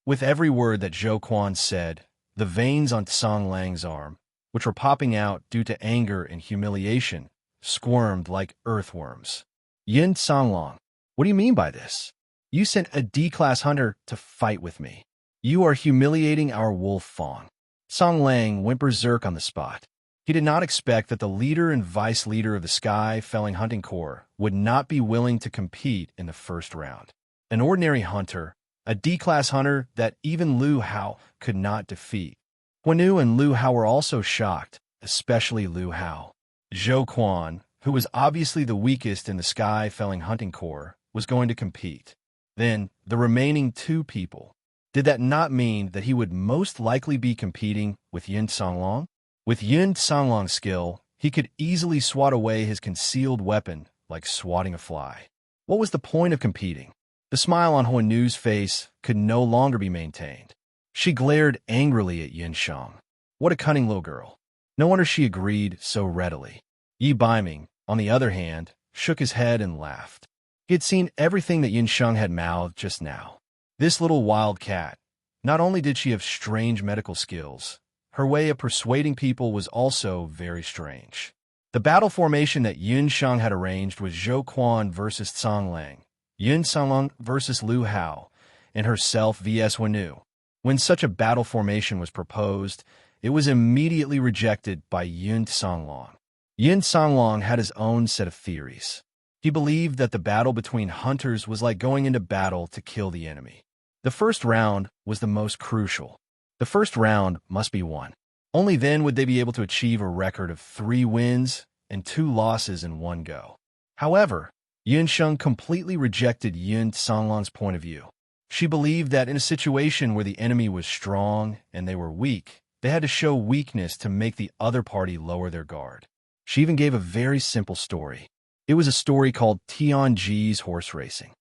With every word that Zhou Quan said, the veins on Song Lang's arm, which were popping out due to anger and humiliation, squirmed like earthworms. "Yin Songlong, what do you mean by this? You sent a D-class hunter to fight with me. You are humiliating our Wolf Fong." Song Lang went berserk on the spot. He did not expect that the leader and vice leader of the Sky-felling hunting corps would not be willing to compete in the first round. An ordinary hunter, a D-class hunter that even Lu Hao could not defeat. Huanu and Lu Hao were also shocked, especially Lu Hao. Zhou Quan, who was obviously the weakest in the Sky-felling hunting corps, was going to compete. Then, the remaining 2 people. Did that not mean that he would most likely be competing with Yin Songlong? With Yin Songlong's skill, he could easily swat away his concealed weapon like swatting a fly. What was the point of competing? The smile on Huanu's face could no longer be maintained. She glared angrily at Yin Sheng. What a cunning little girl. No wonder she agreed so readily. Yi Baiming, on the other hand, shook his head and laughed. He had seen everything that Yin Sheng had mouthed just now. This little wild cat, not only did she have strange medical skills, her way of persuading people was also very strange. The battle formation that Yin Sheng had arranged was Zhou Quan versus Song Lang, Yin Songlong versus Lu Hao, and herself vs Huanu. When such a battle formation was proposed, it was immediately rejected by Yun Songlong. Yun Songlong had his own set of theories. He believed that the battle between hunters was like going into battle to kill the enemy. The first round was the most crucial. The first round must be won. Only then would they be able to achieve a record of 3 wins and 2 losses in one go. However, Yun Sheng completely rejected Yun Songlong's point of view. She believed that in a situation where the enemy was strong and they were weak, they had to show weakness to make the other party lower their guard. She even gave a very simple story. It was a story called Tianji's horse racing.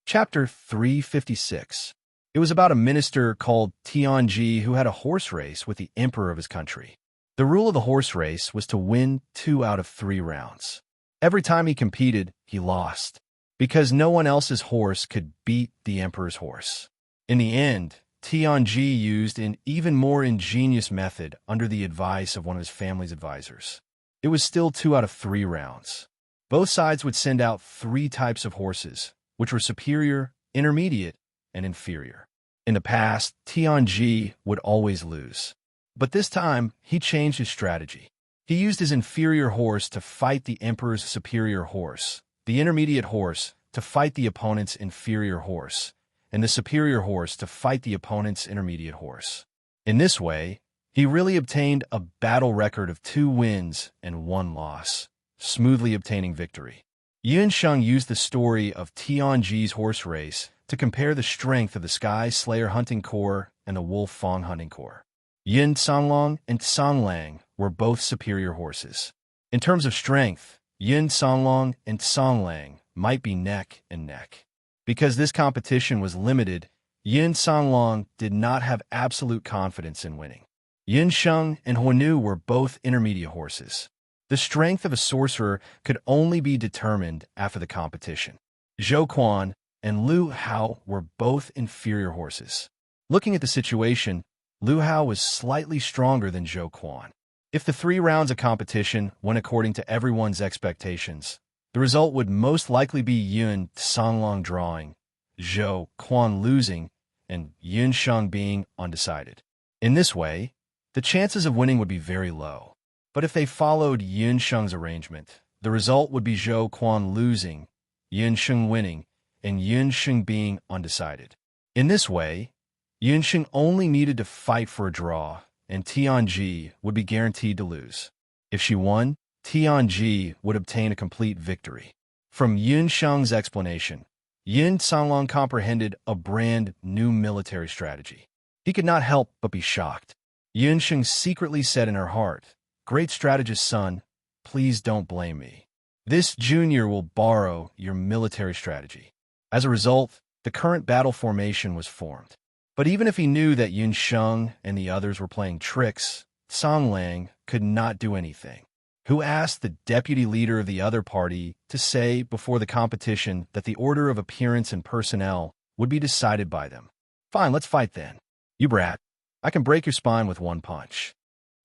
Chapter 356. It was about a minister called Tianji who had a horse race with the emperor of his country. The rule of the horse race was to win 2 out of 3 rounds. Every time he competed, he lost, because no one else's horse could beat the emperor's horse. In the end, Tianji used an even more ingenious method under the advice of one of his family's advisors. It was still 2 out of 3 rounds. Both sides would send out 3 types of horses, which were superior, intermediate, and inferior. In the past, Tianji would always lose. But this time, he changed his strategy. He used his inferior horse to fight the emperor's superior horse, the intermediate horse to fight the opponent's inferior horse, and the superior horse to fight the opponent's intermediate horse. In this way, he really obtained a battle record of 2 wins and 1 loss, smoothly obtaining victory. Yun Sheng used the story of Tianji's horse race to compare the strength of the Sky Slayer hunting corps and the Wolf Fang hunting corps. Yun Songlong and Songlang were both superior horses. In terms of strength, Yun Songlong and Songlang might be neck and neck. Because this competition was limited, Yun Songlong did not have absolute confidence in winning. Yun Sheng and Huanu were both intermediate horses. The strength of a sorcerer could only be determined after the competition. Zhou Quan and Lu Hao were both inferior horses. Looking at the situation, Lu Hao was slightly stronger than Zhou Quan. If the 3 rounds of competition went according to everyone's expectations, the result would most likely be Yun Songlong drawing, Zhou Quan losing, and Yun Sheng being undecided. In this way, the chances of winning would be very low. But if they followed Yun Sheng's arrangement, the result would be Zhou Quan losing, Yun Sheng winning, and Yun Sheng being undecided. In this way, Yun Sheng only needed to fight for a draw, and Tianji would be guaranteed to lose. If she won, Tianji would obtain a complete victory. From Yun Sheng's explanation, Yun Songlong comprehended a brand new military strategy. He could not help but be shocked. Yun Sheng secretly said in her heart, "Great strategist son, please don't blame me. This junior will borrow your military strategy." As a result, the current battle formation was formed. But even if he knew that Yun Sheng and the others were playing tricks, Songlang could not do anything. Who asked the deputy leader of the other party to say before the competition that the order of appearance and personnel would be decided by them. "Fine, let's fight then. You brat, I can break your spine with 1 punch."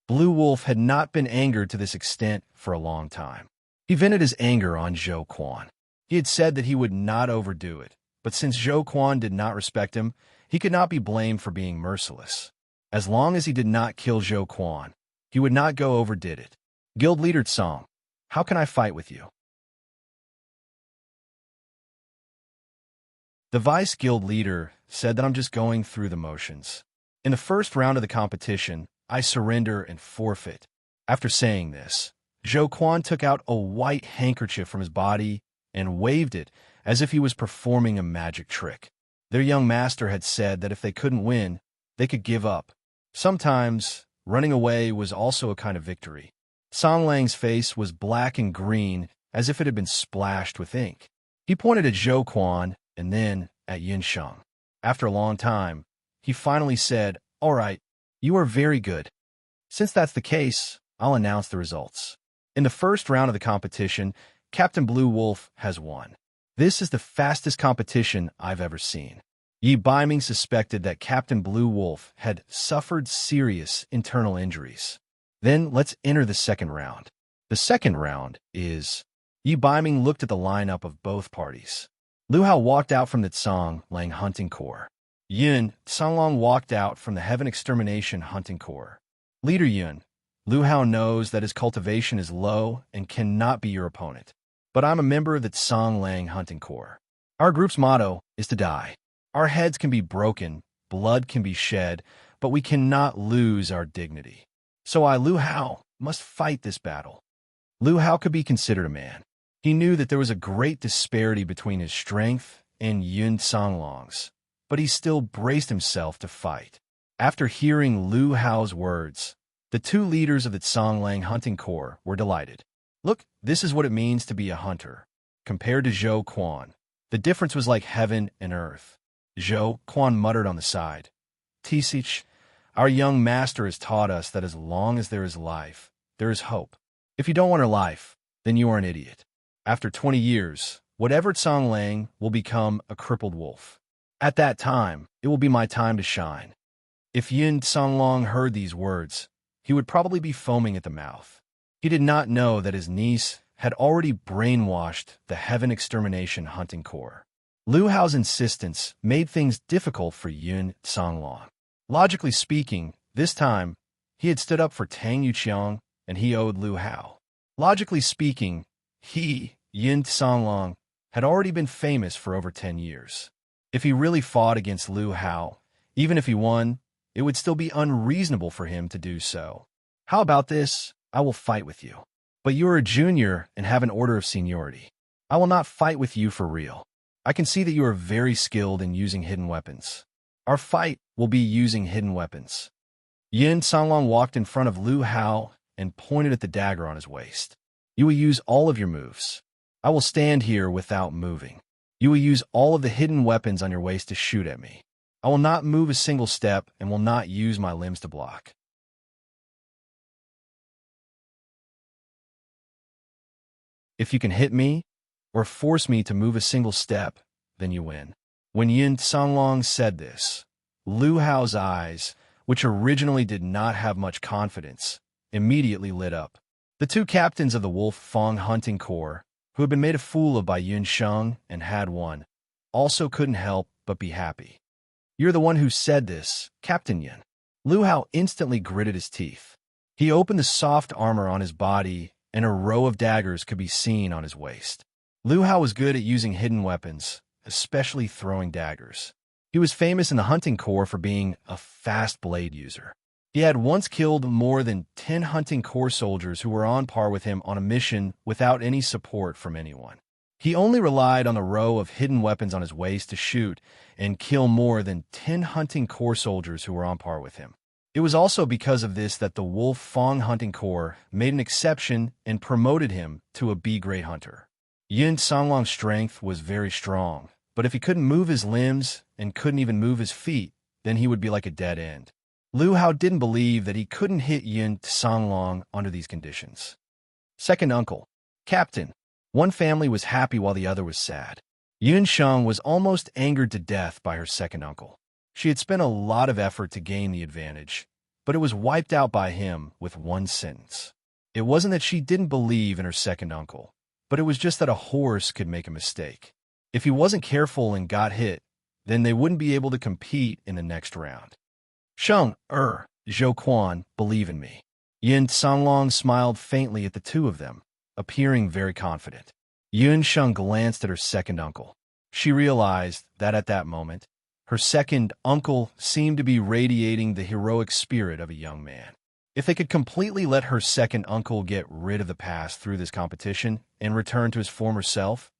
Blue Wolf had not been angered to this extent for a long time. He vented his anger on Zhou Quan. He had said that he would not overdo it, but since Zhou Quan did not respect him, he could not be blamed for being merciless. As long as he did not kill Zhou Quan, he would not go overdid it. "Guild Leader Tsong, how can I fight with you?" The vice guild leader said that I'm just going through the motions. In the first round of the competition, I surrender and forfeit. After saying this, Zhou Quan took out a white handkerchief from his body and waved it as if he was performing a magic trick. Their young master had said that if they couldn't win, they could give up. Sometimes, running away was also a kind of victory. Songlang's face was black and green as if it had been splashed with ink. He pointed at Zhou Quan and then at Yun Sheng. After a long time, he finally said, "All right, you are very good. Since that's the case, I'll announce the results. In the first round of the competition, Captain Blue Wolf has won. This is the fastest competition I've ever seen." Yi Baiming suspected that Captain Blue Wolf had suffered serious internal injuries. Then let's enter the second round. The second round is Yi Baiming looked at the lineup of both parties. Lu Hao walked out from the Tsang Lang hunting corps. Yun Sanglong walked out from the Heaven Extermination hunting corps. Leader Yun, Lu Hao knows that his cultivation is low and cannot be your opponent. But I'm a member of the Tsang Lang hunting corps. Our group's motto is to die. Our heads can be broken, blood can be shed, but we cannot lose our dignity. So I, Lu Hao, must fight this battle. Lu Hao could be considered a man. He knew that there was a great disparity between his strength and Yun Sanglong's, but he still braced himself to fight. After hearing Lu Hao's words, the two leaders of the Tsang Lang hunting corps were delighted. Look, this is what it means to be a hunter. Compared to Zhou Quan, the difference was like heaven and earth. Zhou Quan muttered on the side. Tisich, our young master has taught us that as long as there is life, there is hope. If you don't want her life, then you are an idiot. After 20 years, whatever Tsang Lang will become a crippled wolf. At that time, it will be my time to shine. If Yun Sanglong heard these words, he would probably be foaming at the mouth. He did not know that his niece had already brainwashed the Heaven Extermination hunting corps. Lu Hao's insistence made things difficult for Yun Sanglong. Logically speaking, this time, he had stood up for Tang Yuqiang, and he owed Lu Hao. Logically speaking, he, Yun Sanglong, had already been famous for over 10 years. If he really fought against Lu Hao, even if he won, it would still be unreasonable for him to do so. How about this? I will fight with you. But you are a junior and have an order of seniority. I will not fight with you for real. I can see that you are very skilled in using hidden weapons. Our fight will be using hidden weapons. Yin Sanglong walked in front of Lu Hao and pointed at the dagger on his waist. You will use all of your moves. I will stand here without moving. You will use all of the hidden weapons on your waist to shoot at me. I will not move a single step and will not use my limbs to block. If you can hit me or force me to move a single step, then you win. When Yin Sanglong said this, Lu Hao's eyes, which originally did not have much confidence, immediately lit up. The two captains of the Wolf Fang hunting corps, who had been made a fool of by Yun Sheng and had won, also couldn't help but be happy. You're the one who said this, Captain Yin. Lu Hao instantly gritted his teeth. He opened the soft armor on his body, and a row of daggers could be seen on his waist. Lu Hao was good at using hidden weapons, especially throwing daggers. He was famous in the hunting corps for being a fast blade user. He had once killed more than 10 hunting corps soldiers who were on par with him on a mission without any support from anyone. He only relied on the row of hidden weapons on his waist to shoot and kill more than 10 hunting corps soldiers who were on par with him. It was also because of this that the Wolf Fang hunting corps made an exception and promoted him to a B-grade hunter. Yun Sanglong's strength was very strong, but if he couldn't move his limbs and couldn't even move his feet, then he would be like a dead end. Lu Hao didn't believe that he couldn't hit Yun Sanglong under these conditions. Second uncle. Captain. One family was happy while the other was sad. Yun Sheng was almost angered to death by her second uncle. She had spent a lot of effort to gain the advantage, but it was wiped out by him with one sentence. It wasn't that she didn't believe in her second uncle, but it was just that a horse could make a mistake. If he wasn't careful and got hit, then they wouldn't be able to compete in the next round. Sheng, Zhou Quan, believe in me. Yin Sanglong smiled faintly at the two of them, appearing very confident. Yun Sheng glanced at her second uncle. She realized that at that moment, her second uncle seemed to be radiating the heroic spirit of a young man. If they could completely let her second uncle get rid of the past through this competition and return to his former self,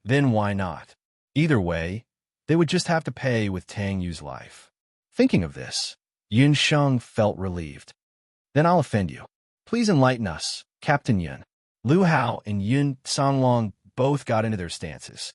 then why not? Either way, they would just have to pay with Tang Yu's life. Thinking of this, Yun Sheng felt relieved. Then I'll offend you. Please enlighten us, Captain Yun. Lu Hao and Yun Sanglong both got into their stances.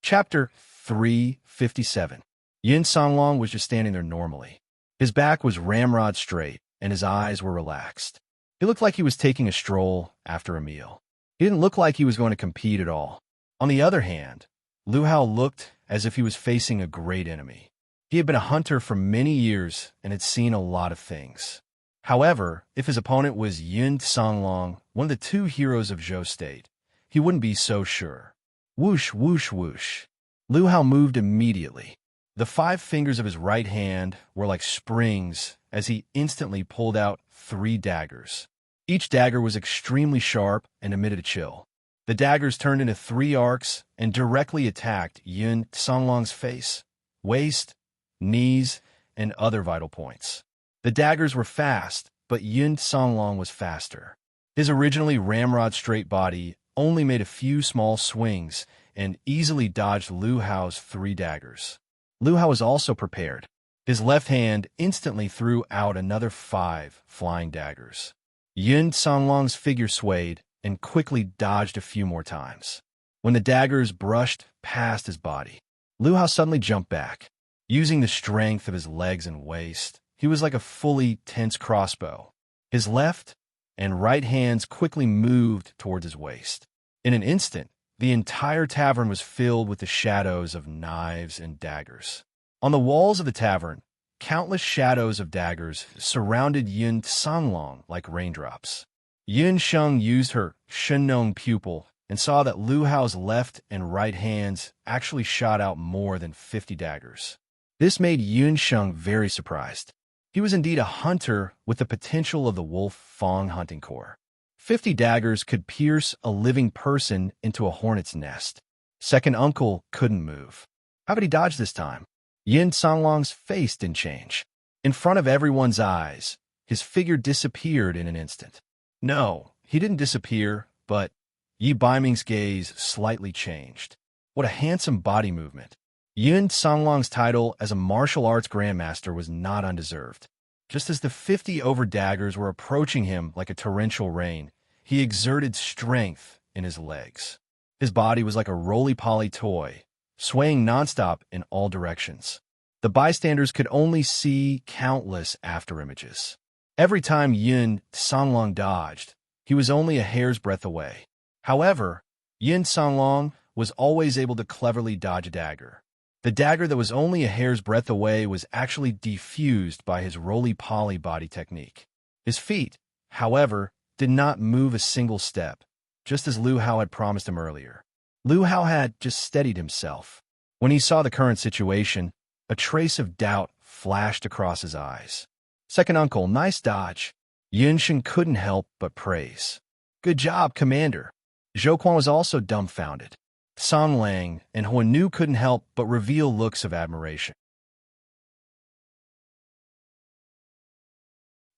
Chapter 357. Yin Sanglong was just standing there normally. His back was ramrod straight, and his eyes were relaxed. He looked like he was taking a stroll after a meal. He didn't look like he was going to compete at all. On the other hand, Lu Hao looked as if he was facing a great enemy. He had been a hunter for many years and had seen a lot of things. However, if his opponent was Yun Songlong, one of the two heroes of Zhou State, he wouldn't be so sure. Whoosh, whoosh, whoosh. Lu Hao moved immediately. The 5 fingers of his right hand were like springs as he instantly pulled out 3 daggers. Each dagger was extremely sharp and emitted a chill. The daggers turned into 3 arcs and directly attacked Yun Songlong's face, waist, knees, and other vital points. The daggers were fast, but Yun Songlong was faster. His originally ramrod straight body only made a few small swings and easily dodged Lu Hao's 3 daggers. Lu Hao was also prepared. His left hand instantly threw out another 5 flying daggers. Yun Songlong's figure swayed and quickly dodged a few more times. When the daggers brushed past his body, Lu Hao suddenly jumped back. Using the strength of his legs and waist, he was like a fully tense crossbow. His left and right hands quickly moved towards his waist. In an instant, the entire tavern was filled with the shadows of knives and daggers. On the walls of the tavern, countless shadows of daggers surrounded Yun Songlong like raindrops. Yun Sheng used her Shenong pupil and saw that Lu Hao's left and right hands actually shot out more than 50 daggers. This made Yun Sheng very surprised. He was indeed a hunter with the potential of the Wolf Fong hunting corps. 50 daggers could pierce a living person into a hornet's nest. Second uncle couldn't move. How could he dodge this time? Yun Songlong's face didn't change. In front of everyone's eyes, his figure disappeared in an instant. No, he didn't disappear, but Yi Baiming's gaze slightly changed. What a handsome body movement. Yun Songlong's title as a martial arts grandmaster was not undeserved. Just as the 50 over daggers were approaching him like a torrential rain, he exerted strength in his legs. His body was like a roly-poly toy, swaying nonstop in all directions. The bystanders could only see countless afterimages. Every time Yun Songlong dodged, he was only a hair's breadth away. However, Yun Songlong was always able to cleverly dodge a dagger. The dagger that was only a hair's breadth away was actually defused by his roly-poly body technique. His feet, however, did not move a single step, just as Lu Hao had promised him earlier. Lu Hao had just steadied himself. When he saw the current situation, a trace of doubt flashed across his eyes. Second uncle, nice dodge. Yunshin couldn't help but praise. Good job, Commander. Zhou Quan was also dumbfounded. Song Lang and Huanu couldn't help but reveal looks of admiration.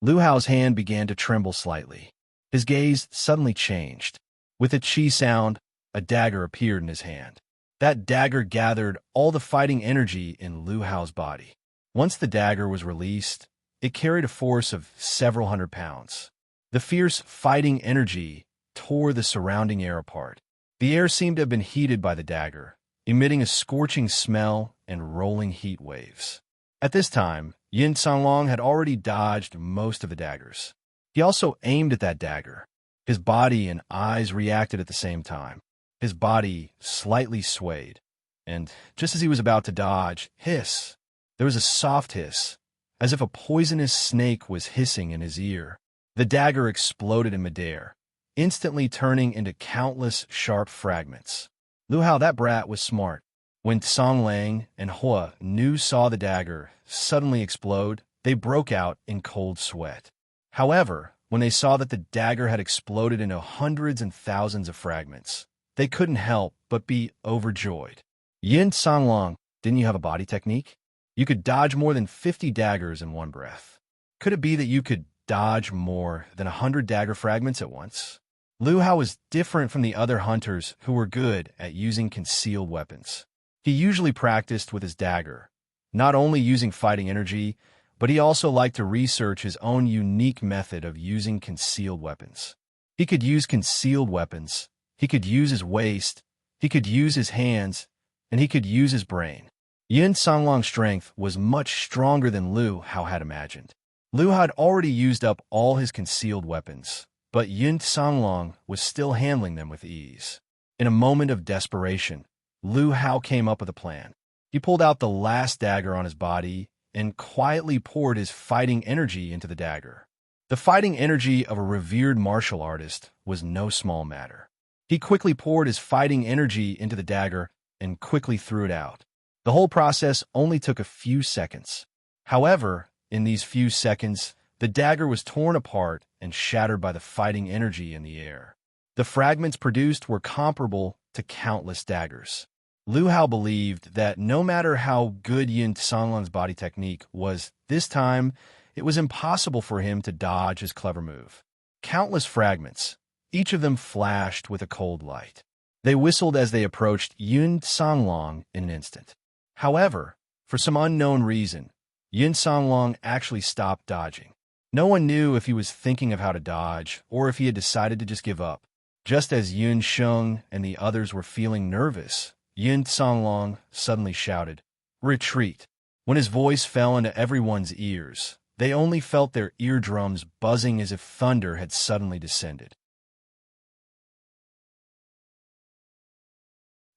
Lu Hao's hand began to tremble slightly. His gaze suddenly changed. With a chi sound, a dagger appeared in his hand. That dagger gathered all the fighting energy in Lu Hao's body. Once the dagger was released, it carried a force of several hundred pounds. The fierce fighting energy tore the surrounding air apart. The air seemed to have been heated by the dagger, emitting a scorching smell and rolling heat waves. At this time, Yun Songlong had already dodged most of the daggers. He also aimed at that dagger. His body and eyes reacted at the same time. His body slightly swayed, and just as he was about to dodge, hiss! There was a soft hiss, as if a poisonous snake was hissing in his ear. The dagger exploded in midair, instantly turning into countless sharp fragments. Lu Hao, that brat, was smart. When Song Lang and Hua Nu saw the dagger suddenly explode, they broke out in cold sweat. However, when they saw that the dagger had exploded into hundreds and thousands of fragments, they couldn't help but be overjoyed. Yin Songlong, didn't you have a body technique? You could dodge more than 50 daggers in one breath. Could it be that you could dodge more than 100 dagger fragments at once? Lu Hao was different from the other hunters who were good at using concealed weapons. He usually practiced with his dagger, not only using fighting energy, but he also liked to research his own unique method of using concealed weapons. He could use concealed weapons, he could use his waist, he could use his hands, and he could use his brain. Yin Songlong's strength was much stronger than Lu Hao had imagined. Lu Hao had already used up all his concealed weapons, but Yin Songlong was still handling them with ease. In a moment of desperation, Lu Hao came up with a plan. He pulled out the last dagger on his body and quietly poured his fighting energy into the dagger. The fighting energy of a revered martial artist was no small matter. He quickly poured his fighting energy into the dagger and quickly threw it out. The whole process only took a few seconds. However, in these few seconds, the dagger was torn apart and shattered by the fighting energy in the air. The fragments produced were comparable to countless daggers. Lu Hao believed that no matter how good Yin Songlong's body technique was, this time it was impossible for him to dodge his clever move. Countless fragments, each of them flashed with a cold light. They whistled as they approached Yin Songlong in an instant. However, for some unknown reason, Yin Songlong actually stopped dodging. No one knew if he was thinking of how to dodge or if he had decided to just give up. Just as Yun Sheng and the others were feeling nervous, Yin Songlong suddenly shouted, "Retreat!" When his voice fell into everyone's ears, they only felt their eardrums buzzing as if thunder had suddenly descended.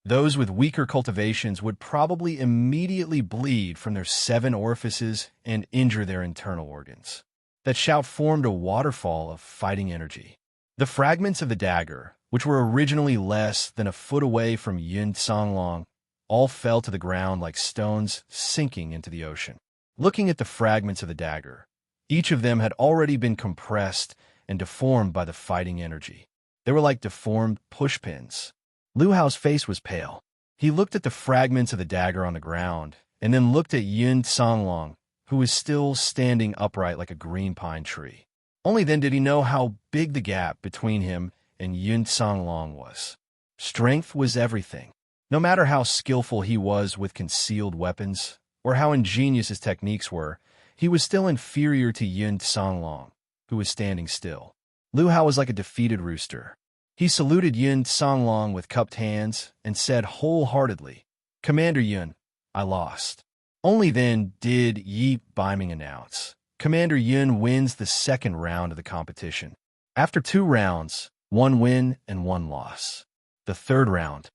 Those with weaker cultivations would probably immediately bleed from their 7 orifices and injure their internal organs. That shout formed a waterfall of fighting energy. The fragments of the dagger, which were originally less than a foot away from Yin Songlong, all fell to the ground like stones sinking into the ocean. Looking at the fragments of the dagger, each of them had already been compressed and deformed by the fighting energy. They were like deformed pushpins. Lu Hao's face was pale. He looked at the fragments of the dagger on the ground, and then looked at Yin Songlong, who was still standing upright like a green pine tree. Only then did he know how big the gap between him and Yin Songlong was. Strength was everything. No matter how skillful he was with concealed weapons, or how ingenious his techniques were, he was still inferior to Yin Songlong, who was standing still. Lu Hao was like a defeated rooster. He saluted Yin Songlong with cupped hands and said wholeheartedly, "Commander Yun, I lost." Only then did Yi Biming announce, "Commander Yun wins the second round of the competition." After 2 rounds, 1 win and 1 loss. The third round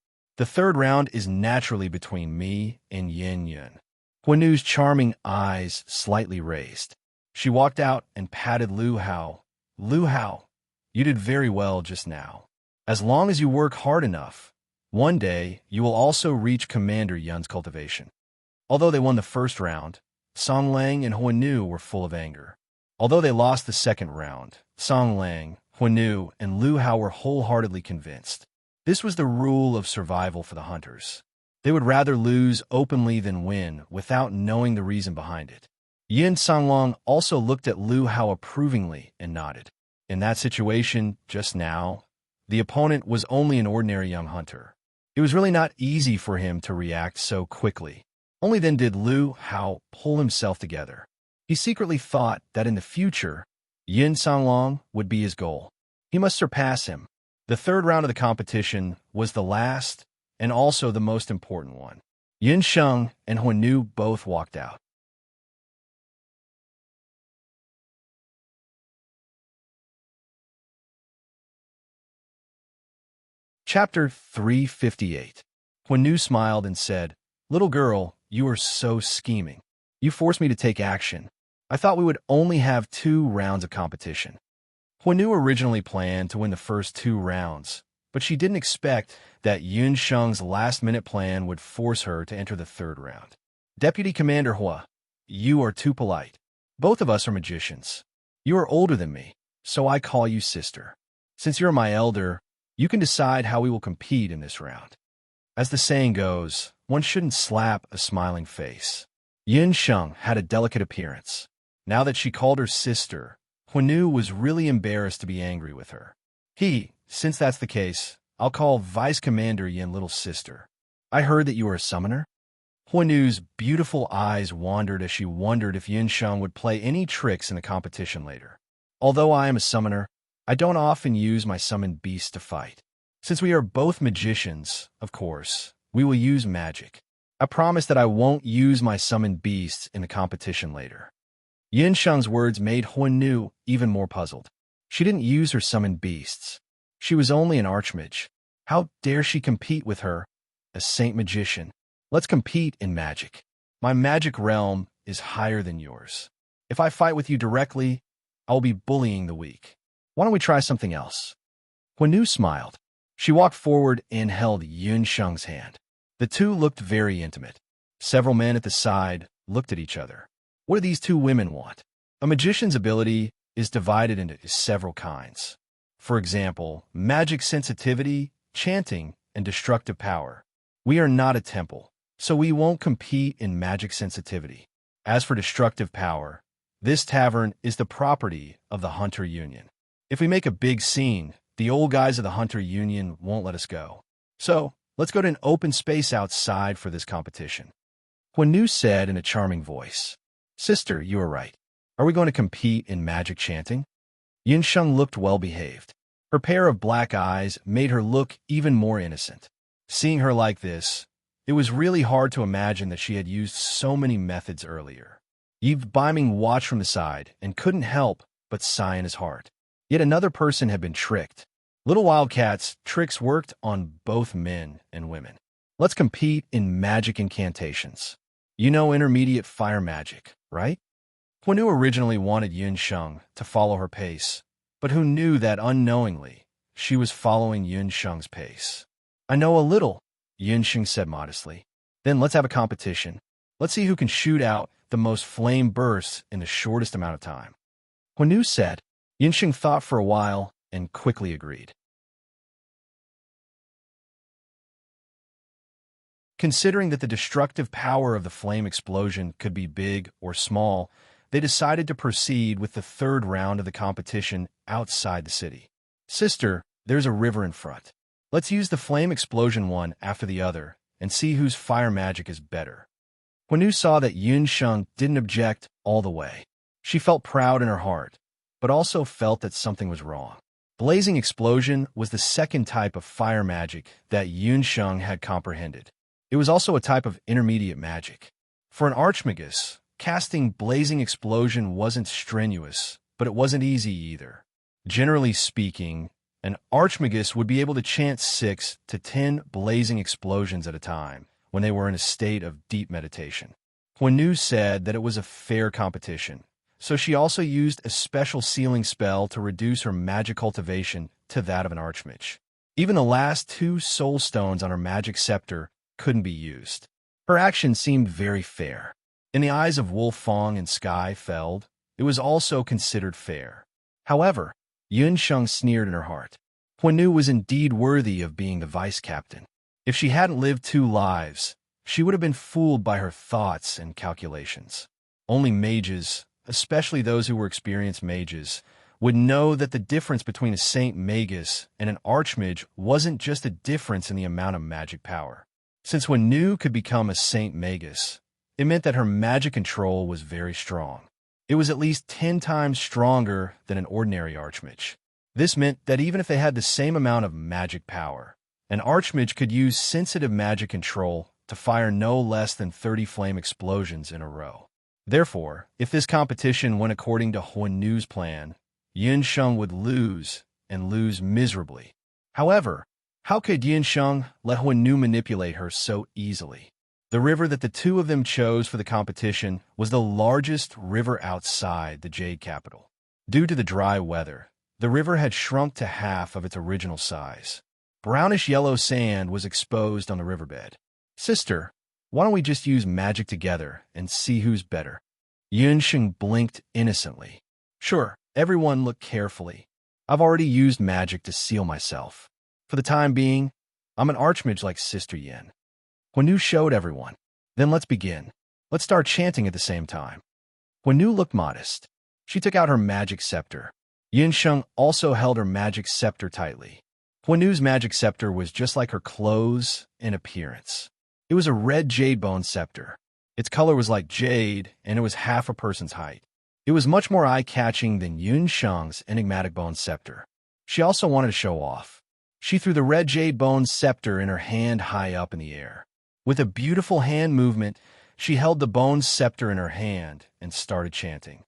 is naturally between me and Yin Yun. Huanu's charming eyes slightly raised. She walked out and patted Lu Hao. "Lu Hao, you did very well just now. As long as you work hard enough, one day you will also reach Commander Yun's cultivation." Although they won the first round, Song Lang and Huanu were full of anger. Although they lost the second round, Song Lang, Huanu, and Lu Hao were wholeheartedly convinced. This was the rule of survival for the hunters. They would rather lose openly than win without knowing the reason behind it. Yin Songlong also looked at Lu Hao approvingly and nodded. In that situation, just now, the opponent was only an ordinary young hunter. It was really not easy for him to react so quickly. Only then did Lu Hao pull himself together. He secretly thought that in the future, Yin Songlong would be his goal. He must surpass him. The third round of the competition was the last and also the most important one. Yin Sheng and Huanu both walked out. Chapter 358. Huanu smiled and said, "Little girl, you are so scheming. You forced me to take action. I thought we would only have 2 rounds of competition." Huanu originally planned to win the first 2 rounds, but she didn't expect that Yun Sheng's last-minute plan would force her to enter the 3rd round. "Deputy Commander Hua, you are too polite. Both of us are magicians. You are older than me, so I call you sister. Since you're my elder, you can decide how we will compete in this round." As the saying goes, one shouldn't slap a smiling face. Yin Sheng had a delicate appearance. Now that she called her sister, Huanu was really embarrassed to be angry with her. "Since that's the case, I'll call Vice Commander Yin little sister. I heard that you are a summoner?" Huanu's beautiful eyes wandered as she wondered if Yin Sheng would play any tricks in the competition later. "Although I am a summoner, I don't often use my summoned beasts to fight. Since we are both magicians, of course, we will use magic. I promise that I won't use my summoned beasts in the competition later." Yin Sheng's words made Huanu even more puzzled. She didn't use her summoned beasts. She was only an archmage. How dare she compete with her, a saint magician? Let's compete in magic. My magic realm is higher than yours. If I fight with you directly, I will be bullying the weak. Why don't we try something else? Huanu smiled. She walked forward and held Yun Sheng's hand. The two looked very intimate. Several men at the side looked at each other. What do these two women want? A magician's ability is divided into several kinds. For example, magic sensitivity, chanting, and destructive power. We are not a temple, so we won't compete in magic sensitivity. As for destructive power, this tavern is the property of the Hunter Union. If we make a big scene, the old guys of the Hunter Union won't let us go. So, let's go to an open space outside for this competition. Huanu said in a charming voice. Sister, you are right. Are we going to compete in magic chanting? Yun Sheng looked well-behaved. Her pair of black eyes made her look even more innocent. Seeing her like this, it was really hard to imagine that she had used so many methods earlier. Yves Biming watched from the side and couldn't help but sigh in his heart. Yet another person had been tricked. Little Wildcat's tricks worked on both men and women. Let's compete in magic incantations. You know intermediate fire magic, right? Huanu originally wanted Yun Sheng to follow her pace, but who knew that unknowingly she was following Yun Sheng's pace. I know a little, Yun Sheng said modestly. Then let's have a competition. Let's see who can shoot out the most flame bursts in the shortest amount of time. Huanu said. Yun Sheng thought for a while and quickly agreed. Considering that the destructive power of the flame explosion could be big or small, they decided to proceed with the third round of the competition outside the city. Sister, there's a river in front. Let's use the flame explosion one after the other and see whose fire magic is better. Huanu saw that Yun Sheng didn't object all the way. She felt proud in her heart, but also felt that something was wrong. Blazing explosion was the second type of fire magic that Yun Sheng had comprehended. It was also a type of intermediate magic. For an archmagus, casting blazing explosion wasn't strenuous, but it wasn't easy either. Generally speaking, an archmagus would be able to chant 6 to 10 blazing explosions at a time when they were in a state of deep meditation. Huanu said that it was a fair competition, so she also used a special sealing spell to reduce her magic cultivation to that of an archmage. Even the last 2 soul stones on her magic scepter couldn't be used. Her action seemed very fair. In the eyes of Wolf Fong and Sky Feld, it was also considered fair. However, Yun Sheng sneered in her heart. Huanu was indeed worthy of being the vice-captain. If she hadn't lived 2 lives, she would have been fooled by her thoughts and calculations. Only mages, especially those who were experienced mages, would know that the difference between a Saint Magus and an Archmage wasn't just a difference in the amount of magic power. Since Huanu could become a Saint Magus, it meant that her magic control was very strong. It was at least 10 times stronger than an ordinary Archmage. This meant that even if they had the same amount of magic power, an Archmage could use sensitive magic control to fire no less than 30 flame explosions in a row. Therefore, if this competition went according to Huanu's plan, Yun Sheng would lose, and lose miserably. However, how could Yun Sheng let Huanu manipulate her so easily? The river that the two of them chose for the competition was the largest river outside the Jade Capital. Due to the dry weather, the river had shrunk to half of its original size. Brownish-yellow sand was exposed on the riverbed. Sister, why don't we just use magic together and see who's better? Yun Sheng blinked innocently. Sure, everyone looked carefully. I've already used magic to seal myself. For the time being, I'm an archmage like Sister Yin. Huanu showed everyone. Then let's begin. Let's start chanting at the same time. Huanu looked modest. She took out her magic scepter. Yun Sheng also held her magic scepter tightly. Huanu's magic scepter was just like her clothes and appearance. It was a red jade bone scepter. Its color was like jade, and it was half a person's height. It was much more eye-catching than Yun Sheng's enigmatic bone scepter. She also wanted to show off. She threw the red jade bone scepter in her hand high up in the air. With a beautiful hand movement, she held the bone scepter in her hand and started chanting.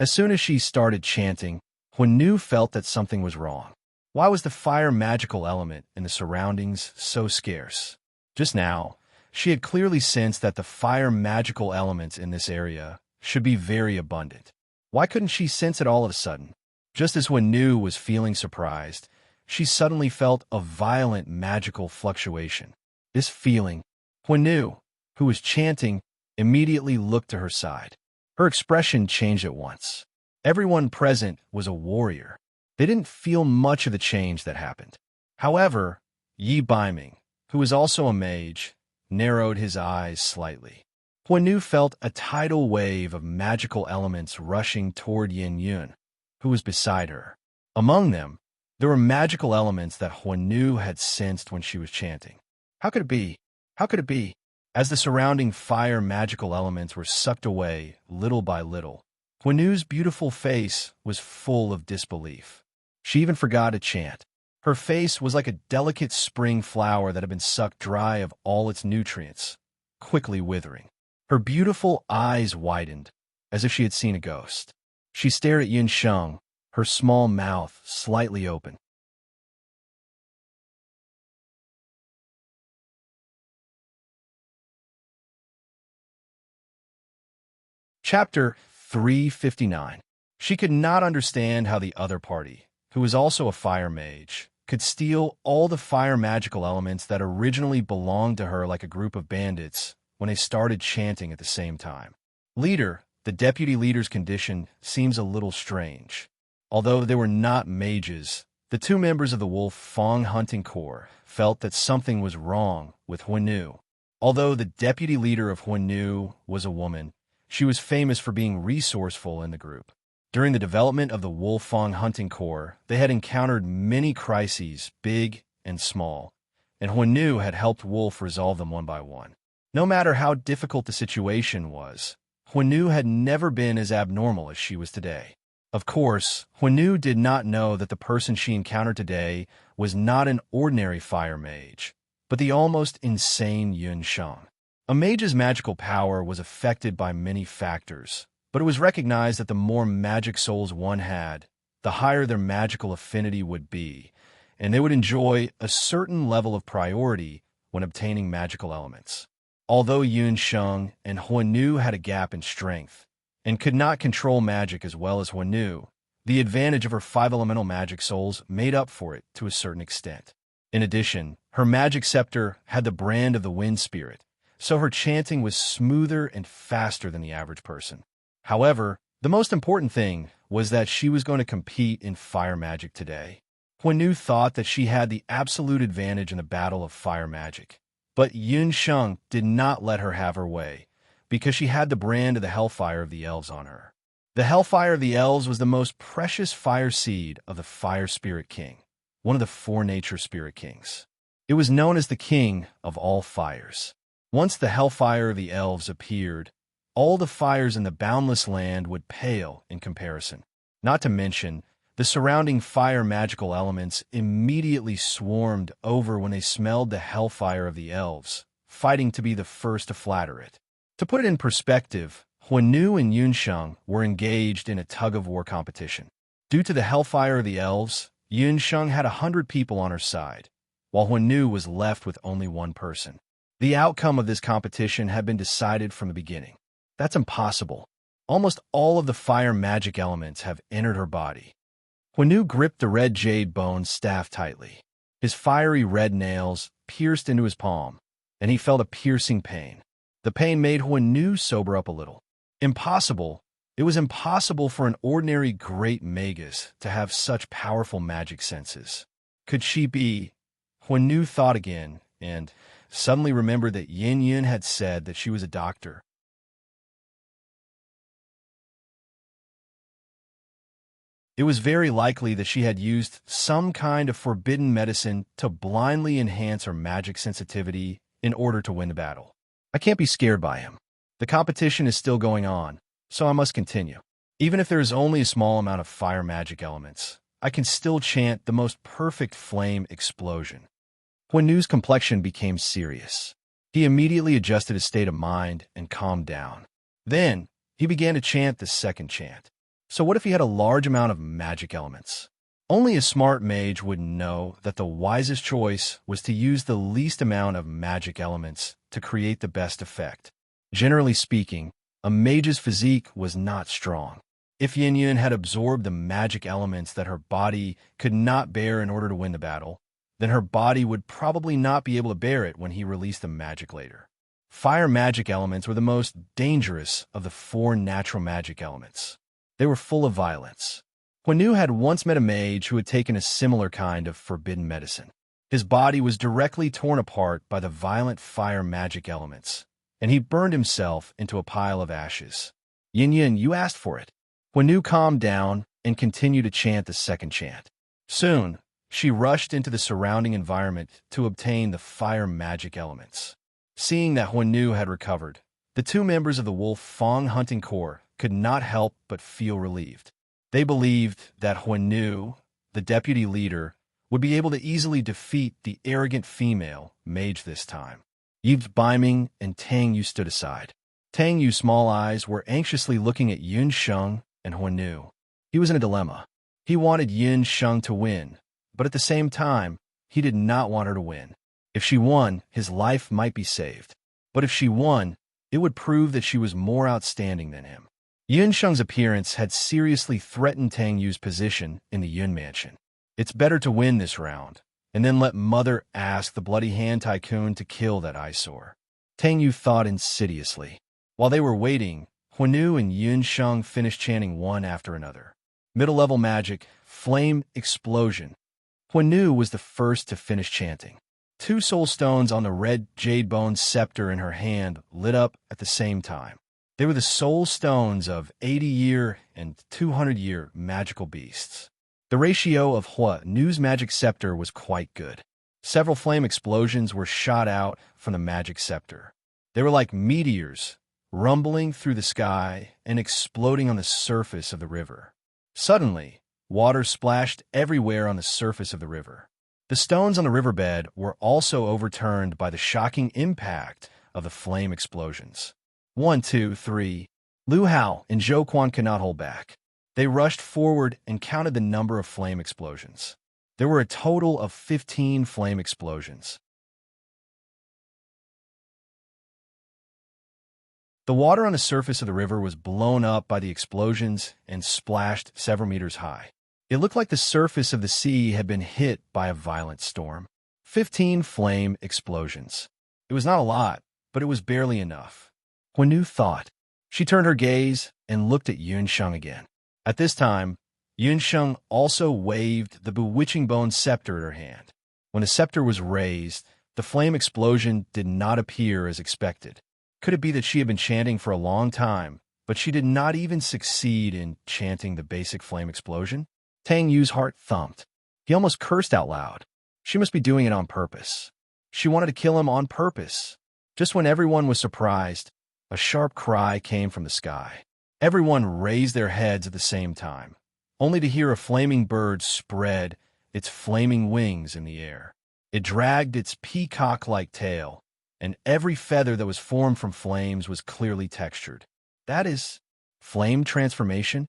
As soon as she started chanting, Huanu felt that something was wrong. Why was the fire magical element in the surroundings so scarce? Just now, she had clearly sensed that the fire magical elements in this area should be very abundant. Why couldn't she sense it all of a sudden? Just as Huanu was feeling surprised, she suddenly felt a violent magical fluctuation. This feeling, Huanu, who was chanting, immediately looked to her side. Her expression changed at once. Everyone present was a warrior. They didn't feel much of the change that happened. However, Yi Baiming, who was also a mage, narrowed his eyes slightly. Huanu felt a tidal wave of magical elements rushing toward Yin Yun, who was beside her. Among them, there were magical elements that Huanu had sensed when she was chanting. How could it be? How could it be? As the surrounding fire magical elements were sucked away little by little, Huanu's beautiful face was full of disbelief. She even forgot to chant. Her face was like a delicate spring flower that had been sucked dry of all its nutrients, quickly withering. Her beautiful eyes widened, as if she had seen a ghost. She stared at Yin Sheng, her small mouth slightly open. Chapter 359. She could not understand how the other party, who was also a fire mage, could steal all the fire magical elements that originally belonged to her like a group of bandits when they started chanting at the same time. Leader, the deputy leader's condition seems a little strange. Although they were not mages, the two members of the Wolf Fang hunting corps felt that something was wrong with Huanu. Although the deputy leader of Huanu was a woman, she was famous for being resourceful in the group. During the development of the Wolf Fang hunting corps, they had encountered many crises, big and small, and Huanu had helped Wolf resolve them one by one. No matter how difficult the situation was, Huanu had never been as abnormal as she was today. Of course, Huanu did not know that the person she encountered today was not an ordinary fire mage, but the almost insane Yun Sheng. A mage's magical power was affected by many factors, but it was recognized that the more magic souls one had, the higher their magical affinity would be, and they would enjoy a certain level of priority when obtaining magical elements. Although Yun Sheng and Huanu had a gap in strength, and could not control magic as well as Huanu, the advantage of her five elemental magic souls made up for it to a certain extent. In addition, her magic scepter had the brand of the wind spirit, so her chanting was smoother and faster than the average person. However, the most important thing was that she was going to compete in fire magic today. Huanu thought that she had the absolute advantage in the battle of fire magic, but Yun Sheng did not let her have her way, because she had the brand of the Hellfire of the Elves on her. The Hellfire of the Elves was the most precious fire seed of the Fire Spirit King, one of the four nature spirit kings. It was known as the King of all fires. Once the Hellfire of the Elves appeared, all the fires in the boundless land would pale in comparison. Not to mention, the surrounding fire magical elements immediately swarmed over when they smelled the Hellfire of the Elves, fighting to be the first to flatter it. To put it in perspective, Huanu and Yun Sheng were engaged in a tug-of-war competition. Due to the Hellfire of the Elves, Yun Sheng had 100 people on her side, while Huanu was left with only one person. The outcome of this competition had been decided from the beginning. That's impossible. Almost all of the fire magic elements have entered her body. Huanu gripped the red jade bone staff tightly. His fiery red nails pierced into his palm, and he felt a piercing pain. The pain made Huanu sober up a little. Impossible. It was impossible for an ordinary great magus to have such powerful magic senses. Could she be? Huanu thought again, and suddenly remembered that Yin Yun had said that she was a doctor. It was very likely that she had used some kind of forbidden medicine to blindly enhance her magic sensitivity in order to win the battle. I can't be scared by him. The competition is still going on, so I must continue. Even if there is only a small amount of fire magic elements, I can still chant the most perfect flame explosion. Huanu's complexion became serious. He immediately adjusted his state of mind and calmed down. Then, he began to chant the second chant. So what if he had a large amount of magic elements? Only a smart mage would know that the wisest choice was to use the least amount of magic elements to create the best effect. Generally speaking, a mage's physique was not strong. If Yin Yun had absorbed the magic elements that her body could not bear in order to win the battle, then her body would probably not be able to bear it when he released the magic later. Fire magic elements were the most dangerous of the 4 natural magic elements. They were full of violence. Huanu had once met a mage who had taken a similar kind of forbidden medicine. His body was directly torn apart by the violent fire magic elements, and he burned himself into a pile of ashes. Yin Yin, you asked for it. Huanu calmed down and continued to chant the second chant. Soon, she rushed into the surrounding environment to obtain the fire magic elements. Seeing that Huanu had recovered, the 2 members of the Wolf Fang hunting corps could not help but feel relieved. They believed that Huanu, the deputy leader, would be able to easily defeat the arrogant female mage this time. Yves Baiming and Tang Yu stood aside. Tang Yu's small eyes were anxiously looking at Yun Sheng and Huanu. He was in a dilemma. He wanted Yun Sheng to win, but at the same time, he did not want her to win. If she won, his life might be saved. But if she won, it would prove that she was more outstanding than him. Yun Sheng's appearance had seriously threatened Tang Yu's position in the Yun Mansion. It's better to win this round, and then let Mother ask the Bloody Hand Tycoon to kill that eyesore. Tang Yu thought insidiously. While they were waiting, Huanu and Yun Sheng finished chanting one after another. Middle-level magic, flame explosion. Huanu was the first to finish chanting. 2 soul stones on the red jade bone scepter in her hand lit up at the same time. They were the soul stones of 80-year and 200-year magical beasts. The ratio of Huanu's magic scepter was quite good. Several flame explosions were shot out from the magic scepter. They were like meteors, rumbling through the sky and exploding on the surface of the river. Suddenly, water splashed everywhere on the surface of the river. The stones on the riverbed were also overturned by the shocking impact of the flame explosions. 1, 2, 3. Lu Hao and Zhou Quan could not hold back. They rushed forward and counted the number of flame explosions. There were a total of 15 flame explosions. The water on the surface of the river was blown up by the explosions and splashed several meters high. It looked like the surface of the sea had been hit by a violent storm. 15 flame explosions. It was not a lot, but it was barely enough. Huanu thought. She turned her gaze and looked at Yun Sheng again. At this time, Yun Sheng also waved the bewitching bone scepter at her hand. When the scepter was raised, the flame explosion did not appear as expected. Could it be that she had been chanting for a long time, but she did not even succeed in chanting the basic flame explosion? Tang Yu's heart thumped. He almost cursed out loud. She must be doing it on purpose. She wanted to kill him on purpose. Just when everyone was surprised, a sharp cry came from the sky. Everyone raised their heads at the same time, only to hear a flaming bird spread its flaming wings in the air. It dragged its peacock-like tail, and every feather that was formed from flames was clearly textured. That is flame transformation?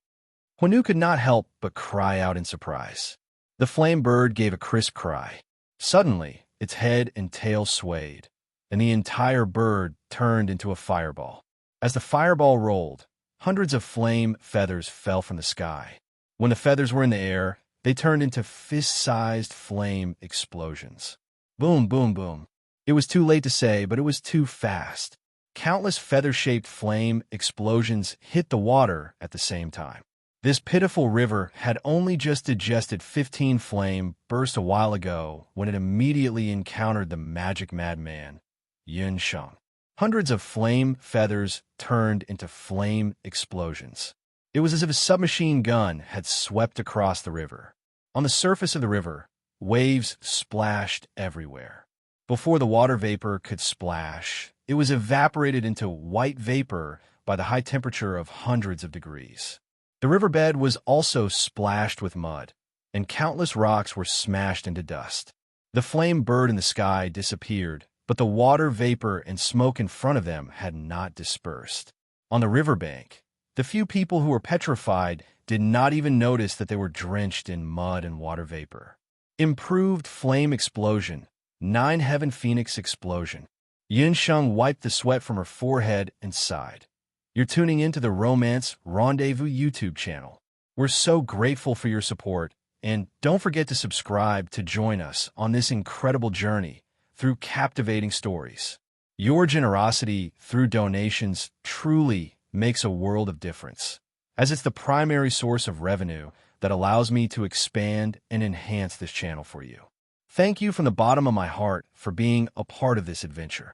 Huanu could not help but cry out in surprise. The flame bird gave a crisp cry. Suddenly, its head and tail swayed, and the entire bird turned into a fireball. As the fireball rolled, hundreds of flame feathers fell from the sky. When the feathers were in the air, they turned into fist-sized flame explosions. Boom, boom, boom. It was too late to say, but it was too fast. Countless feather-shaped flame explosions hit the water at the same time. This pitiful river had only just digested 15 flame bursts a while ago when it immediately encountered the magic madman, Yun Sheng. Hundreds of flame feathers turned into flame explosions. It was as if a submachine gun had swept across the river. On the surface of the river, waves splashed everywhere. Before the water vapor could splash, it was evaporated into white vapor by the high temperature of hundreds of degrees. The riverbed was also splashed with mud, and countless rocks were smashed into dust. The flame bird in the sky disappeared, but the water vapor and smoke in front of them had not dispersed. On the riverbank, The few people who were petrified did not even notice that they were drenched in mud and water vapor. Improved flame explosion. 9 Heaven Phoenix explosion. Yunsheng wiped the sweat from her forehead and sighed. You're tuning into the Romance Rendezvous YouTube channel. We're so grateful for your support, and don't forget to subscribe to join us on this incredible journey through captivating stories. Your generosity through donations truly makes a world of difference, as it's the primary source of revenue that allows me to expand and enhance this channel for you. Thank you from the bottom of my heart for being a part of this adventure.